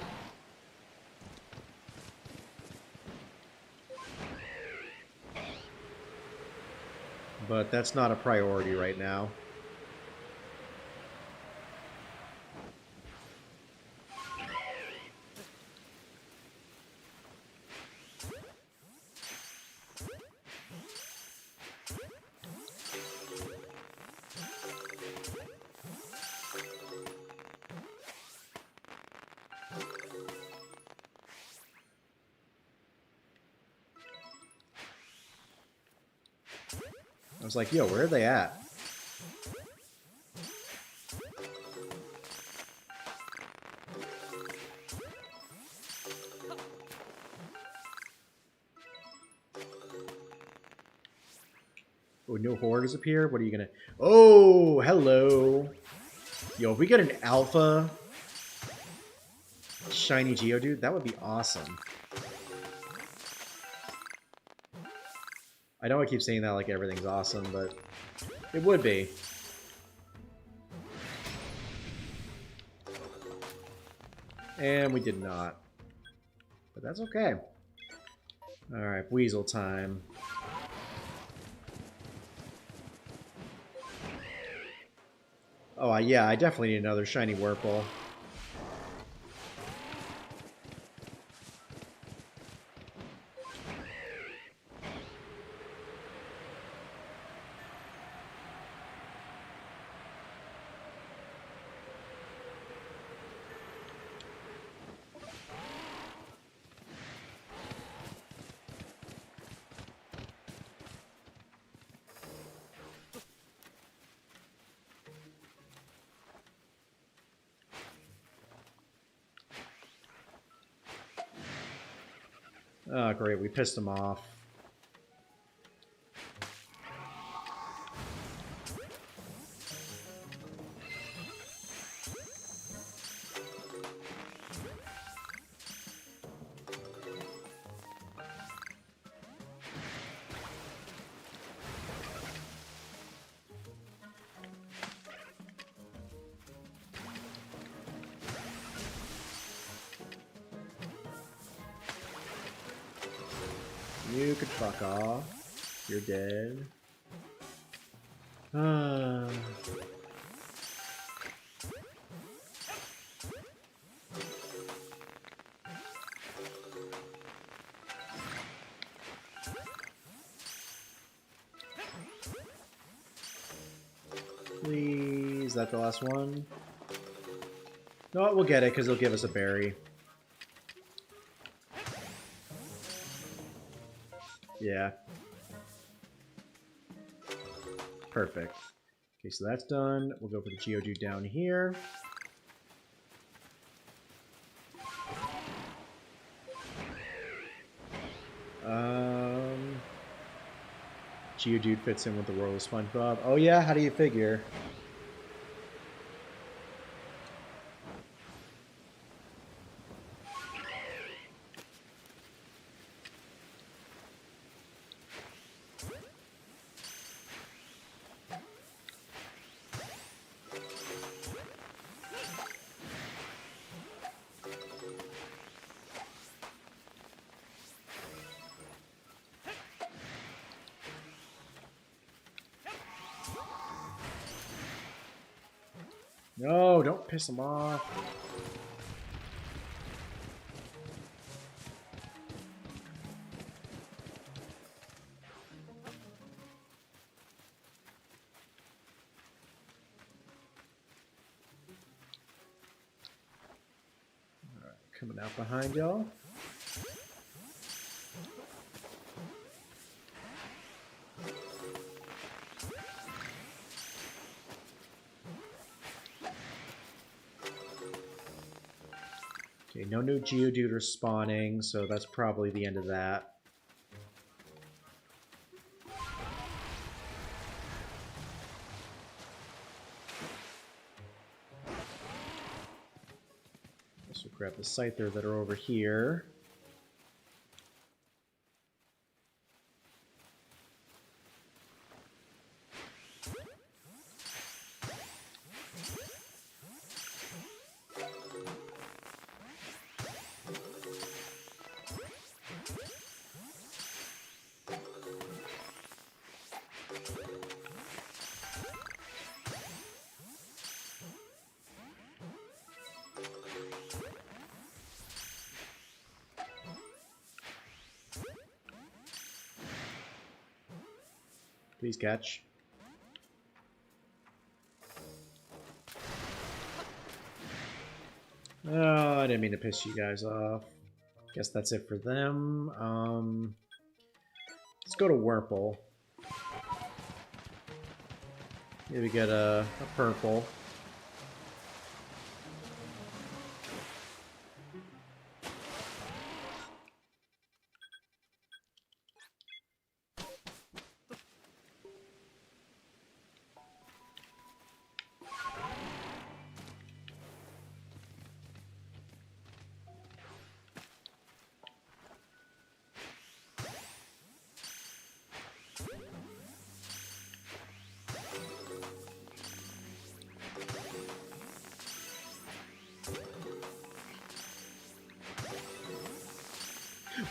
A: But that's not a priority right now. I was like, yo, where are they at? Oh, no horrors appear? What are you gonna... Oh, hello. Yo, if we get an alpha shiny Geodude, that would be awesome. I know I keep saying that like everything's awesome, but it would be. And we did not. But that's okay. Alright, Weasel time. Oh, yeah, I definitely need another shiny Wurple. Oh, great, we pissed him off. You could fuck off. You're dead. Ah. Please, is that the last one? No, we'll get it because it'll give us a berry. Yeah. Perfect. Okay, so that's done. We'll go for the Geodude down here. Geodude fits in with the world of SpongeBob. Oh yeah, how do you figure? No, don't piss him off. Alright, coming out behind y'all. Okay, no new Geodude are spawning, so that's probably the end of that. Also grab the Scyther that are over here. Please catch. Oh, I didn't mean to piss you guys off. Guess that's it for them. Let's go to Wurple. Maybe get a purple.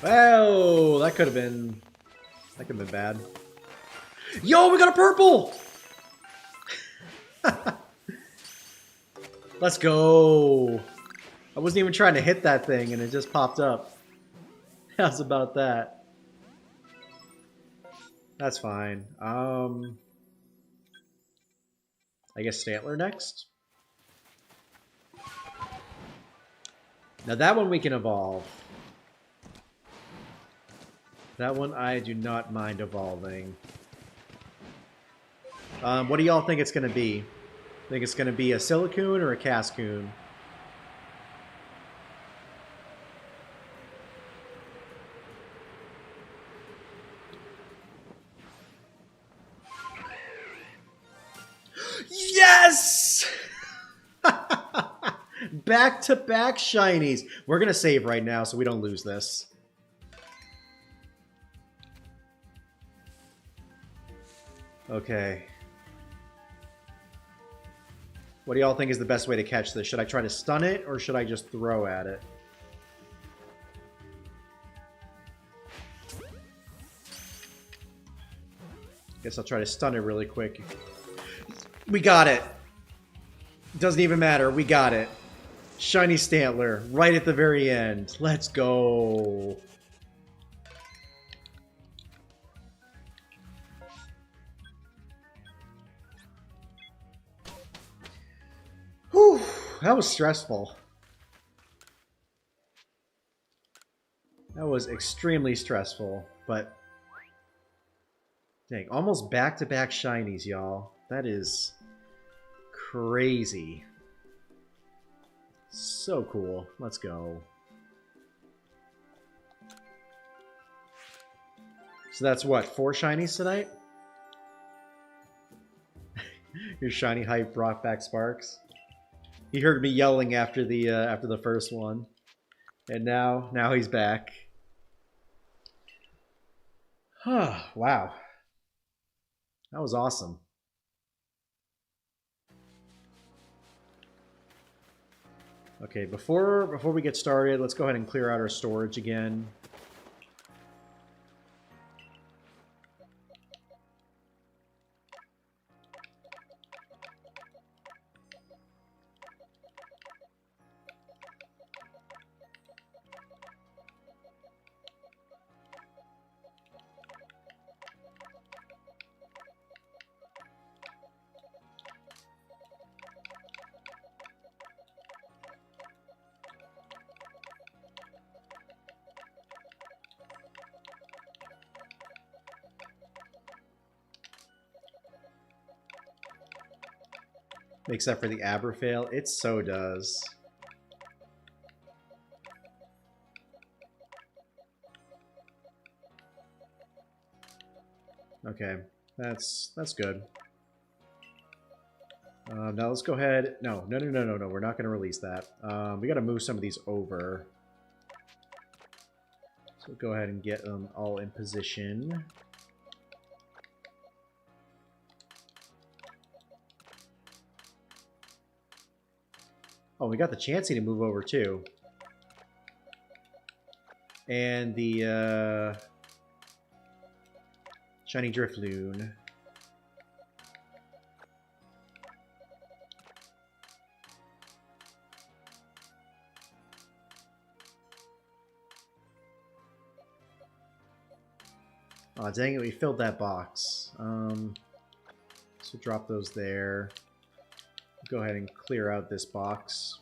A: Oh, that could have been bad. Yo, we got a purple! Let's go. I wasn't even trying to hit that thing and it just popped up. How's about that? That's fine. I guess Stantler next. Now that one we can evolve. That one I do not mind evolving. What do y'all think it's going to be? Think it's going to be a Silicoon or a Cascoon? Yes! Back-to-back shinies. We're going to save right now so we don't lose this. Okay. What do y'all think is the best way to catch this? Should I try to stun it or should I just throw at it? Guess I'll try to stun it really quick. We got it. Doesn't even matter. We got it. Shiny Stantler right at the very end. Let's go. Whew, that was stressful. That was extremely stressful, but dang, almost back-to-back shinies, y'all. That is crazy. So cool. Let's go. So that's what, 4 shinies tonight? Your shiny hype brought back Sparks. He heard me yelling after the first one, and now he's back. Wow, that was awesome. Okay, before we get started, let's go ahead and clear out our storage again. Except for the Aberfail, it so does. Okay, that's good. Now let's go ahead. No. We're not going to release that. We got to move some of these over. So go ahead and get them all in position. Oh, we got the Chansey to move over too. And the Shiny Drifloon. Aw, dang it, we filled that box. So drop those there. Go ahead and clear out this box.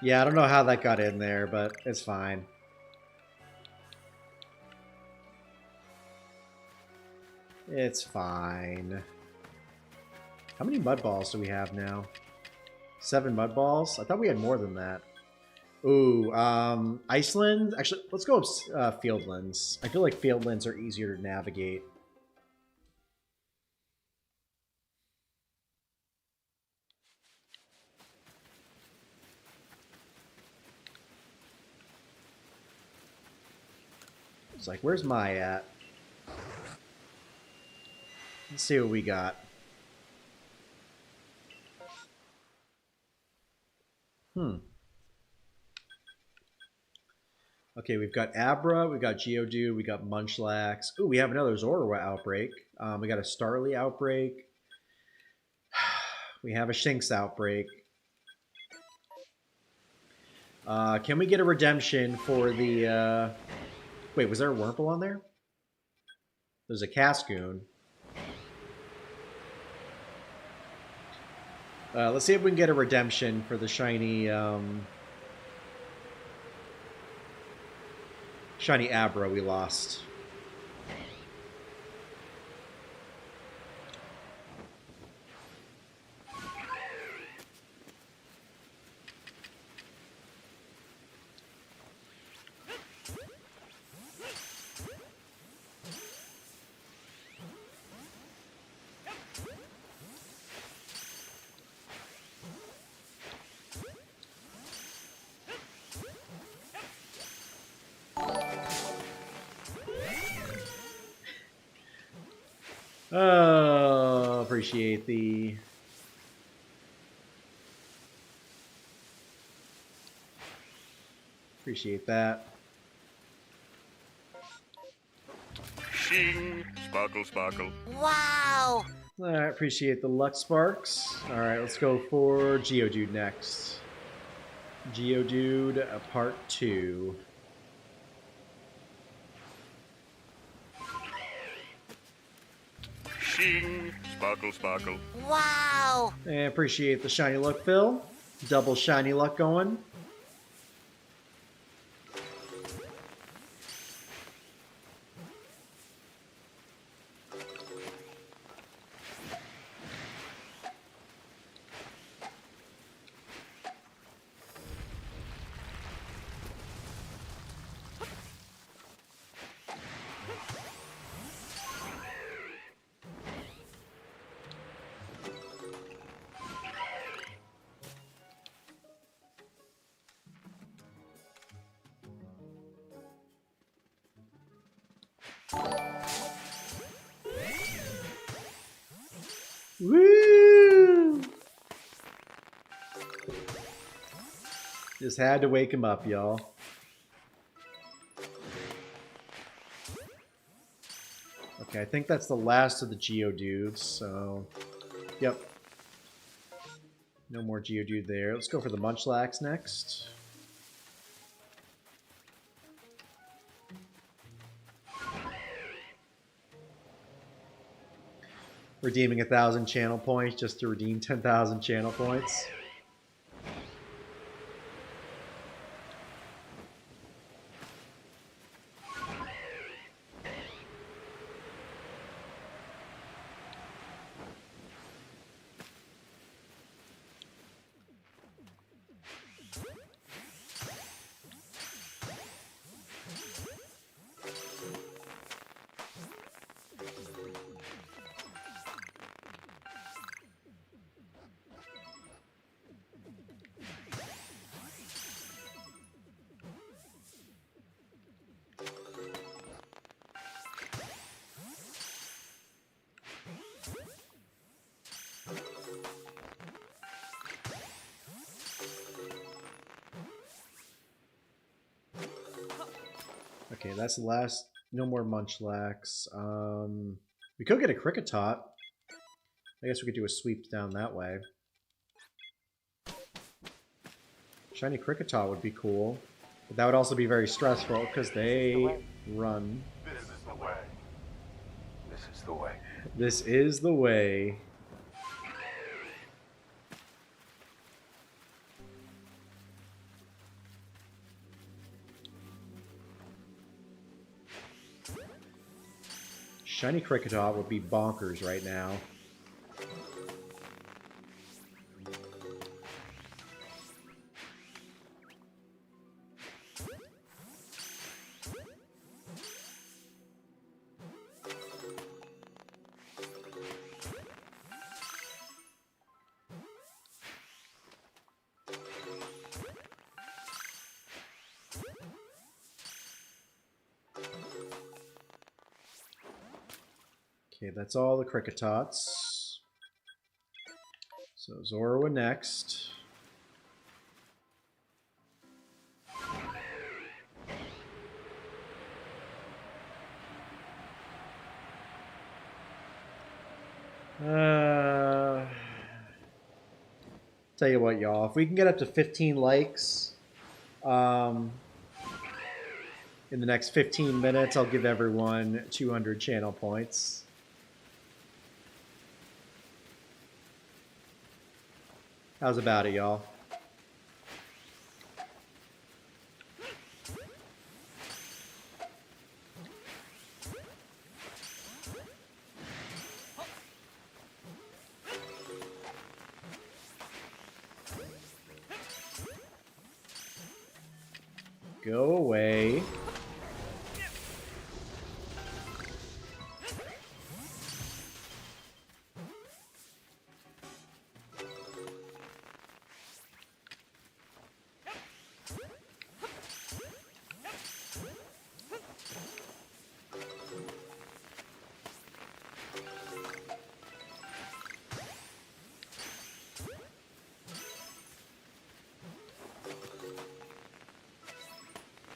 A: Yeah, I don't know how that got in there, but it's fine. It's fine. How many mud balls do we have now? 7 mud balls? I thought we had more than that. Ooh, Iceland? Actually, let's go Fieldlands. I feel like Fieldlands are easier to navigate. It's like, where's Mai at? Let's see what we got. Okay, we've got Abra, we've got Geodude, we got Munchlax. Ooh, we have another Zorua outbreak. We got a Starly outbreak. We have a Shinx outbreak. Can we get a redemption for the... Wait, was there a Wurmple on there? There's a Cascoon. Let's see if we can get a redemption for the shiny... Shiny Abra we lost. Oh, appreciate the... Appreciate that.
E: Shing! Sparkle, sparkle.
F: Wow!
A: Alright, appreciate the Luck Sparks. Alright, let's go for Geodude next. Geodude, Part 2.
E: Shing! Sparkle, sparkle.
F: Wow!
A: And appreciate the Shiny Luck fill. Double Shiny Luck going. Woo! Just had to wake him up, y'all. Okay, I think that's the last of the Geodudes, so... Yep. No more Geodude there. Let's go for the Munchlax next. Redeeming 1,000 channel points just to redeem 10,000 channel points. Okay, that's the last. No more Munchlax. We could get a Kricketot. I guess we could do a sweep down that way. Shiny Kricketot would be cool. But that would also be very stressful because they run.
B: This is the way.
D: This is the way.
A: This is the way. Shiny Kricketot would be bonkers right now. Okay, that's all the Cricketots. So Zorua next. Tell you what, y'all. If we can get up to 15 likes in the next 15 minutes, I'll give everyone 200 channel points. How's about it, y'all? Go away.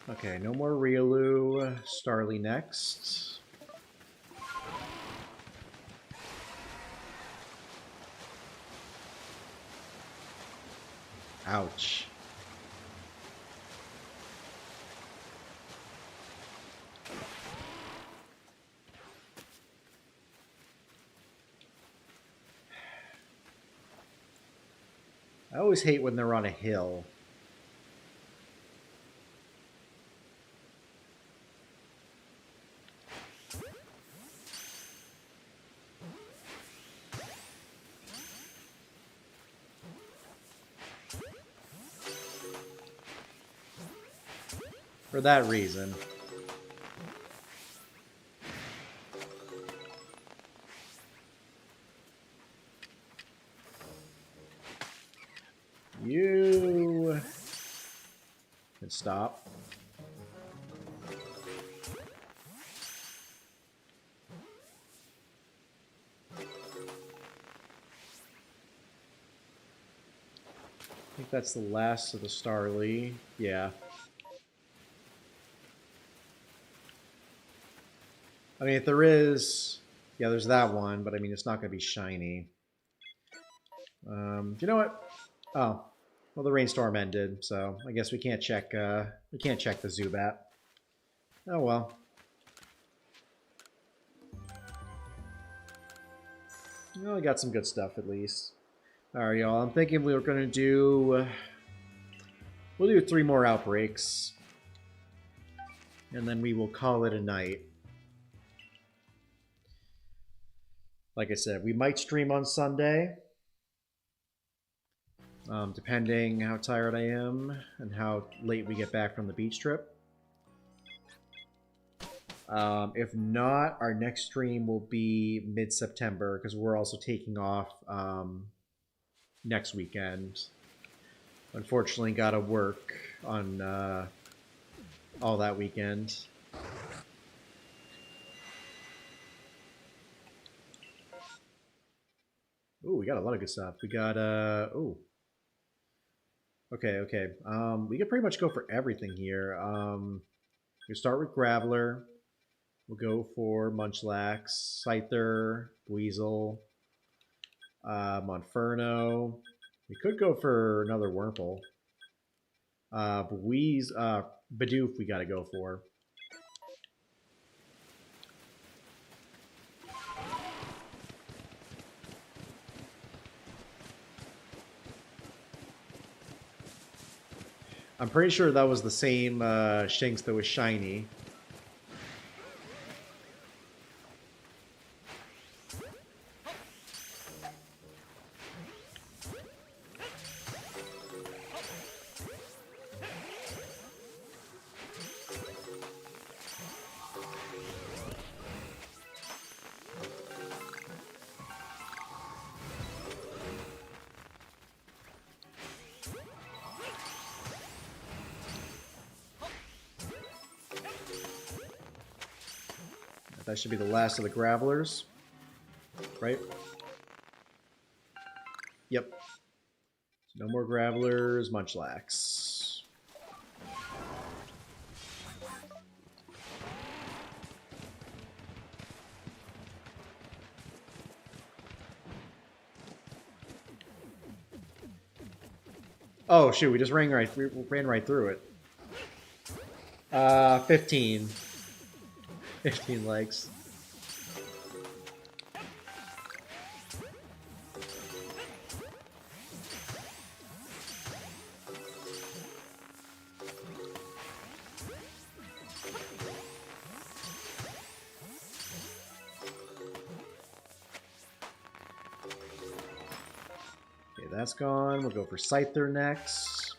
A: Okay, no more Riolu. Starly next. Ouch. I always hate when they're on a hill. For that reason. You can stop. I think that's the last of the Starly. Yeah. I mean, if there is... Yeah, there's that one, but I mean, it's not going to be shiny. You know what? Oh. Well, the rainstorm ended, so I guess we can't check the Zubat. Oh well. Well, we got some good stuff at least. Alright, y'all. I'm thinking we were gonna do... we'll do 3 more outbreaks. And then we will call it a night. Like I said, we might stream on Sunday. Depending how tired I am and how late we get back from the beach trip. If not, our next stream will be mid-September because we're also taking off next weekend. Unfortunately, gotta work on all that weekend. Ooh, we got a lot of good stuff. We got, ooh. Okay. We could pretty much go for everything here. We start with Graveler. We'll go for Munchlax, Scyther, Weasel, Monferno. We could go for another Wurmple. Bidoof we gotta go for. I'm pretty sure that was the same Shinx that was shiny. That should be the last of the Gravelers. right? Yep. No more Gravelers, Munchlax. Oh shoot, we just ran right through it. 15. 15 legs. Okay, that's gone. We'll go for Scyther next.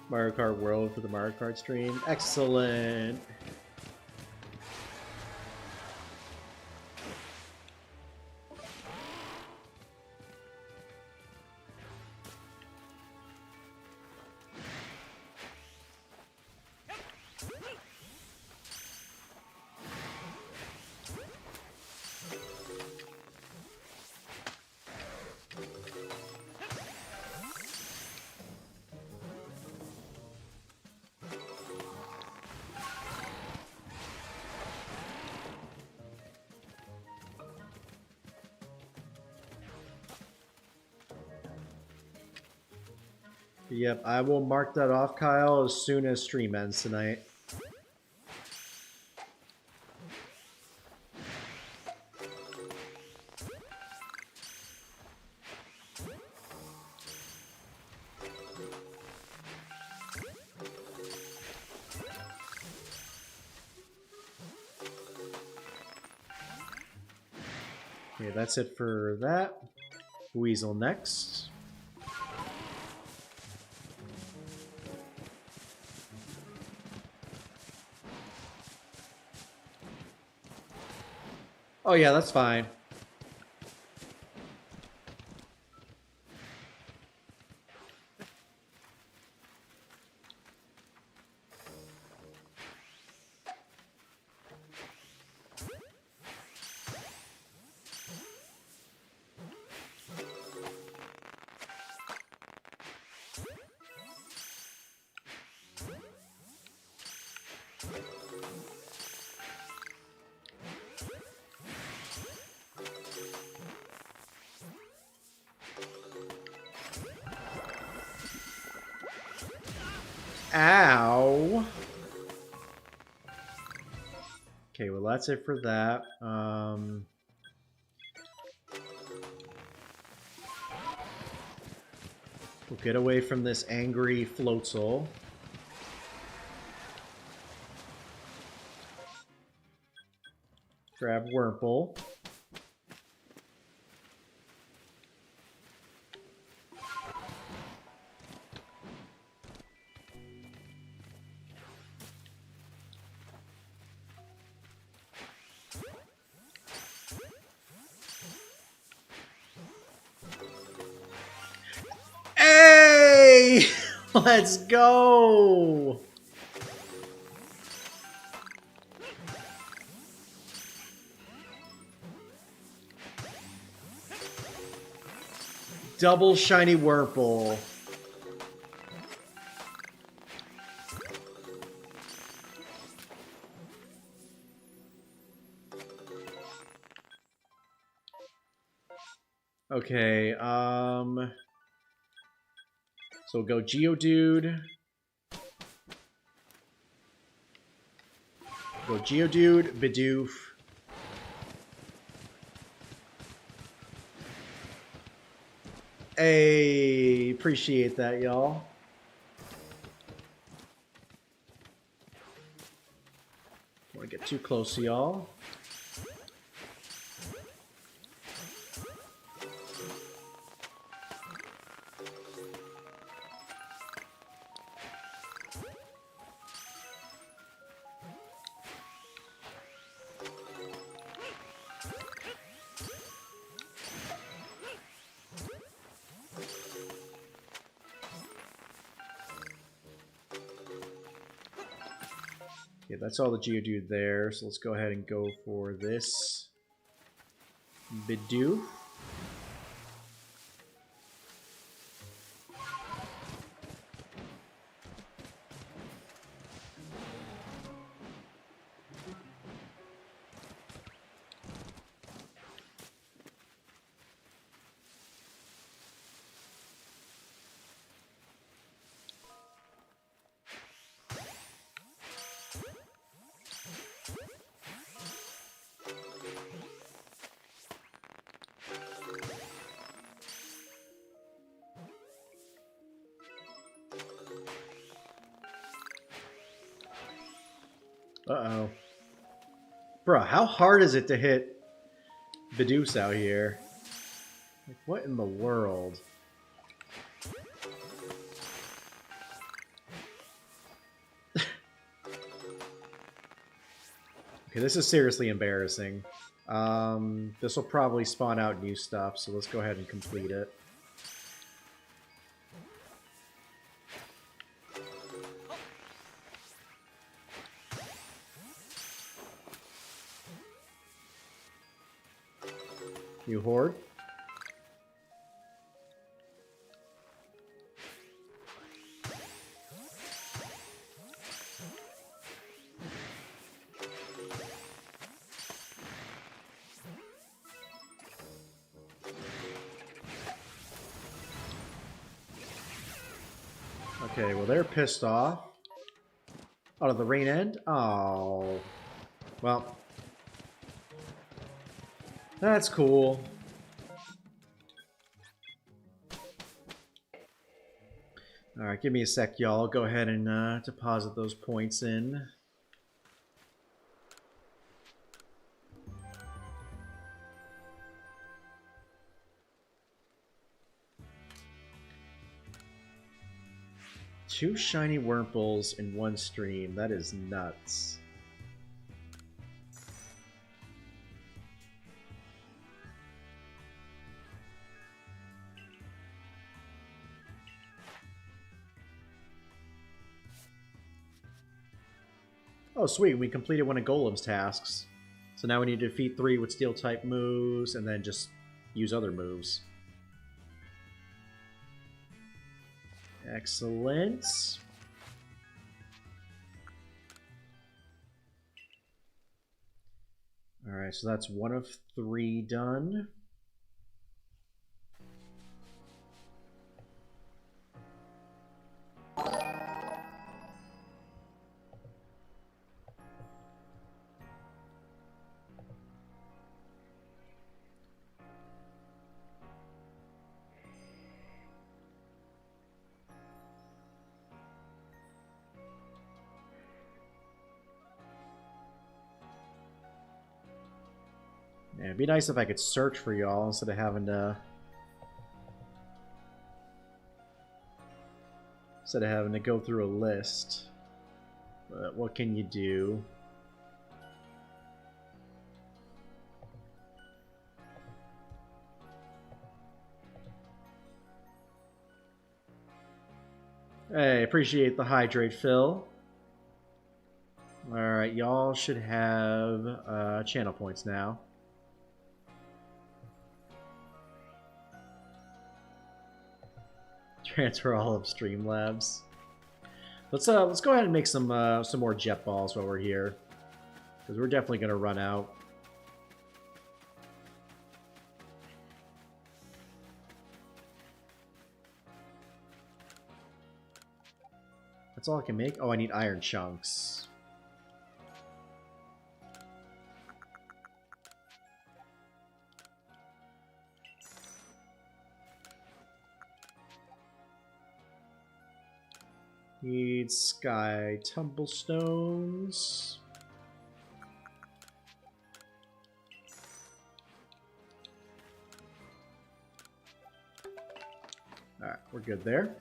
A: Mario Kart World for the Mario Kart stream. Excellent. Yep, I will mark that off, Kyle, as soon as stream ends tonight. Okay, that's it for that. Weasel next. Oh yeah, that's fine. Ow. Okay, well that's it for that. We'll get away from this angry Floatzel. Grab Wurmple. Hey! Let's go! Double shiny Wurmple. Okay, so we'll go Geodude. Go Geodude, Bidoof. Hey, appreciate that, y'all. Don't want to get too close to y'all. Okay, that's all the Geodude there, so let's go ahead and go for this Bidoof. Uh-oh. Bruh, how hard is it to hit Bidoof out here? Like, what in the world? Okay, this is seriously embarrassing. This will probably spawn out new stuff, so let's go ahead and complete it. New horde. Okay, well they're pissed off. Oh, did the rain end? Oh. Well. That's cool. Alright, give me a sec, y'all. I'll go ahead and deposit those points in. Two shiny Wurmples in one stream. That is nuts. Oh, sweet. We completed one of Golem's tasks. So now we need to defeat 3 with Steel-type moves, and then just use other moves. Excellent. Alright, so that's 1 of 3 done. Yeah, it'd be nice if I could search for y'all instead of having to go through a list. But what can you do? Hey, appreciate the hydrate, Phil. Alright, y'all should have channel points now. Transfer all of Streamlabs. Let's go ahead and make some more jet balls while we're here, because we're definitely gonna run out. That's all I can make. Oh, I need iron chunks. Need sky tumblestones. Alright, we're good there.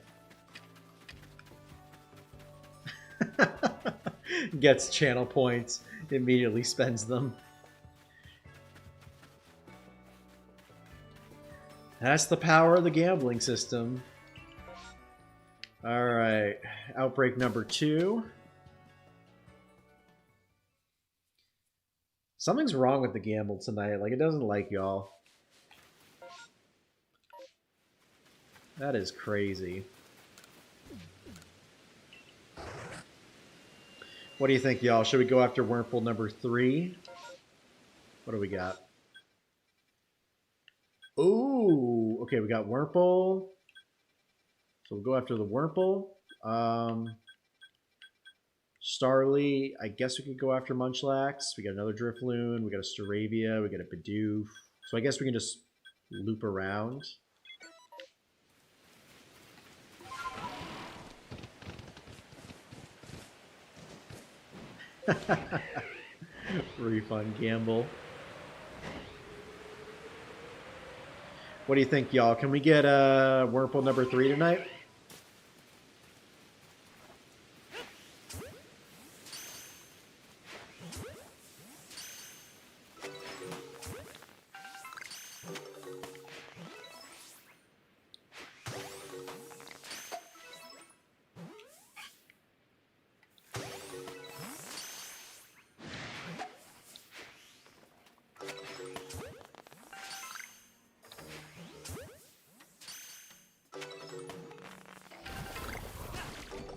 A: Gets channel points, immediately spends them. That's the power of the gambling system. Alright, outbreak number 2. Something's wrong with the gamble tonight. Like, it doesn't like y'all. That is crazy. What do you think, y'all? Should we go after Wurmple number 3? What do we got? Ooh, okay, we got Wurmple. So we'll go after the Wurmple. Starly, I guess we could go after Munchlax. We got another Drifloon. We got a Staravia. We got a Bidoof. So I guess we can just loop around. Refund gamble. What do you think, y'all? Can we get Wurmple number 3 tonight?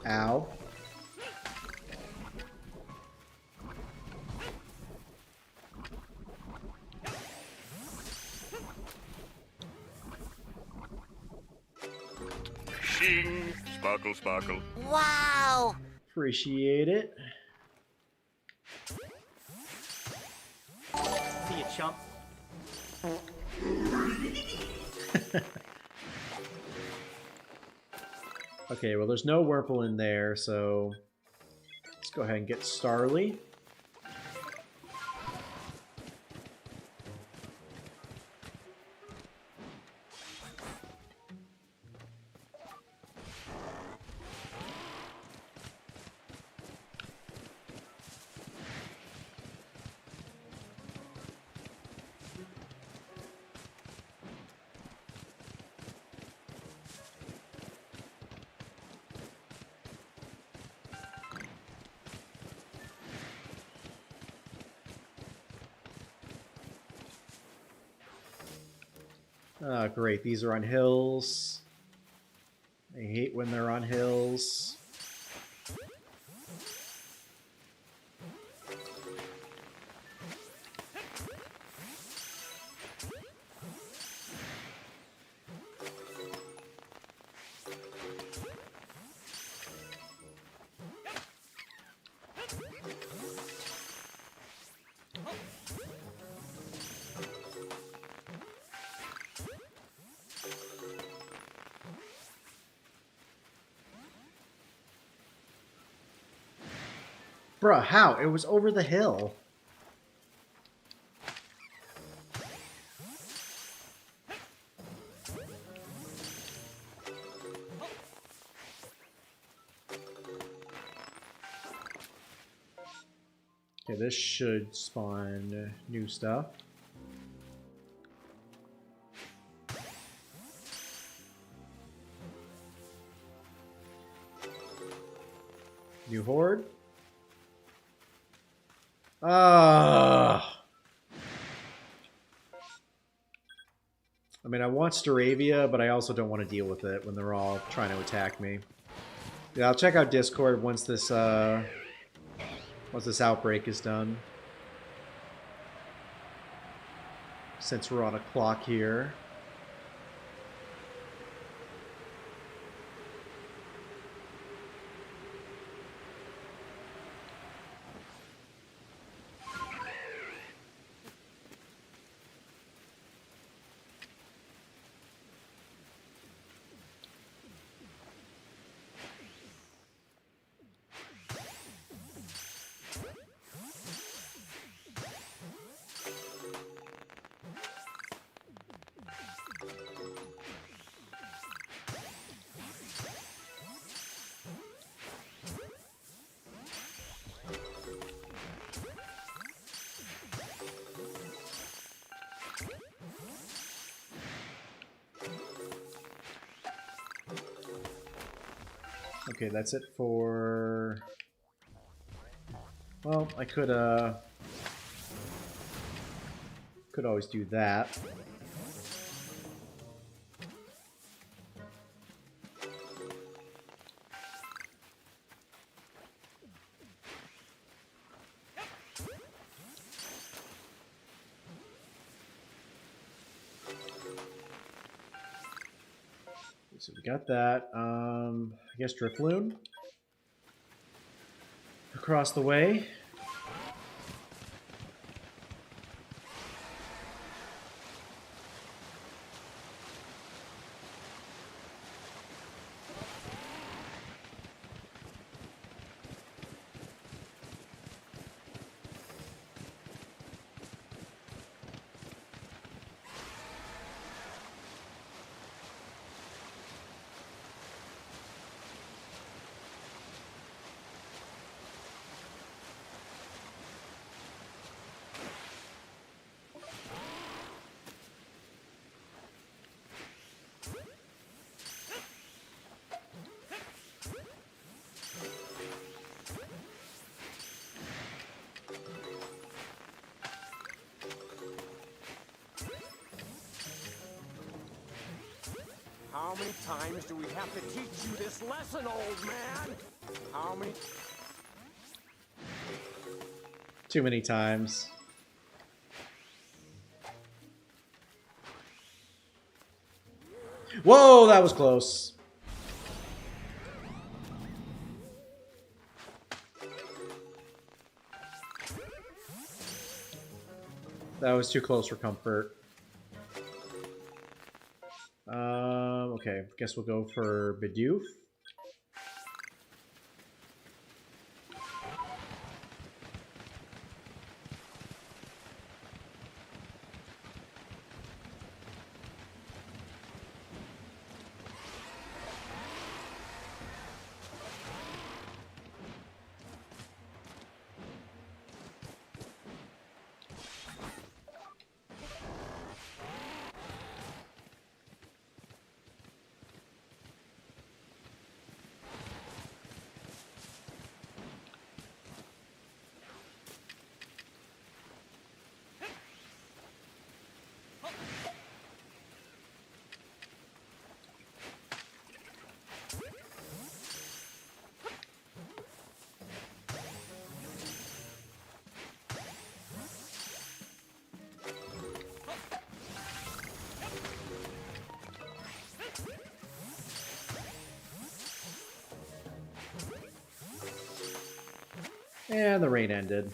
A: Ow.
E: Shing! Sparkle, sparkle.
F: Wow!
A: Appreciate it.
C: See ya, chump.
A: Okay, well, there's no Wurmple in there, so let's go ahead and get Starly. Oh, great. These are on hills. I hate when they're on hills. Bruh, how? It was over the hill. Okay, this should spawn new stuff. New horde. I mean, I want Staravia, but I also don't want to deal with it when they're all trying to attack me. Yeah, I'll check out Discord once this outbreak is done. Since we're on a clock here. Okay, that's it for... Well, I could, Could always do that. So we got that. I guess Drifloon. Across the way.
D: How many times do we have to teach you this lesson, old man? How many...
A: Too many times. Whoa, that was close. That was too close for comfort. Okay, guess we'll go for Bidoof. And the rain ended.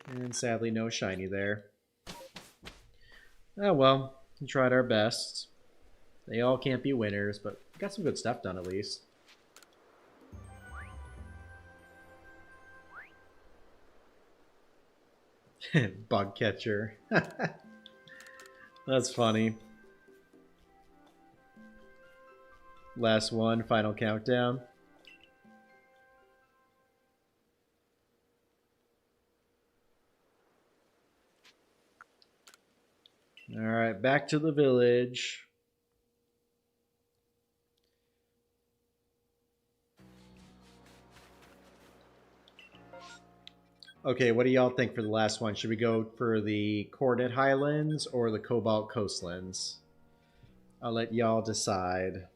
A: And sadly, no shiny there. Oh well, we tried our best. They all can't be winners, but we got some good stuff done at least. Bug catcher. That's funny. Last one, final countdown. Alright, back to the village. Okay, what do y'all think for the last one? Should we go for the Corded Highlands or the Cobalt Coastlands? I'll let y'all decide.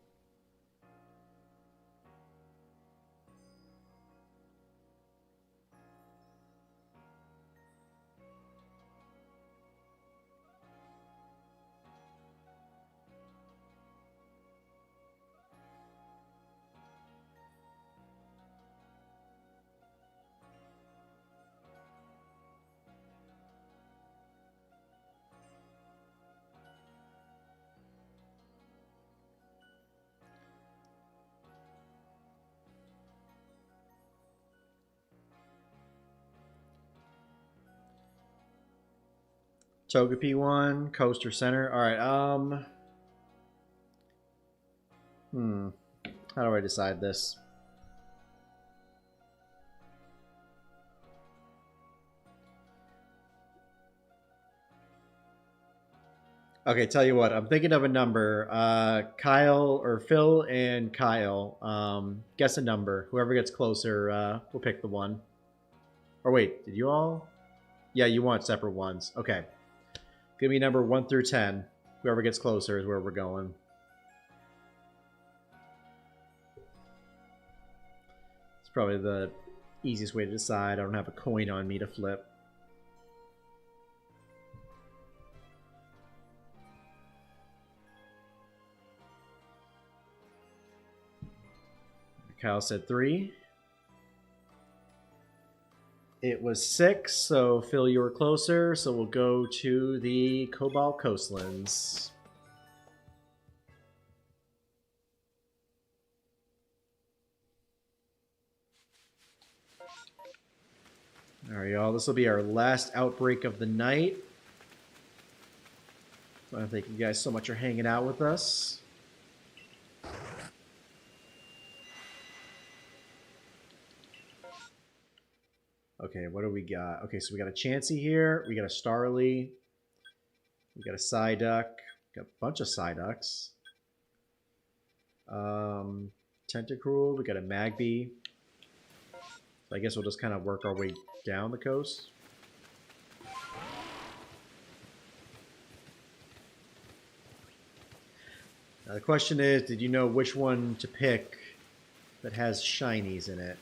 A: Togepi one, Coaster Center. Alright, how do I decide this? Okay, tell you what, I'm thinking of a number. Kyle, or Phil and Kyle, guess a number. Whoever gets closer, we'll pick the one. Or wait, did you all? Yeah, you want separate ones. Okay. Give me number 1 through 10. Whoever gets closer is where we're going. It's probably the easiest way to decide. I don't have a coin on me to flip. Kyle said 3. It was 6, so Phil, you were closer. So we'll go to the Cobalt Coastlands. All right, y'all. This will be our last outbreak of the night. I want to thank you guys so much for hanging out with us. Okay, what do we got? Okay, so we got a Chansey here. We got a Starly. We got a Psyduck. Got a bunch of Psyducks. Tentacruel. We got a Magby. So I guess we'll just kind of work our way down the coast. Now the question is, did you know which one to pick that has shinies in it?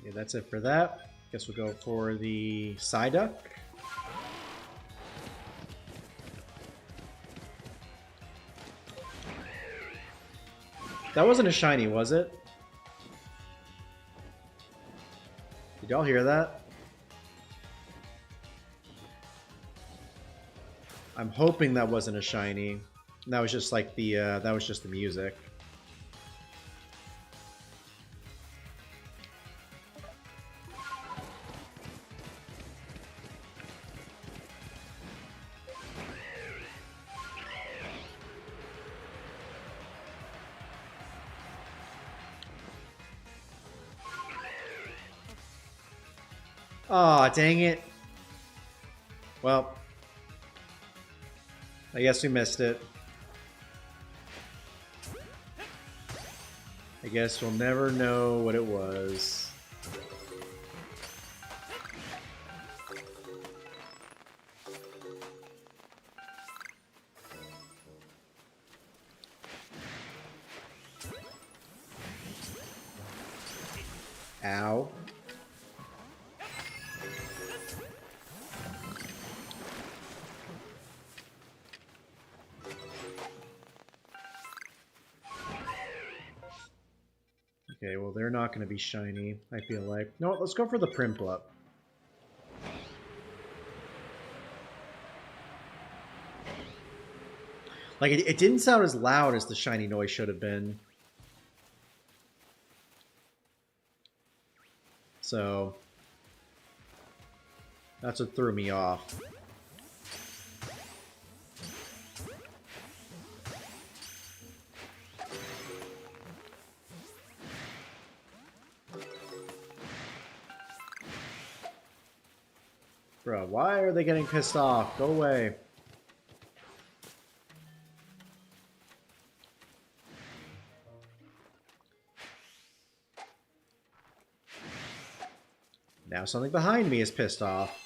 A: Okay, that's it for that. Guess we'll go for the Psyduck. That wasn't a shiny, was it? Did y'all hear that? I'm hoping that wasn't a shiny. That was just like the that was just the music. Aw, dang it. Well, I guess we missed it. I guess we'll never know what it was. Ow. Okay, well, they're not going to be shiny, I feel like. No, let's go for the Prinplup. Like, it didn't sound as loud as the shiny noise should have been. So, that's what threw me off. Bro, why are they getting pissed off? Go away. Now something behind me is pissed off.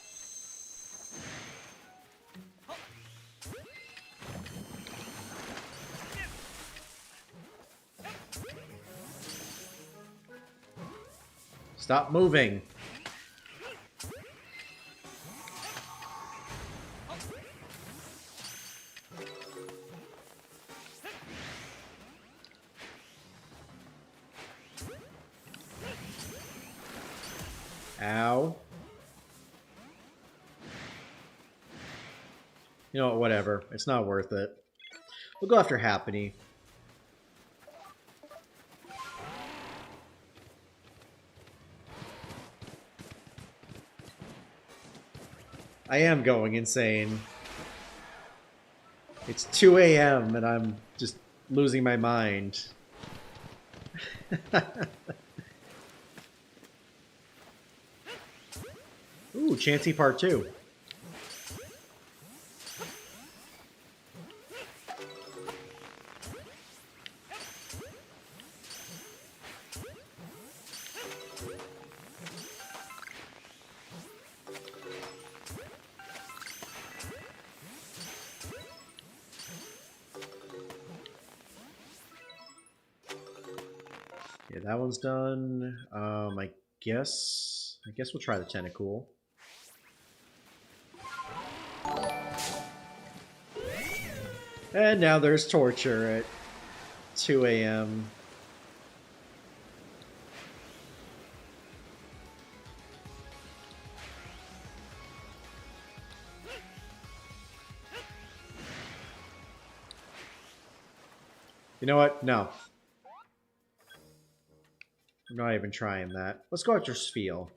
A: Stop moving. Ow. You know what, whatever. It's not worth it. We'll go after Happiny. I am going insane. It's 2 a.m. and I'm just losing my mind. Ooh, Chansey Part 2. Yeah, that one's done. I guess we'll try the Tentacool. And now there's torture at 2 a.m. You know what? No. I'm not even trying that. Let's go after Spheal.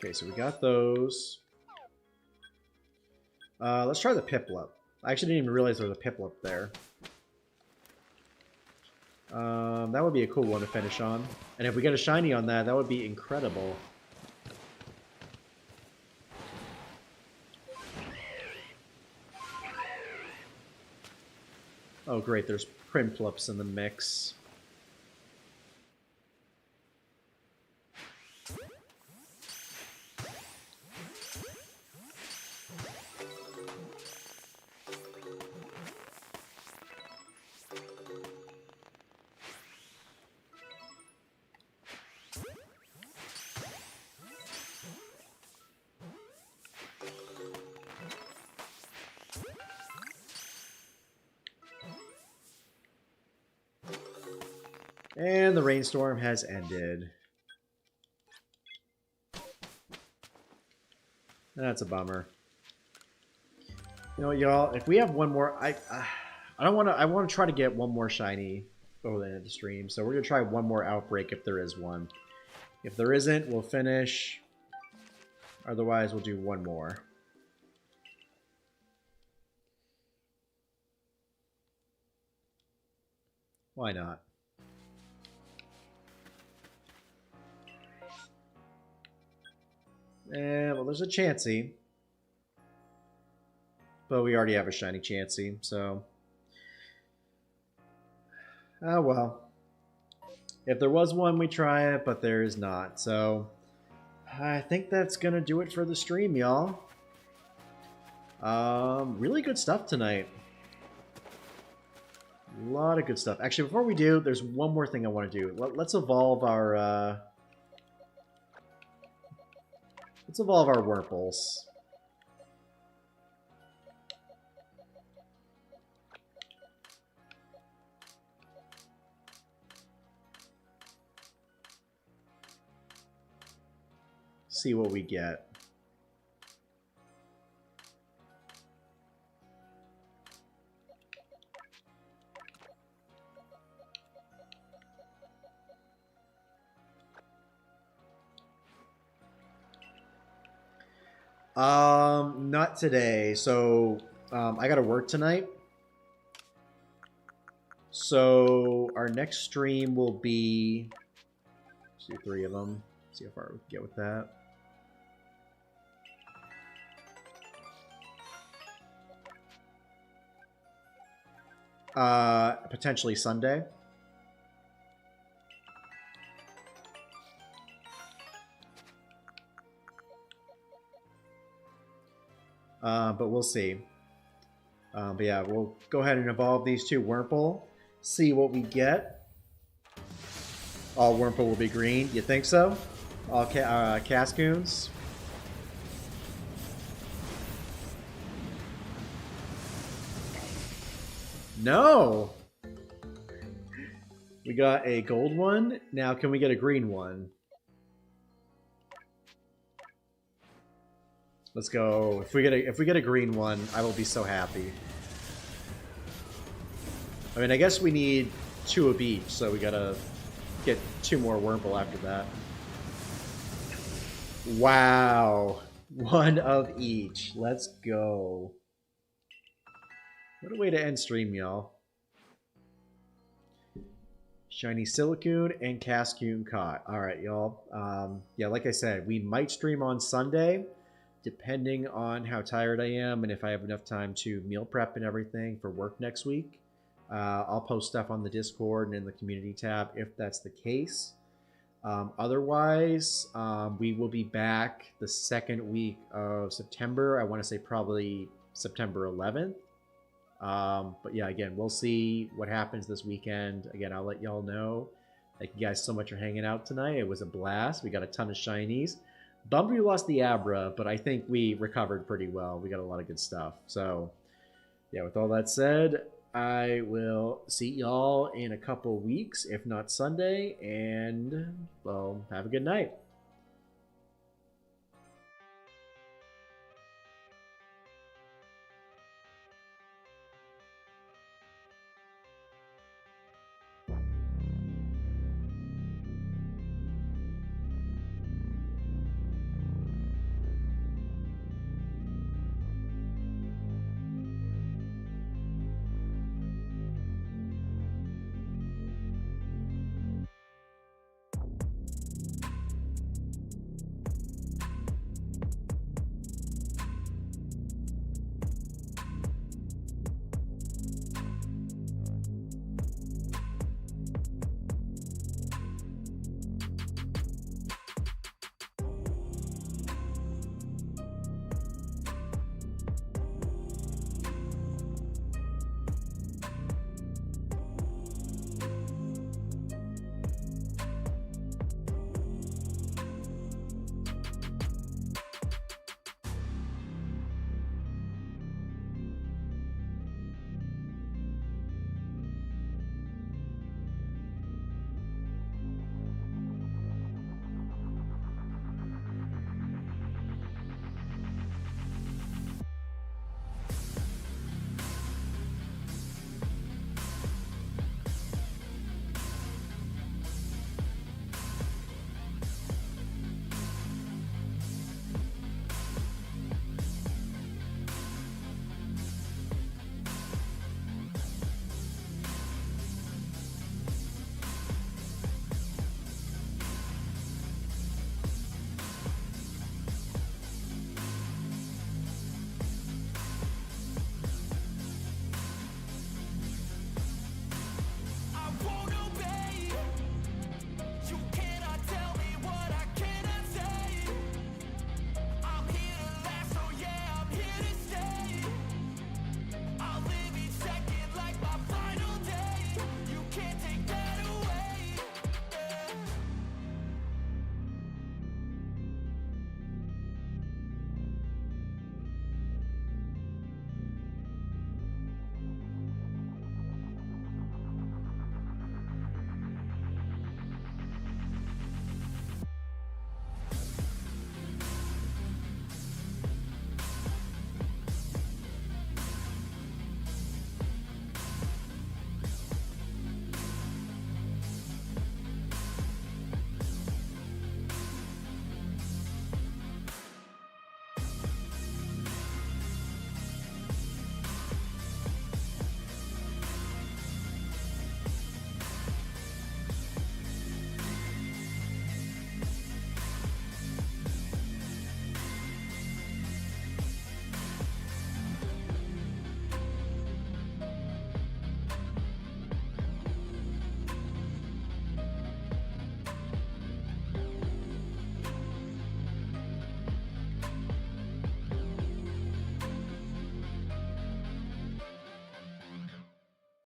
A: Okay, so we got those. Let's try the Piplup. I actually didn't even realize there was a Piplup there. That would be a cool one to finish on. And if we get a shiny on that, that would be incredible. Oh great, there's Primplups in the mix. And the rainstorm has ended. That's a bummer. You know, y'all, if we have one more, I don't want to. I want to try to get one more shiny before the end of the stream. So we're gonna try one more outbreak if there is one. If there isn't, we'll finish. Otherwise, we'll do one more. Why not? Well, there's a Chansey. But we already have a shiny Chansey, so... Oh, well. If there was one, we try it, but there is not. So, I think that's going to do it for the stream, y'all. Really good stuff tonight. A lot of good stuff. Actually, before we do, there's one more thing I want to do. Let's evolve our... Let's evolve our Wurmples. see what we get. Not today. So, I gotta work tonight. So, our next stream will be... Let's do 3 of them. See how far we can get with that. Potentially Sunday. But we'll see. But yeah, we'll go ahead and evolve these 2 Wurmple. See what we get. All Wurmple will be green. You think so? All Cascoons? No! We got a gold one. Now can we get a green one? Let's go. If we get a green one, I will be so happy. I mean, I guess we need 2 of each, so we gotta get 2 more Wurmple after that. Wow. 1 of each. Let's go. What a way to end stream, y'all. Shiny Silicoon and Cascoon caught. Alright, y'all. Yeah, like I said, we might stream on Sunday, depending on how tired I am and if I have enough time to meal prep and everything for work next week. I'll post stuff on the Discord and in the community tab if that's the case. Otherwise, we will be back the 2nd week of September. I want to say probably September 11th. But yeah, again, we'll see what happens this weekend. Again, I'll let y'all know. Thank you guys so much for hanging out tonight. It was a blast. We got a ton of shinies. Bummed we lost the Abra, but I think we recovered pretty well. We got a lot of good stuff. So, yeah, with all that said, I will see y'all in a couple weeks, if not Sunday, and, well, have a good night.